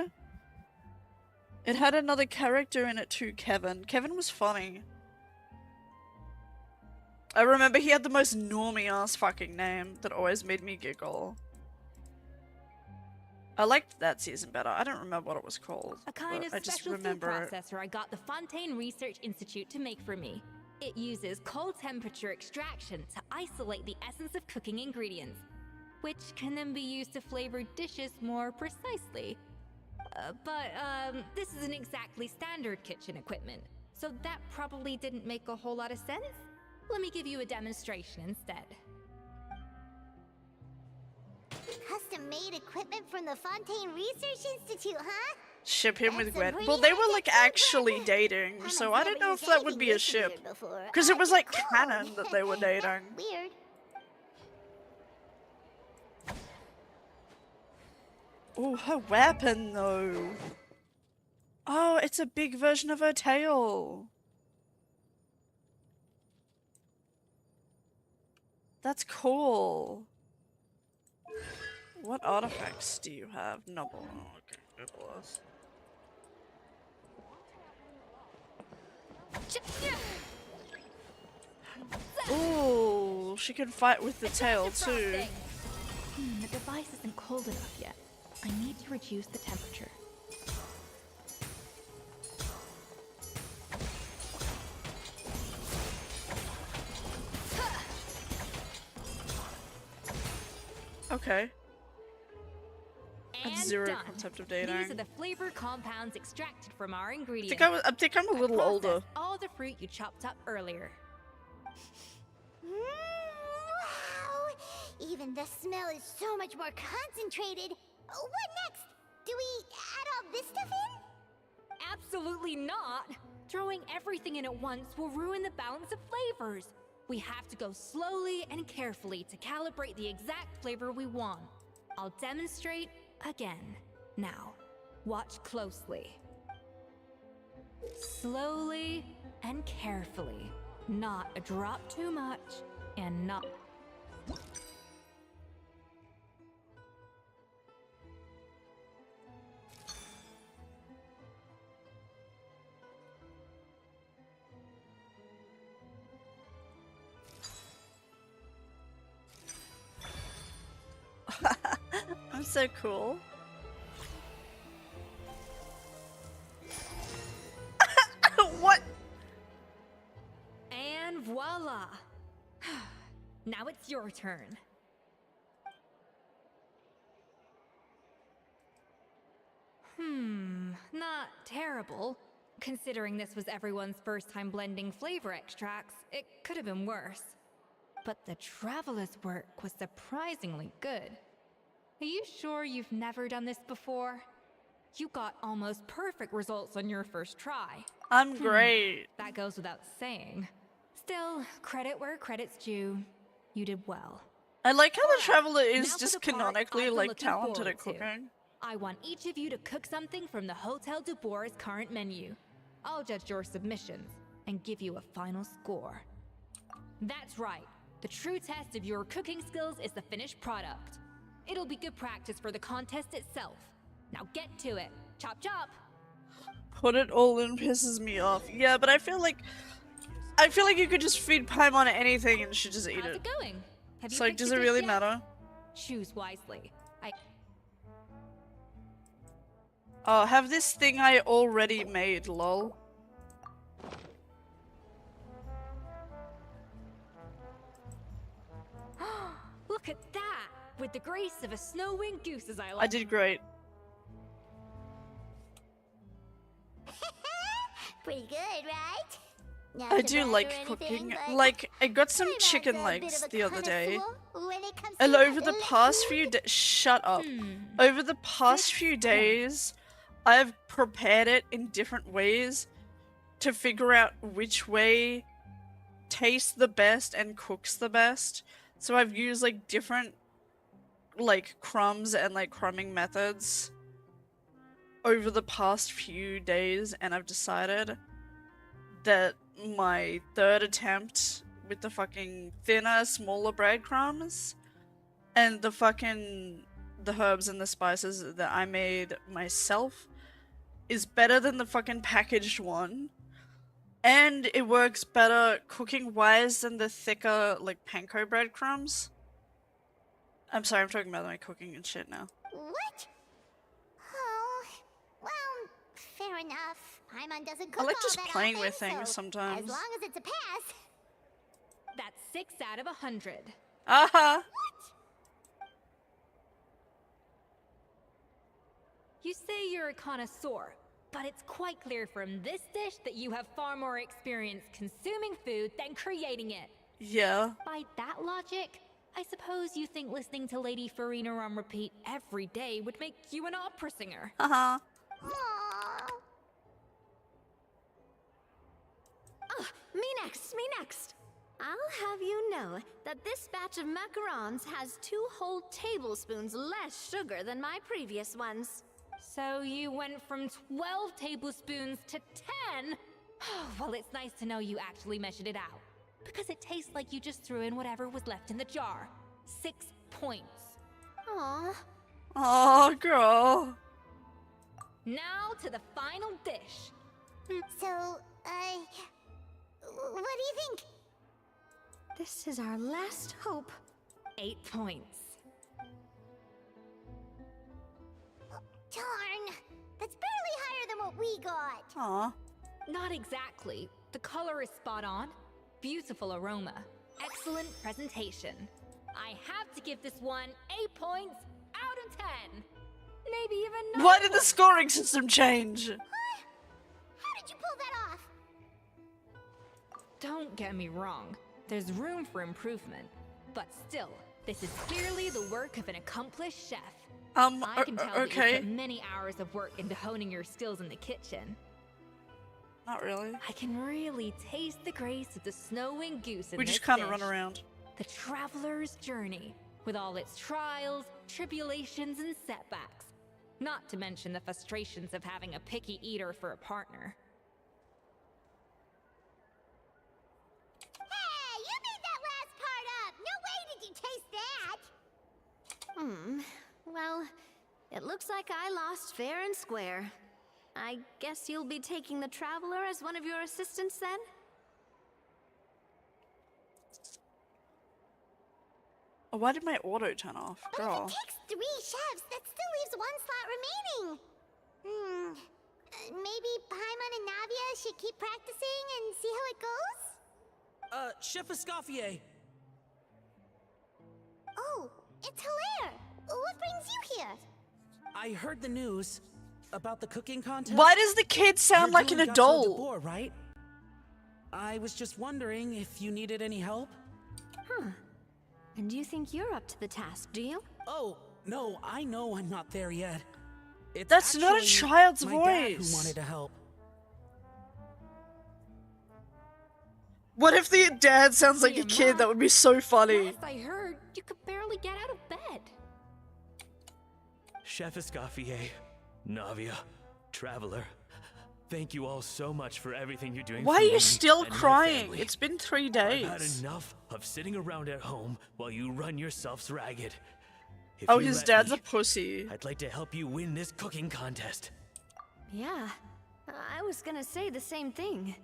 It had another character in it too, Kevin. Kevin was funny. I remember he had the most normie-ass fucking name that always made me giggle. I liked that season better. I don't remember what it was called. A kind of I just special food remember it. processor I got the Fontaine Research Institute to make for me. It uses cold temperature extraction to isolate the essence of cooking ingredients, which can then be used to flavor dishes more precisely. But this isn't exactly standard kitchen equipment, so that probably didn't make a whole lot of sense. Let me give you a demonstration instead. Custom-made equipment from the Fontaine Research Institute, huh? Ship him with That's Gwen. some pretty Well, they were like high-tech actually dating, so I don't know if that would be a ship. Because it was like canon that they were dating. Weird. Oh, her weapon though. Oh, it's a big version of her tail. That's cool. What artifacts do you have? No, okay, it was. Ooh, she can fight with the tail too. The device isn't cold enough yet. I need to reduce the temperature. Okay. I have And zero done. concept of These are dating. the flavor compounds extracted from our I ingredients. think I think I'm a little older. Process all the fruit you chopped up earlier. Wow! Even the smell is so much more concentrated. What next? Do we add all this stuff in? Absolutely not! Throwing everything in at once will ruin the balance of flavors. We have to go slowly and carefully to calibrate the exact flavor we want. I'll demonstrate again. Now, watch closely. Slowly and carefully. Not a drop too much, and not... I'm so cool. What? And voila! Now it's your turn. Not terrible. Considering this was everyone's first time blending flavor extracts, it could have been worse. But the Traveler's work was surprisingly good. Are you sure you've never done this before? You got almost perfect results on your first try. I'm great. That goes without saying. Still, credit where credit's due. You did well. I like how the Traveler is Now for just the part canonically I've been like looking talented at forward to. cooking. I want each of you to cook something from the Hotel du Bois' current menu. I'll judge your submissions and give you a final score. That's right. The true test of your cooking skills is the finished product. It'll be good practice for the contest itself. Now get to it. Chop chop! Put it all in pisses me off. Yeah, but I feel like you could just feed Paimon anything and she'd just eat How's it. it going? Have It's you like, picked does a it dish really yet? matter? Choose wisely. Oh, have this thing I already made, lol. Look at that! With the grace of a snow-winged goose as I like. I did great. Pretty good, right? Not I to do brag or like anything, cooking. but Like, I got some I'm chicken also a bit legs of a the other day. connoisseur when it comes And to over the past few days, shut up. Over the past few days, I've prepared it in different ways to figure out which way tastes the best and cooks the best. So I've used like different like crumbs and like crumbing methods over the past few days, and I've decided that my third attempt with the fucking thinner, smaller breadcrumbs and the herbs and the spices that I made myself is better than the fucking packaged one. And it works better cooking wise than the thicker, like, panko breadcrumbs. I'm sorry, I'm talking about my cooking and shit now. What? Oh, well, fair enough. Paimon doesn't cook I like all just that playing often, with things so sometimes. as long as it's a pass. That's 6 out of 100. Uh-huh. You say you're a connoisseur, but it's quite clear from this dish that you have far more experience consuming food than creating it. Yeah. By that logic, I suppose you think listening to Lady Farina on repeat every day would make you an opera singer. Uh-huh. Oh, me next, me next. I'll have you know that this batch of macarons has 2 whole tablespoons less sugar than my previous ones. So you went from 12 tablespoons to 10? Well, it's nice to know you actually measured it out. Because it tastes like you just threw in whatever was left in the jar. 6 points. Aww. Aw, girl. Now to the final dish. So, what do you think? This is our last hope. 8 points. Darn! That's barely higher than what we got. Aw. Not exactly. The color is spot on. Beautiful aroma. Excellent presentation. I have to give this one 8 points out of 10. Maybe even 9. Why did the scoring system change? What? How did you pull that off? Don't get me wrong. There's room for improvement. But still, this is clearly the work of an accomplished chef. I can tell that you put many hours of work into honing your skills in the kitchen. Not really. I can really taste the grace of the snow and goose in We this just kind of dish. run around. The traveler's journey, with all its trials, tribulations, and setbacks. Not to mention the frustrations of having a picky eater for a partner. Hey, you made that last part up! No way did you taste that! Well, it looks like I lost fair and square. I guess you'll be taking the Traveler as one of your assistants then? Oh, why did my auto turn off? Girl. It takes 3 chefs. That still leaves 1 slot remaining. Maybe Paimon and Navia should keep practicing and see how it goes? Chef Escoffier. Oh, it's Hilaire. What brings you here? I heard the news about the cooking contest. Why does the kid sound You're like an doing adult? Gato de Boer, right? I was just wondering if you needed any help. Huh. And you think you're up to the task, do you? Oh, no, I know I'm not there yet. It's That's not a actually child's my dad voice. who wanted to help. What if the dad sounds like a kid? That would be so funny. Last I heard, you could barely get out of bed. Chef Escoffier, Navia, Traveler, thank you all so much for everything you're doing Why for are you me still and my crying? family. It's been 3 days. I've had enough of sitting around at home while you run yourselves ragged. If Oh, you his let dad's me, a pussy. I'd like to help you win this cooking contest. Yeah. I was gonna say the same thing.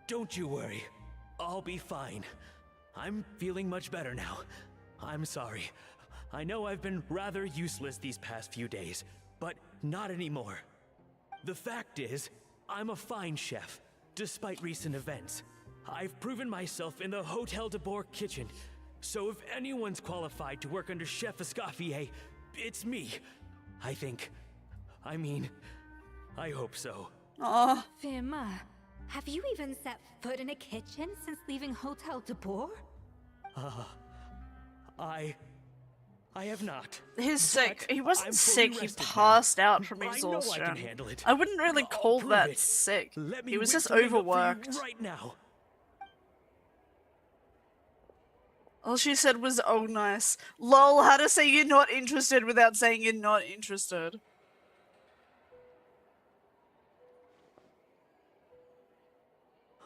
Don't you worry. I'll be fine. I'm feeling much better now. I'm sorry. I know I've been rather useless these past few days, but not anymore. The fact is, I'm a fine chef, despite recent events. I've proven myself in the Hotel de Boer kitchen, so if anyone's qualified to work under Chef Escoffier, it's me. I think. I mean, I hope so. Aw. Firma, have you even set foot in a kitchen since leaving Hotel de Boer? I have not. He's sick. But He I'm wasn't fully sick. He rested now. passed out from I know I exhaustion. can handle it. I wouldn't really I'll call prove that it. sick. Let me He was whip just something up for you overworked. right now. All she said was, "Oh, nice." Lol, how to say you're not interested without saying you're not interested.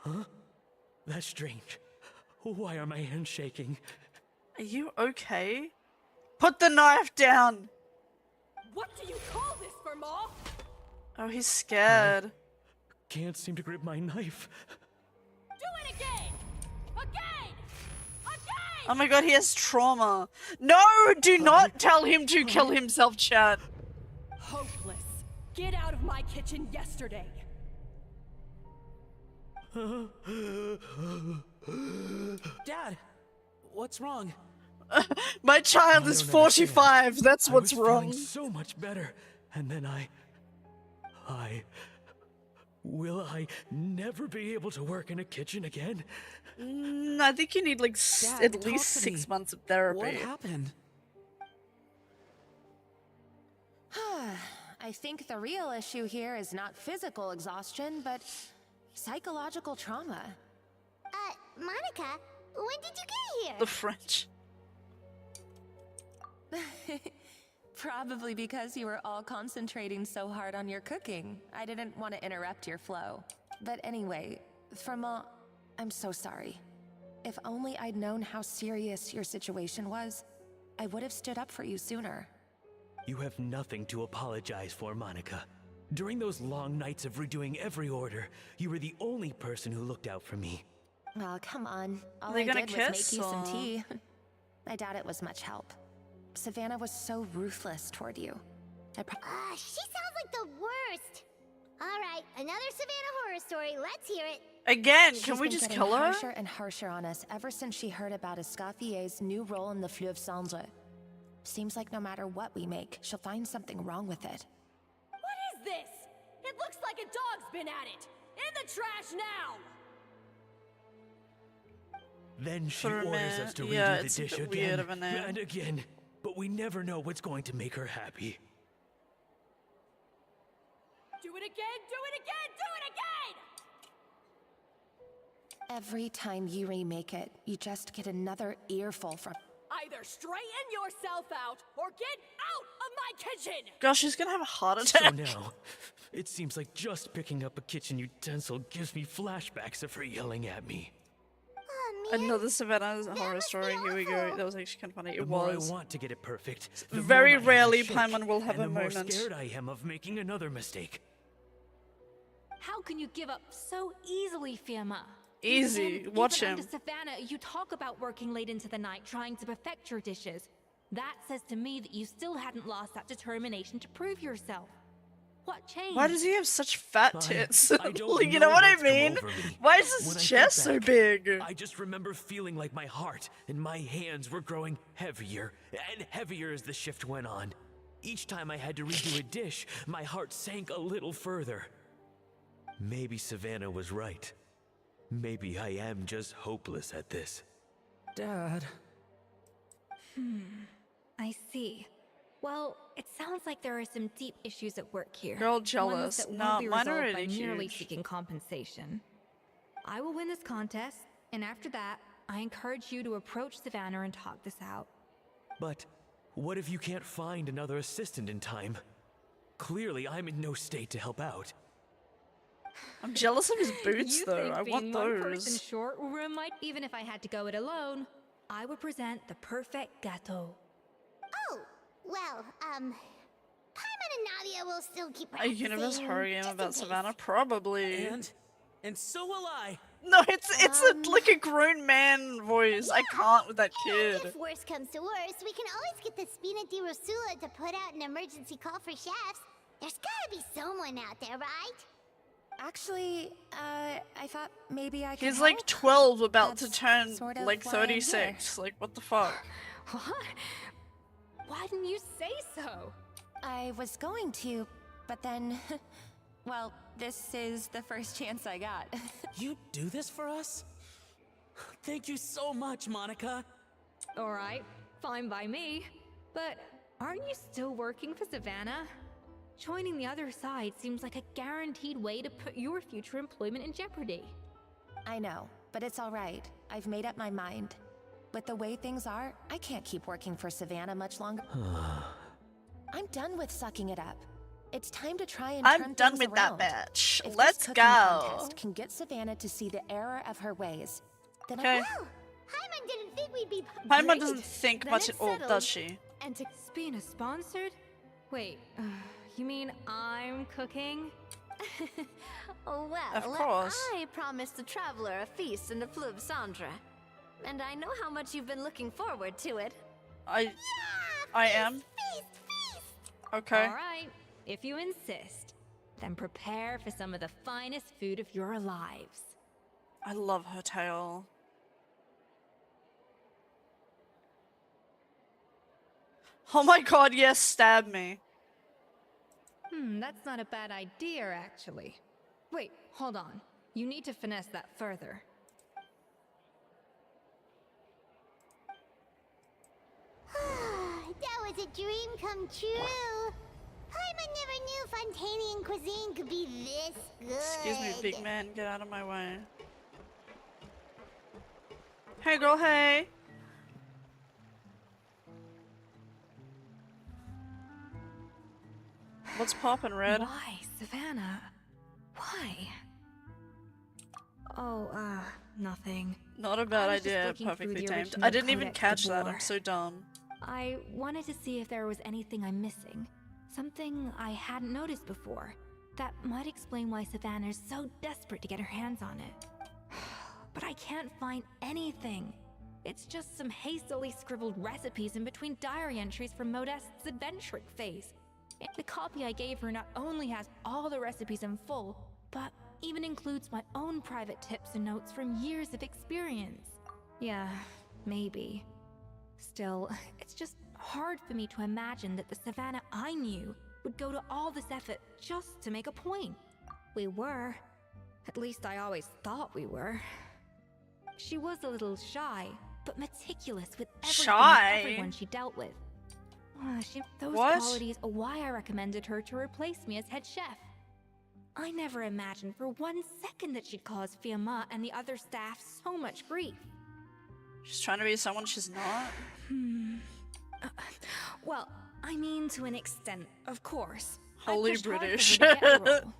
Huh? That's strange. Why are my hands shaking? Are you okay? Put the knife down! What do you call this, Verma? Oh, he's scared. Can't seem to grip my knife. Do it again! Again! Oh my god, he has trauma. No! Do not tell him to kill himself, chat. Hopeless. Get out of my kitchen yesterday. Dad, what's wrong? My child is 45. That's what's I was wrong. feeling so much better, and then will I never be able to work in a kitchen again? I think you need like Dad, at talk least to 6 me. months of therapy. What happened? I think the real issue here is not physical exhaustion, but psychological trauma. Monica, when did you get here? The French. Probably because you were all concentrating so hard on your cooking. I didn't want to interrupt your flow. But anyway, Firma, I'm so sorry. If only I'd known how serious your situation was, I would have stood up for you sooner. You have nothing to apologize for, Monica. During those long nights of redoing every order, you were the only person who looked out for me. Oh, come on. All They I gonna did was kiss, make you some or- tea. I doubt it was much help. Savannah was so ruthless toward you. She sounds like the worst. All right, another Savannah horror story. Let's hear it. Again, She's can we been just getting kill her? harsher and harsher on us ever since she heard about Escaffier's new role in the Fleuve Cendre. Seems like no matter what we make, she'll find something wrong with it. What is this? It looks like a dog's been at it. In the trash now! Then she For a orders minute, us to yeah, redo it's the a dish bit again weird of a name. and again, but we never know what's going to make her happy. Do it again, do it again, do it again! Every time you remake it, you just get another earful from. Either straighten yourself out or get out of my kitchen! Gosh, she's gonna have a heart So attack. now, it seems like just picking up a kitchen utensil gives me flashbacks of her yelling at me. Another Savannah horror story. Here we go. That was actually kind of funny. The It more was. I want to get it perfect, the Very more my rarely hands shake, Paimon will have and a the more moment. scared I am of making another mistake. How can you give up so easily, Firma? Easy. Watch even him. Under Savannah, you talk about working late into the night trying to perfect your dishes. That says to me that you still hadn't lost that determination to prove yourself. What changed? Why does he have such fat tits? I don't You know what I what's come mean? over me. Why is When his I chest think so back, big? I just remember feeling like my heart and my hands were growing heavier and heavier as the shift went on. Each time I had to redo a dish, my heart sank a little further. Maybe Savannah was right. Maybe I am just hopeless at this. Dad. I see. Well, it sounds like there are some deep issues at work here. Girl Ones jealous. that won't Nah, be mine are resolved by really merely huge. seeking compensation. I will win this contest, and after that, I encourage you to approach Savannah and talk this out. But what if you can't find another assistant in time? Clearly, I'm in no state to help out. I'm jealous of his boots, You though. think I want being one person those. short will ruin my... Even if I had to go it alone, I would present the perfect gâteau. Oh, well, Paimon and Nadia will still keep A practicing. universe horror game just in about case. Savannah? Probably. And so will I. No, it's like a grown man voice. I can't with that And kid. if worse comes to worse, we can always get the Spina di Rosula to put out an emergency call for chefs. There's gotta be someone out there, right? Actually, I thought maybe I could He's help. like 12, about to That's turn sort of like why I'm 36. Like, what the fuck? What? Why didn't you say so? I was going to, but then, well, this is the first chance I got. You do this for us? Thank you so much, Monica. All right, fine by me. But aren't you still working for Savannah? Joining the other side seems like a guaranteed way to put your future employment in jeopardy. I know, but it's all right. I've made up my mind. With the way things are, I can't keep working for Savannah much longer. I'm done with sucking it up. It's time to try and I'm turn done things with that around. bitch. If Let's this cooking go. contest can get Savannah to see the error of her ways, then Okay. Paimon didn't think we'd be. Paimon doesn't think Then much it's at all, settled. does she? And to Spina sponsored? Wait, you mean I'm cooking? Oh, well, Of course. I promised the traveler a feast in the Fleuve Cendre. And I know how much you've been looking forward to it. I am. Okay. Alright, if you insist, then prepare for some of the finest food of your lives. I love her tail. Oh my god, yes, stab me. That's not a bad idea, actually. Wait, hold on. You need to finesse that further. That was a dream come true. Paimon never knew Fontanian cuisine could be this good. Excuse me, big man, get out of my way. Hey girl, hey. What's poppin', Red? Why, Savannah? Why? Oh, nothing. Not a bad I was just idea, looking through perfectly the tamed. original I didn't even Codex catch de that, Boer. I'm so dumb. I wanted to see if there was anything I'm missing. Something I hadn't noticed before. That might explain why Savannah's so desperate to get her hands on it. But I can't find anything. It's just some hastily scribbled recipes in between diary entries from Modest's adventuring phase. The copy I gave her not only has all the recipes in full, but even includes my own private tips and notes from years of experience. Yeah, maybe. Still, it's just hard for me to imagine that the Savannah I knew would go to all this effort just to make a point. We were. At least I always thought we were. She was a little shy, but meticulous with everything Shy? and everyone she dealt with. Those What? qualities are why I recommended her to replace me as head chef. I never imagined for 1 second that she'd cause Fiamma and the other staff so much grief. She's trying to be someone she's not. Well, I mean to an extent, of course. Holy I pushed hard for her British. to get the role.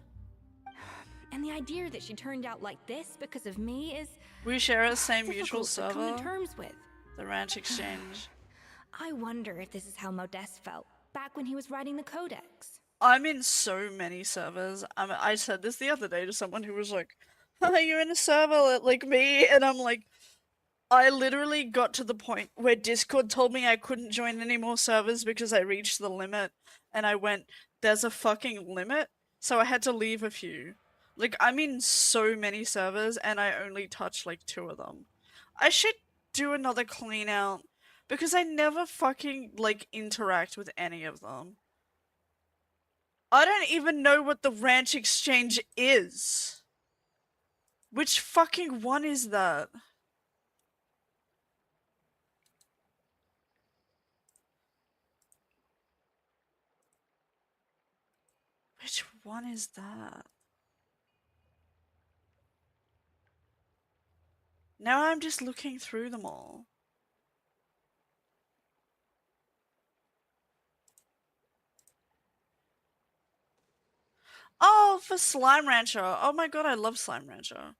And the idea that she turned out like this because of me is We share the same mutual difficult to come server. to terms with. The Ranch Exchange. I wonder if this is how Modeste felt back when he was writing the Codex. I'm in so many servers. I said this the other day to someone who was like, "Oh, you're in a server like me," and I'm like, I literally got to the point where Discord told me I couldn't join any more servers because I reached the limit, and I went, "There's a fucking limit," so I had to leave a few. Like, I'm in so many servers, and I only touch like 2 of them. I should do another clean out because I never fucking like interact with any of them. I don't even know what the Ranch Exchange is. Which fucking one is that? Which one is that? Now I'm just looking through them all. Oh, for Slime Rancher. Oh my god, I love Slime Rancher.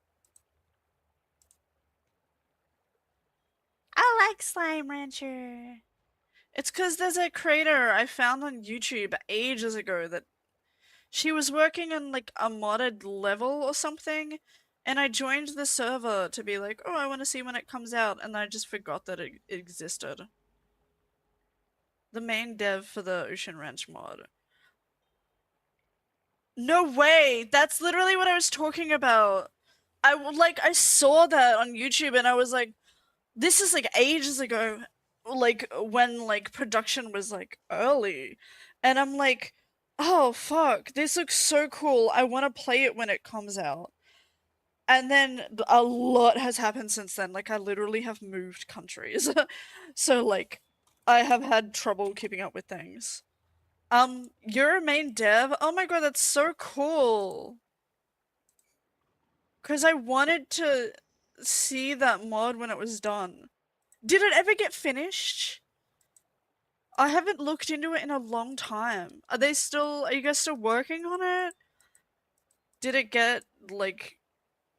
I like Slime Rancher. It's because there's a creator I found on YouTube ages ago that she was working on like a modded level or something, and I joined the server to be like, oh, I want to see when it comes out, and I just forgot that it existed. The main dev for the Ocean Ranch mod. No way! That's literally what I was talking about. I saw that on YouTube and I was like, this is like ages ago, like when like production was like early, and I'm like, oh fuck, this looks so cool. I want to play it when it comes out. And then a lot has happened since then. Like I literally have moved countries. So like I have had trouble keeping up with things. You're a main dev? Oh my god, that's so cool. Cause I wanted to see that mod when it was done. Did it ever get finished? I haven't looked into it in a long time. Are you guys still working on it? Did it get, like,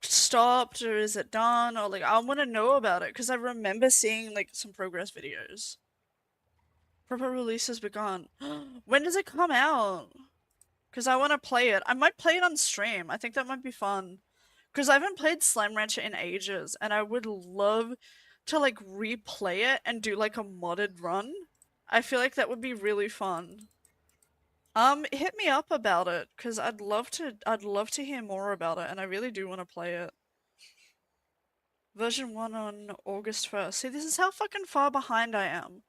stopped or is it done? Or, like, I want to know about it because I remember seeing, like, some progress videos. Proper release has begun. When does it come out? Because I want to play it. I might play it on stream. I think that might be fun. Because I haven't played Slime Rancher in ages, and I would love to, like, replay it and do, like, a modded run. I feel like that would be really fun. Hit me up about it, because I'd love to hear more about it, and I really do want to play it. Version 1 on August 1st. See, this is how fucking far behind I am.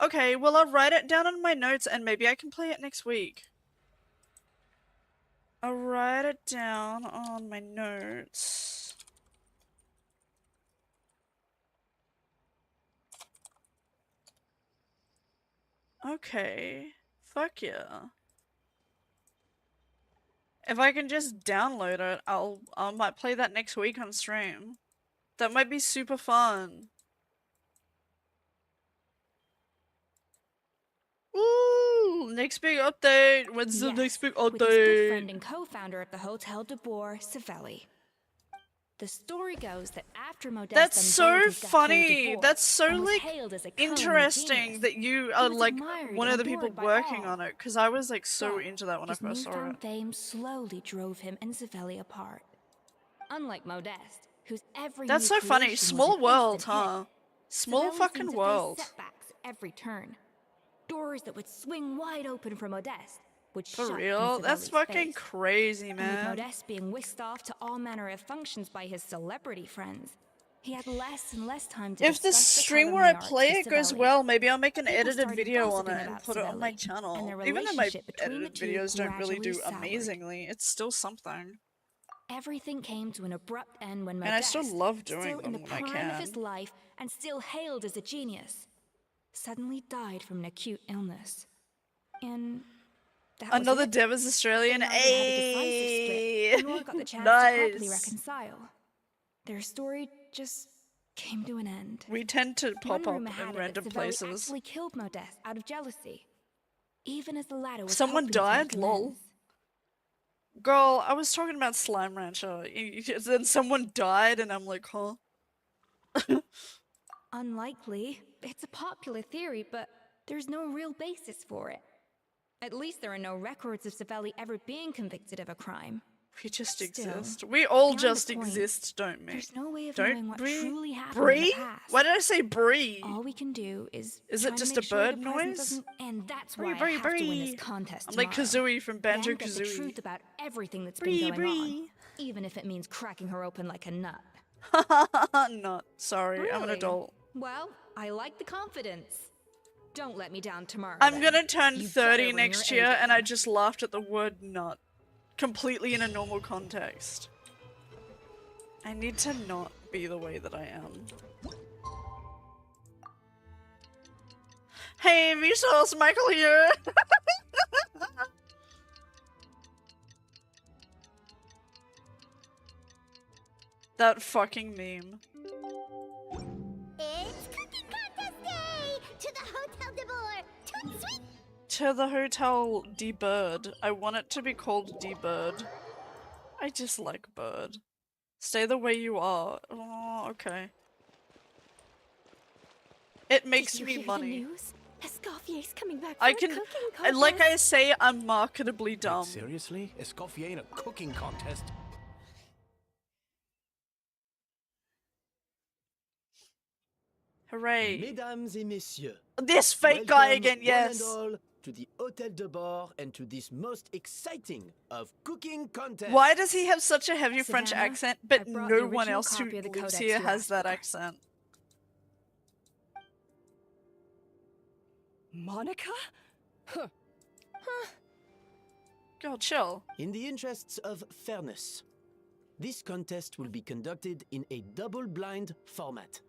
Okay, well, I'll write it down in my notes, and maybe I can play it next week. I'll write it down on my notes. Okay. Fuck yeah. If I can just download it, I might play that next week on stream. That might be super fun. Ooh, next big update. When's the next big update? With his good friend and co-founder of the Hotel de Boer, Savelli. The story goes that after Modeste That's so unveiled his funny. Gâteau de Boer That's so, and was like, hailed as a culinary interesting genius, that you he are, was like, admired one and of the people adored by working all. on it. Because I was, like, so But into that when I his first saw it. newfound fame slowly drove him and Savelli apart. Unlike Modeste, whose every That's new so funny. creation Small was an world, instant hit, huh? Small Savelli fucking seemed to world. face setbacks at every turn. Doors that would swing wide open for Modeste would For shut real? in That's Savelli's fucking face. crazy, And with man. Modeste being whisked off to all manner of functions by his celebrity friends, he had less and less time to If the discuss stream where culinary I arts play with it goes Savelli. well, maybe I'll make an People edited started video on gossiping it and about put it on my Savelli, channel. and their Even though my relationship between the edited two videos don't really do gradually soured. amazingly, it's still something. Everything came to an abrupt end when And I Modeste, still love doing still in them the when I prime of his can. life and still hailed as a genius, suddenly died from an acute illness. And that was Another it. dev is Australian. They neither had a decisive Ayy! split, nor got the chance to properly Nice! reconcile. Their story just came to an end. We tend to pop One up rumor had in it random that Savelli places. actually killed Modeste out of jealousy, even as the latter was Someone hoping to died? make Lol. amends. Girl, I was talking about Slime Rancher. Then someone died and I'm like, huh? Unlikely. It's a popular theory, but there's no real basis for it. At least there are no records of Savelli ever being convicted of a crime. We just Still, exist. We all beyond the just point, exist, don't we? There's no way of knowing Don't what Bree? truly happened in Bree? the past. Why did I say Bree? All we can do is Is try it to just make a sure bird the present noise? doesn't end. That's Bree, why Bree, I have to win this Bree. contest I'm like tomorrow. Kazooie from Then Banjo get the Kazooie. truth about everything that's Bree, been going on, Bree. even if it means cracking her open like a nut. Not. Sorry, I'm an Really? adult. Well, I like the confidence. Don't let me down tomorrow. I'm then. gonna turn You 30 better bring next your A year, and I game. just laughed at the word nut. Completely in a normal context. I need to not be the way that I am. Hey, Vsauce, Michael here! That fucking meme. It's cooking contest day! To the Hotel de Boer! Toot sweet! To the Hotel D Bird. I want it to be called D Bird. I just like bird. Stay the way you are. Oh, okay. It makes Did you me hear money. The news? Escoffier's coming back for I a can, cooking like I contest. say, I'm marketably dumb. Seriously? Escoffier in a cooking contest? Hooray. Mesdames et messieurs. This fake guy welcome again, one yes. and all to the Hôtel de Bord and to this most exciting of cooking contests. Why does he have such a heavy French Savannah, accent, but I brought no the one original else who copy of the lives codex here you has asked that for. accent? Monica? Huh. Girl, chill. In the interests of fairness, this contest will be conducted in a double-blind format.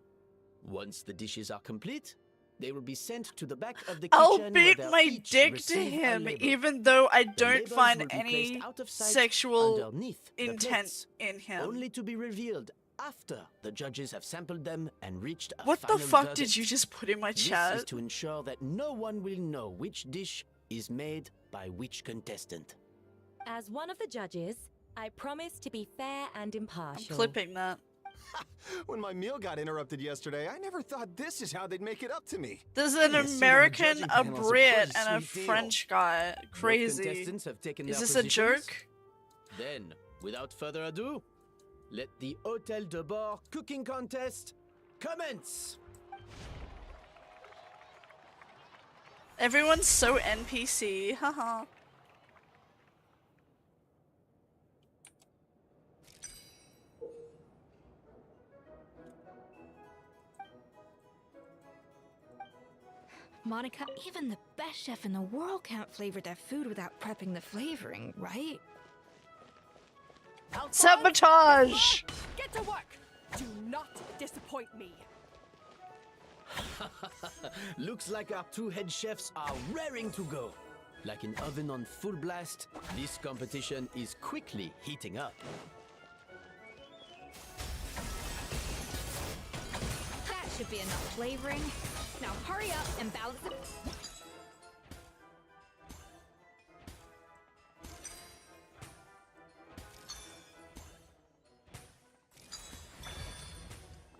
Once the dishes are complete, They will be sent to the back of the I'll kitchen where beat they'll my each dick to receive a him, label. even though I The don't labels find will be placed any out of sight sexual underneath the intent plates, in him. only to be revealed after the judges have sampled them and reached a What the final fuck verdict. did you just put in my This chat? is to ensure that no one will know which dish is made by which contestant. As one of the judges, I promise to be fair and impartial. I'm clipping that. When my meal got interrupted yesterday, I never thought this is how they'd make it up to me. There's an Being a seat on the American, judging a panel is Brit, pretty and a sweet deal. French guy. Both Crazy. contestants have taken Is their this a positions. joke? Then, without further ado, let the Hôtel de Bord cooking contest commence! Everyone's so NPC, haha. Monica, even the best chef in the world can't flavor their food without prepping the flavoring, right? Sabotage! Get to work! Do not disappoint me. Looks like our two head chefs are raring to go. Like an oven on full blast, this competition is quickly heating up. That should be enough flavoring. Now hurry up and balance it.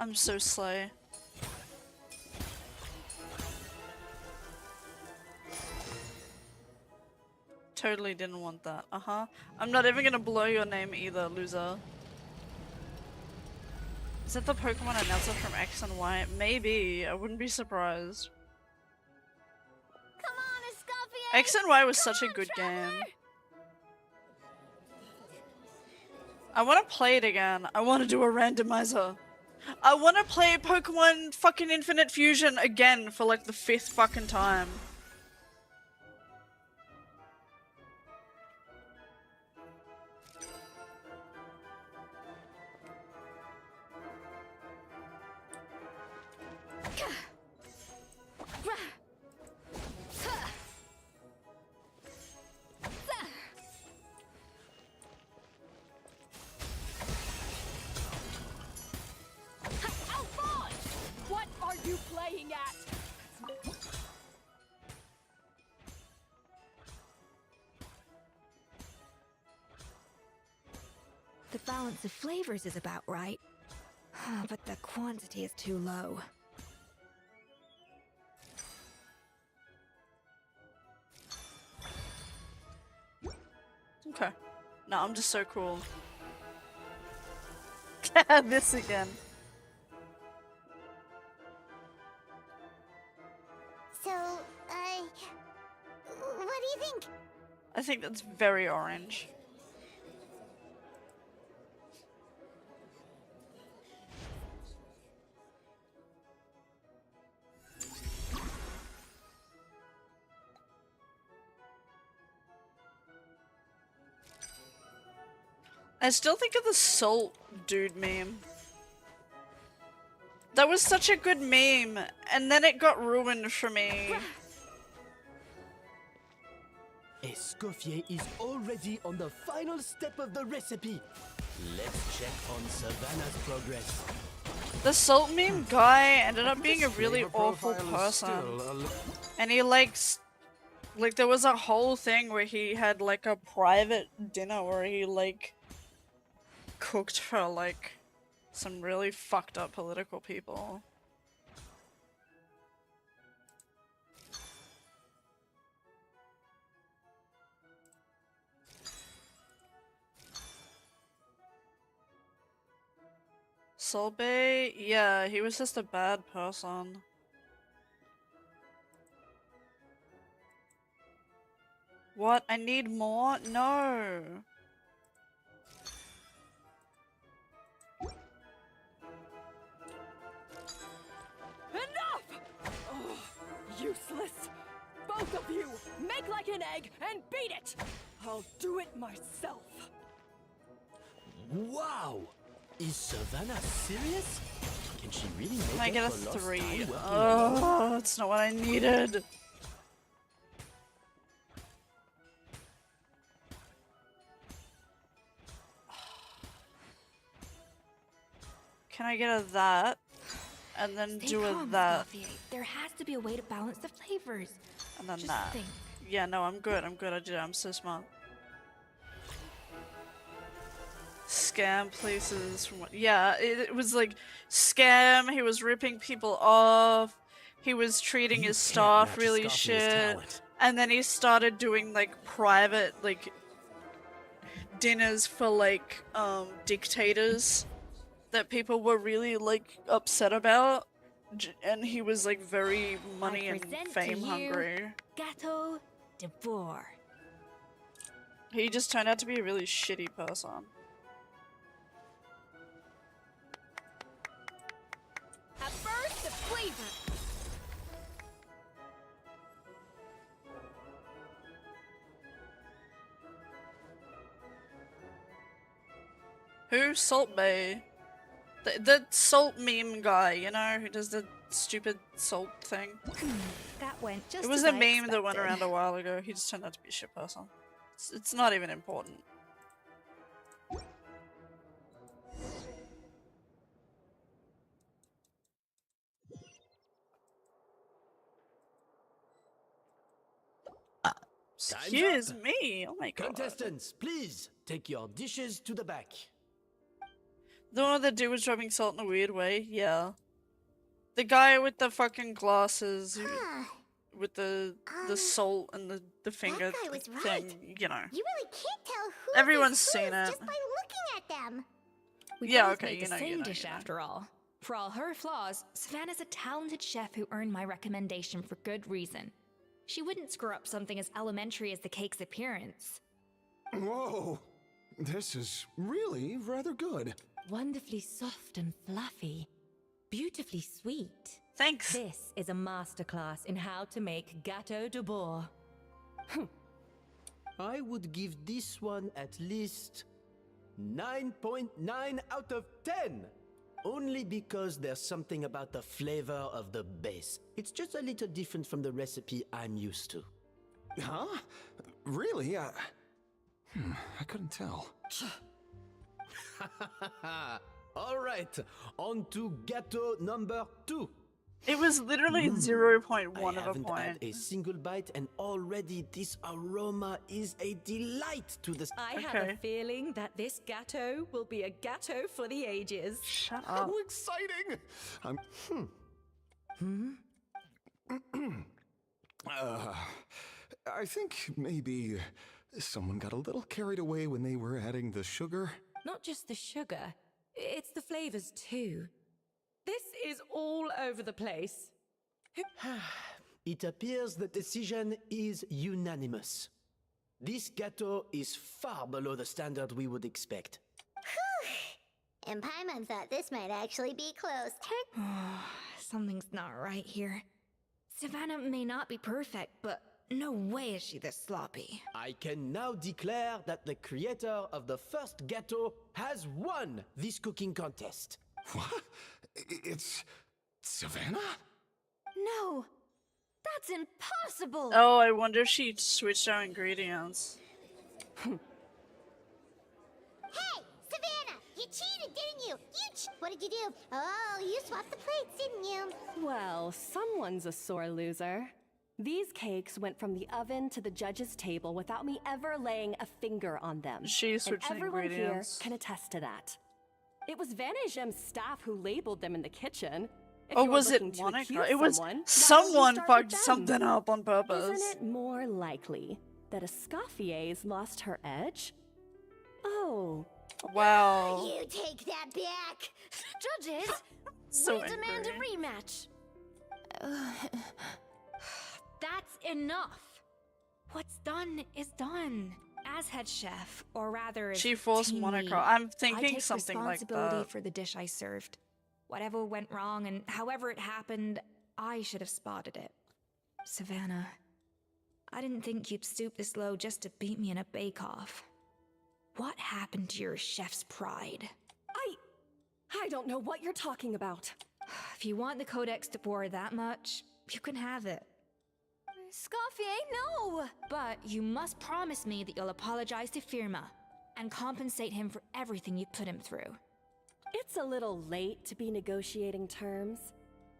I'm so slay. Totally didn't want that. Uh-huh. I'm not even gonna blow your name either, loser. Is that the Pokemon announcer from X and Y? Maybe. I wouldn't be surprised. Come on, Escoffier! X and Y was such a good game. I want to play it again. I want to do a randomizer. I want to play Pokemon fucking Infinite Fusion again for like the 5th fucking time. Alphonse! What are you playing at? The balance of flavors is about right. But the quantity is too low. Okay. No, I'm just so cool. This again. So, what do you think? I think that's very orange. I still think of the salt dude meme. That was such a good meme, and then it got ruined for me. Escoffier is already on the final step of the recipe. Let's check on Savannah's progress. The salt meme guy ended up being a really awful person. And he like there was a whole thing where he had like a private dinner where he like cooked for like some really fucked up political people. Solbay? Yeah, he was just a bad person. What? I need more? No! Enough! Oh, useless! Both of you, make like an egg and beat it! I'll do it myself. Wow! Is Savannah serious? Can she really Can make I get a up for lost 3? time working Oh, alone? that's not what I needed. Can I get a that? And then Stay do a calm, that. Scofier. There has to be a way to balance the flavors. And then Just that. think. Yeah, no, I'm good. I'm good. I did it. I'm so smart. Scam places from what? Yeah, it was like scam. He was ripping people off. He was treating You his can't staff match really Scoffier's shit. talent. And then he started doing like private like dinners for like dictators that people were really like upset about. And he was like very money and fame hungry. Gateau de Boer. He just turned out to be a really shitty person. A burst of flavor. Who? Salt Bay? The salt meme guy, you know, who does the stupid salt thing. That went just It was as a I meme that went expected. around a while ago. He just turned out to be a shit person. It's not even important. Excuse me. Oh my god. Contestants, please take your dishes to the back. The one that dude was dropping salt in a weird way? Yeah. The guy with the fucking glasses with the salt and the finger That guy was thing, right. you know. You really can't tell who Everyone's is seen it. just by looking at them. We Yeah, both okay, made you the know, you same know, dish you know. after all. For all her flaws, Savannah's a talented chef who earned my recommendation for good reason. She wouldn't screw up something as elementary as the cake's appearance. Whoa! This is really rather good. Wonderfully soft and fluffy. Beautifully sweet. Thanks. This is a masterclass in how to make gâteau de Boer. I would give this one at least 9.9 out of 10. Only because there's something about the flavor of the base. It's just a little different from the recipe I'm used to. Huh? Really? I couldn't tell. All right, on to gâteau number 2. It was literally 0.1 I of a haven't point. had a single bite, and already this aroma is a delight to the. I have a feeling that this gâteau will be a gâteau for the ages. Shut How exciting! I think maybe someone got a little carried away when they were adding the sugar. Not just the sugar, it's the flavors too. This is all over the place. It appears the decision is unanimous. This gâteau is far below the standard we would expect. And Paimon thought this might actually be close. Something's not right here. Savannah may not be perfect, but no way is she this sloppy. I can now declare that the creator of the first gâteau has won this cooking contest. What? It's Savannah? No! That's impossible! Oh, I wonder if she switched our ingredients. Hey, Savannah! You cheated, didn't you? What did you do? Oh, you swapped the plates, didn't you? Well, someone's a sore loser. These cakes went from the oven to the judge's table without me ever laying a finger on them. She switched and the everyone here ingredients. can attest to that. It was Vanishem's staff who labeled them in the kitchen. If Or you were was it looking to Monica? accuse It was someone, why don't you someone start fucked with them? something up on purpose. Isn't it more likely that Escoffier's lost her edge? Oh. Wow. You take that back! Judges, So we demand angry. a rematch. That's enough. What's done is done. As head chef, or rather, as She forced team Monica. lead, I'm I thinking take something like responsibility that. for the dish I served. Whatever went wrong and however it happened, I should have spotted it. Savannah, I didn't think you'd stoop this low just to beat me in a bake-off. What happened to your chef's pride? I don't know what you're talking about. If you want the Codex de Boer that much, you can have it. Escoffier, no! But you must promise me that you'll apologize to Firma and compensate him for everything you put him through. It's a little late to be negotiating terms.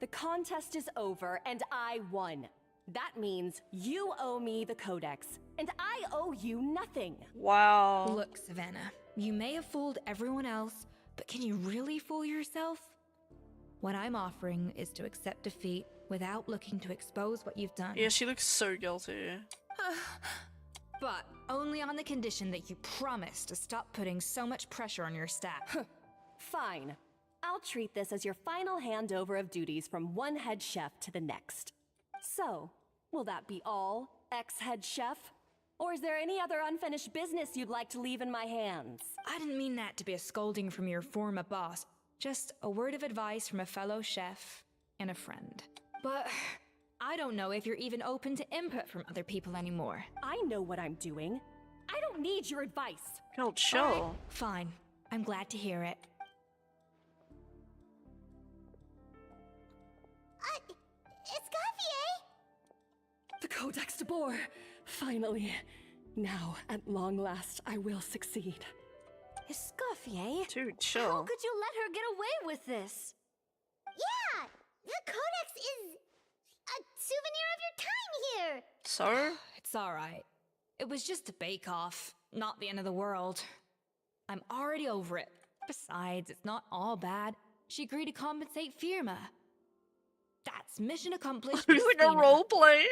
The contest is over and I won. That means you owe me the Codex, and I owe you nothing. Wow. Look, Savannah, you may have fooled everyone else, but can you really fool yourself? What I'm offering is to accept defeat without looking to expose what you've done. Yeah, she looks so guilty. But only on the condition that you promise to stop putting so much pressure on your staff. Fine. I'll treat this as your final handover of duties from one head chef to the next. So, will that be all, ex-head chef? Or is there any other unfinished business you'd like to leave in my hands? I didn't mean that to be a scolding from your former boss. Just a word of advice from a fellow chef and a friend. But I don't know if you're even open to input from other people anymore. I know what I'm doing. I don't need your advice. Girl, chill. Fine. I'm glad to hear it. Escoffier! The Codex de Boer! Finally. Now, at long last, I will succeed. Escoffier? Dude, chill. How could you let her get away with this? Yeah! The Codex is a souvenir of your time here! So? It's alright. It was just a bake-off, not the end of the world. I'm already over it. Besides, it's not all bad. She agreed to compensate Firma. That's mission accomplished. It's like a roleplay.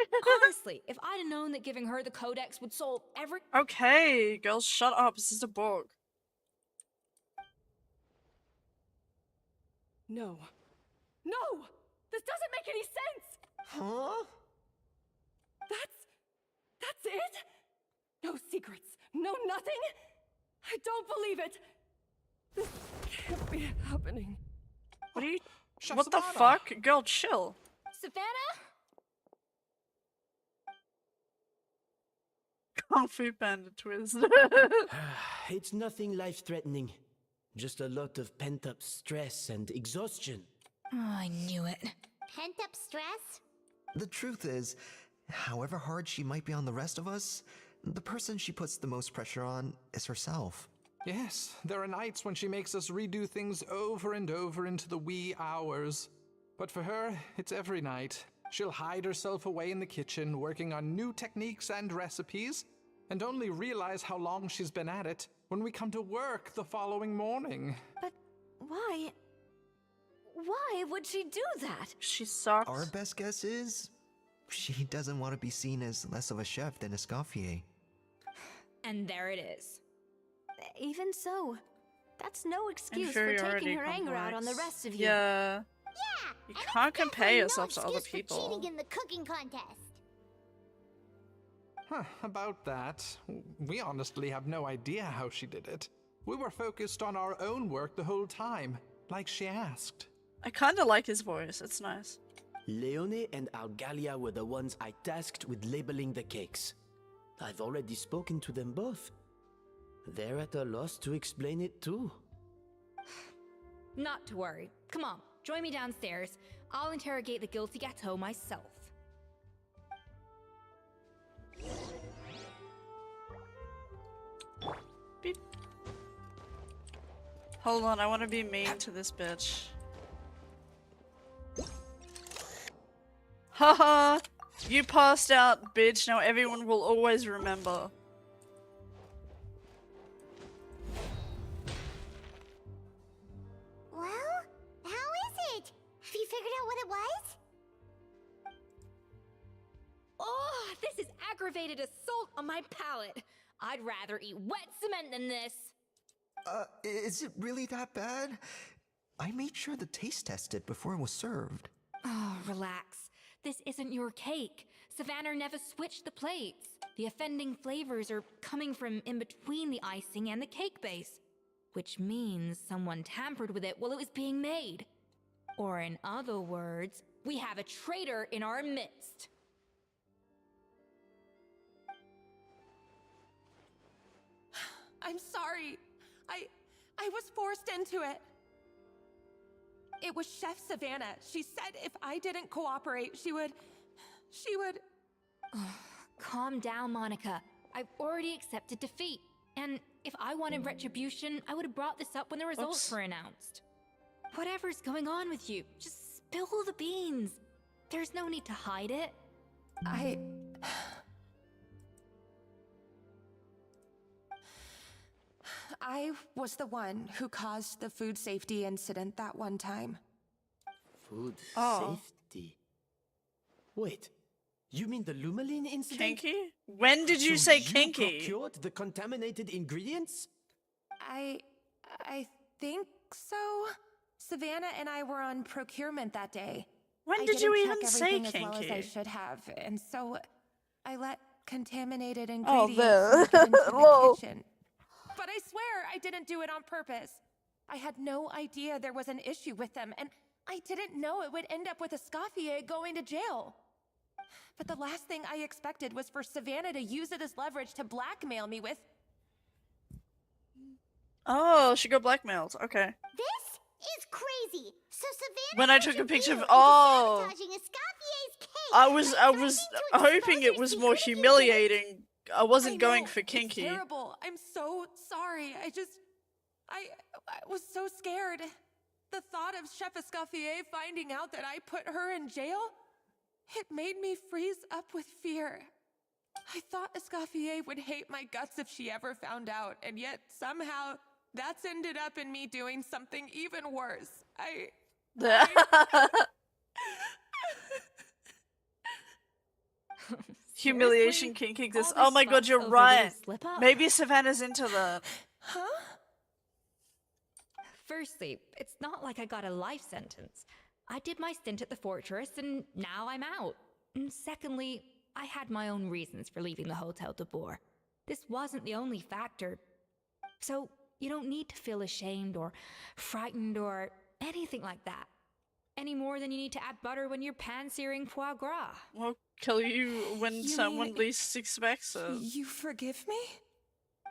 Honestly, if I'd have known that giving her the Codex would solve every— Okay, girls, shut up. This is a book. No. No! This doesn't make any sense! Huh? That's it? No secrets, no nothing? I don't believe it! This can't be happening. What are you— Chef what the Savannah. fuck? Girl, chill. Savannah? Coffee panda twist. It's nothing life-threatening. Just a lot of pent-up stress and exhaustion. Oh, I knew it. Pent up stress? The truth is, however hard she might be on the rest of us, the person she puts the most pressure on is herself. Yes, there are nights when she makes us redo things over and over into the wee hours. But for her, it's every night. She'll hide herself away in the kitchen, working on new techniques and recipes, and only realize how long she's been at it when we come to work the following morning. But why? Why would she do that? She sucks. Our best guess is she doesn't want to be seen as less of a chef than Escoffier. And there it is. Even so, that's no excuse for Inferiority taking her anger out on the complex. rest of you. Yeah. Yeah! You and can't it's compare definitely yourself to no other excuse people. for cheating in the cooking contest. Huh, about that, we honestly have no idea how she did it. We were focused on our own work the whole time, like she asked. I kinda like his voice. It's nice. Leone and Algalia were the ones I tasked with labeling the cakes. I've already spoken to them both. They're at a loss to explain it too. Not to worry. Come on, join me downstairs. I'll interrogate the guilty gâteau myself. Beep. Hold on, I want to be mean to this bitch. Haha! You passed out, bitch. Now everyone will always remember. Well, how is it? Have you figured out what it was? Oh, this is aggravated assault on my palate. I'd rather eat wet cement than this. Is it really that bad? I made sure the taste tested before it was served. Oh, relax. This isn't your cake. Savannah never switched the plates. The offending flavors are coming from in between the icing and the cake base, which means someone tampered with it while it was being made. Or in other words, we have a traitor in our midst. I'm sorry. I was forced into it. it was Chef Savannah. She said if I didn't cooperate, she would... Calm down, Monica. I've already accepted defeat. And if I wanted retribution, I would have brought this up when the results were announced. Whatever's going on with you, just spill the beans. There's no need to hide it. I was the one who caused the food safety incident that one time. Food safety? Wait, you mean the Lumaline incident? Kinky? When did you say kinky? You procured the contaminated ingredients? I think so. Savannah and I were on procurement that day. When I did you didn't even check say everything as well as I kinky? should have, and so I let contaminated Oh, ingredients leak into the kitchen. But I swear I didn't do it on purpose. I had no idea there was an issue with them, and I didn't know it would end up with Escoffier going to jail. But the last thing I expected was for Savannah to use it as leverage to blackmail me with... Oh, she got blackmailed. Okay. This is crazy. So Savannah When I had took you a picture of into sabotaging Escoffier's cake I was by threatening to hoping it was more humiliating. I wasn't going for kinky. It's terrible. I'm so sorry. I was so scared. The thought of Chef Escoffier finding out that I put her in jail, it made me freeze up with fear. I thought Escoffier would hate my guts if she ever found out, and yet somehow that's ended up in me doing something even worse. Humiliation kinky this. Oh my god, you're right. Maybe Savannah's into that. Huh? Firstly, it's not like I got a life sentence. I did my stint at the fortress and now I'm out. And secondly, I had my own reasons for leaving the Hotel de Boer. This wasn't the only factor. So you don't need to feel ashamed or frightened or anything like that. Any more than you need to add butter when you're pan-searing foie gras. We'll kill you when someone least expects it. You forgive me?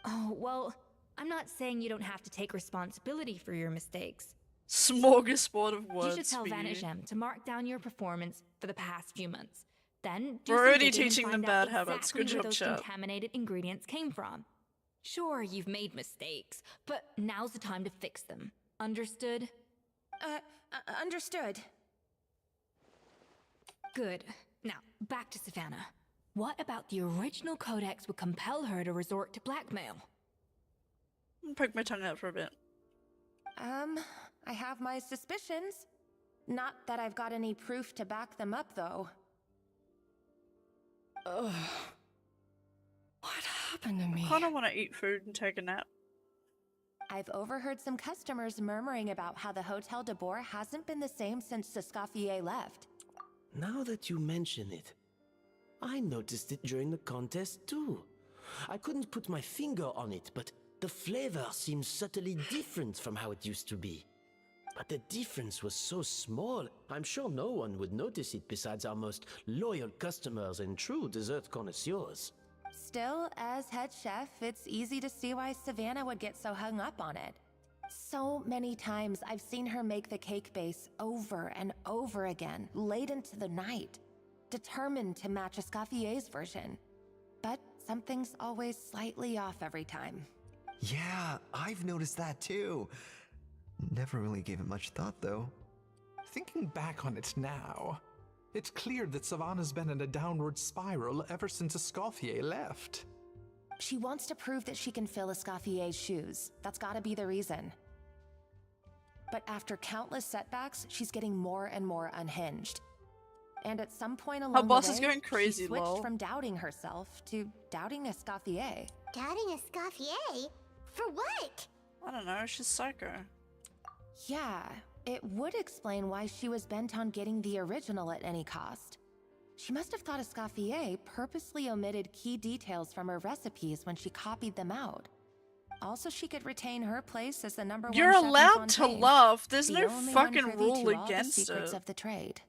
Oh, well, I'm not saying you don't have to take responsibility for your mistakes. Smorgasbord of words. You should tell for you. Vanisham to mark down your performance for the past few months. Then do We're some already digging and teaching them find out bad habits. exactly Good where job, those chat. contaminated ingredients came from. Sure, you've made mistakes, but now's the time to fix them. Understood? Understood. Good. Now, back to Savannah. What about the original codex would compel her to resort to blackmail? I'll poke my tongue out for a bit. I have my suspicions. Not that I've got any proof to back them up, though. Ugh. What happened to me? I kinda wanna eat food and take a nap. I've overheard some customers murmuring about how the Hotel de Boer hasn't been the same since Escoffier left. Now that you mention it, I noticed it during the contest too. I couldn't put my finger on it, but the flavor seems subtly different from how it used to be. But the difference was so small, I'm sure no one would notice it besides our most loyal customers and true dessert connoisseurs. Still, as head chef, it's easy to see why Savannah would get so hung up on it. So many times I've seen her make the cake base over and over again, late into the night, determined to match Escoffier's version. But something's always slightly off every time. Yeah, I've noticed that too. Never really gave it much thought though. Thinking back on it now, it's clear that Savannah's been in a downward spiral ever since Escoffier left. She wants to prove that she can fill Escoffier's shoes. That's gotta be the reason. But after countless setbacks, she's getting more and more unhinged. And at some point along boss the is way, going crazy, she switched lol. from doubting herself to doubting Escoffier. Doubting Escoffier? For what? I don't know, she's psycho. Yeah, it would explain why she was bent on getting the original at any cost. She must have thought Escoffier purposely omitted key details from her recipes when she copied them out. Also, she could retain her place as the #1 You're chef in allowed to Fontaine, laugh. There's the no only one fucking privy rule to all the against secrets it. of the trade.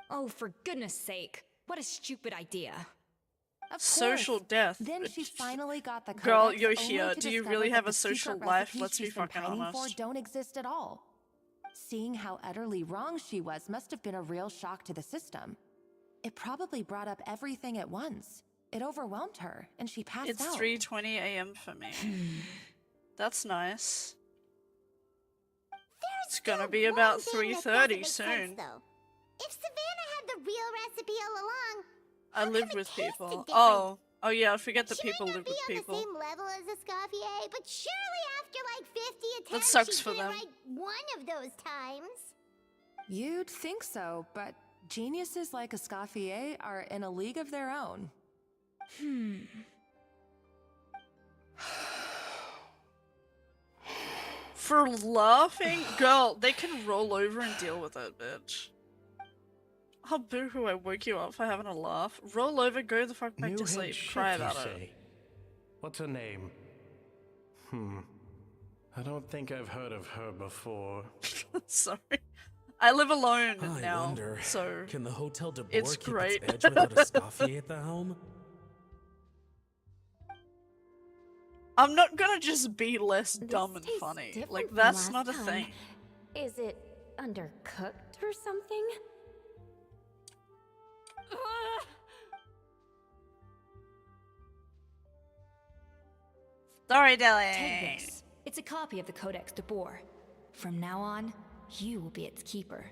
Oh, for goodness sake. What a stupid idea. Of Social course. death. Then she finally got the Girl, codex you're only here. to Do you discover really that have the a social secret life? recipes Let's be she's been fucking pining honest. for don't exist at all. Seeing how utterly wrong she was must have been a real shock to the system. It probably brought up everything at once. It overwhelmed her, and she passed It's out. 3:20 a.m. for me. That's nice. It's gonna be about 3:30 soon. Though. If Savannah had the real recipe all along, I live with people. Oh yeah, I forget that people live with be on people. the same level as Escoffier, but surely after like 50 attempts, That sucks she'd for get it them. right one of those times. You'd think so, but geniuses like Escoffier are in a league of their own. For laughing? Girl, they can roll over and deal with it, bitch. Oh, boo-hoo, I woke you up for having a laugh. Roll over, go the fuck back New to head sleep, chef, cry you about say? What's her name? I don't think I've heard of her before. it. Sorry. I live alone I now, wonder, so can the Hotel de Boer it's keep great. its edge without Escoffier at the helm? I'm not gonna just be less dumb and funny. Like, that's not a thing. Is it undercooked or something? Sorry, Dilly. Take this. It's a copy of the Codex de Boer. From now on, you will be its keeper.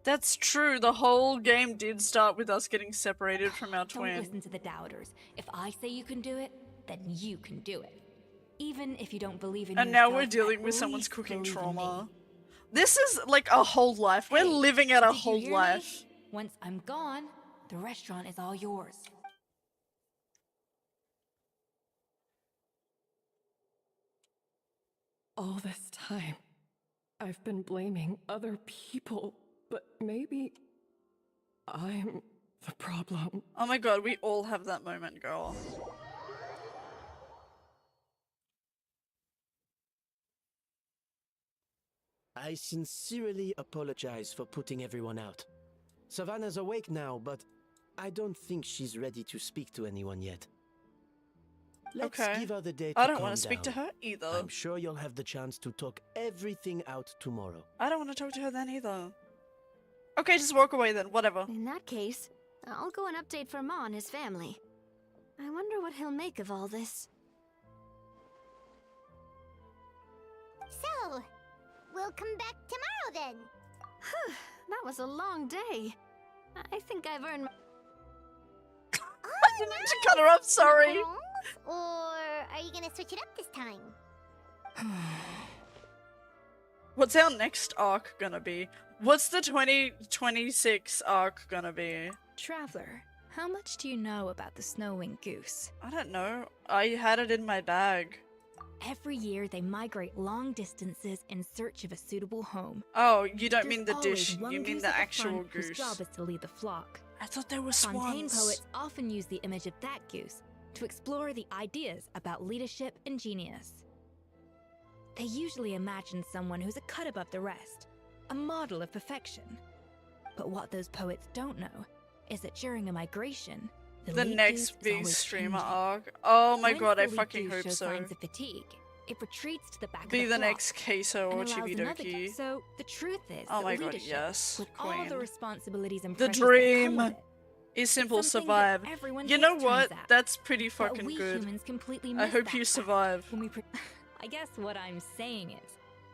That's true. The whole game did start with us getting separated from our Don't twin. listen to the doubters. If I say you can do it, then you can do it. Even if you don't believe in And now yourself, we're dealing at with someone's least cooking believe in trauma. me. This is like a whole life. We're living out a Did you whole hear me? life. Once I'm gone, the restaurant is all yours. All this time, I've been blaming other people, but maybe I'm the problem. Oh my god, we all have that moment, girl. I sincerely apologize for putting everyone out. Savannah's awake now, but I don't think she's ready to speak to anyone yet. Let's Okay. give her the day to I don't calm want to speak to down. her either. I'm sure you'll have the chance to talk everything out tomorrow. I don't want to talk to her then either. Okay, just walk away then, whatever. In that case, I'll go and update for Ma and his family. I wonder what he'll make of all this. So, we'll come back tomorrow then. That was a long day. I think I've earned my... I didn't mean to cut her up, sorry. Or are you gonna switch it up this time? What's our next arc gonna be? What's the 2026 arc gonna be? Traveler, how much do you know about the snow-winged goose? I don't know. I had it in my bag. Every year they migrate long distances in search of a suitable home. Oh, you don't There's mean the always dish, one you mean goose the at actual front goose. Whose job is to lead the flock. I thought they were Fontaine swans. poets often use the image of that goose to explore the ideas about leadership and genius. They usually imagine someone who's a cut above the rest, a model of perfection. But what those poets don't know is that during a migration, The lead next goose is big always streamer changing. arc. Oh my Once god, the I lead fucking goose hope shows so. signs of fatigue, it retreats to the back Be of the the flock next queso and or allows another Chibidoki. goose. So the truth is Oh that my god, leadership, yes, with all the queen. responsibilities and The pressures that come dream with it, is simple something that survive. everyone You know takes what? turns at. That's pretty But fucking we good. humans completely I miss hope that you fact survive. when we I guess what I'm saying is,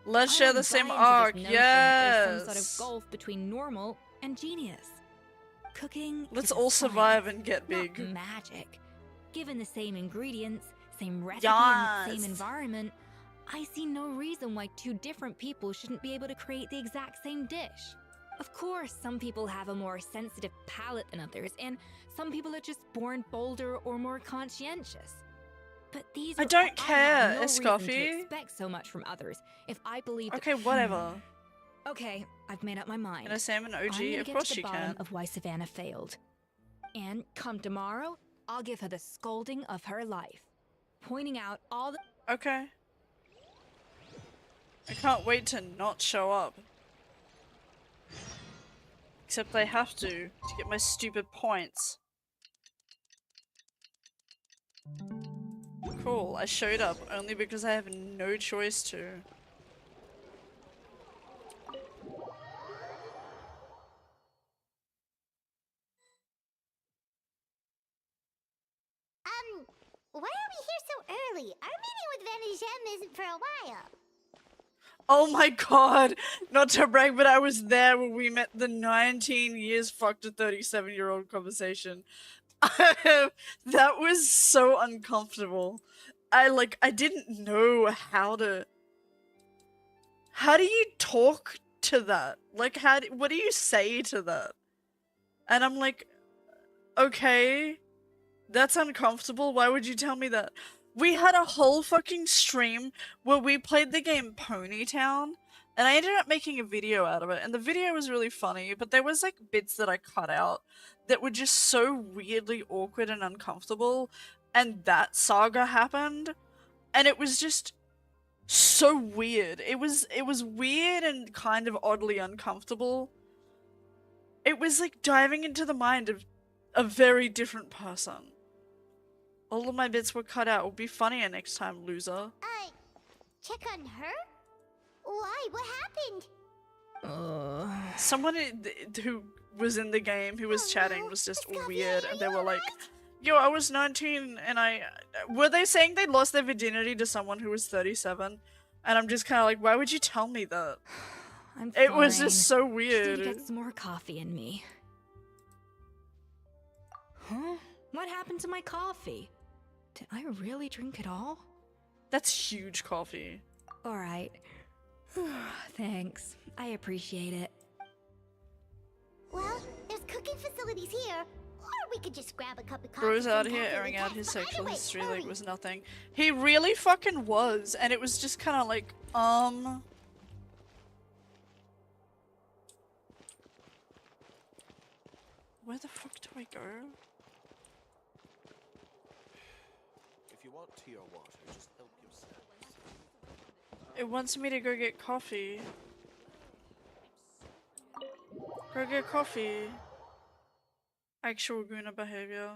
Let's I share don't the same buy into this arc. notion that there's some sort Yes. of gulf between normal and genius. Cooking Let's is a all survive science, and get big. not magic. Given the same ingredients, same recipe, and Yes. same environment, I see no reason why two different people shouldn't be able to create the exact same dish. Of course, some people have a more sensitive palate than others, and some people are just born bolder or more conscientious. But these I are don't I care, have no reason to Escoffi. expect so much from others if I believe that- Okay, whatever. Okay, I've made up my mind. Can I say I'm an I'm OG? gonna Of get course to the you bottom can. of why Savannah failed. And come tomorrow, I'll give her the scolding of her life, pointing out all the- Okay. I can't wait to not show up. Except I have to get my stupid points. Cool, I showed up only because I have no choice to. Why are we here so early? Our meeting with Vanisham isn't for a while. Oh my god! Not to brag, but I was there when we met the 19 years fucked a 37-year-old conversation. That was so uncomfortable. I didn't know how to... How do you talk to that? Like, what do you say to that? And I'm like, okay, that's uncomfortable. Why would you tell me that? We had a whole fucking stream where we played the game Ponytown, and I ended up making a video out of it, and the video was really funny, but there was like bits that I cut out that were just so weirdly awkward and uncomfortable, and that saga happened, and it was just so weird. It was weird and kind of oddly uncomfortable. It was like diving into the mind of a very different person. All of my bits were cut out. It'll be funnier next time, loser. Check on her? Why? What happened? Someone who was in the game, who was chatting, was just weird, and they were like, yo, I was 19 and were they saying they lost their virginity to someone who was 37? And I'm just kind of like, why would you tell me that? It was just so weird. Just need to get some more coffee in me. Huh? What happened to my coffee? Did I really drink it all? That's huge coffee. Alright. Thanks. I appreciate it. Well, there's cooking facilities here. Or we could just grab a cup of coffee. Bro's out from here Cafe airing out Latex, his but sexual anyway, history hurry. like it was nothing. He really fucking was, and it was just kind of like, where the fuck do I go? If you want tea or water, just help yourself. It wants me to go get coffee. Go get coffee. Actual Guna behavior.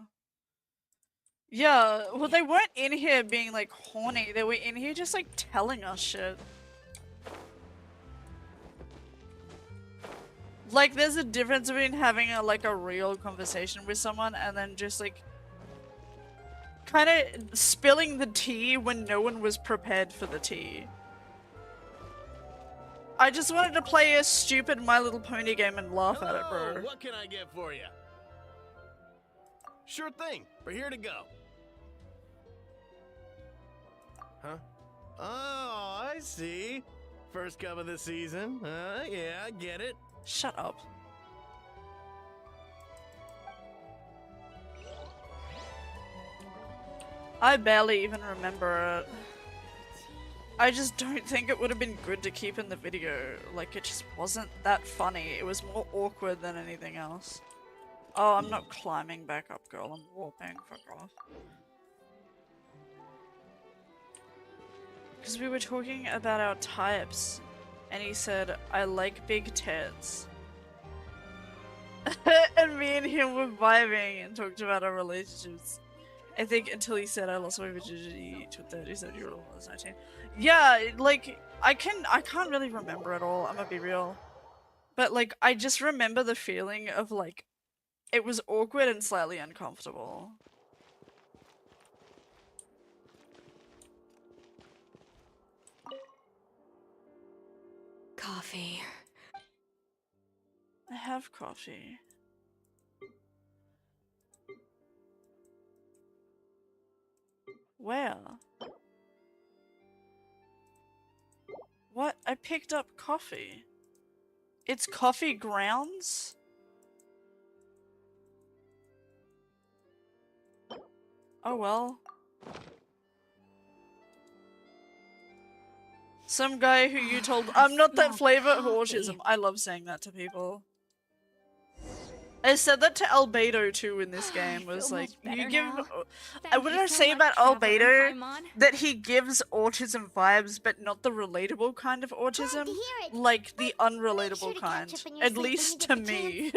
Yeah, well they weren't in here being like horny, they were in here just like telling us shit. Like there's a difference between having a real conversation with someone and then just like kind of spilling the tea when no one was prepared for the tea. I just wanted to play a stupid My Little Pony game and laugh at it, bro. What can I get for you? Sure thing. We're here to go. Huh? Oh, I see. First cup of the season. Yeah, I get it. Shut up. I barely even remember it. I just don't think it would have been good to keep in the video. Like, it just wasn't that funny. It was more awkward than anything else. Oh, I'm not climbing back up, girl. I'm warping. Fuck off. Because we were talking about our types, and he said, I like big tits. And me and him were vibing and talked about our relationships. I think until he said I lost my virginity to a 37-year-old when I was 19. Yeah, like, I can't really remember it all, I'm gonna be real. But, like, I just remember the feeling of, like, it was awkward and slightly uncomfortable. Coffee. I have coffee. Where? What? I picked up coffee. It's coffee grounds? Oh well. Some guy who you told I'm not that flavor of autism. I love saying that to people. I said that to Albedo too in this game, was like, you give... What did I say about Albedo? That he gives autism vibes, but not the relatable kind of autism? Like, the unrelatable kind. At least to me.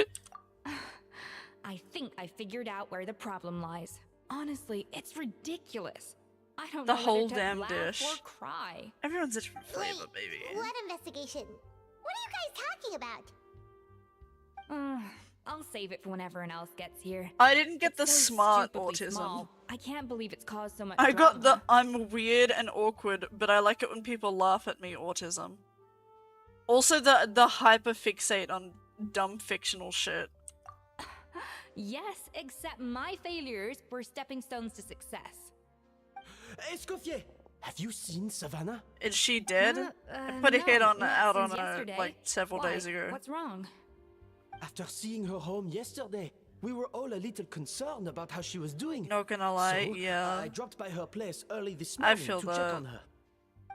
I think I figured out where the problem lies. Honestly, it's ridiculous. I don't The know whole whether to damn laugh dish. or cry. Everyone's a different flavor, baby. What investigation? What are you guys talking about? I'll save it for when everyone else gets here. I didn't get the It's so smart stupidly autism. small. I can't believe it's caused so much I got the drama. I'm weird and awkward, but I like it when people laugh at me autism. Also the hyper fixate on dumb fictional shit. Yes, except my failures were stepping stones to success. Escoffier, have you seen Savannah? Is she dead? I put a no, hit on not out on since her yesterday. like several Why? days ago. What's wrong? After seeing her home yesterday, we were all a little concerned about how she was doing. Not gonna lie, So, yeah. I dropped by her place early this I morning feel to that. check on her.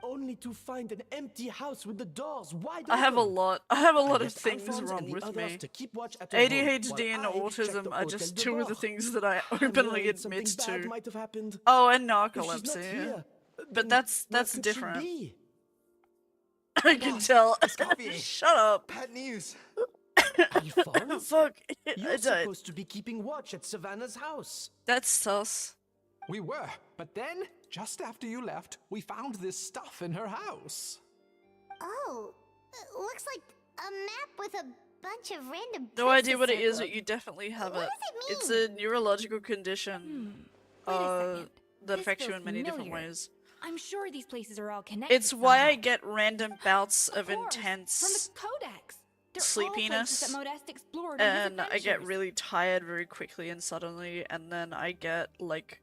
Only to find an empty house with the doors wide open. I have a lot of left things Alphonse wrong and the with others me. to keep watch at her home, ADHD and while I checked autism the are Hôtel just de two of the Bord. things that I I'm openly worried something admit bad to. might have happened. Oh, and If she's not narcolepsy. here, But then that's where could she different. be? I can tell. Shut up. Bad news. Alphonse? Fuck. I You're died. supposed to be keeping watch at Savannah's house. That's sus. We were, but then, just after you left, we found this stuff in her house. Oh, looks like a map with a bunch of random No idea what it pieces is, but circled. you definitely have What it. does It's it a mean? neurological condition that This affects you feels in many different familiar. ways. I'm sure these places are all connected. It's why I somehow. get random bouts of From the intense Codex. They're all sleepiness, places that Modest explored in his and I get adventures. really tired very quickly and suddenly, and then I get like,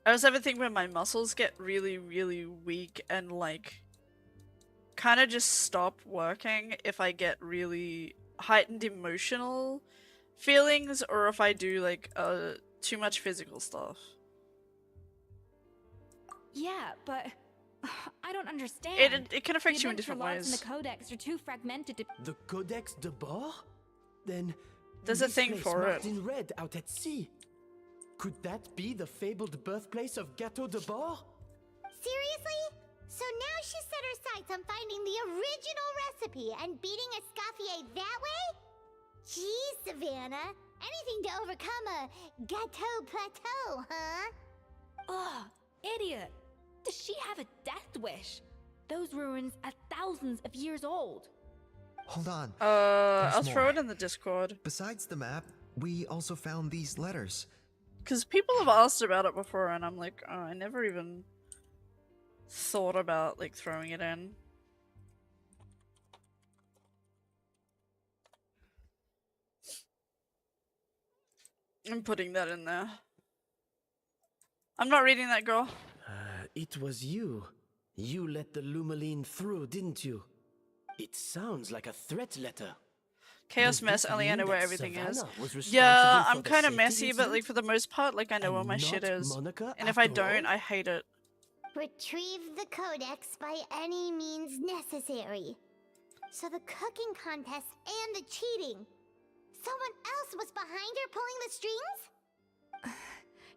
I also have a thing where my muscles get really, really weak and like, kind of just stop working if I get really heightened emotional feelings or if I do like too much physical stuff. Yeah, but I don't understand. It can affect The you in adventure different logs in ways. the Codex are too fragmented to. The Codex de Bord? Then There's a this thing place for marked it. in red out at sea. Could that be the fabled birthplace of Gâteau de Bord? Seriously? So now she set her sights on finding the original recipe and beating Escoffier that way? Geez, Savannah. Anything to overcome a gâteau plateau, huh? Ugh, idiot! Does she have a death wish? Those ruins are thousands of years old. Hold on. I'll There's throw more. it in the Discord. Besides the map, we also found these letters. Because people have asked about it before, and I'm like, oh, I never even thought about like throwing it in. I'm putting that in there. I'm not reading that, girl. It was you. You let the Lumaline through, didn't you? It sounds like a threat letter. Chaos Does mess, this only I mean know where that everything is. Savannah was Yeah, responsible for I'm the kind of safety messy, but like incident? for the most part, like I know where And my shit not is. Monica And if I after don't, all? I hate it. Retrieve the Codex by any means necessary. So the cooking contest and the cheating. Someone else was behind her pulling the strings?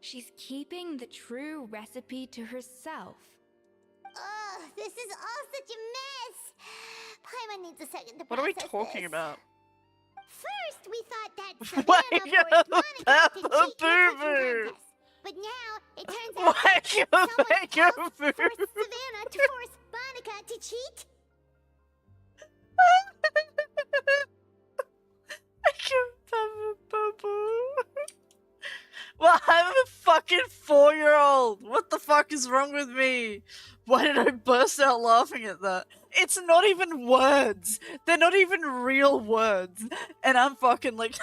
She's keeping the true recipe to herself. Ugh, this is all such a mess. Paimon needs a second to What are we process talking this. about? First, we thought that Why Savannah you forced Monica about to the cheat in the cooking boo-boo? contest. But now, it turns out Why that you someone make a else boo? forced Savannah to force Monica to cheat? I can't have a boo-boo. Well, I'm a fucking 4-year-old. What the fuck is wrong with me? Why did I burst out laughing at that? It's not even words. They're not even real words. And I'm fucking like,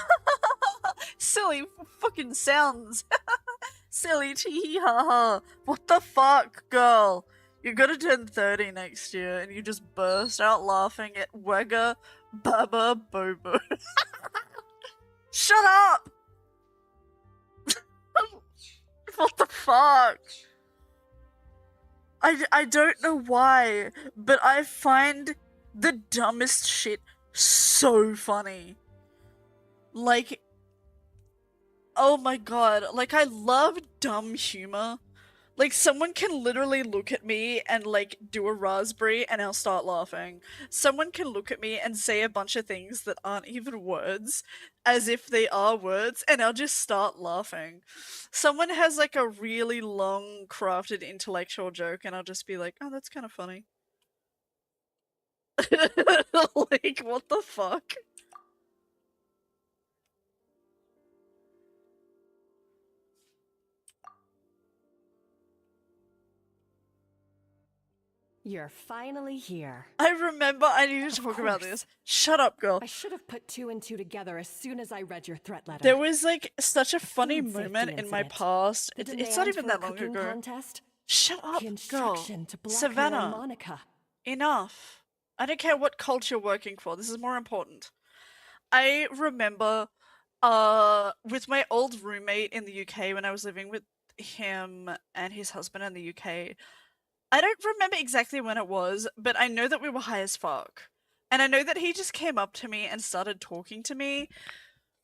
silly fucking sounds. Silly tee ha ha. What the fuck, girl? You're gonna turn 30 next year and you just burst out laughing at Wega Baba Bobo. Shut up! What the fuck? I don't know why, but I find the dumbest shit so funny. Like, oh my god, like I love dumb humor. Like someone can literally look at me and like do a raspberry and I'll start laughing. Someone can look at me and say a bunch of things that aren't even words as if they are words and I'll just start laughing. Someone has like a really long crafted intellectual joke and I'll just be like, oh, that's kind of funny. Like, what the fuck? You're finally here. I remember I need to talk about this. Shut up, girl. I should have put 2 and 2 together as soon as I read your threat letter. There was like such a funny Food safety moment in my incident. past. The It's not demand even for that a long cooking ago. contest. Shut up, The girl. instruction to blackmail Savannah. Monica. Enough. I don't care what cult you're working for. This is more important. I remember with my old roommate in the UK when I was living with him and his husband in the UK. I don't remember exactly when it was, but I know that we were high as fuck. And I know that he just came up to me and started talking to me.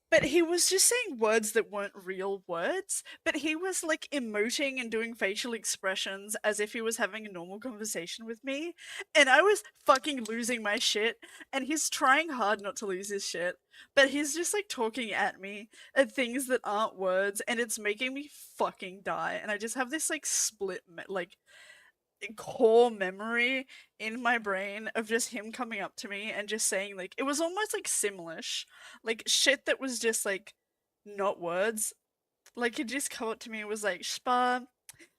But he was just saying words that weren't real words, but he was like emoting and doing facial expressions as if he was having a normal conversation with me. And I was fucking losing my shit. And he's trying hard not to lose his shit, but he's just like talking at me at things that aren't words, and it's making me fucking die. And I just have this like split, like core memory in my brain of just him coming up to me and just saying like it was almost like Simlish, like shit that was just like not words. Like he'd just come up to me and was like spa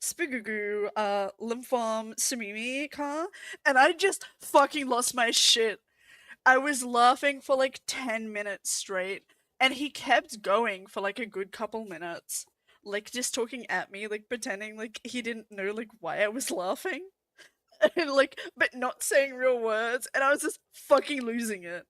spigagoo lymphom sumimi ka, and I just fucking lost my shit. I was laughing for like 10 minutes straight, and he kept going for like a good couple minutes, like just talking at me, like pretending like he didn't know like why I was laughing, and like but not saying real words, and I was just fucking losing it.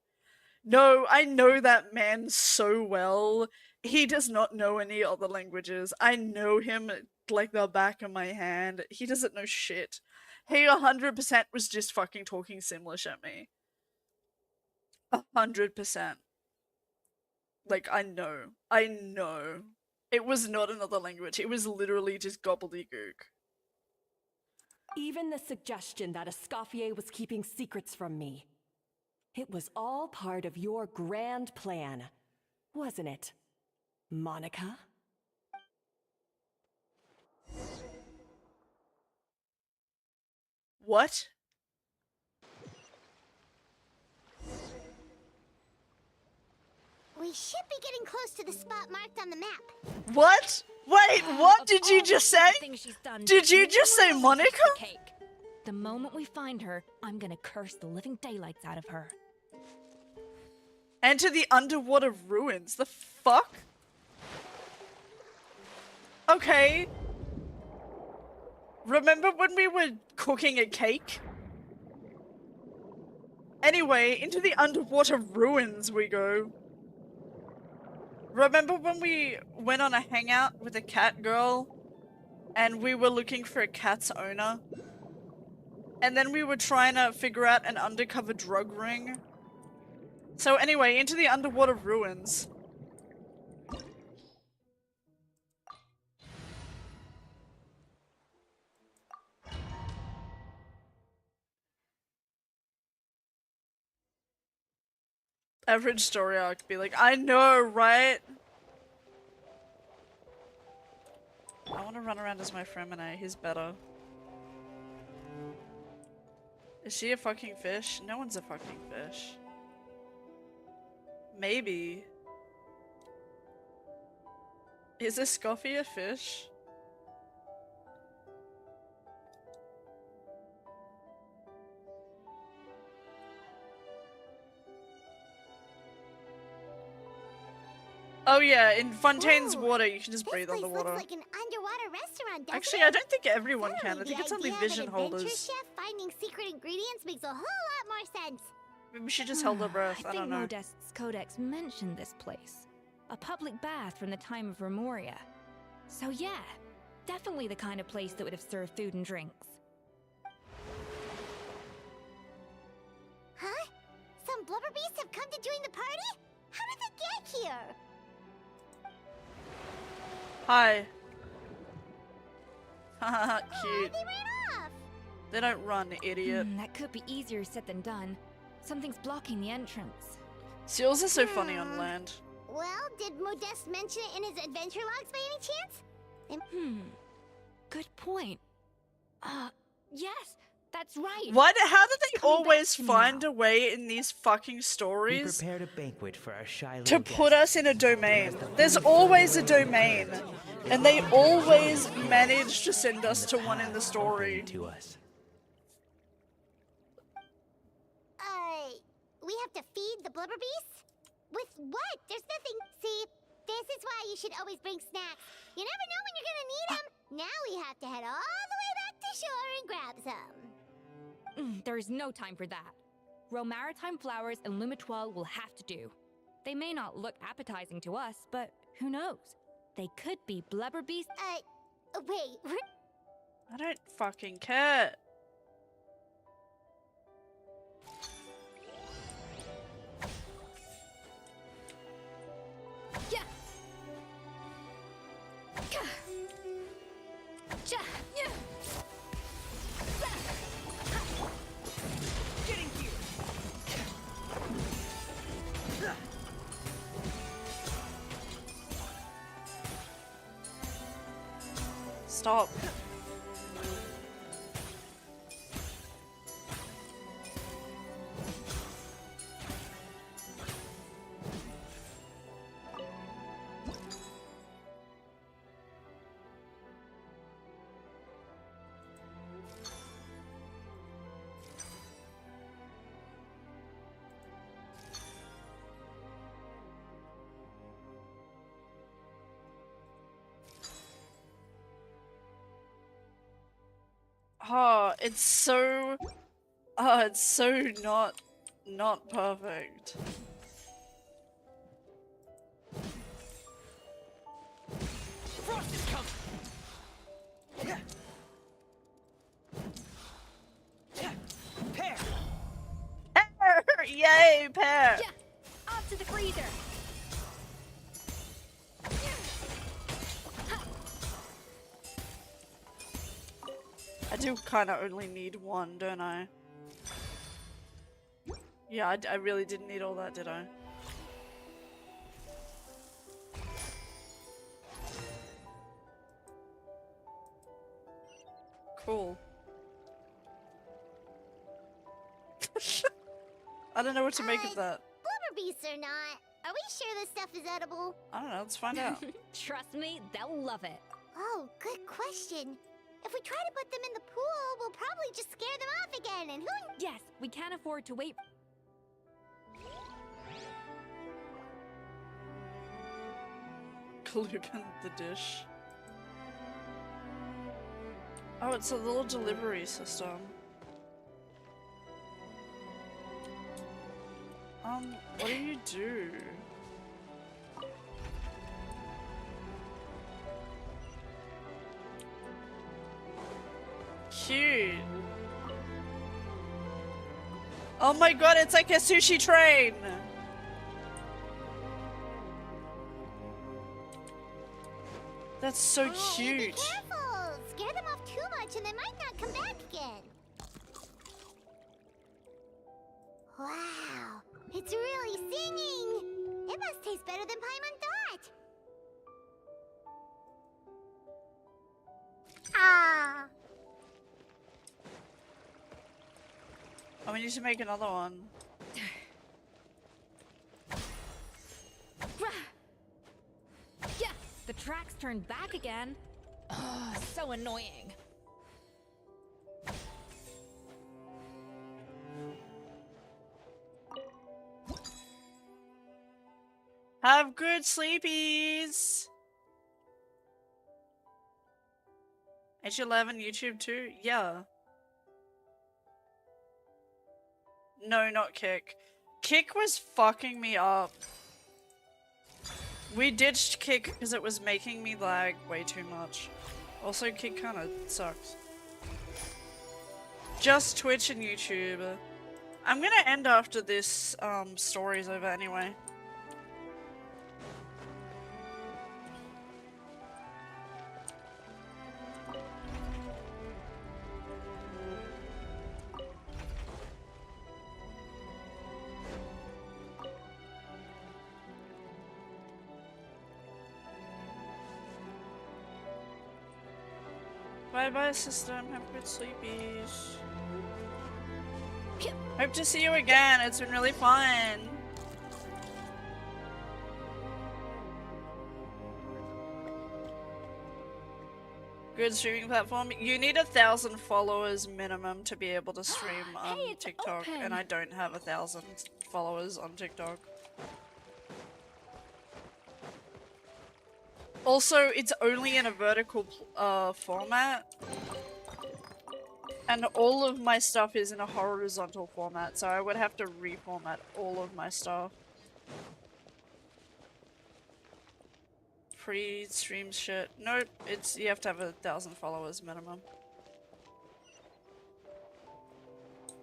No, I know that man so well. He does not know any other languages. I know him like the back of my hand. He doesn't know shit. He 100% was just fucking talking Simlish at me. 100%. Like, I know. I know. It was not another language. It was literally just gobbledygook. Even the suggestion that Escoffier was keeping secrets from me. It was all part of your grand plan, wasn't it, Monica? What? We should be getting close to the spot marked on the map. What? Wait, what did you just say? Did you just say Monica? The moment we find her, I'm gonna curse the living daylights out of her. Enter the underwater ruins. The fuck? Okay. Remember when we were cooking a cake? Anyway, into the underwater ruins we go. Remember when we went on a hangout with a cat girl and we were looking for a cat's owner? And then we were trying to figure out an undercover drug ring? So anyway, into the underwater ruins. Average story arc be like, I know, right? I want to run around as my Fremine, he's better. Is she a fucking fish? No one's a fucking fish. Maybe. Is a Scoffy a fish? Oh yeah, in Fontaine's water you can just breathe on the water. Looks like an underwater restaurant, doesn't Actually, it? I don't think everyone can. I think The it's only idea of an vision adventure holders. chef finding secret ingredients makes a whole lot more sense. Maybe she just held her breath. I don't know. Modest's codex mentioned this place. A public bath from the time of Remoria. So yeah, definitely the kind of place that would have served food and drinks. Huh? Some blubber beasts have come to join the party? How did they get here? Hi. Haha, cute. They ran off! They don't run, idiot. That could be easier said than done. Something's blocking the entrance. Seals are so funny on land. Well, did Modeste mention it in his adventure logs by any chance? Good point. Yes, that's right. What? How did they Coming always back to me find now. a way in these fucking We stories prepared a banquet for our Shiloh to guests. put us in a domain? There's always a domain. And they always manage to send us to one in the story. To us. we have to feed the blubber beasts? With what? There's nothing. See, this is why you should always bring snacks. You never know when you're gonna need them. Now we have to head all the way back to shore and grab some. There's no time for that. Romaritime flowers and Lumitoile will have to do. They may not look appetizing to us, but who knows? They could be blubber beasts. Wait. I don't fucking care. Yeah. Getting here. Stop. Oh, it's so not perfect. Frost is coming. Yeah. Yeah. Pear. Pear! Yay, pear! Yeah. Off to the freezer. I do kind of only need one, don't I? Yeah, I really didn't need all that, did I? Cool. I don't know what to make of that. Blubber beasts or not, are we sure this stuff is edible? I don't know, let's find out. Trust me, they'll love it. Oh, good question. If we try to put them in the pool, we'll probably just scare them off again, and who... Yes, we can't afford to wait. Gloop in the dish. Oh, it's a little delivery system. What do you do? Cute. Oh my god, it's like a sushi train! That's so cute. Be careful! Scare them off too much and they might not come back again. Wow, it's really singing! It must taste better than Paimon thought. Ah! Oh, we need to make another one. Yeah, the tracks turned back again. Ugh, so annoying. Have good sleepies! H11 YouTube too? Yeah. No, not Kick. Kick was fucking me up. We ditched Kick because it was making me lag way too much. Also, Kick kinda sucks. Just Twitch and YouTube. I'm gonna end after this story's over anyway. Bye bye, system. Have good sleepies. Hope to see you again. It's been really fun. Good streaming platform. You need 1,000 followers minimum to be able to stream on TikTok, and I don't have 1,000 followers on TikTok. Also, it's only in a vertical format, and all of my stuff is in a horizontal format, so I would have to reformat all of my stuff. Free stream shit. Nope, it's you have to have 1,000 followers minimum.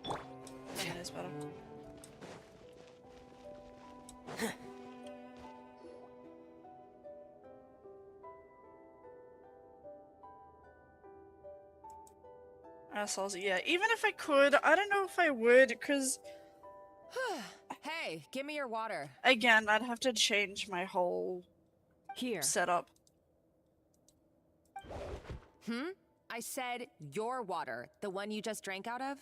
That is better. Assholes, yeah. Even if I could, I don't know if I would, because Hey, give me your water. again, I'd have to change my whole setup. I said your water, the one you just drank out of?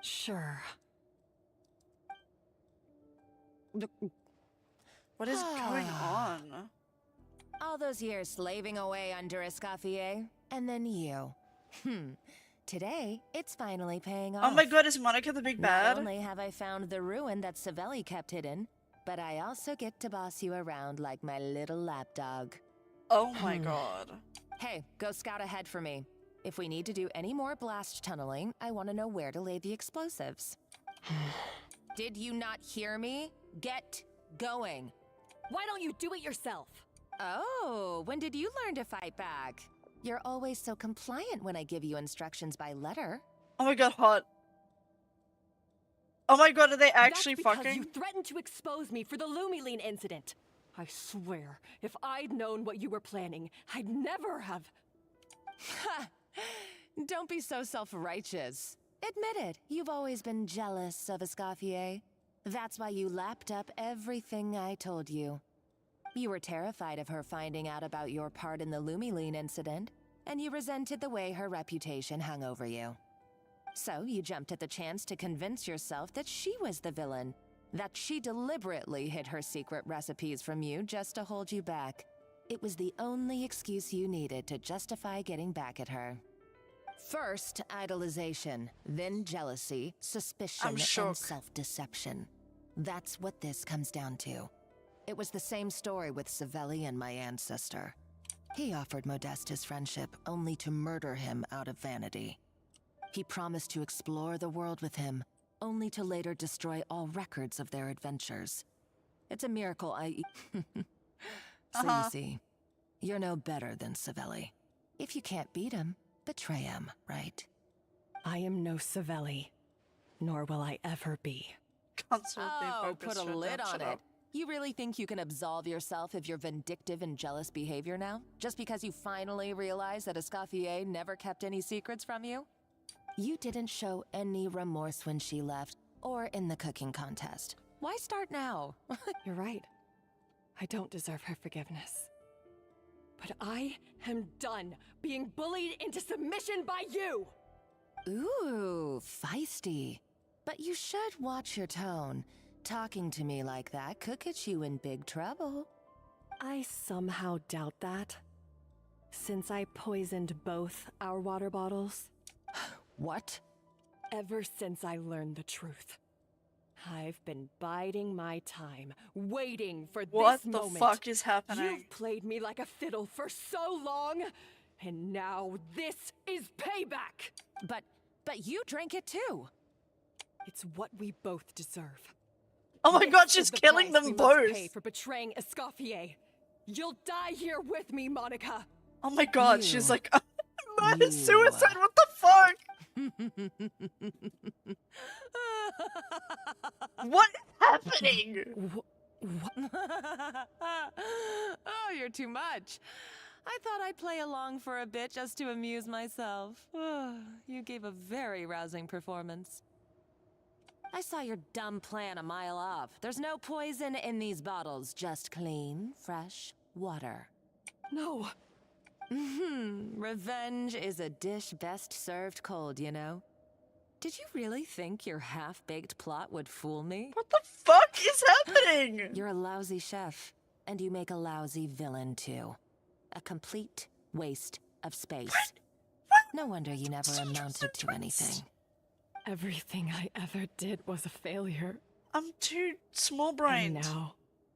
Sure. What is going on? All those years slaving away under Escoffier, and then you. Today, it's finally paying off. Oh my god, is Monica the big bad? Not only have I found the ruin that Savelli kept hidden, but I also get to boss you around like my little lapdog. Oh my god. Hey, go scout ahead for me. If we need to do any more blast tunneling, I want to know where to lay the explosives. Did you not hear me? Get going. Why don't you do it yourself? Oh, when did you learn to fight back? You're always so compliant when I give you instructions by letter. Oh my god, hot. Oh my god, are they actually That's because fucking? you threatened to expose me for the Lumiline incident. I swear, if I'd known what you were planning, I'd never have. Ha! Don't be so self-righteous. Admit it, you've always been jealous of Escoffier. That's why you lapped up everything I told you. You were terrified of her finding out about your part in the Lumiline incident, and you resented the way her reputation hung over you. So you jumped at the chance to convince yourself that she was the villain, that she deliberately hid her secret recipes from you just to hold you back. It was the only excuse you needed to justify getting back at her. First, idolization, then jealousy, suspicion, I'm shook. and self-deception. That's what this comes down to. It was the same story with Savelli and my ancestor. He offered Modeste his friendship only to murder him out of vanity. He promised to explore the world with him, only to later destroy all records of their adventures. It's a miracle So you see, you're no better than Savelli. If you can't beat him, betray him, right? I am no Savelli, nor will I ever be. Put a lid on it. You really think you can absolve yourself of your vindictive and jealous behavior now? Just because you finally realize that Escoffier never kept any secrets from you? You didn't show any remorse when she left, or in the cooking contest. Why start now? You're right. I don't deserve her forgiveness. But I am done being bullied into submission by you! Ooh, feisty. But you should watch your tone. Talking to me like that could get you in big trouble. I somehow doubt that. Since I poisoned both our water bottles. What? Ever since I learned the truth. I've been biding my time, waiting for What this the moment. fuck is happening? You've played me like a fiddle for so long, and now this is payback! But you drank it too! It's what we both deserve. Oh my god, This she's is the killing price them we must both! pay for betraying Escoffier. You'll die here with me, Monica! Oh my god, she's like, murder You. suicide, what the fuck? What is happening? Oh, you're too much. I thought I'd play along for a bit just to amuse myself. You gave a very rousing performance. I saw your dumb plan a mile off. There's no poison in these bottles, just clean, fresh water. No. Revenge is a dish best served cold, you know? Did you really think your half-baked plot would fool me? What the fuck is happening? You're a lousy chef, and you make a lousy villain too. A complete waste of space. No wonder you never amounted to anything. Everything I ever did was a failure. I'm too And small-brained. now,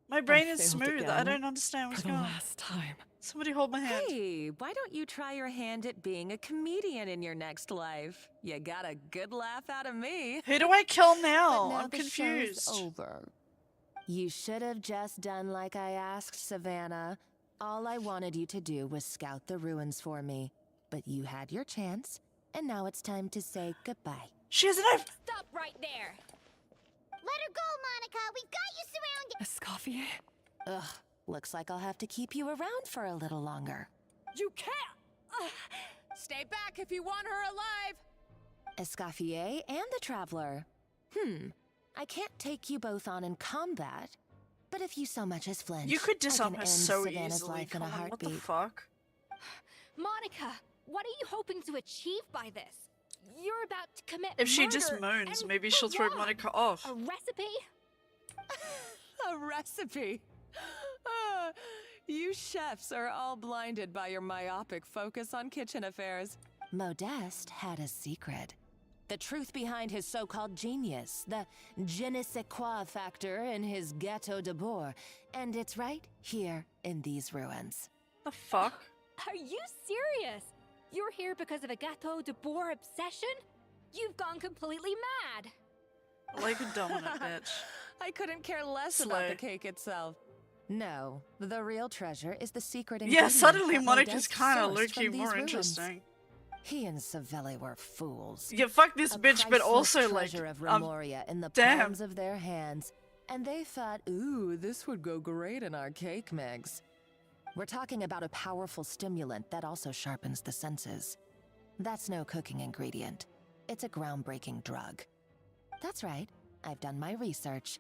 My brain I is failed smooth. I again don't understand what's for the going on. last time. Somebody hold my hand. Hey, why don't you try your hand at being a comedian in your next life? You got a good laugh out of me. Who do I kill But now? now I'm the confused. show's over. You should have just done like I asked, Savannah. All I wanted you to do was scout the ruins for me. But you had your chance, and now it's time to say goodbye. She has a knife! Stop right there! Let her go, Monica. We've got you surrounded. Escoffier? Ugh, looks like I'll have to keep you around for a little longer. You can't! Stay back if you want her alive! Escoffier and the Traveler. I can't take you both on in combat, but if you so much as flinch, You could I disarm can her end so Savannah's easily. life in Come a on, what the heartbeat. fuck? Monica, what are you hoping to achieve by this? You're about to commit If she just murder, moans, and maybe for she'll throw what? Monica off. A recipe? A recipe? Ah, you chefs are all blinded by your myopic focus on kitchen affairs. Modeste had a secret. The truth behind his so-called genius, the je ne sais quoi factor in his Gâteau de Bourg, and it's right here in these ruins. The fuck? Are you serious? You're here because of a Gâteau de Bourg obsession? You've gone completely mad. Like a dominant bitch. I couldn't care less Slay. about the cake itself. No, the real treasure is the secret Yeah, ingredient suddenly that Monica's Modeste kind of sourced looking from these more ruins. interesting. He and Savelli were fools. Yeah, fuck this A bitch, but priceless also like, treasure of Remoria in the damn. palms of their hands, and they thought, ooh, this would go great in our cake mix. We're talking about a powerful stimulant that also sharpens the senses. That's no cooking ingredient. It's a groundbreaking drug. That's right, I've done my research.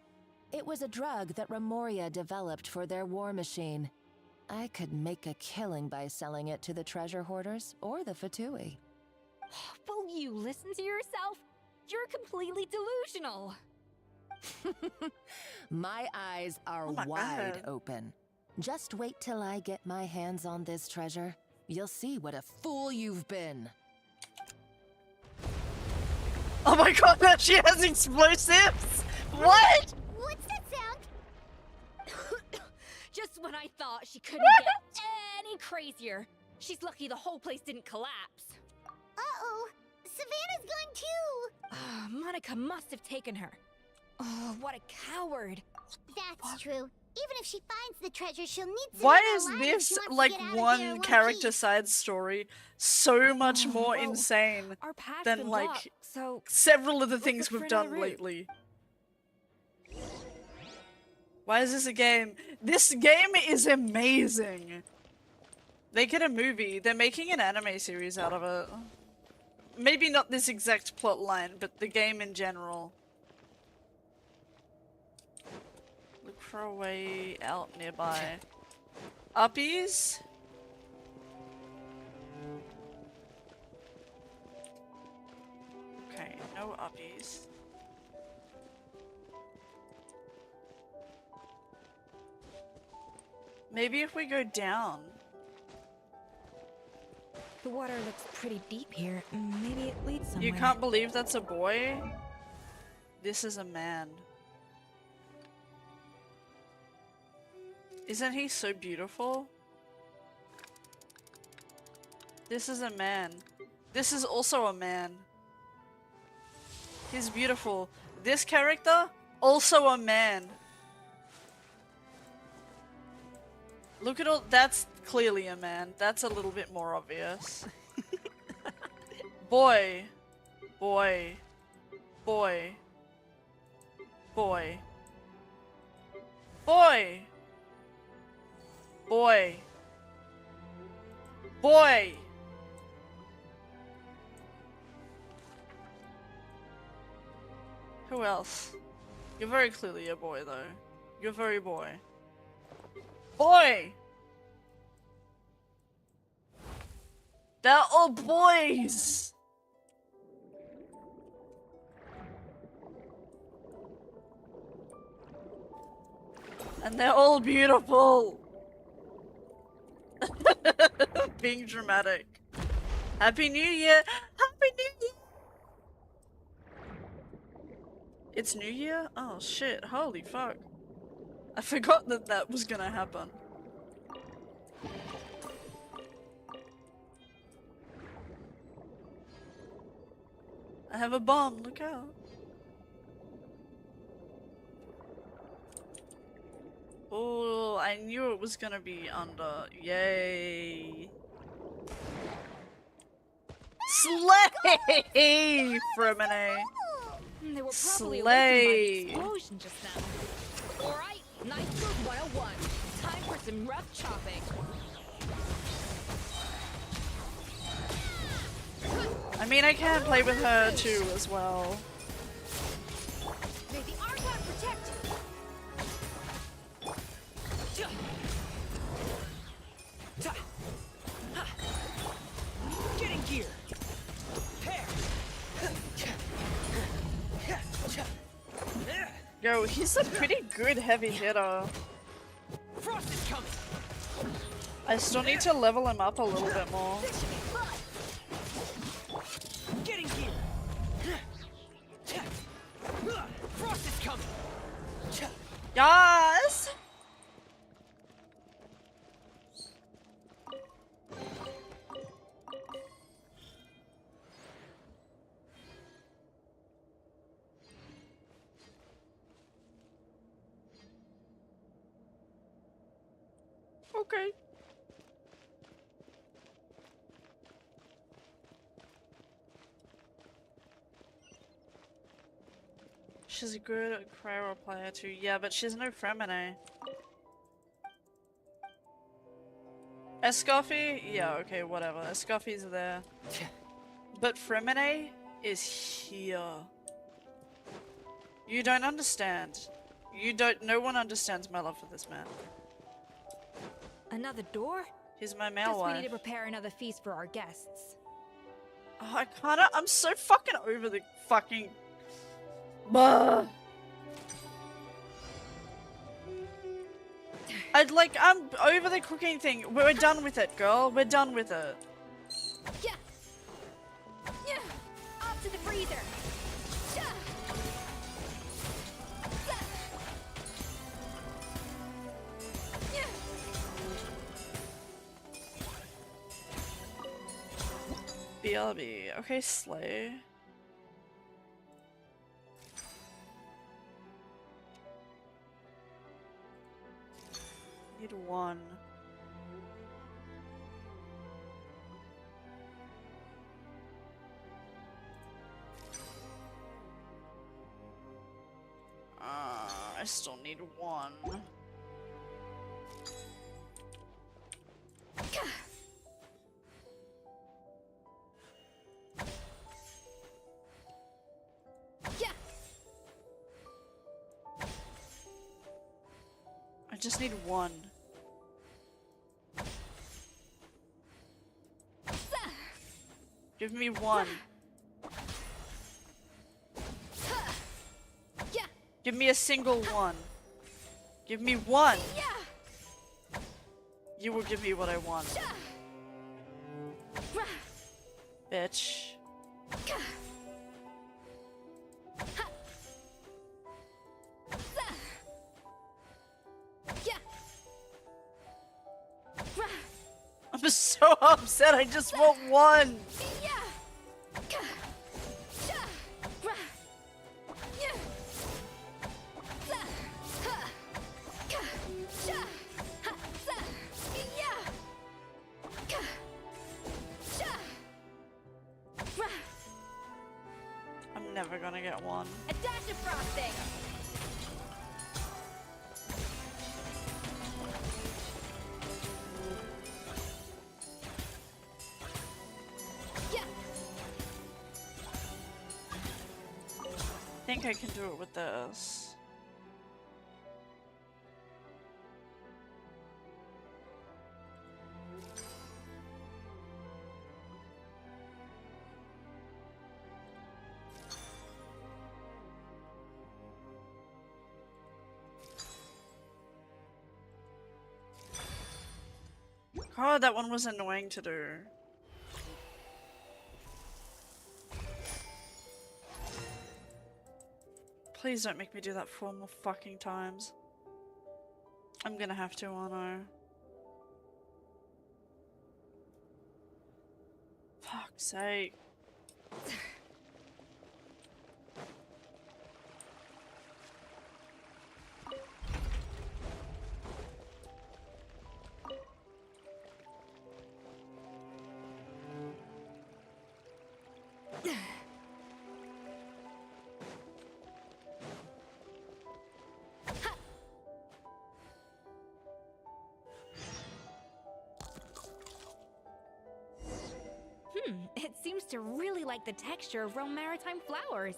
It was a drug that Remoria developed for their war machine. I could make a killing by selling it to the treasure hoarders or the Fatui. Will you listen to yourself? You're completely delusional. My eyes are Oh my wide God. open. Just wait till I get my hands on this treasure. You'll see what a fool you've been. Oh my god, now she has explosives! What? What's that sound? Just when I thought she couldn't get any crazier. She's lucky the whole place didn't collapse. Uh-oh. Savannah's gone too. Monica must have taken her. Oh, what a coward. That's true. Even if she finds the treasure, she'll need Why Savannah is alive if this she wants to like get out of here one in character piece. side story so much more whoa. insane Our path's than been like blocked, so several of the let's things look we've for another done route. lately? Why is this a game? This game is amazing. They get a movie. They're making an anime series out of it. Maybe not this exact plot line, but the game in general. Look for a way out nearby. Uppies? Okay, no uppies. Maybe if we go down. The water looks pretty deep here. Maybe it leads somewhere. You can't believe that's a boy? This is a man. Isn't he so beautiful? This is a man. This is also a man. He's beautiful. This character, also a man. Look at all- that's clearly a man. That's a little bit more obvious. Boy. Boy. Boy. Boy. Boy. Boy. Boy. Who else? You're very clearly a boy, though. You're very boy. Boy! They're all boys! And they're all beautiful! Being dramatic. Happy New Year! Happy New Year! It's New Year? Oh shit, holy fuck. I forgot that that was gonna happen. I have a bomb, look out. Oh, I knew it was gonna be under. Yay. Slay! Fremine. They were probably awakened by the Slay! explosion just now. Alright, Night Move 101. Time for some rough chopping. I mean, I can play with her too as well. May the Argon protect you. Get in gear. Yo, he's a pretty good heavy hitter. Frost is coming. I still need to level him up a little bit more. Get in gear. Frost is coming. Yes! Okay. She's a good cryo player too. Yeah, but she's no Fremine. Escoffi? Yeah, okay, whatever. Escoffi's there. But Fremine is here. You don't understand. You don't- no one understands my love for this man. Another door? He's my male Guess we wife. need to prepare another feast for our guests. Oh, I kinda- I'm so fucking over the fucking... Bah. I'm over the cooking thing. We're done with it, girl. We're done with it. Yeah. Yeah. Up to the freezer. Yeah. BLB. Okay, slay. Need one. I still need one. I just need one. Give me one. Give me a single one. Give me one. You will give me what I want. Bitch. I'm so upset, I just want one! I'm never gonna get one. A dash of frosting. I think I can do it with this. God, that one was annoying to do. Please don't make me do that 4 more fucking times. I'm gonna have to, aren't I? Fuck's sake. It seems to really like the texture of Rome maritime flowers.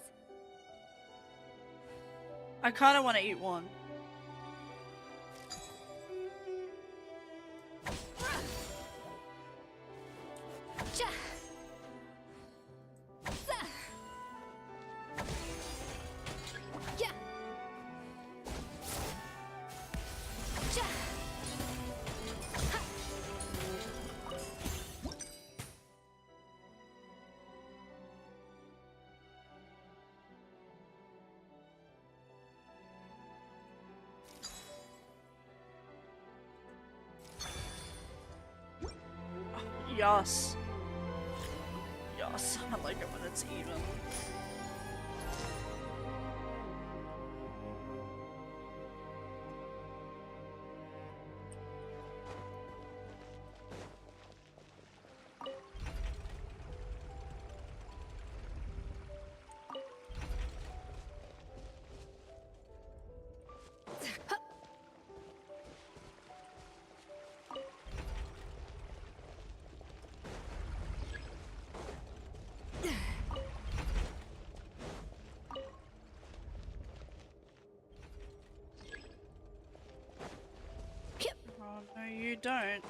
I kinda wanna eat one. Yes. Yes, I like it when it's even. Oh, no, you don't.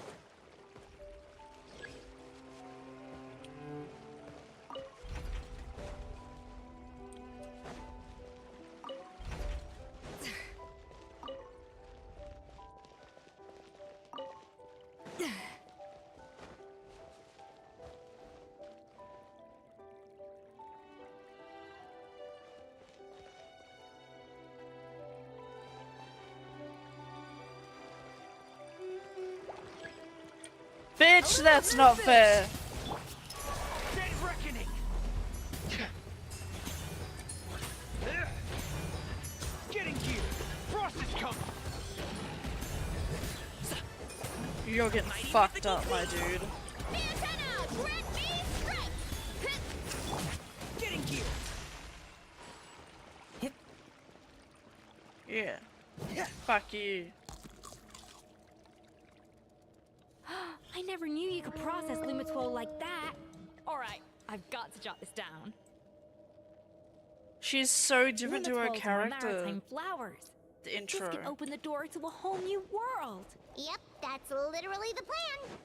Bitch, that's not fair. Dead reckoning. Getting gear. Frost is coming. You're getting fucked up, my dude. Getting gear. Yeah. Fuck you. I never knew you could process Lumitwol like that. Alright, I've got to jot this down. She's so different to her Lumitwols are character. maritime flowers. The intro. This can open the door to a whole new world. Yep, that's literally the plan.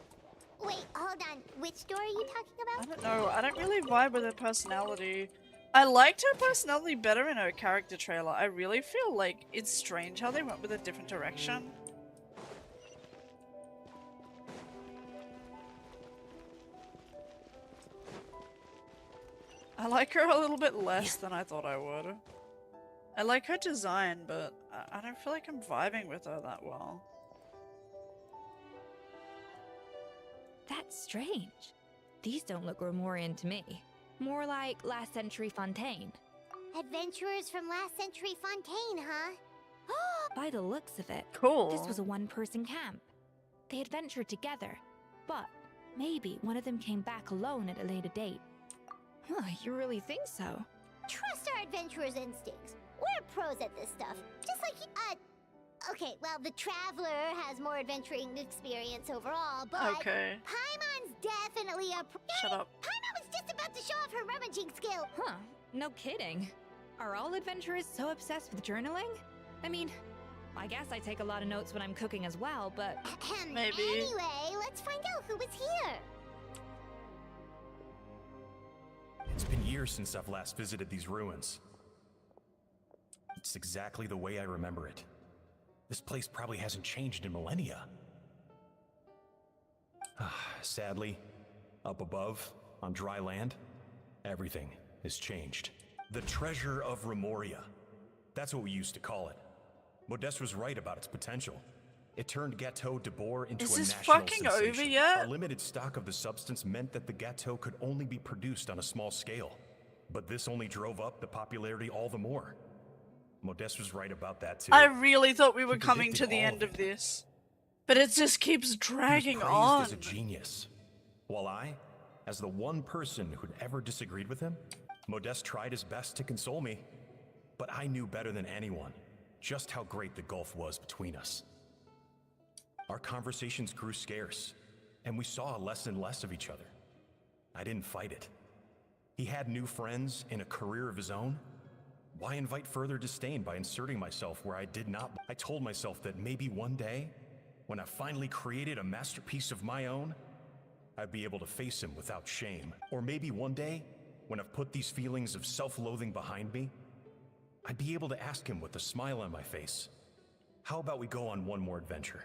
Wait, hold on. Which door are you talking about? I don't know. I don't really vibe with her personality. I liked her personality better in her character trailer. I really feel like it's strange how they went with a different direction. I like her a little bit less than I thought I would. I like her design, but I don't feel like I'm vibing with her that well. That's strange. These don't look Romorian to me. More like last century Fontaine. Adventurers from last century Fontaine, huh? By the looks of it, cool. This was a one-person camp. They adventured together, but maybe one of them came back alone at a later date. Huh, you really think so? Trust our adventurers' instincts. We're pros at this stuff. Just like okay, well, the Traveler has more adventuring experience overall, but Okay. Paimon's definitely a pro. Shut up. Paimon was just about to show off her rummaging skill. Huh, no kidding. Are all adventurers so obsessed with journaling? I mean, I guess I take a lot of notes when I'm cooking as well, but... Maybe. Anyway, let's find out who was here. It's been years since I've last visited these ruins. It's exactly the way I remember it. This place probably hasn't changed in millennia. Sadly, up above, on dry land, everything has changed. The treasure of Remoria. That's what we used to call it. Modeste was right about its potential. It turned Gâteau de Bourg into a national fucking over sensation. yet? A limited stock of the substance meant that the gâteau could only be produced on a small scale. But this only drove up the popularity all the more. Modeste was right about that too. I really thought we were He coming to predicted the all end of of this. But it just keeps dragging he was on. praised as a genius. While I, as the one person who'd ever disagreed with him, Modeste tried his best to console me. But I knew better than anyone just how great the gulf was between us. Our conversations grew scarce, and we saw less and less of each other. I didn't fight it. He had new friends and a career of his own. Why invite further disdain by inserting myself where I did not? I told myself that maybe one day, when I finally created a masterpiece of my own, I'd be able to face him without shame. Or maybe one day, when I've put these feelings of self-loathing behind me, I'd be able to ask him with a smile on my face, how about we go on one more adventure,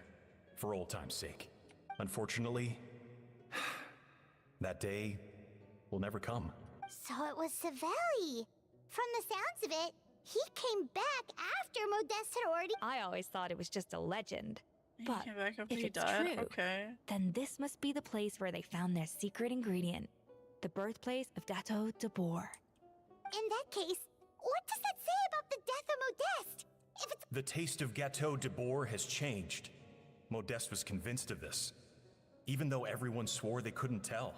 for old time's sake? Unfortunately, that day will never come. So it was Savelli. From the sounds of it, he came back after Modeste had already... I always thought it was just a legend. But came back after if he it's died? true, Okay. then this must be the place where they found their secret ingredient, the birthplace of Gâteau de Bourg. In that case, what does that say about the death of Modeste? If it's... The taste of Gâteau de Bourg has changed. Modeste was convinced of this, even though everyone swore they couldn't tell.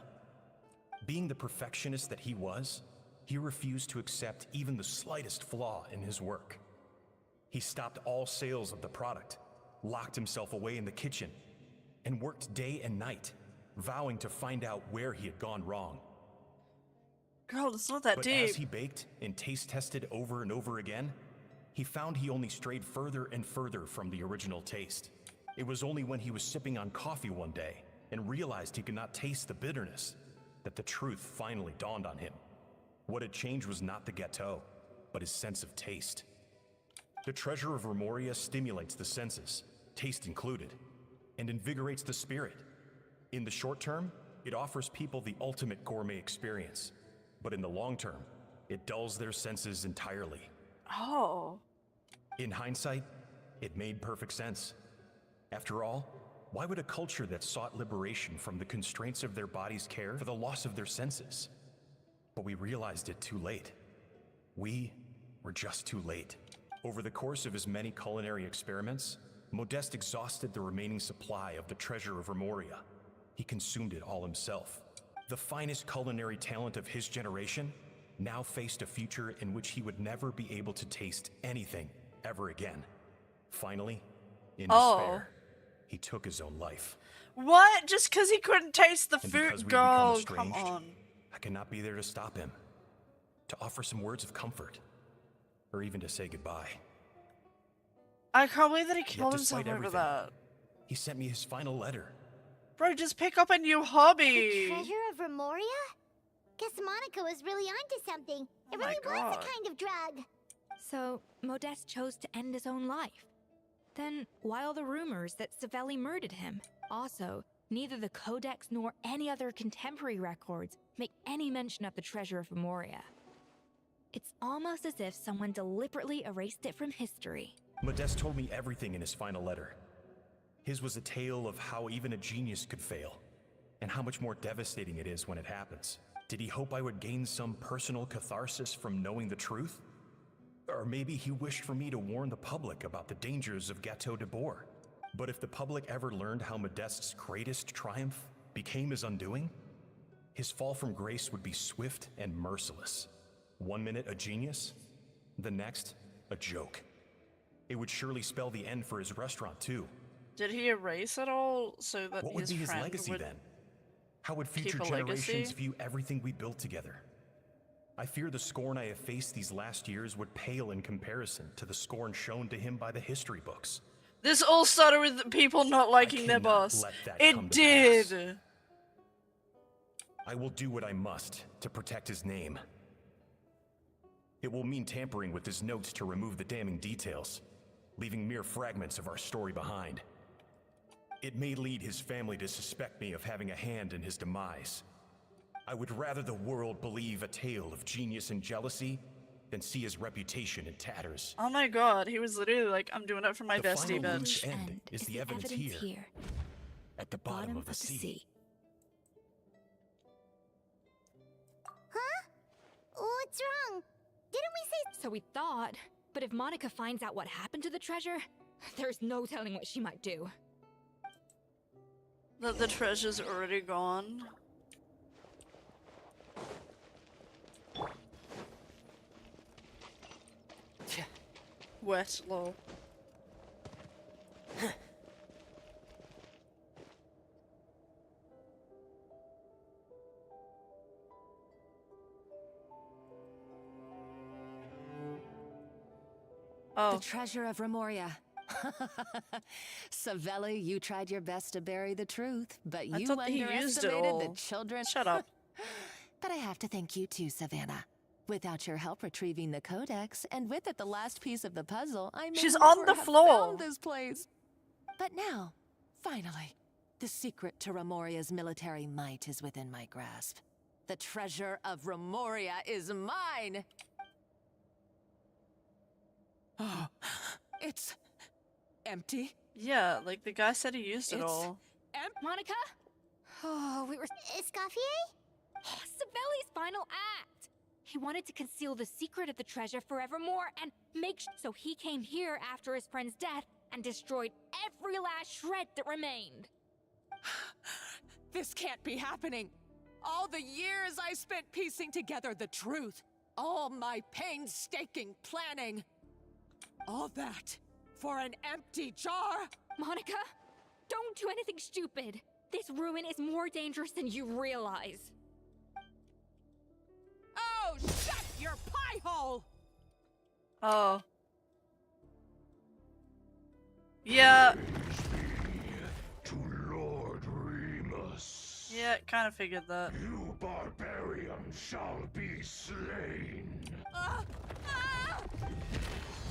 Being the perfectionist that he was, he refused to accept even the slightest flaw in his work. He stopped all sales of the product, locked himself away in the kitchen, and worked day and night, vowing to find out where he had gone wrong. Girl, it's not that But deep. as he baked and taste tested over and over again, he found he only strayed further and further from the original taste. It was only when he was sipping on coffee one day and realized he could not taste the bitterness that the truth finally dawned on him. What had changed was not the gâteau, but his sense of taste. The treasure of Remoria stimulates the senses, taste included, and invigorates the spirit. In the short term, it offers people the ultimate gourmet experience, but in the long term, it dulls their senses entirely. Oh. In hindsight, it made perfect sense. After all, why would a culture that sought liberation from the constraints of their bodies care for the loss of their senses? But we realized it too late. We were just too late. Over the course of his many culinary experiments, Modeste exhausted the remaining supply of the treasure of Remoria. He consumed it all himself. The finest culinary talent of his generation now faced a future in which he would never be able to taste anything ever again. Finally, in despair, he took his own life. What? Just because he couldn't taste the And because food? we'd Girl, become come estranged, on. I cannot be there to stop him, to offer some words of comfort, or even to say goodbye. I can't believe that he Yet killed himself despite over everything, that. he sent me his final letter. Bro, just pick up a new hobby. The treasure of Remoria? Guess Monica was really onto something. It really was a kind of drug. So, Modeste chose to end his own life. Then, why all the rumors that Savelli murdered him? Also, neither the Codex nor any other contemporary records make any mention of the treasure of Remoria. It's almost as if someone deliberately erased it from history. Modeste told me everything in his final letter. His was a tale of how even a genius could fail, and how much more devastating it is when it happens. Did he hope I would gain some personal catharsis from knowing the truth? Or maybe he wished for me to warn the public about the dangers of Gâteau de Bourg. But if the public ever learned how Modeste's greatest triumph became his undoing, his fall from grace would be swift and merciless. 1 minute a genius, the next a joke. It would surely spell the end for his restaurant too. Did he erase it all so that What would be his friend legacy would then? How would keep future a generations legacy? view everything we built together? I fear the scorn I have faced these last years would pale in comparison to the scorn shown to him by the history books. This all started with people not liking their boss. let that come It to did. pass. I will do what I must to protect his name. It will mean tampering with his notes to remove the damning details, leaving mere fragments of our story behind. it may lead his family to suspect me of having a hand in his demise. I would rather the world believe a tale of genius and jealousy than see his reputation in tatters. Oh my god, he was literally like, I'm doing it for my The bestie, final bitch. loose end is the evidence here, at the bottom of the sea. Huh? What's wrong? Didn't we say— So we thought, but if Monica finds out what happened to the treasure, there's no telling what she might do. That the treasure's already gone. Wet, lol. The treasure of Remoria. Savelli, you tried your best to bury the truth, but I you thought that he used it underestimated all. the children. Shut up. But I have to thank you too, Savannah. Without your help retrieving the codex, and with it the last piece of the puzzle, I may She's never on the have floor. found this place. But now, finally, the secret to Remoria's military might is within my grasp. The treasure of Remoria is mine. Oh, it's empty. Yeah, like the guy said he used it all. Monica? Oh, we were... Escoffier? Savelli's final act! He wanted to conceal the secret of the treasure forevermore and so he came here after his friend's death and destroyed every last shred that remained. This can't be happening. All the years I spent piecing together the truth. All my painstaking planning. All that for an empty jar? Monica, don't do anything stupid. This ruin is more dangerous than you realize. Oh, shut your pie hole! Oh. Yeah. To Lord Remus. Yeah, kind of figured that. You barbarian shall be slain.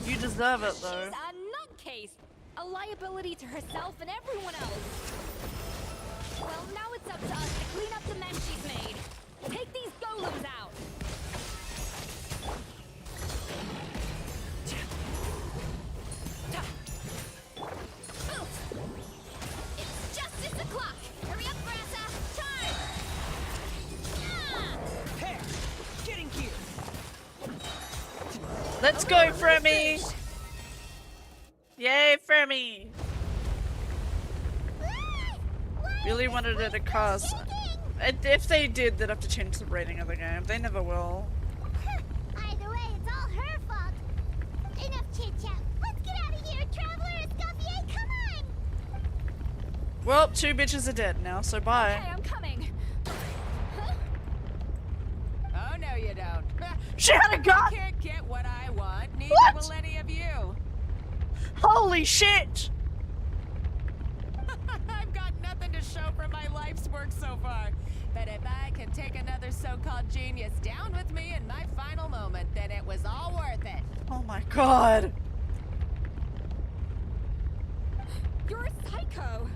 You deserve it, though. She's a nutcase, a liability to herself and everyone else. Well, now it's up to us to clean up the mess she's made. Take these golems out. It's just 6 o'clock! Hurry up, Grassa! Time! Hey, getting here! Let's go, Fremy! Yay, Fremy! Really wanted it to cause. If they did, they'd have to change the rating of the game. They never will. Either way, it's all her fault. Enough chit-chat. Let's get out of here, Traveler! Escoffier, come on! Well, 2 bitches are dead now, so bye. Okay, I'm coming. Oh, no, you don't. She had a gun! I can't get what I want, neither What? will any of you. Holy shit! I've got nothing to show for my life's work so far. But if I can take another so-called genius down with me in my final moment, then it was all worth it. Oh my god. You're a psycho.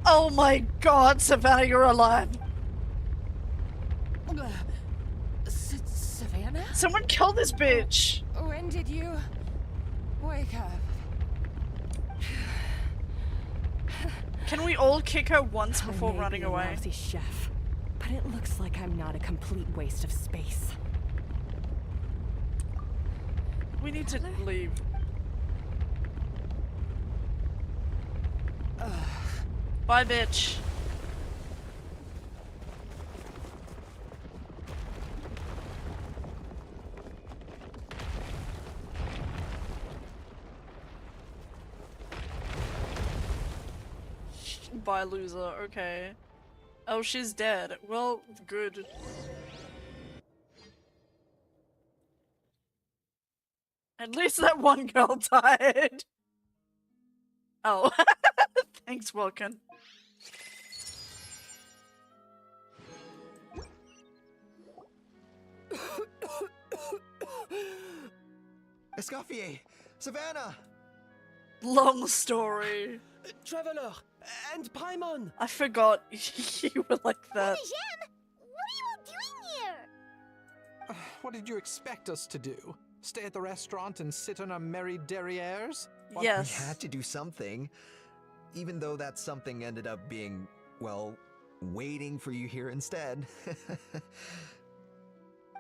Oh my god, Savannah, you're alive. Savannah? Someone kill this bitch. When did you wake up? Can we all kick her once before I may running be a away? lousy chef, but it looks like I'm not a complete waste of space. We need to leave. Bye, bitch. Bye, loser. Okay. Oh, she's dead. Well, good. At least that one girl died. Oh. Thanks, Wilkin. Escoffier! Savannah! Long story. Traveler and Paimon. I forgot you were like that. Jim, what are you all doing here? What did you expect us to do? Stay at the restaurant and sit on our merry derrieres? Yes. We had to do something. Even though that something ended up being, well, waiting for you here instead.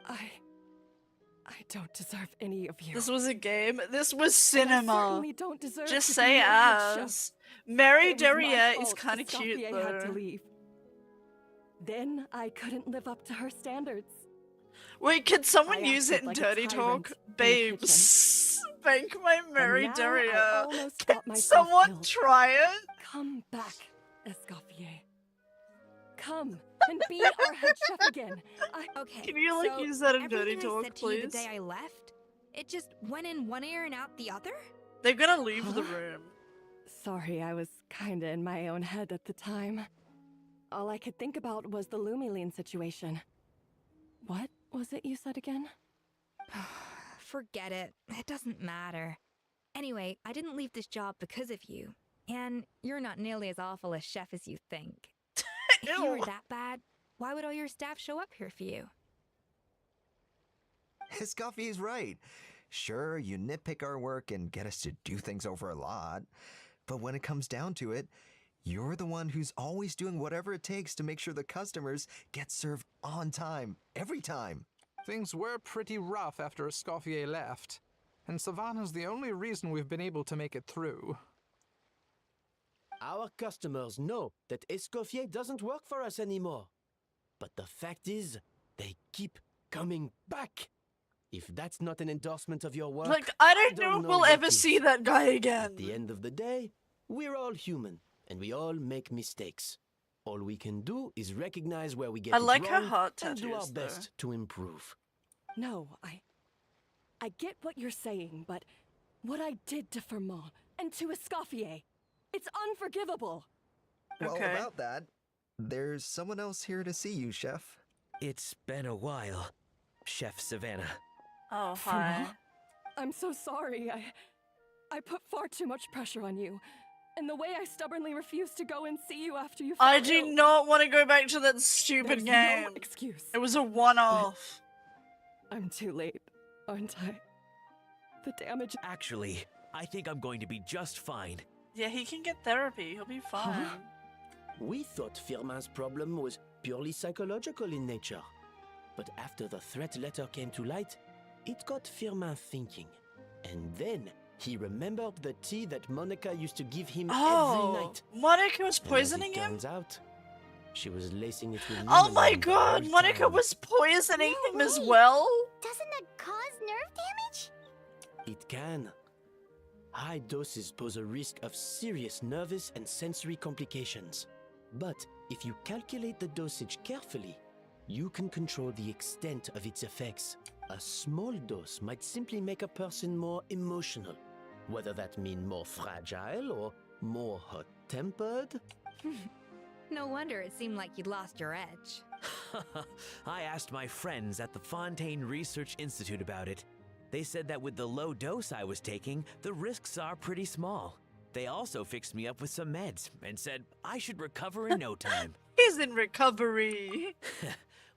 I don't deserve any of you. This was a game. This was And I cinema. certainly don't deserve Just to say be your head as. chef. Mary It was my Derriere is fault kind of cute Escoffier had to though. leave. Then I couldn't live up to her standards. Wait, can someone I use acted it in like a Dirty tyrant Talk? in the Babes, thank my Mary now I Derriere. almost Can got myself someone killed. try it? Come back, Escoffier. Come and be our head chef again. Okay. Can you like so use that in Dirty everything I Talk, said to you the please? day I left, it just went in one ear and out the other? They're gonna leave the room. Sorry, I was kinda in my own head at the time. All I could think about was the Lumiline situation. What was it you said again? Forget it. It doesn't matter. Anyway, I didn't leave this job because of you. And you're not nearly as awful a chef as you think. If you were that bad, why would all your staff show up here for you? Escoffier's right. Sure, you nitpick our work and get us to do things over a lot. But when it comes down to it, you're the one who's always doing whatever it takes to make sure the customers get served on time, every time. Things were pretty rough after Escoffier left, and Savannah's the only reason we've been able to make it through. Our customers know that Escoffier doesn't work for us anymore. But the fact is, they keep coming back. If that's not an endorsement of your work, Like, I don't know if we'll what ever is. see that guy again. At the end of the day, we're all human, and we all make mistakes. All we can do is recognize where we get I it like her wrong heart and do our tattoos, though. best to improve. No, I get what you're saying, but what I did to Fermont and to Escoffier, it's unforgivable. Well, about that, there's someone else here to see you, Chef. It's been a while, Chef Savannah. Oh, Fermont? I'm so sorry. I put far too much pressure on you. And the way I stubbornly refused to go and see you after you fell I do ill. not want to go back to that stupid There's game. no excuse. It was a one-off. I'm too late, aren't I? The damage. Actually, I think I'm going to be just fine. Yeah, he can get therapy. He'll be fine. We thought Firmin's problem was purely psychological in nature. But after the threat letter came to light, it got Firmin thinking. And then he remembered the tea that Monica used to give him every night. Monica was And as poisoning it him? turns out, she was lacing it with Oh my Lumiline the god, whole Monica time. was poisoning him as well? Doesn't that cause nerve damage? It can. High doses pose a risk of serious nervous and sensory complications. But if you calculate the dosage carefully, you can control the extent of its effects. A small dose might simply make a person more emotional, whether that mean more fragile or more hot-tempered. No wonder it seemed like you'd lost your edge. I asked my friends at the Fontaine Research Institute about it. They said that with the low dose I was taking, the risks are pretty small. They also fixed me up with some meds and said I should recover in no time. He's in recovery.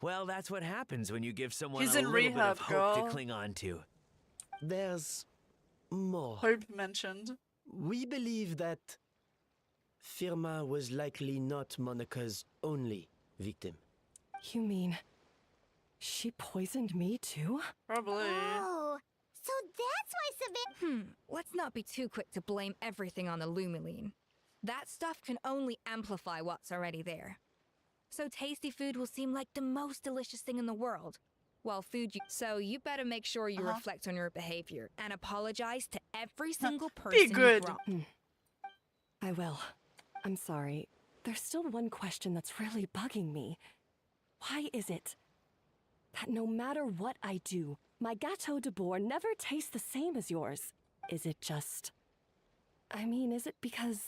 Well, that's what happens when you give someone He's a in little bit rehab, of hope girl. to cling on to. There's more. Hope mentioned. We believe that Firmin was likely not Monica's only victim. You mean she poisoned me too? Probably. Oh, so that's why Savannah. Let's not be too quick to blame everything on the Lumiline. That stuff can only amplify what's already there. So tasty food will seem like the most delicious thing in the world. While So you better make sure you reflect on your behavior and apologize to every single person you've good. wronged. I will. I'm sorry. There's still one question that's really bugging me. Why is it that no matter what I do, my Gâteau de Bourg never tastes the same as yours? Is it just... I mean, is it because...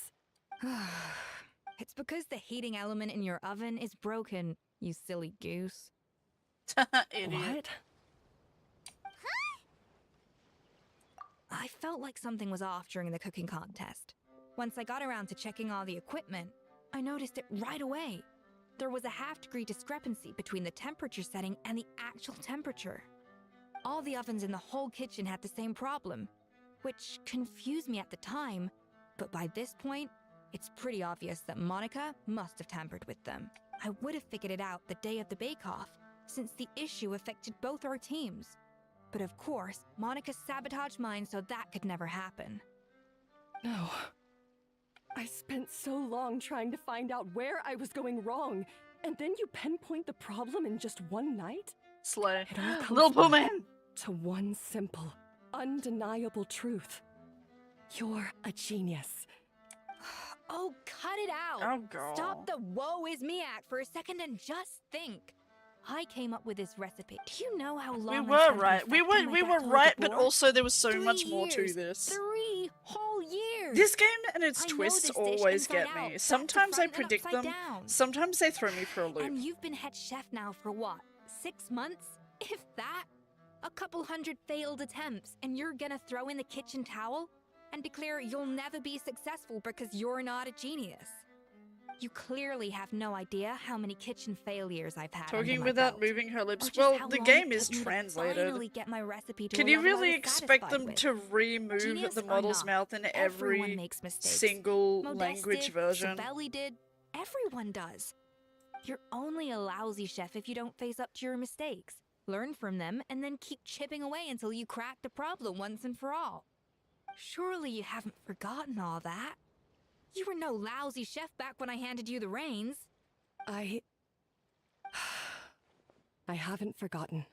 It's because the heating element in your oven is broken, you silly goose. Idiot. What? I felt like something was off during the cooking contest. Once I got around to checking all the equipment, I noticed it right away. There was a half-degree discrepancy between the temperature setting and the actual temperature. All the ovens in the whole kitchen had the same problem, which confused me at the time, but by this point, it's pretty obvious that Monica must have tampered with them. I would have figured it out the day of the bake-off, since the issue affected both our teams. But of course, Monica sabotaged mine so that could never happen. No. I spent so long trying to find out where I was going wrong, and then you pinpoint the problem in just one night? Slay. It all comes Little Pooh back Man! to one simple, undeniable truth. You're a genius. Oh, cut it out! Oh, girl. Stop the woe is me act for a second and just think. I came up with this recipe. Do you know how long We I were spent right. We perfecting my were gâteau right, de but bois? also there was so 3 much more to years. this. 3 whole years! This game and its I know twists this dish always inside get out, me. back to Sometimes I front and predict upside them, down. sometimes they throw me for a loop. And you've been head chef now for what? 6 months? If that? A couple hundred failed attempts, and you're gonna throw in the kitchen towel? And declare you'll never be successful because you're not a genius? You clearly have no idea how many kitchen failures I've had. Talking under my without belt. moving her Or lips. just Well, how the long game it is took me to translated. finally get my recipe to Can a you level I really was expect satisfied them with. to remove Genius the or model's not, mouth in everyone every makes mistakes. single Modeste language did, version? Savelli did. Everyone does. You're only a lousy chef if you don't face up to your mistakes, learn from them, and then keep chipping away until you crack the problem once and for all. Surely you haven't forgotten all that. You were no lousy chef back when I handed you the reins. I haven't forgotten.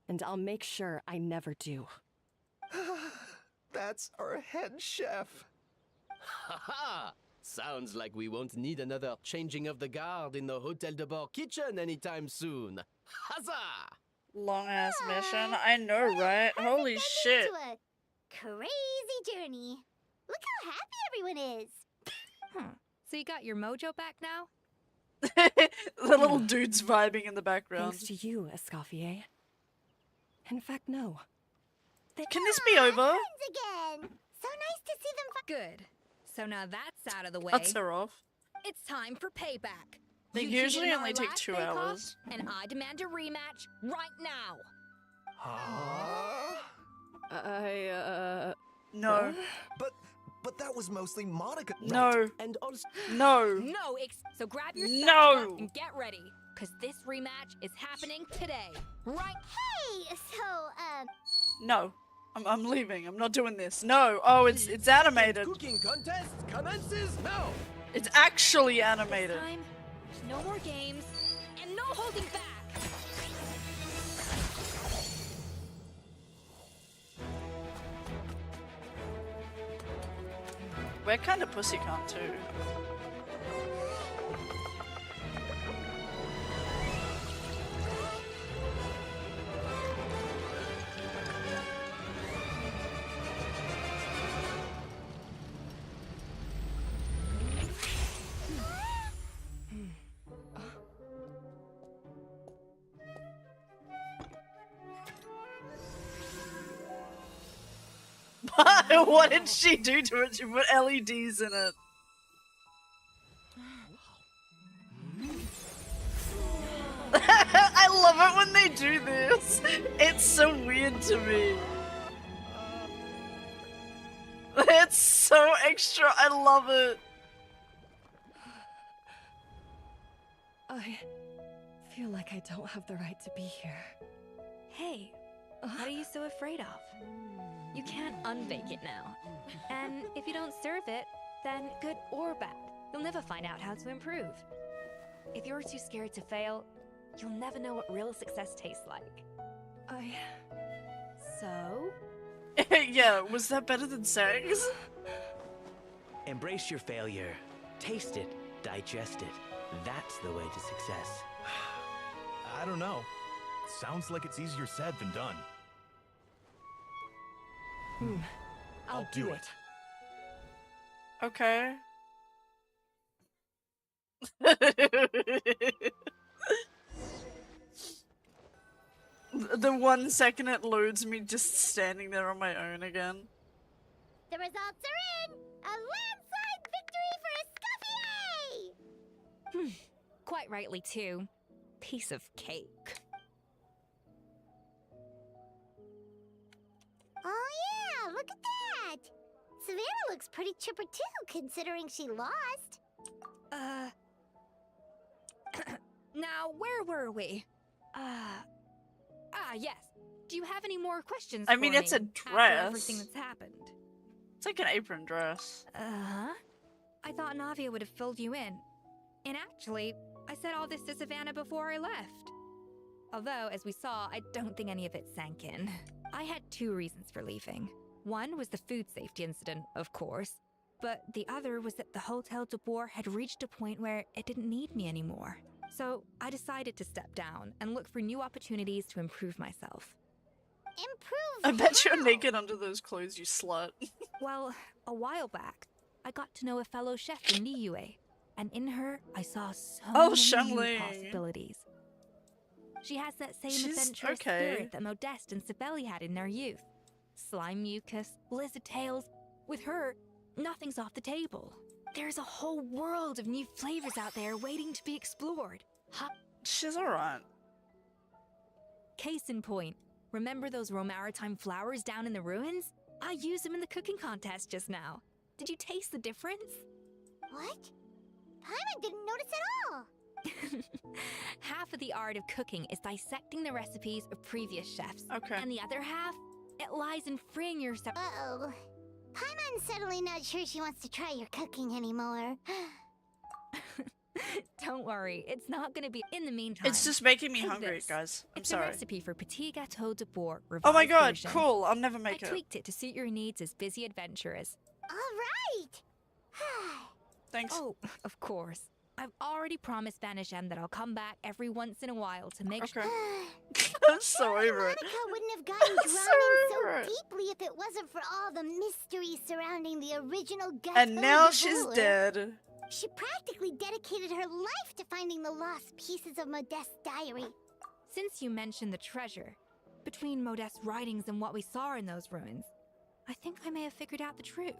And I'll make sure I never do. That's our head chef. Haha! Sounds like we won't need another changing of the guard in the Hotel de Bord kitchen anytime soon. Huzzah! Long ass mission. I know, right? Holy shit. To a crazy journey. Look how happy everyone is. So you got your mojo back now? The little dude's vibing in the background. Thanks to you, Escoffier. In fact, no. Can this be over? Friends again. So nice to see them. Good. So now that's out of the way. Cuts her off. It's time for payback. They You usually cheated in only our take last 2 bake-off, hours. And I demand a rematch right now. No. But that was mostly Monica. No. And also No. No, so grab your No. spatula and get ready, cause this rematch is happening today. Right? Hey, so, No. I'm leaving. I'm not doing this. No. Oh, it's animated. cooking contest commences now. It's actually animated. This time, no more games, and no holding back. We're kind of pussy cunt too. What did she do to it? She put LEDs in it. I love it when they do this. It's so weird to me. It's so extra. I love it. I feel like I don't have the right to be here. Hey, what are you so afraid of? You can't unbake it now. And if you don't serve it, then good or bad, you'll never find out how to improve. If you're too scared to fail, you'll never know what real success tastes like. So? Yeah, was that better than sex? Embrace your failure. Taste it. Digest it. That's the way to success. I don't know. Sounds like it's easier said than done. I'll do it. Okay. the 1 second it loads me just standing there on my own again. The results are in! A landslide victory for Escoffier! Quite rightly, too. Piece of cake. Oh yeah, look at that! Savannah looks pretty chipper too, considering she lost. Now, where were we? Yes. Do you have any more questions I mean, for it's me a after dress. everything that's happened? It's like an apron dress. Uh-huh. I thought Navia would have filled you in. And actually, I said all this to Savannah before I left. Although, as we saw, I don't think any of it sank in. I had 2 reasons for leaving. One was the food safety incident, of course, but the other was that the Hotel de Boer had reached a point where it didn't need me anymore. So I decided to step down and look for new opportunities to improve myself. I bet you're naked under those clothes, you slut. Well, a while back, I got to know a fellow chef in Liyue, and in her, I saw so Oh, many Shang new Ling. possibilities. She has that same She's adventurous okay. spirit that Modeste and Sibeli had in their youth. Slime mucus, lizard tails. With her, nothing's off the table. There's a whole world of new flavors out there waiting to be explored. She's alright. Case in point, remember those Romaritime flowers down in the ruins? I used them in the cooking contest just now. Did you taste the difference? What? Paimon didn't notice at all! Half of the art of cooking is dissecting the recipes of previous chefs. Okay. And the other half, it lies in freeing yourself. Uh-oh. Paimon's suddenly not sure she wants to try your cooking anymore. Don't worry, it's not gonna be. In the meantime, It's just making me take hungry, this. guys. I'm It's sorry. a recipe for Petit Gâteau de Bourg. Oh my revised god, version. cool. I'll never make I it. tweaked it to suit your needs as busy adventurers. Alright! Thanks. Oh, of course. I've already promised Vanish M that I'll come back every once in a while to make sure. I'm so over it. Monica wouldn't have gotten So drowning over it. so deeply if it wasn't for all the mystery surrounding the original Gâteau And now de she's Bourg. dead. She practically dedicated her life to finding the lost pieces of Modeste's diary. Since you mentioned the treasure, between Modeste's writings and what we saw in those ruins, I think I may have figured out the truth.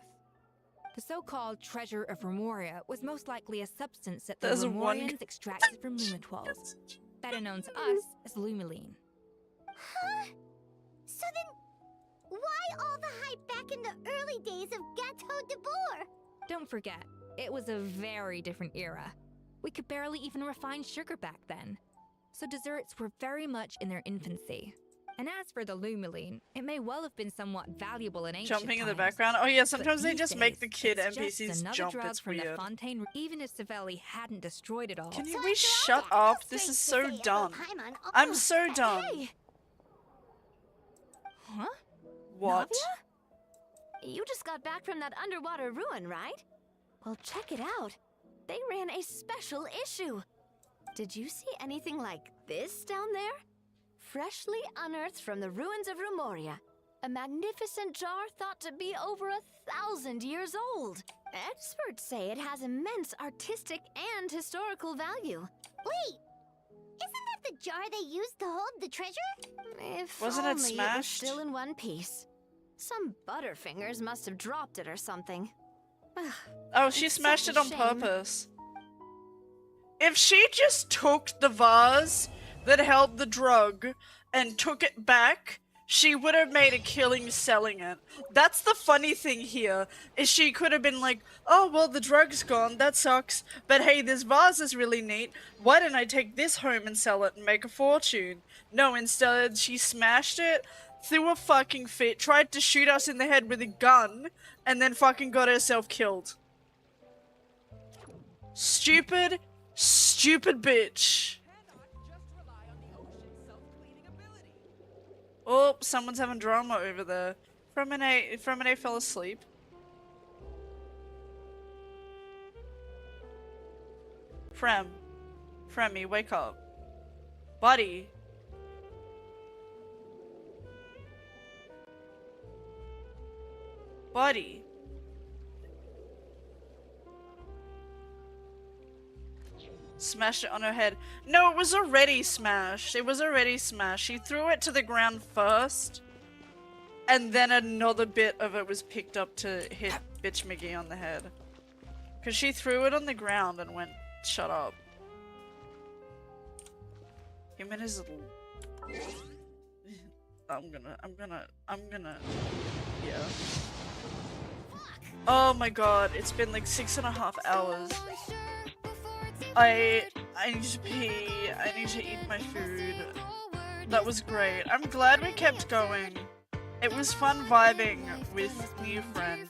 The so-called treasure of Remoria was most likely a substance that the There's one- Remorians extracted from Lumitwals, better known to us as Lumiline. Huh? So then, why all the hype back in the early days of Gâteau de Bourg? Don't forget, it was a very different era. We could barely even refine sugar back then, so desserts were very much in their infancy. And as for the Lumiline, it may well have been somewhat valuable in ancient Jumping in the times. background. Oh yeah, But sometimes they these just make days, the kid it's just NPCs another jump. drug It's from the weird. Fontaine. Even if Savelli hadn't destroyed it all. Can we shut up? This is so dumb. I'm so dumb. Hey! Huh? What? You just got back from that underwater ruin, right? Well, check it out. They ran a special issue. Did you see anything like this down there? Freshly unearthed from the ruins of Rumoria. A magnificent jar thought to be over 1,000 years old. Experts say it has immense artistic and historical value. Wait! Isn't that the jar they used to hold the treasure? If Wasn't it only was smashed? still in one piece. Some butterfingers must have dropped it or something. Ugh, Oh, she it's smashed such it a on shame. purpose. If she just took the vase that held the drug and took it back, she would have made a killing selling it. That's the funny thing here, is she could have been like, oh, well, the drug's gone, that sucks, but hey, this vase is really neat, why didn't I take this home and sell it and make a fortune? No, instead, she smashed it, threw a fucking fit, tried to shoot us in the head with a gun, and then fucking got herself killed. Stupid, stupid bitch. Oh, someone's having drama over there. Fremine fell asleep. Fremy, wake up. Buddy. Buddy. Smashed it on her head. No, it was already smashed. It was already smashed. She threw it to the ground first. And then another bit of it was picked up to hit Bitch McGee on the head. Because she threw it on the ground and went, shut up. Him and his little... I'm gonna... Yeah. Oh my god, it's been like 6.5 hours. I need to pee, I need to eat my food. That was great. I'm glad we kept going. It was fun vibing with new friend.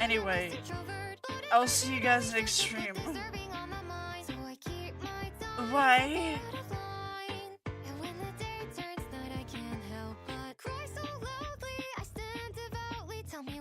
Anyway, I'll see you guys next stream. Bye. Tell me